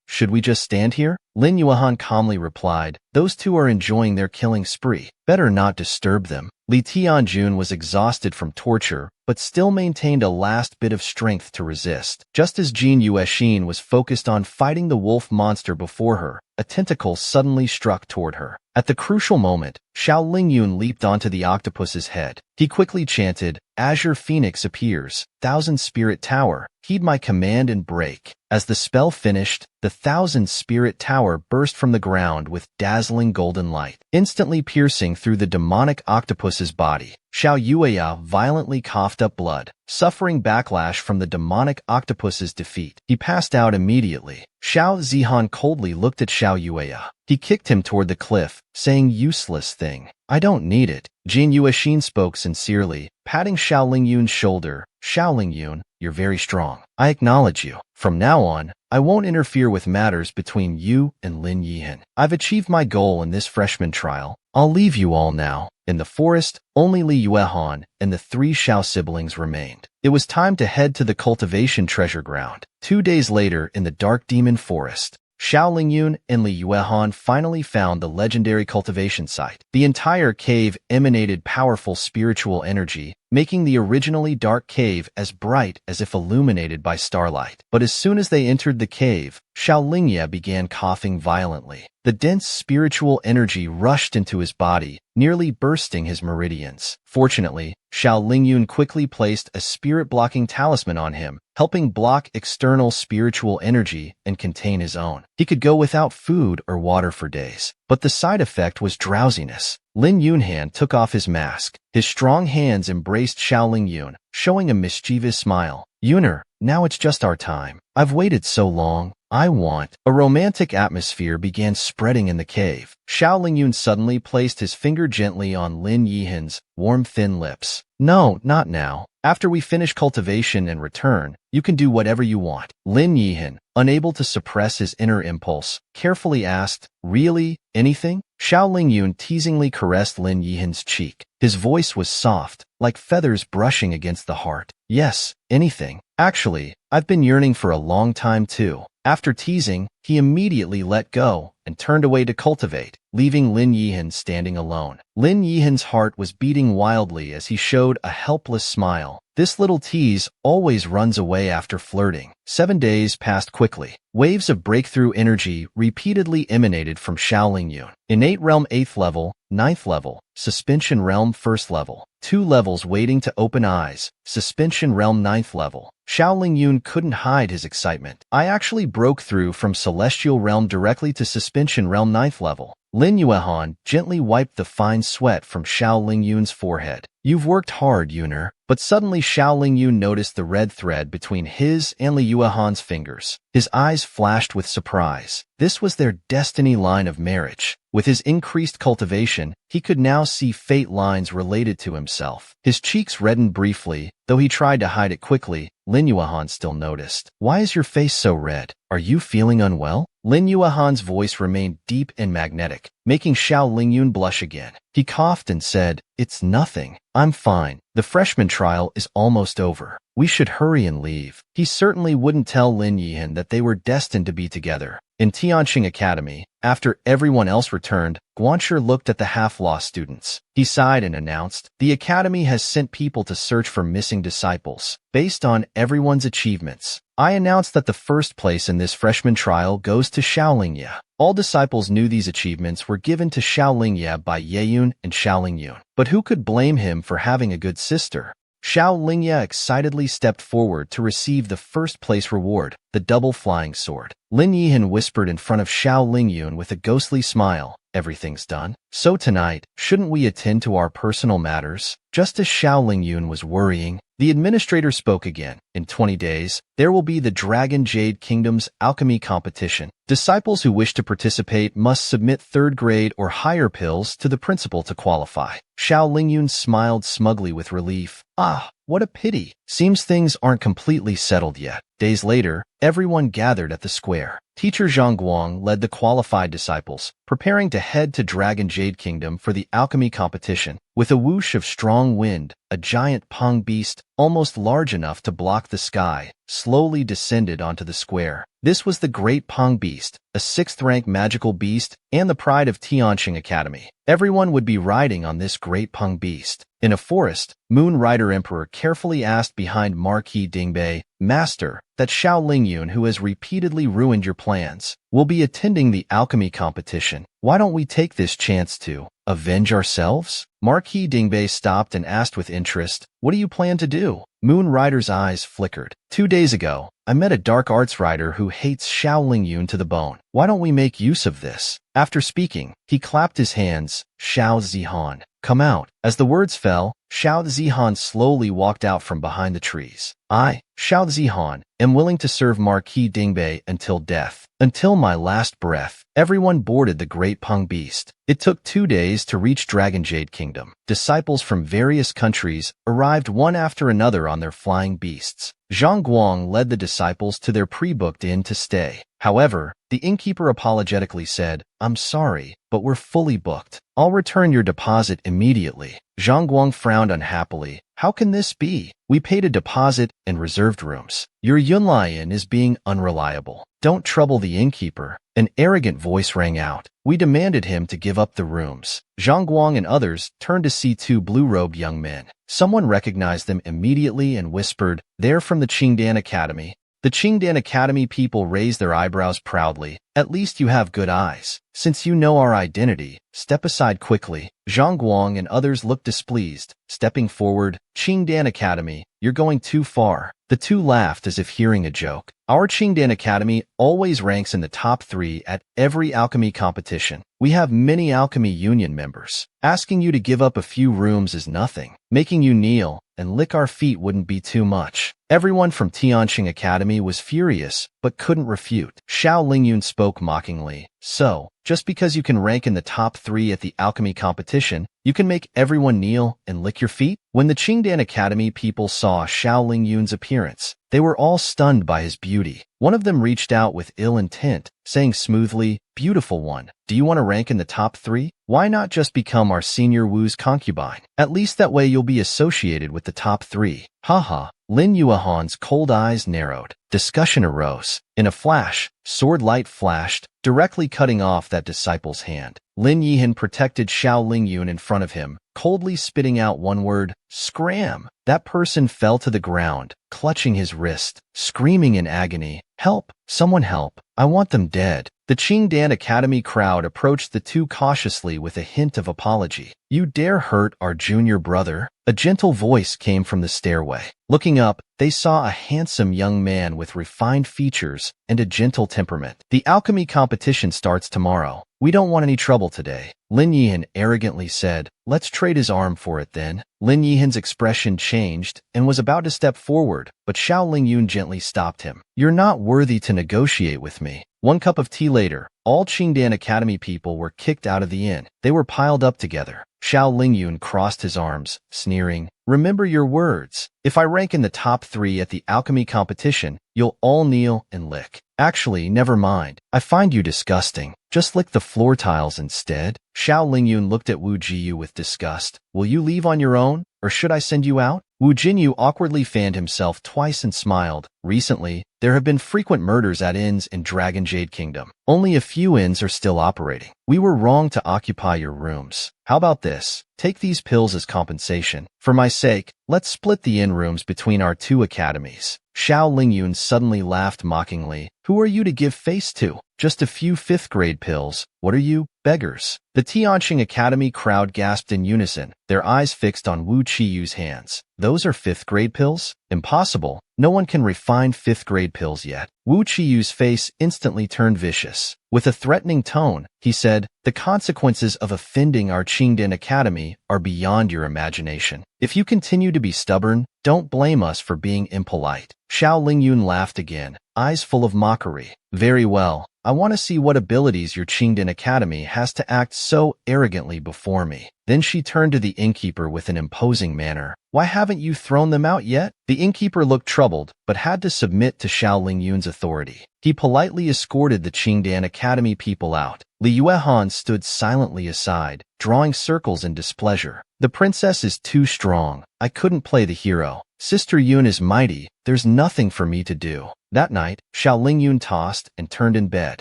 should we just stand here? Lin Yuan calmly replied, those two are enjoying their killing spree. Better not disturb them. Li Tianjun was exhausted from torture, but still maintained a last bit of strength to resist. Just as Jin Yuexin was focused on fighting the wolf monster before her, a tentacle suddenly struck toward her. At the crucial moment, Xiao Lingyun leaped onto the octopus's head. He quickly chanted, Azure Phoenix appears, Thousand Spirit Tower, heed my command and break. As the spell finished, the Thousand Spirit Tower burst from the ground with dazzling golden light, instantly piercing through the demonic octopus's body. Xiao Yueya violently coughed up blood, suffering backlash from the demonic octopus's defeat. He passed out immediately. Xiao Zihan coldly looked at Xiao Yueya. He kicked him toward the cliff, saying, useless thing. I don't need it. Jin Yuexin spoke sincerely, patting Xiao Lingyun's shoulder. Xiao Lingyun, you're very strong. I acknowledge you. From now on, I won't interfere with matters between you and Lin Yihan. I've achieved my goal in this freshman trial. I'll leave you all now. In the forest, only Li Yuehan and the 3 Xiao siblings remained. It was time to head to the cultivation treasure ground. 2 days later, in the dark demon forest, Xiao Lingyun and Li Yuehan finally found the legendary cultivation site. The entire cave emanated powerful spiritual energy, making the originally dark cave as bright as if illuminated by starlight. But as soon as they entered the cave, Xiao Lingye began coughing violently. The dense spiritual energy rushed into his body, nearly bursting his meridians. Fortunately, Xiao Lingyun quickly placed a spirit-blocking talisman on him, helping block external spiritual energy and contain his own. He could go without food or water for days, but the side effect was drowsiness. Lin Yunhan took off his mask. His strong hands embraced Xiao Lingyun, showing a mischievous smile. Yuner, now it's just our time. I've waited so long. I want. A romantic atmosphere began spreading in the cave. Xiao Lingyun suddenly placed his finger gently on Lin Yihan's warm, thin lips. No, not now. After we finish cultivation and return, you can do whatever you want. Lin Yihan, unable to suppress his inner impulse, carefully asked, really? Anything? Xiao Lingyun teasingly caressed Lin Yihan's cheek. His voice was soft, like feathers brushing against the heart. Yes, anything. Actually, I've been yearning for a long time too. After teasing, he immediately let go and turned away to cultivate, leaving Lin Yihan standing alone. Lin Yihan's heart was beating wildly as he showed a helpless smile. This little tease always runs away after flirting. 7 days passed quickly. Waves of breakthrough energy repeatedly emanated from Xiao Lingyun. Innate Realm 8th level, 9th level, Suspension Realm 1st level. 2 levels waiting to open eyes, Suspension Realm 9th level. Xiao Lingyun couldn't hide his excitement. I actually broke through from Celestial Realm directly to Suspension Realm 9th level. Lin Yuehan gently wiped the fine sweat from Xiao Lingyun's forehead. You've worked hard, Yuner. But suddenly Xiao Lingyun noticed the red thread between his and Li Yuehan's fingers. His eyes flashed with surprise. This was their destiny line of marriage. With his increased cultivation, he could now see fate lines related to himself. His cheeks reddened briefly, though he tried to hide it quickly. Lin Yuehan still noticed. Why is your face so red? Are you feeling unwell? Lin Yuehan's voice remained deep and magnetic, making Xiao Lingyun blush again. He coughed and said, It's nothing. I'm fine. The freshman trial is almost over. We should hurry and leave. He certainly wouldn't tell Lin Yihan that they were destined to be together. In Tianqing Academy, after everyone else returned, Guanxi looked at the half-lost students. He sighed and announced, The Academy has sent people to search for missing disciples. Based on everyone's achievements, I announced that the first place in this freshman trial goes to Xiao Lingye. All disciples knew these achievements were given to Xiao Lingye by Yeyun and Xiao Lingyun. But who could blame him for having a good sister? Xiao Lingye excitedly stepped forward to receive the first-place reward, the double flying sword. Lin Yihan whispered in front of Xiao Lingyun with a ghostly smile, Everything's done. So tonight, shouldn't we attend to our personal matters? Just as Xiao Lingyun was worrying, the administrator spoke again. In 20 days, there will be the Dragon Jade Kingdom's alchemy competition. Disciples who wish to participate must submit 3rd grade or higher pills to the principal to qualify. Xiao Lingyun smiled smugly with relief. Ah, what a pity. Seems things aren't completely settled yet. Days later, everyone gathered at the square. Teacher Zhang Guang led the qualified disciples, preparing to head to Dragon Jade Kingdom for the alchemy competition. With a whoosh of strong wind, a giant Peng beast, almost large enough to block the sky, slowly descended onto the square. This was the Great Peng Beast, a 6th-rank magical beast and the pride of Tianqing Academy. Everyone would be riding on this Great Peng Beast. In a forest, Moon Rider Emperor carefully asked behind Marquis Dingbei, "Master, that Xiao Lingyun who has repeatedly ruined your plans will be attending the alchemy competition. Why don't we take this chance to avenge ourselves?" Marquis Dingbei stopped and asked with interest, "What do you plan to do?" Moon Rider's eyes flickered. 2 days ago, I met a dark arts rider who hates Xiao Lingyun to the bone. Why don't we make use of this? After speaking, he clapped his hands. "Xiao Zihan, come out." As the words fell, Xiao Zihan slowly walked out from behind the trees. "I, Xiao Zihan, am willing to serve Marquis Dingbei until death. Until my last breath." Everyone boarded the Great Peng Beast. It took 2 days to reach Dragon Jade Kingdom. Disciples from various countries arrived one after another on their flying beasts. Zhang Guang led the disciples to their pre-booked inn to stay. However, the innkeeper apologetically said, "I'm sorry, but we're fully booked. I'll return your deposit immediately." Zhang Guang frowned unhappily. "How can this be? We paid a deposit and reserved rooms. Your Yunlai Inn is being unreliable. Don't trouble the innkeeper." An arrogant voice rang out. "We demanded him to give up the rooms." Zhang Guang and others turned to see 2 blue-robed young men. Someone recognized them immediately and whispered, "They're from the Qingdan Academy." The Qingdan Academy people raised their eyebrows proudly. "At least you have good eyes. Since you know our identity, step aside quickly." Zhang Guang and others looked displeased. Stepping forward, "Qingdan Academy, you're going too far." The 2 laughed as if hearing a joke. "Our Qingdan Academy always ranks in the top 3 at every alchemy competition. We have many alchemy union members. Asking you to give up a few rooms is nothing. Making you kneel and lick our feet wouldn't be too much." Everyone from Tianqing Academy was furious, but couldn't refute. Xiao Lingyun spoke mockingly. "So, just because you can rank in the top 3 at the alchemy competition, you can make everyone kneel and lick your feet?" When the Qingdan Academy people saw Xiao Lingyun's appearance, they were all stunned by his beauty. One of them reached out with ill intent, saying smoothly, "Beautiful one, do you want to rank in the top 3? Why not just become our senior Wu's concubine? At least that way you'll be associated with the top 3. Haha. Lin Yuahan's cold eyes narrowed. Discussion arose. In a flash, sword light flashed, directly cutting off that disciple's hand. Lin Yihan protected Xiao Lingyun in front of him, coldly spitting out one word, "Scram." That person fell to the ground, clutching his wrist, screaming in agony, "Help! Someone help! I want them dead." The Qingdan Academy crowd approached the 2 cautiously with a hint of apology. "You dare hurt our junior brother?" A gentle voice came from the stairway. Looking up, they saw a handsome young man with refined features and a gentle temperament. "The alchemy competition starts tomorrow. We don't want any trouble today." Lin Yihan arrogantly said, "Let's trade his arm for it then." Lin Yihan's expression changed and was about to step forward, but Xiao Lingyun gently stopped him. "You're not worthy to negotiate with me." 1 cup of tea later, all Qingdan Academy people were kicked out of the inn. They were piled up together. Xiao Lingyun crossed his arms, sneering, "Remember your words. If I rank in the top 3 at the alchemy competition, you'll all kneel and lick. Actually, never mind. I find you disgusting. Just lick the floor tiles instead." Xiao Lingyun looked at Wu Jiyu with disgust. "Will you leave on your own, or should I send you out?" Wu Jinyu awkwardly fanned himself twice and smiled. "Recently, there have been frequent murders at inns in Dragon Jade Kingdom. Only a few inns are still operating. We were wrong to occupy your rooms. How about this? Take these pills as compensation. For my sake, let's split the inn rooms between our 2 academies." Xiao Lingyun suddenly laughed mockingly. "Who are you to give face to? Just a few 5th-grade pills. What are you, beggars?" The Tianqing Academy crowd gasped in unison, their eyes fixed on Wu Qiyu's hands. "Those are 5th-grade pills? Impossible. No one can refine 5th-grade pills yet." Wu Qiyu's face instantly turned vicious. With a threatening tone, he said, "The consequences of offending our Qingdan Academy are beyond your imagination. If you continue to be stubborn, don't blame us for being impolite." Xiao Lingyun laughed again, eyes full of mockery. "Very well. I want to see what abilities your Qingdan Academy has to act so arrogantly before me." Then she turned to the innkeeper with an imposing manner. "Why haven't you thrown them out yet?" The innkeeper looked troubled, but had to submit to Xiao Lingyun's authority. He politely escorted the Qingdan Academy people out. Li Yuehan stood silently aside, drawing circles in displeasure. "The princess is too strong. I couldn't play the hero. Sister Yun is mighty. There's nothing for me to do." That night, Xiao Lingyun tossed and turned in bed.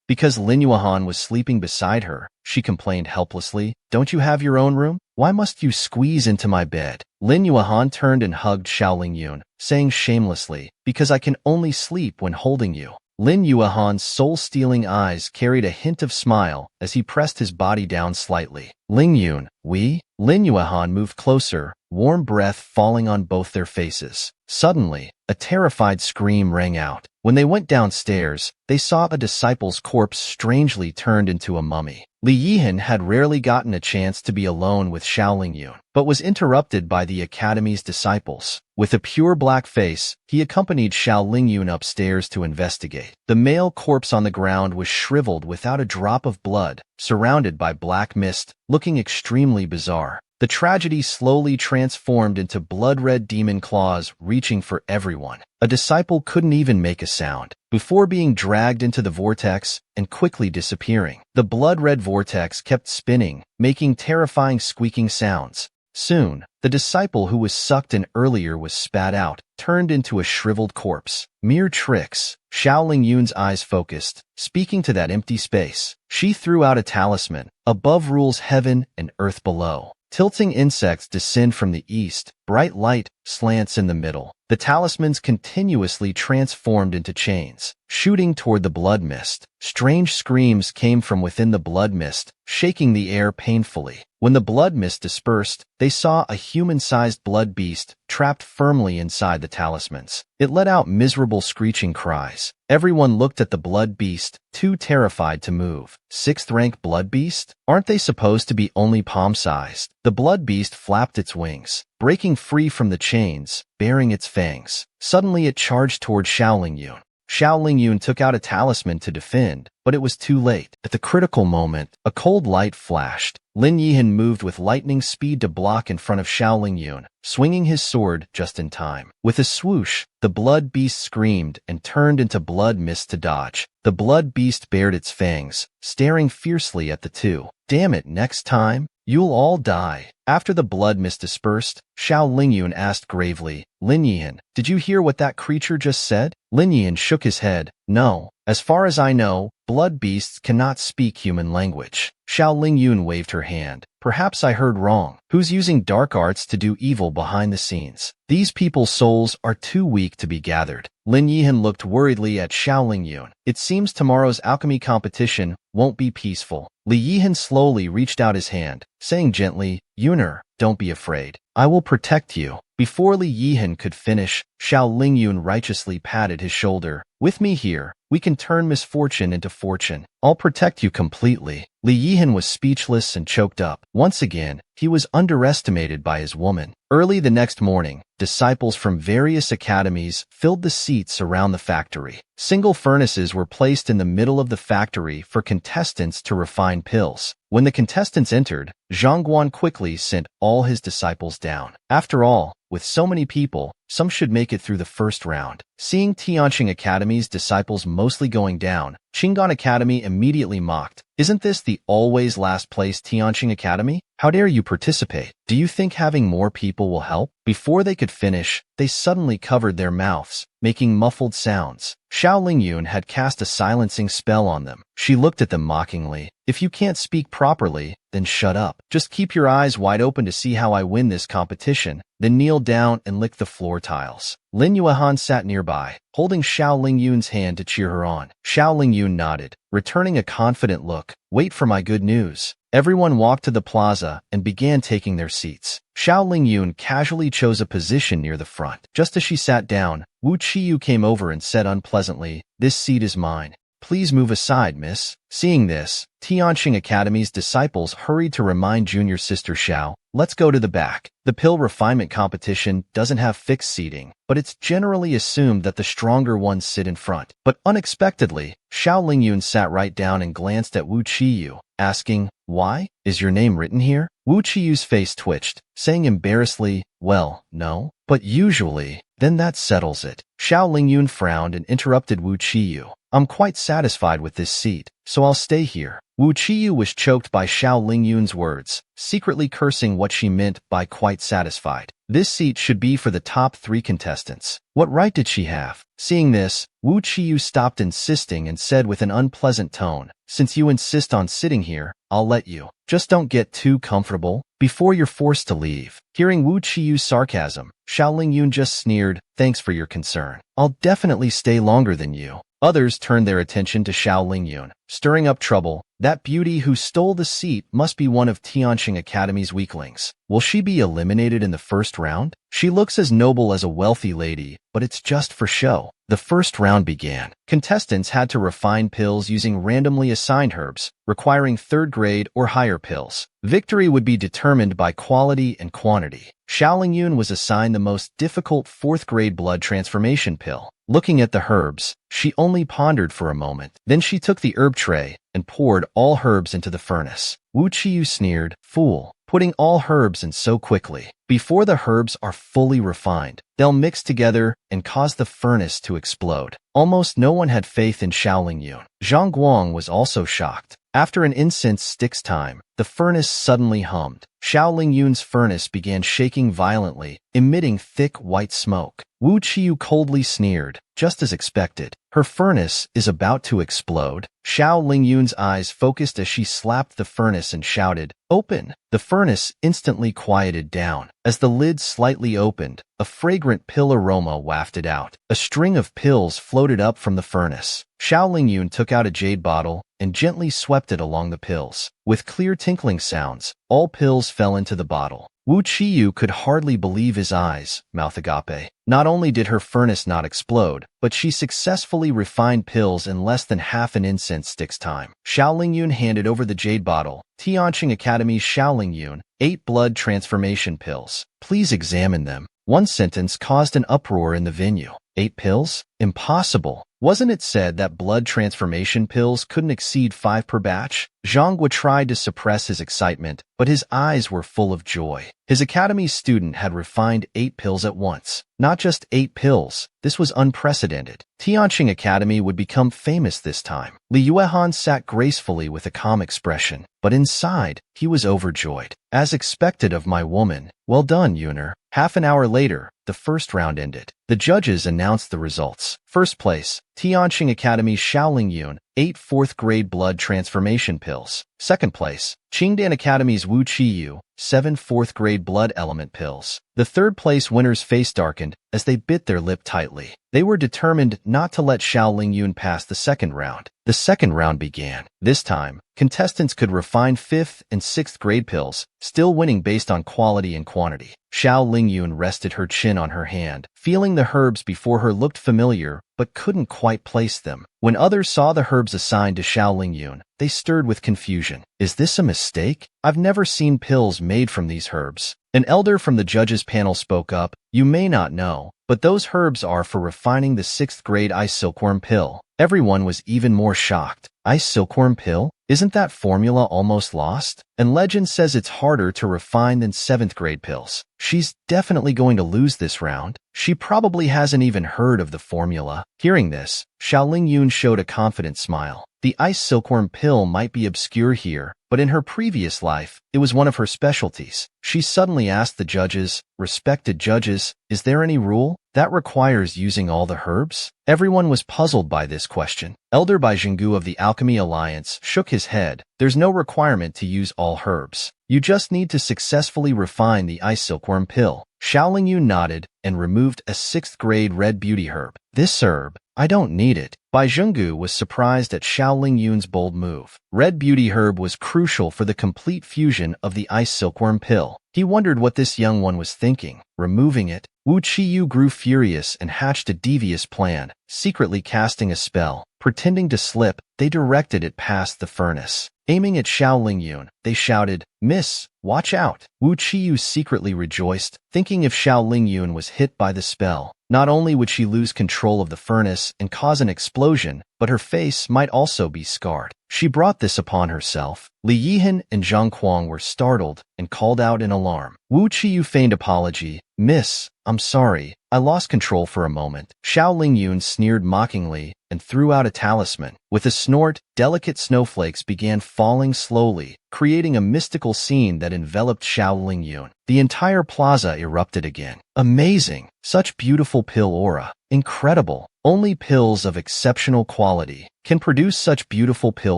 Because Lin Yuehan was sleeping beside her, she complained helplessly, "Don't you have your own room? Why must you squeeze into my bed?" Lin Yuehan turned and hugged Xiao Lingyun, saying shamelessly, "Because I can only sleep when holding you." Lin Yuehan's soul-stealing eyes carried a hint of smile as he pressed his body down slightly. "Lingyun, we?" Lin Yuehan moved closer, warm breath falling on both their faces. Suddenly, a terrified scream rang out. When they went downstairs, they saw a disciple's corpse strangely turned into a mummy. Li Yihan had rarely gotten a chance to be alone with Xiao Lingyun, but was interrupted by the academy's disciples. With a pure black face, he accompanied Xiao Lingyun upstairs to investigate. The male corpse on the ground was shriveled without a drop of blood, surrounded by black mist, looking extremely bizarre. The tragedy slowly transformed into blood-red demon claws reaching for everyone. A disciple couldn't even make a sound, before being dragged into the vortex and quickly disappearing. The blood-red vortex kept spinning, making terrifying squeaking sounds. Soon, the disciple who was sucked in earlier was spat out, turned into a shriveled corpse. Mere tricks. Xiao Lingyun's eyes focused, speaking to that empty space. She threw out a talisman. Above rules heaven and earth below. Tilting insects descend from the east, bright light slants in the middle. The talismans continuously transformed into chains, shooting toward the blood mist. Strange screams came from within the blood mist, shaking the air painfully. When the blood mist dispersed, they saw a human-sized blood beast trapped firmly inside the talismans. It let out miserable screeching cries. Everyone looked at the blood beast, too terrified to move. 6th rank blood beast? Aren't they supposed to be only palm-sized? The blood beast flapped its wings, breaking free from the chains, baring its fangs. Suddenly it charged toward Xiao Lingyun. Xiao Lingyun took out a talisman to defend, but it was too late. At the critical moment, a cold light flashed. Lin Yihan moved with lightning speed to block in front of Xiao Lingyun, swinging his sword just in time. With a swoosh, the blood beast screamed and turned into blood mist to dodge. The blood beast bared its fangs, staring fiercely at the two. "Damn it, next time, you'll all die." After the blood mist dispersed, Xiao Lingyun asked gravely, "Lin Yihan, did you hear what that creature just said?" Lin Yihan shook his head. "No. As far as I know, blood beasts cannot speak human language." Xiao Lingyun waved her hand. "Perhaps I heard wrong. Who's using dark arts to do evil behind the scenes? These people's souls are too weak to be gathered." Lin Yihan looked worriedly at Xiao Lingyun. "It seems tomorrow's alchemy competition won't be peaceful." Li Yihan slowly reached out his hand, saying gently, "Yuner, don't be afraid. I will protect you." Before Li Yihan could finish, Xiao Lingyun righteously patted his shoulder. "With me here, we can turn misfortune into fortune. I'll protect you completely." Li Yihan was speechless and choked up. Once again, he was underestimated by his woman. Early the next morning, disciples from various academies filled the seats around the factory. Single furnaces were placed in the middle of the factory for contestants to refine pills. When the contestants entered, Zhangguan quickly sent all his disciples down. After all, with so many people, some should make it through the first round. Seeing Tianqing Academy's disciples mostly going down, Qinggan Academy immediately mocked. "Isn't this the always last place Tianqing Academy? How dare you participate? Do you think having more people will help?" Before they could finish, they suddenly covered their mouths, making muffled sounds. Xiao Lingyun had cast a silencing spell on them. She looked at them mockingly. "If you can't speak properly, then shut up. Just keep your eyes wide open to see how I win this competition, then kneel down and lick the floor tiles." Lin Yuehan sat nearby, holding Xiao Lingyun's hand to cheer her on. Xiao Lingyun nodded, returning a confident look. "Wait for my good news." Everyone walked to the plaza and began taking their seats. Xiao Lingyun casually chose a position near the front. Just as she sat down, Wu Qiyu came over and said unpleasantly, "This seat is mine. Please move aside, miss. Seeing this, Tianqing Academy's disciples hurried to remind junior sister Xiao, let's go to the back. The pill refinement competition doesn't have fixed seating, but it's generally assumed that the stronger ones sit in front. But unexpectedly, Xiao Lingyun sat right down and glanced at Wu Qiyu, asking, why? Is your name written here? Wu Qiyu's face twitched, saying embarrassedly, well, no. But usually, then that settles it. Xiao Lingyun frowned and interrupted Wu Qiyu. I'm quite satisfied with this seat, so I'll stay here. Wu Qiyu was choked by Xiao Lingyun's words, secretly cursing what she meant by quite satisfied. This seat should be for the top 3 contestants. What right did she have? Seeing this, Wu Qiyu stopped insisting and said with an unpleasant tone, since you insist on sitting here, I'll let you. Just don't get too comfortable before you're forced to leave. Hearing Wu Qiyu's sarcasm, Xiao Lingyun just sneered, thanks for your concern. I'll definitely stay longer than you. Others turned their attention to Xiao Lingyun, stirring up trouble. That beauty who stole the seat must be one of Tianqing Academy's weaklings. Will she be eliminated in the first round? She looks as noble as a wealthy lady, but it's just for show. The first round began. Contestants had to refine pills using randomly assigned herbs, requiring 3rd grade or higher pills. Victory would be determined by quality and quantity. Xiao Lingyun was assigned the most difficult 4th grade blood transformation pill. Looking at the herbs, she only pondered for a moment. Then she took the herb tray and poured all herbs into the furnace. Wu Qiyu sneered, fool, putting all herbs in so quickly. Before the herbs are fully refined, they'll mix together and cause the furnace to explode. Almost no one had faith in Xiao Lingyun. Zhang Guang was also shocked. After an incense stick's time, the furnace suddenly hummed. Xiao Lingyun's furnace began shaking violently, emitting thick white smoke. Wu Qiyu coldly sneered, just as expected. Her furnace is about to explode. Xiao Lingyun's eyes focused as she slapped the furnace and shouted, open! The furnace instantly quieted down. As the lid slightly opened, a fragrant pill aroma wafted out. A string of pills floated up from the furnace. Xiao Lingyun took out a jade bottle and gently swept it along the pills. With clear tinkling sounds, all pills fell into the bottle. Wu Qiyu could hardly believe his eyes, mouth agape. Not only did her furnace not explode, but she successfully refined pills in less than half an incense stick's time. Xiao Lingyun handed over the jade bottle. Tianqing Academy's Xiao Lingyun, 8 blood transformation pills. Please examine them. One sentence caused an uproar in the venue. 8 pills? Impossible. Wasn't it said that blood transformation pills couldn't exceed 5 per batch? Zhang tried to suppress his excitement, but his eyes were full of joy. His academy student had refined 8 pills at once. Not just 8 pills. This was unprecedented. Tianqing Academy would become famous this time. Li Yuehan sat gracefully with a calm expression, but inside, he was overjoyed. As expected of my woman. Well done, Yuner. Half an hour later, the first round ended. The judges announced the results. First place, Tianqing Academy's Xiao Lingyun, 8 4th grade blood transformation pills. Second place, Qingdan Academy's Wu Qiyu, 7 4th grade blood element pills. The third place winners' face darkened as they bit their lip tightly. They were determined not to let Xiao Lingyun pass the second round. The second round began. This time, contestants could refine 5th and 6th grade pills, still winning based on quality and quantity. Xiao Lingyun rested her chin on her hand, feeling the herbs before her looked familiar, but couldn't quite place them. When others saw the herbs assigned to Xiao Lingyun, they stirred with confusion. Is this a mistake? I've never seen pills made from these herbs. An elder from the judges panel spoke up. You may not know, but those herbs are for refining the 6th grade ice silkworm pill. Everyone was even more shocked. Ice silkworm pill? Isn't that formula almost lost? And legend says it's harder to refine than 7th grade pills. She's definitely going to lose this round. She probably hasn't even heard of the formula. Hearing this, Xiao Lingyun showed a confident smile. The ice silkworm pill might be obscure here, but in her previous life, it was one of her specialties. She suddenly asked the judges, respected judges, is there any rule that requires using all the herbs? Everyone was puzzled by this question. Elder Bai Jinggu of the Alchemy Alliance shook his head. There's no requirement to use all herbs. You just need to successfully refine the ice silkworm pill. Xiao Lingyun nodded and removed a 6th grade red beauty herb. This herb, I don't need it. Bai Zhenggu was surprised at Xiao Lingyun's bold move. Red beauty herb was crucial for the complete fusion of the ice silkworm pill. He wondered what this young one was thinking. Removing it, Wu Qiyu grew furious and hatched a devious plan. secretly casting a spell. Pretending to slip, they directed it past the furnace. Aiming at Xiao Lingyun, they shouted, "Miss, watch out!" Wu Qiyu secretly rejoiced, thinking if Xiao Lingyun was hit by the spell, not only would she lose control of the furnace and cause an explosion, but her face might also be scarred. She brought this upon herself. Li Yihan and Zhang Kuang were startled and called out in alarm. Wu Qiyu feigned apology. "Miss, I'm sorry. I lost control for a moment." Xiao Lingyun sneered mockingly and threw out a talisman. With a snort, delicate snowflakes began falling slowly, creating a mystical scene that enveloped Xiao Lingyun. The entire plaza erupted again. Amazing! Such beautiful pill aura. Incredible! Only pills of exceptional quality can produce such beautiful pill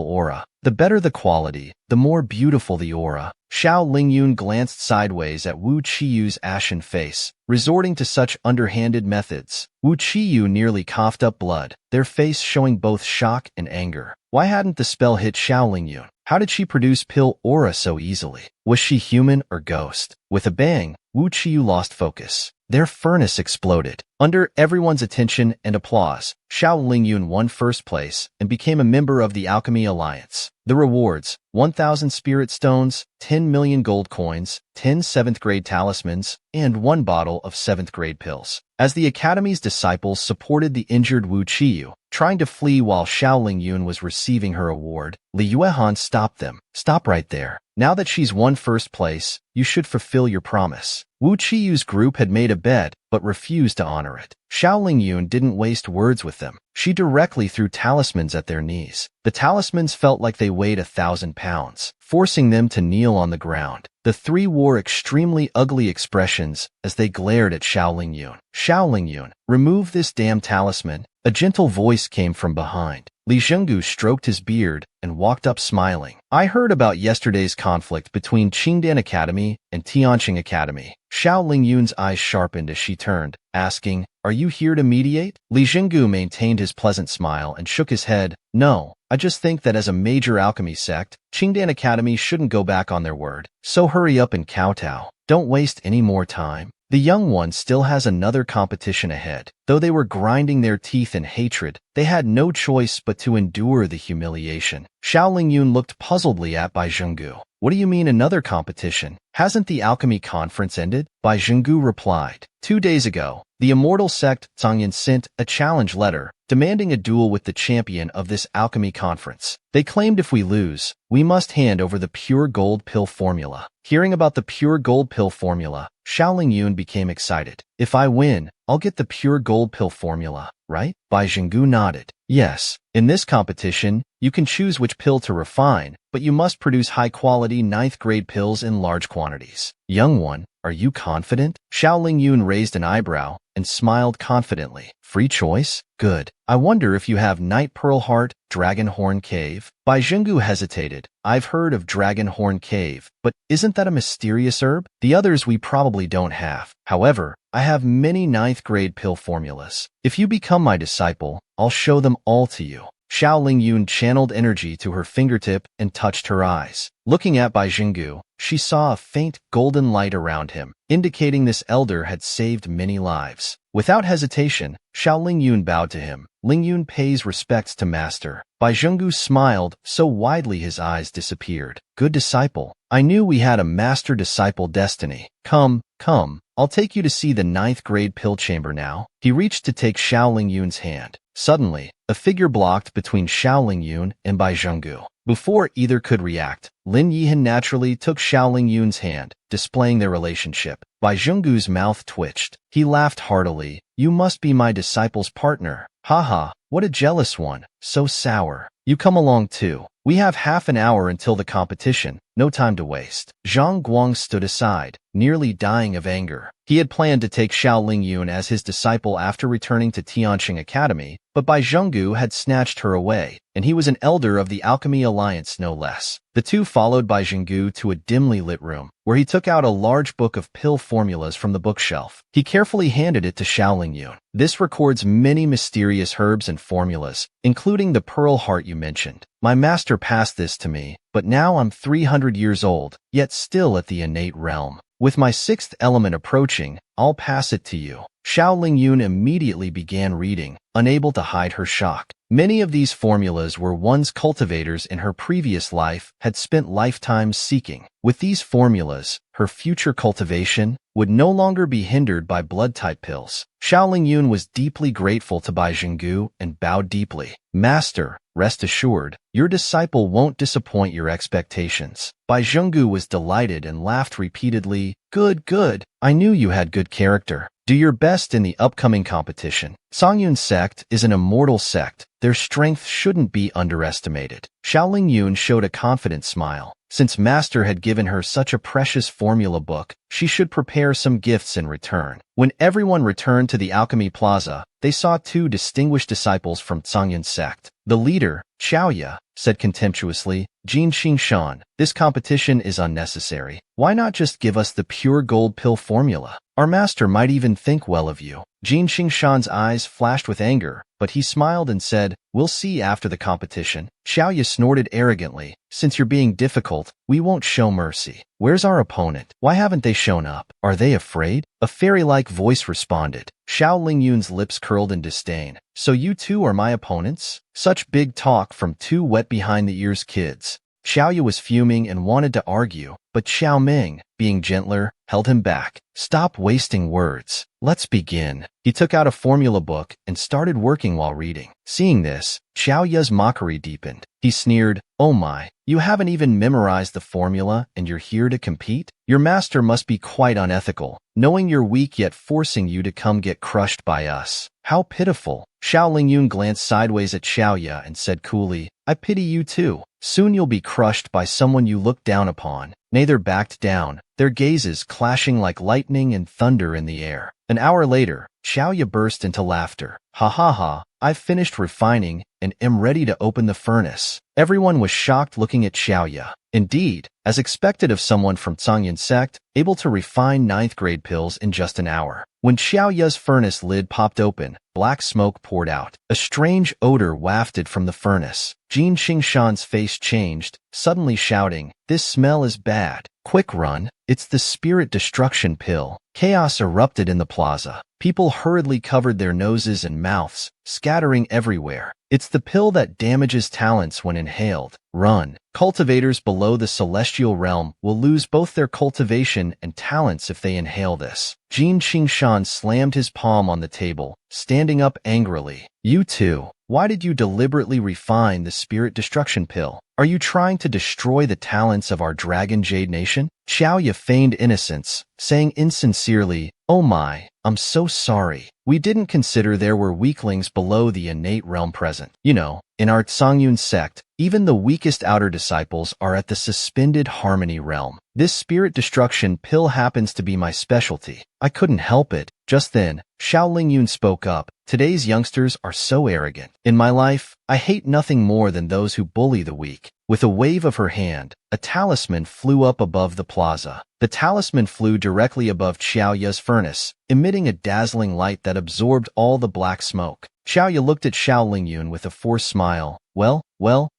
aura. The better the quality, the more beautiful the aura. Xiao Lingyun glanced sideways at Wu Qiyu's ashen face, resorting to such underhanded methods. Wu Qiyu nearly coughed up blood, their face showing both shock and anger. Why hadn't the spell hit Xiao Lingyun? How did she produce pill aura so easily? Was she human or ghost? With a bang, Wu Qiyu lost focus. Their furnace exploded. Under everyone's attention and applause, Xiao Lingyun won first place and became a member of the Alchemy Alliance. The rewards: 1,000 spirit stones, 10 million gold coins, 10 7th-grade talismans, and 1 bottle of 7th-grade pills. As the Academy's disciples supported the injured Wu Qiyu, trying to flee while Xiao Lingyun was receiving her award, Li Yuehan stopped them. "Stop right there. Now that she's won first place, you should fulfill your promise." Wu Qiyu's group had made a bet, but refused to honor it. Xiao Lingyun didn't waste words with them. She directly threw talismans at their knees. The talismans felt like they weighed 1,000 pounds, forcing them to kneel on the ground. The three wore extremely ugly expressions as they glared at Xiao Lingyun. "Xiao Lingyun, remove this damn talisman." A gentle voice came from behind. Li Zhenggu stroked his beard and walked up smiling. "I heard about yesterday's conflict between Qingdan Academy and Tianqing Academy." Xiao Lingyun's eyes sharpened as she turned, asking, "Are you here to mediate?" Li Zhenggu maintained his pleasant smile and shook his head. "No, I just think that as a major alchemy sect, Qingdan Academy shouldn't go back on their word. So hurry up and kowtow. Don't waste any more time." The young one still has another competition ahead. Though they were grinding their teeth in hatred, they had no choice but to endure the humiliation. Xiao Lingyun looked puzzledly at Bai Zhenggu. "What do you mean another competition? Hasn't the alchemy conference ended?" Bai Zhenggu replied. 2 days ago, the immortal sect Zhangyan sent a challenge letter demanding a duel with the champion of this alchemy conference. They claimed if we lose, we must hand over the pure gold pill formula. Hearing about the pure gold pill formula, Xiao Lingyun became excited. "If I win, I'll get the pure gold pill formula, right?" Bai Zhenggu nodded. "Yes. In this competition, you can choose which pill to refine, but you must produce high-quality 9th-grade pills in large quantities." "Young one, are you confident?" Xiao Lingyun raised an eyebrow and smiled confidently. "Free choice? Good. I wonder if you have Night Pearl Heart, Dragon Horn Cave?" Bai Zhenggu hesitated. "I've heard of Dragon Horn Cave, but isn't that a mysterious herb? The others we probably don't have. However, I have many 9th-grade pill formulas. If you become my disciple, I'll show them all to you." Xiao Lingyun channeled energy to her fingertip and touched her eyes. Looking at Bai Zhenggu, she saw a faint golden light around him, indicating this elder had saved many lives. Without hesitation, Xiao Lingyun bowed to him. Lingyun pays respects to master. Bai Zhenggu smiled so widely his eyes disappeared. "Good disciple. I knew we had a master-disciple destiny. Come, come, I'll take you to see the 9th-grade pill chamber now." He reached to take Xiao Lingyun's hand. Suddenly, a figure blocked between Xiao Lingyun and Bai Zhenggu. Before either could react, Lin Yihan naturally took Xiao Lingyun's hand, displaying their relationship. Bai Zhenggu's mouth twitched. He laughed heartily. "You must be my disciple's partner. Haha, what a jealous one. So sour. You come along too. We have half an hour until the competition. No time to waste." Zhang Guang stood aside, nearly dying of anger. He had planned to take Xiao Lingyun as his disciple after returning to Tianqing Academy, but Bai Zhenggu had snatched her away, and he was an elder of the Alchemy Alliance no less. The two followed Bai Zhenggu to a dimly lit room, where he took out a large book of pill formulas from the bookshelf. He carefully handed it to Xiao Lingyun. "This records many mysterious herbs and formulas, including the Pearl Heart you mentioned. My master passed this to me, but now I'm 300 years old, yet still at the innate realm. With my sixth element approaching, I'll pass it to you. Xiao Lingyun immediately began reading, unable to hide her shock. Many of these formulas were ones cultivators in her previous life had spent lifetimes seeking. With these formulas, her future cultivation would no longer be hindered by blood-type pills. Xiao Lingyun was deeply grateful to Bai Zhenggu and bowed deeply. Master, rest assured, your disciple won't disappoint your expectations. Bai Zhenggu was delighted and laughed repeatedly. Good, good. I knew you had good character. Do your best in the upcoming competition. Songyun sect is an immortal sect. Their strength shouldn't be underestimated. Xiao Lingyun showed a confident smile. Since Master had given her such a precious formula book, she should prepare some gifts in return. When everyone returned to the Alchemy Plaza, they saw two distinguished disciples from Songyun sect. The leader, Xiaoya, said contemptuously, Jin Xingshan, this competition is unnecessary. Why not just give us the pure gold pill formula? Our master might even think well of you. Jin Xingshan's eyes flashed with anger, but he smiled and said, we'll see after the competition. Xiaoya snorted arrogantly, since you're being difficult, we won't show mercy. Where's our opponent? Why haven't they shown up? Are they afraid? A fairy-like voice responded. Xiao Lingyun's lips curled in disdain. So you two are my opponents? Such big talk from two wet-behind-the-ears kids. Xiaoya was fuming and wanted to argue, but Xiao Ming, being gentler, held him back. Stop wasting words. Let's begin. He took out a formula book and started working while reading. Seeing this, Xiaoya's mockery deepened. He sneered, oh my, you haven't even memorized the formula and you're here to compete? Your master must be quite unethical, knowing you're weak yet forcing you to come get crushed by us. How pitiful. Xiao Lingyun glanced sideways at Xiaoya and said coolly, I pity you too. Soon you'll be crushed by someone you look down upon. Neither backed down, their gazes clashing like lightning and thunder in the air. An hour later, Xiaoya burst into laughter. Ha ha ha, I've finished refining and am ready to open the furnace. Everyone was shocked looking at Xiaoya. Indeed, as expected of someone from Songyun sect, able to refine 9th grade pills in just an hour. When Xiaoya's furnace lid popped open, black smoke poured out. A strange odor wafted from the furnace. Jin Xingshan's face changed, suddenly shouting, this smell is bad. Quick run, it's the spirit destruction pill. Chaos erupted in the plaza. People hurriedly covered their noses and mouths, scattering everywhere. It's the pill that damages talents when inhaled. Run. Cultivators below the celestial realm will lose both their cultivation and talents if they inhale this. Jin Xingshan slammed his palm on the table, standing up angrily. You two, why did you deliberately refine the spirit destruction pill? Are you trying to destroy the talents of our Dragon Jade Nation? Xiaoya feigned innocence, saying insincerely, oh my, I'm so sorry. We didn't consider there were weaklings below the innate realm present. You know, in our Songyun sect, even the weakest outer disciples are at the suspended harmony realm. This spirit destruction pill happens to be my specialty. I couldn't help it. Just then, Xiao Lingyun spoke up. Today's youngsters are so arrogant. In my life, I hate nothing more than those who bully the weak. With a wave of her hand, a talisman flew up above the plaza. The talisman flew directly above Xiaoya's furnace, emitting a dazzling light that absorbed all the black smoke. Xiaoya looked at Xiao Lingyun with a forced smile. Well,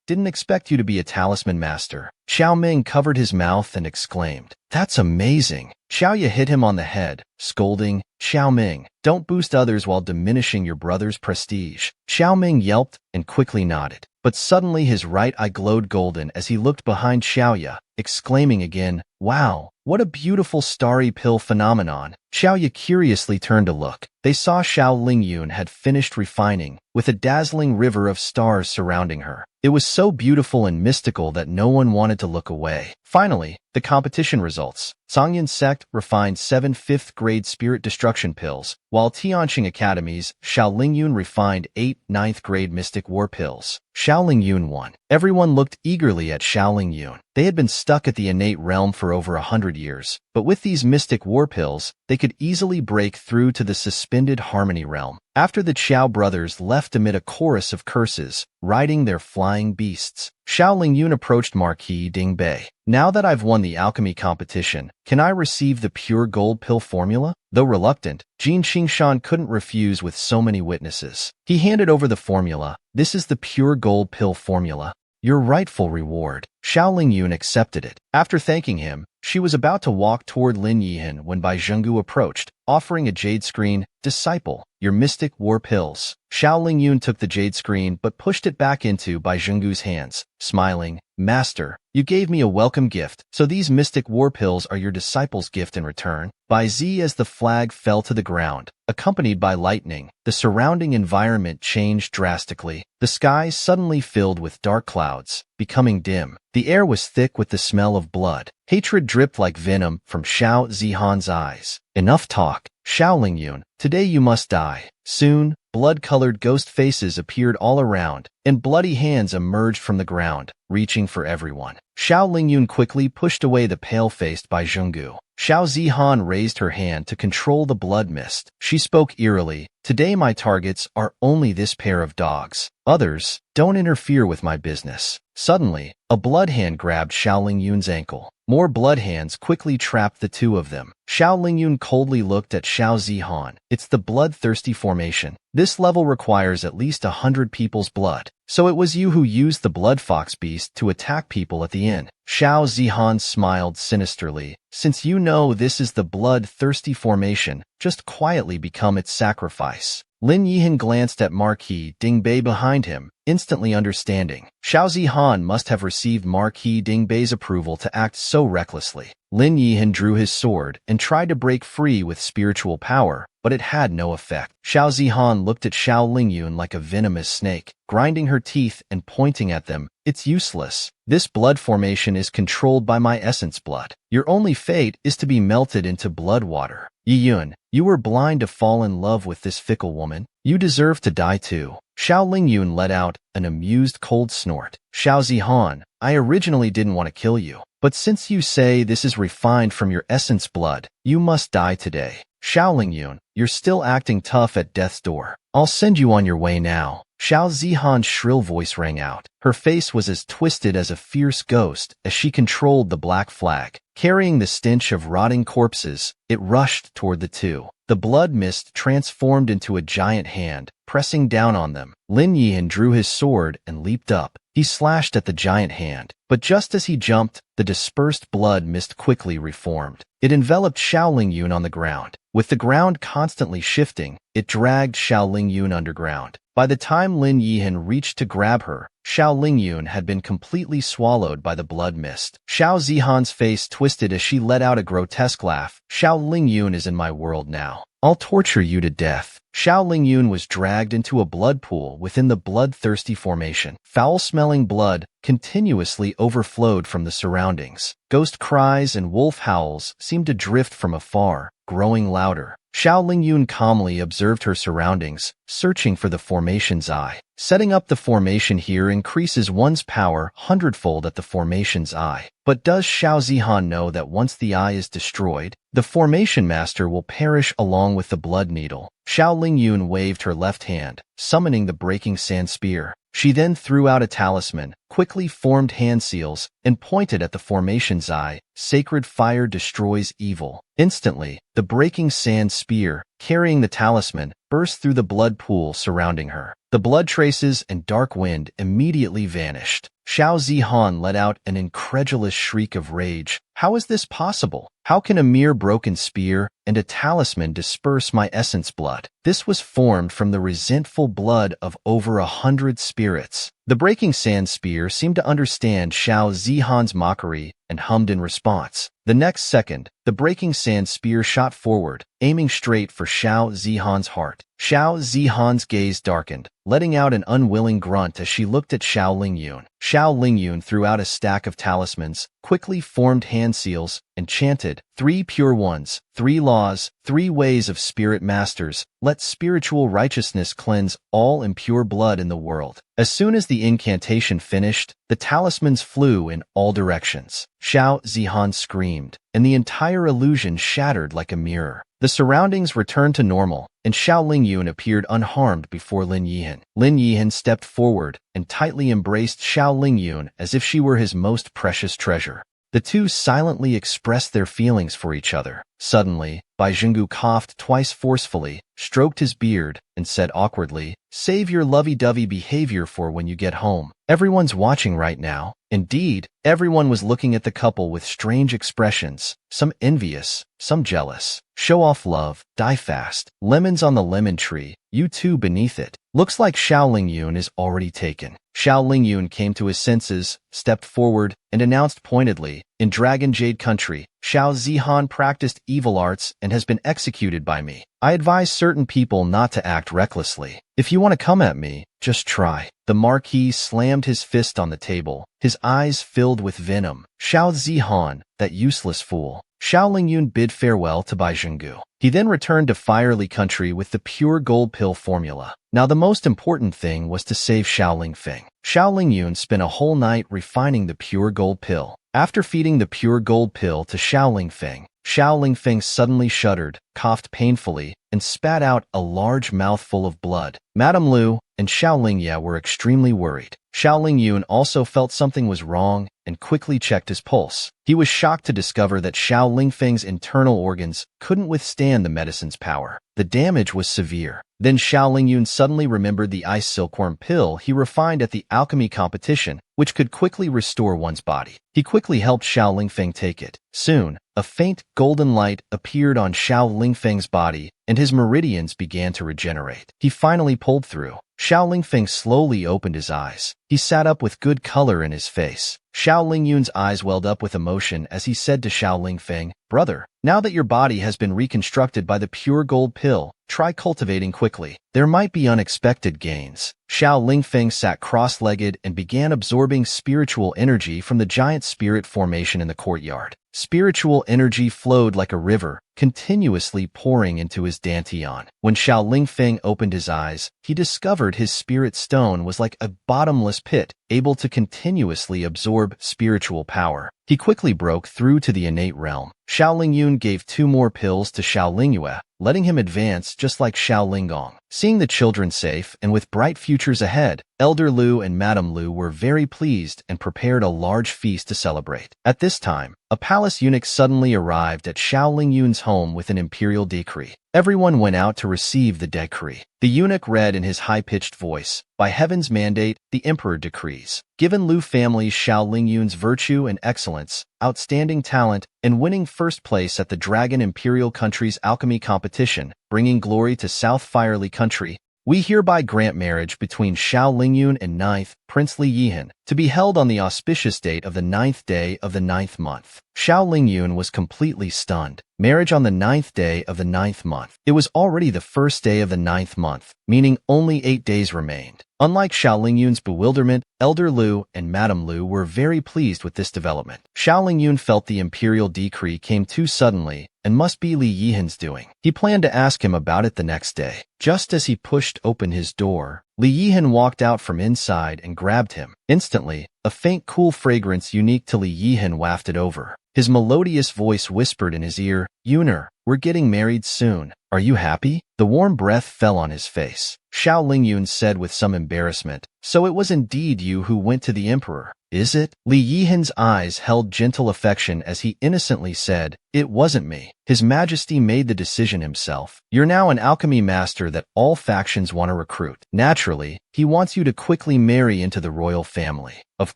didn't expect you to be a talisman master. Xiao Ming covered his mouth and exclaimed, that's amazing. Xiaoya hit him on the head, scolding, Xiao Ming, don't boost others while diminishing your brother's prestige. Xiao Ming yelped and quickly nodded. But suddenly his right eye glowed golden as he looked behind Xiaoya, exclaiming again, wow, what a beautiful starry pill phenomenon. Xiaoya curiously turned to look. They saw Xiao Lingyun had finished refining, with a dazzling river of stars surrounding her. It was so beautiful and mystical that no one wanted to look away. Finally, the competition results. Songyun sect refined 7 5th grade spirit destruction pills, while Tianqing Academy's Xiao Lingyun refined 8 9th grade mystic war pills. Xiao Lingyun won. Everyone looked eagerly at Xiao Lingyun. They had been stuck at the innate realm for over 100 years, but with these mystic war pills, they could easily break through to the suspended harmony realm. After the Qiao brothers left amid a chorus of curses, riding their flying beasts, Xiao Lingyun approached Marquis Ding Bei. Now that I've won the alchemy competition, can I receive the pure gold pill formula? Though reluctant, Jin Xingshan couldn't refuse with so many witnesses. He handed over the formula. This is the pure gold pill formula. Your rightful reward. Xiao Lingyun accepted it. After thanking him, She was about to walk toward Lin Yihan when Bai Zhenggu approached, offering a jade screen. Disciple, your mystic war pills. Xiao Lingyun took the jade screen but pushed it back into Bai Zhenggu's hands, smiling. Master, you gave me a welcome gift, so these mystic war pills are your disciple's gift in return. Bai Zi as the flag fell to the ground, accompanied by lightning, the surrounding environment changed drastically. The sky suddenly filled with dark clouds, becoming dim. The air was thick with the smell of blood. Hatred dripped like venom from Xiao Zihan's eyes. Enough talk, Xiao Lingyun. Today you must die. Soon, blood-colored ghost faces appeared all around, and bloody hands emerged from the ground, reaching for everyone. Xiao Lingyun quickly pushed away the pale-faced Bai Zhenggu. Xiao Zihan raised her hand to control the blood mist. She spoke eerily. Today my targets are only this pair of dogs. Others, don't interfere with my business. Suddenly, a blood hand grabbed Xiao Lingyun's ankle. More blood hands quickly trapped the two of them. Xiao Lingyun coldly looked at Xiao Zihan. It's the bloodthirsty formation. This level requires at least 100 people's blood. So it was you who used the blood fox beast to attack people at the inn. Xiao Zihan smiled sinisterly. Since you know this is the bloodthirsty formation, just quietly become its sacrifice. Lin Yihan glanced at Marquis Dingbei behind him, instantly understanding. Xiao Zihan must have received Marquis Dingbei's approval to act so recklessly. Lin Yihan drew his sword and tried to break free with spiritual power, but it had no effect. Xiao Zihan looked at Xiao Lingyun like a venomous snake, grinding her teeth and pointing at them. It's useless. This blood formation is controlled by my essence blood. Your only fate is to be melted into blood water. Yiyun, you were blind to fall in love with this fickle woman. You deserve to die too. Xiao Lingyun let out an amused cold snort. Xiao Zihan, I originally didn't want to kill you, but since you say this is refined from your essence blood, you must die today. Xiao Lingyun, you're still acting tough at death's door. I'll send you on your way now. Xiao Zihan's shrill voice rang out. Her face was as twisted as a fierce ghost as she controlled the black flag. Carrying the stench of rotting corpses, it rushed toward the two. The blood mist transformed into a giant hand, pressing down on them. Lin Yihan drew his sword and leaped up. He slashed at the giant hand, but just as he jumped, the dispersed blood mist quickly reformed. It enveloped Xiao Lingyun on the ground. With the ground constantly shifting, it dragged Xiao Lingyun underground. By the time Lin Yihan reached to grab her, Xiao Lingyun had been completely swallowed by the blood mist. Xiao Zihan's face twisted as she let out a grotesque laugh. Xiao Lingyun is in my world now. I'll torture you to death. Xiao Lingyun was dragged into a blood pool within the bloodthirsty formation. Foul-smelling blood continuously overflowed from the surroundings. Ghost cries and wolf howls seemed to drift from afar, growing louder. Xiao Lingyun calmly observed her surroundings, searching for the formation's eye. Setting up the formation here increases one's power hundredfold at the formation's eye. But does Xiao Zihan know that once the eye is destroyed, the formation master will perish along with the blood needle? Xiao Lingyun waved her left hand, summoning the breaking sand spear. She then threw out a talisman, quickly formed hand seals, and pointed at the formation's eye. Sacred fire destroys evil. Instantly, the breaking sand spear, carrying the talisman, burst through the blood pool surrounding her. The blood traces and dark wind immediately vanished. Xiao Zihan let out an incredulous shriek of rage. How is this possible? How can a mere broken spear and a talisman disperse my essence blood? This was formed from the resentful blood of over 100 spirits. The breaking sand spear seemed to understand Xiao Zihan's mockery and hummed in response. The next second, the breaking sand spear shot forward, aiming straight for Xiao Zihan's heart. Xiao Zihan's gaze darkened, letting out an unwilling grunt as she looked at Xiao Lingyun. Xiao Lingyun threw out a stack of talismans, quickly formed hand seals, and chanted, 3 pure ones, 3 laws, 3 ways of spirit masters. Let spiritual righteousness cleanse all impure blood in the world. As soon as the incantation finished, the talismans flew in all directions. Xiao Zihan screamed, and the entire illusion shattered like a mirror. The surroundings returned to normal, and Xiao Lingyun appeared unharmed before Lin Yihan. Lin Yihan stepped forward and tightly embraced Xiao Lingyun as if she were his most precious treasure. The two silently expressed their feelings for each other. Suddenly, Bai Zhenggu coughed twice forcefully, stroked his beard, and said awkwardly, "Save your lovey-dovey behavior for when you get home. Everyone's watching right now." Indeed, everyone was looking at the couple with strange expressions, some envious, some jealous. Show off love, die fast. Lemons on the lemon tree, you two beneath it. Looks like Xiao Lingyun is already taken. Xiao Lingyun came to his senses, stepped forward, and announced pointedly, in Dragon Jade Country, Xiao Zihan practiced evil arts and has been executed by me. I advise certain people not to act recklessly. If you want to come at me, just try. The Marquis slammed his fist on the table, his eyes filled with venom. Xiao Zihan, that useless fool. Xiao Lingyun bid farewell to Bai Zhenggu. He then returned to Firely Country with the pure gold pill formula. Now the most important thing was to save Xiao Lingfeng. Xiao Lingyun spent a whole night refining the pure gold pill. After feeding the pure gold pill to Xiao Lingfeng suddenly shuddered, coughed painfully, and spat out a large mouthful of blood. Madame Lu and Xiao Lingye were extremely worried. Xiao Lingyun also felt something was wrong and quickly checked his pulse. He was shocked to discover that Xiao Lingfeng's internal organs couldn't withstand the medicine's power. The damage was severe. Then Xiao Lingyun suddenly remembered the ice silkworm pill he refined at the alchemy competition, which could quickly restore one's body. He quickly helped Xiao Lingfeng take it. Soon, a faint golden light appeared on Xiao Lingfeng's body, and his meridians began to regenerate. He finally pulled through. Xiao Lingfeng slowly opened his eyes. He sat up with good color in his face. Xiao Lingyun's eyes welled up with emotion as he said to Xiao Lingfeng, "Brother, now that your body has been reconstructed by the pure gold pill, try cultivating quickly. There might be unexpected gains." Xiao Lingfeng sat cross-legged and began absorbing spiritual energy from the giant spirit formation in the courtyard. Spiritual energy flowed like a river, continuously pouring into his dantian. When Xiao Lingfeng opened his eyes, he discovered his spirit stone was like a bottomless pit, able to continuously absorb spiritual power. He quickly broke through to the innate realm. Xiao Lingyun gave 2 more pills to Xiao Lingyue, letting him advance just like Xiao Linggong. Seeing the children safe and with bright futures ahead, Elder Lu and Madame Lu were very pleased and prepared a large feast to celebrate. At this time, a palace eunuch suddenly arrived at Xiao Lingyun's home with an imperial decree. Everyone went out to receive the decree. The eunuch read in his high-pitched voice, "By heaven's mandate, the emperor decrees. Given Lu family Xiao Lingyun's virtue and excellence, outstanding talent, and winning first place at the Dragon Imperial Country's alchemy competition, bringing glory to South Firely Country, we hereby grant marriage between Xiao Lingyun and 9th Prince Li Yihan, to be held on the auspicious date of the 9th day of the 9th month." Xiao Lingyun was completely stunned. Marriage on the 9th day of the 9th month. It was already the first day of the 9th month, meaning only 8 days remained. Unlike Xiao Lingyun's bewilderment, Elder Lu and Madame Lu were very pleased with this development. Xiao Lingyun felt the imperial decree came too suddenly and must be Li Yihan's doing. He planned to ask him about it the next day. Just as he pushed open his door, Li Yihan walked out from inside and grabbed him. Instantly, a faint cool fragrance unique to Li Yihan wafted over. His melodious voice whispered in his ear, "Yuner, we're getting married soon. Are you happy?" The warm breath fell on his face. Xiao Lingyun said with some embarrassment, "So it was indeed you who went to the emperor, is it?" Li Yihan's eyes held gentle affection as he innocently said, "It wasn't me. His Majesty made the decision himself. You're now an alchemy master that all factions want to recruit. Naturally, he wants you to quickly marry into the royal family. Of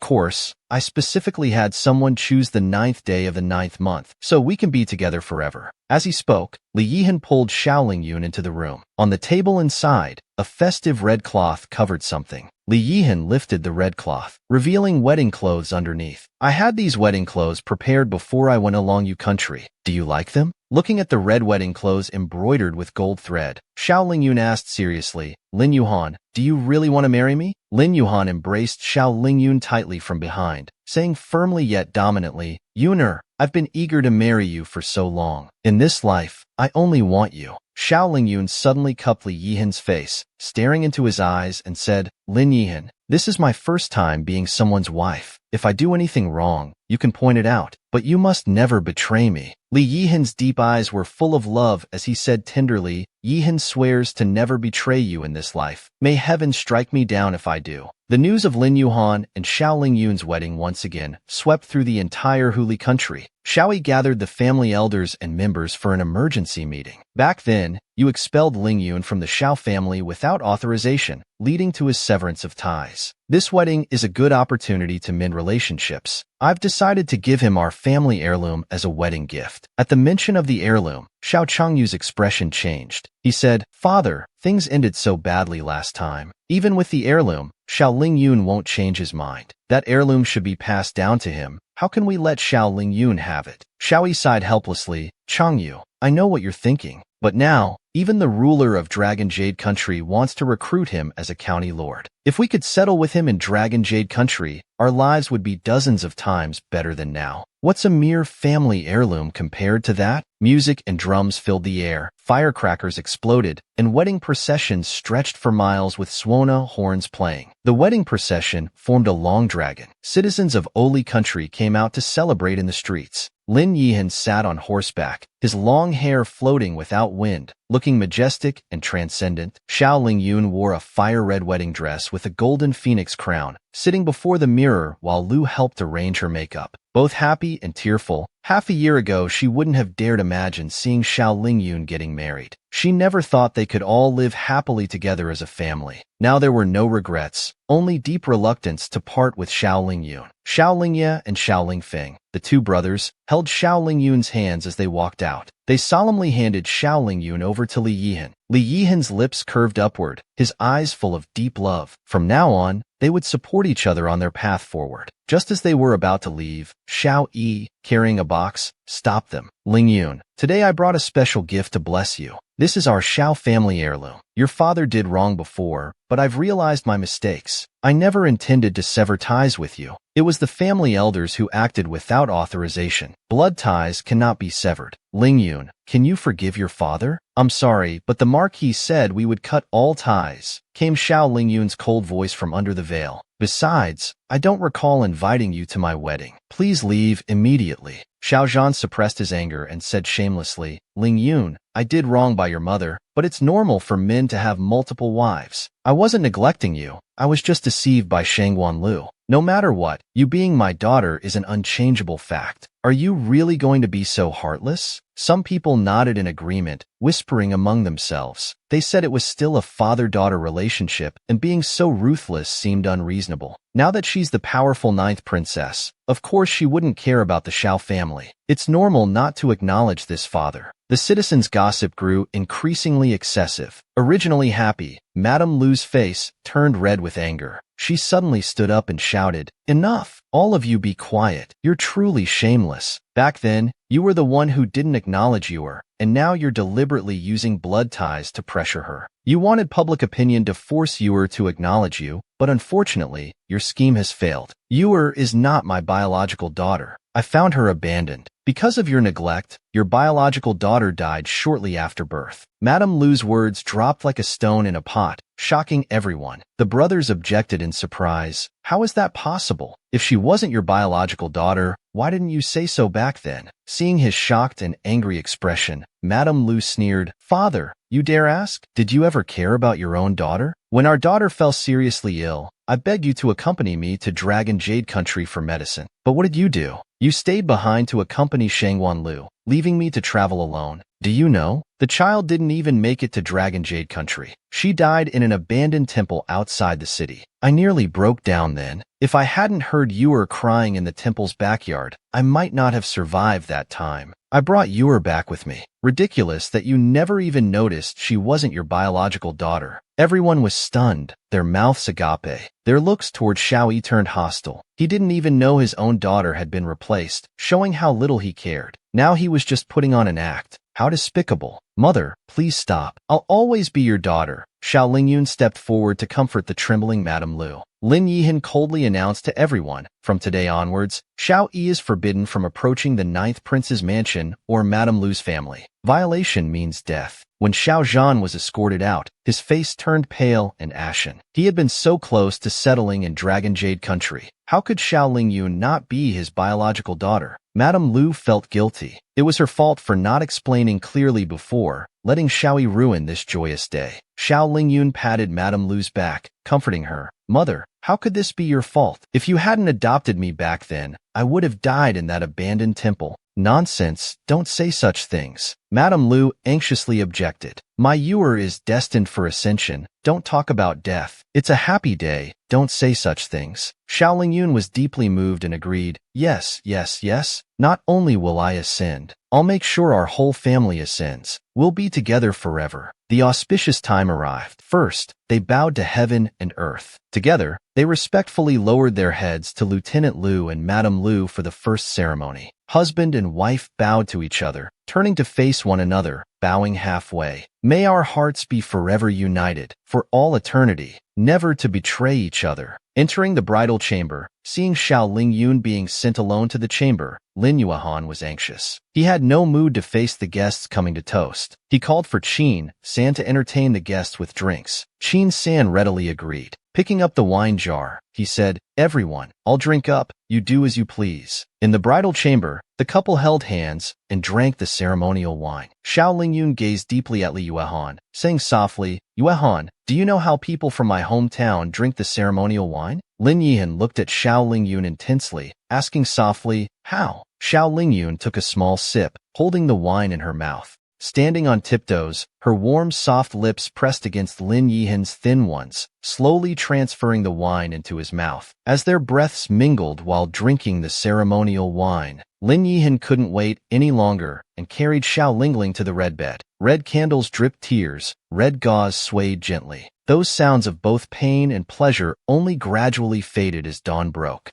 course, I specifically had someone choose the 9th day of the 9th month, so we can be together forever." As he spoke, Li Yihan pulled Xiao Lingyun into the room. On the table inside, a festive red cloth covered something. Li Yihan lifted the red cloth, revealing wedding clothes underneath. "I had these wedding clothes prepared before I went along you country. Do you like them?" Looking at the red wedding clothes embroidered with gold thread, Xiao Lingyun asked seriously, "Lin Yuhan, do you really want to marry me?" Lin Yuhan embraced Xiao Lingyun tightly from behind, saying firmly yet dominantly, "Yuner, I've been eager to marry you for so long. In this life, I only want you." Xiao Lingyun suddenly cupped Li Yihan's face, staring into his eyes and said, "Lin Yihan, this is my first time being someone's wife. If I do anything wrong, you can point it out, but you must never betray me." Li Yihan's deep eyes were full of love as he said tenderly, "Yihan swears to never betray you in this life. May heaven strike me down if I do." The news of Lin Yuhan and Xiao Lingyun's wedding once again swept through the entire Huli country. Xiaoyi gathered the family elders and members for an emergency meeting. Back then, you expelled Ling Yun from the Xiao family without authorization, leading to his severance of ties. This wedding is a good opportunity to mend relationships. I've decided to give him our family heirloom as a wedding gift. At the mention of the heirloom, Xiao Changyu's expression changed. He said, "Father, things ended so badly last time. Even with the heirloom, Xiao Ling Yun won't change his mind. That heirloom should be passed down to him. How can we let Xiao Ling Yun have it?" Xiao Yi sighed helplessly. "Changyu, I know what you're thinking. But now, even the ruler of Dragon Jade Country wants to recruit him as a county lord. If we could settle with him in Dragon Jade Country, our lives would be dozens of times better than now. What's a mere family heirloom compared to that?" Music and drums filled the air, firecrackers exploded, and wedding processions stretched for miles with Suona horns playing. The wedding procession formed a long dragon. Citizens of Oli Country came out to celebrate in the streets. Lin Yihan sat on horseback, his long hair floating without wind, looking majestic and transcendent. Xiao Ling Yun wore a fire-red wedding dress with a golden phoenix crown, sitting before the mirror while Lu helped arrange her makeup. Both happy and tearful, half a year ago she wouldn't have dared imagine seeing Xiao Ling Yun getting married. She never thought they could all live happily together as a family. Now there were no regrets, only deep reluctance to part with Xiao Ling Yun. Xiao Lingye and Xiao Ling Feng, the two brothers, held Xiao Ling Yun's hands as they walked out. They solemnly handed Xiao Ling Yun over to Li Yihan. Li Yihan's lips curved upward, his eyes full of deep love. From now on, they would support each other on their path forward. Just as they were about to leave, Xiao Yi, carrying a box, stopped them. "Ling Yun, today I brought a special gift to bless you. This is our Xiao family heirloom. Your father did wrong before, but I've realized my mistakes. I never intended to sever ties with you. It was the family elders who acted without authorization. Blood ties cannot be severed. Ling Yun, can you forgive your father?" "I'm sorry, but the Marquis said we would cut all ties," came Xiao Ling Yun's cold voice from under the veil. "Besides, I don't recall inviting you to my wedding. Please leave immediately." Xiao Zhan suppressed his anger and said shamelessly, "Ling Yun, I did wrong by your mother, but it's normal for men to have multiple wives. I wasn't neglecting you. I was just deceived by Shangguan Lu. No matter what, you being my daughter is an unchangeable fact. Are you really going to be so heartless?" Some people nodded in agreement, whispering among themselves. They said it was still a father-daughter relationship, and being so ruthless seemed unreasonable. Now that she's the powerful ninth princess, of course she wouldn't care about the Xiao family. It's normal not to acknowledge this father. The citizens' gossip grew increasingly excessive. Originally happy, Madame Lu's face turned red with anger. She suddenly stood up and shouted, "Enough! All of you be quiet. You're truly shameless. Back then, you were the one who didn't acknowledge Yuer, and now you're deliberately using blood ties to pressure her. You wanted public opinion to force Yuer to acknowledge you, but unfortunately, your scheme has failed. Yuer is not my biological daughter. I found her abandoned. Because of your neglect, your biological daughter died shortly after birth." Madame Lu's words dropped like a stone in a pot, shocking everyone. The brothers objected in surprise. "How is that possible? If she wasn't your biological daughter, why didn't you say so back then?" Seeing his shocked and angry expression, Madame Lu sneered, "Father, you dare ask? Did you ever care about your own daughter? When our daughter fell seriously ill, I begged you to accompany me to Dragon Jade Country for medicine. But what did you do? You stayed behind to accompany Shangguan Lu, leaving me to travel alone. Do you know? The child didn't even make it to Dragon Jade Country. She died in an abandoned temple outside the city. I nearly broke down then. If I hadn't heard Yuer crying in the temple's backyard, I might not have survived that time. I brought Yuer back with me. Ridiculous that you never even noticed she wasn't your biological daughter." Everyone was stunned, their mouths agape. Their looks toward Xiao Yi turned hostile. He didn't even know his own daughter had been replaced, showing how little he cared. Now he was just putting on an act. How despicable. "Mother, please stop. I'll always be your daughter." Xiao Lingyun stepped forward to comfort the trembling Madame Lu. Lin Yihan coldly announced to everyone, "From today onwards, Xiao Yi is forbidden from approaching the ninth prince's mansion or Madame Lu's family. Violation means death." When Xiao Zhan was escorted out, his face turned pale and ashen. He had been so close to settling in Dragon Jade Country. How could Xiao Lingyun not be his biological daughter? Madame Lu felt guilty. It was her fault for not explaining clearly before, letting Xiao Yi ruin this joyous day. Xiao Lingyun patted Madame Lu's back, comforting her. "Mother, how could this be your fault? If you hadn't adopted me back then, I would have died in that abandoned temple." Nonsense, don't say such things. Madame Lu anxiously objected. My Yuer is destined for ascension. Don't talk about death. It's a happy day. Don't say such things. Xiao Lingyun was deeply moved and agreed. Yes, yes, yes. Not only will I ascend, I'll make sure our whole family ascends. We'll be together forever. The auspicious time arrived. First, they bowed to heaven and earth. Together, they respectfully lowered their heads to Lieutenant Lu and Madame Lu for the first ceremony. Husband and wife bowed to each other, turning to face one another, bowing halfway. May our hearts be forever united, for all eternity, never to betray each other. Entering the bridal chamber, seeing Xiao Lingyun being sent alone to the chamber, Lin Yuehan was anxious. He had no mood to face the guests coming to toast. He called for Qin San to entertain the guests with drinks. Qin San readily agreed. Picking up the wine jar, he said, "Everyone, I'll drink up, you do as you please." In the bridal chamber, the couple held hands and drank the ceremonial wine. Xiao Lingyun gazed deeply at Li Yuehan, saying softly, "Yuehan, do you know how people from my hometown drink the ceremonial wine?" Lin Yihan looked at Xiao Lingyun intensely, asking softly, "How?" Xiao Lingyun took a small sip, holding the wine in her mouth. Standing on tiptoes, her warm, soft lips pressed against Lin Yihan's thin ones, slowly transferring the wine into his mouth. As their breaths mingled while drinking the ceremonial wine, Lin Yihan couldn't wait any longer and carried Xiao Lingling to the red bed. Red candles dripped tears, red gauze swayed gently. Those sounds of both pain and pleasure only gradually faded as dawn broke.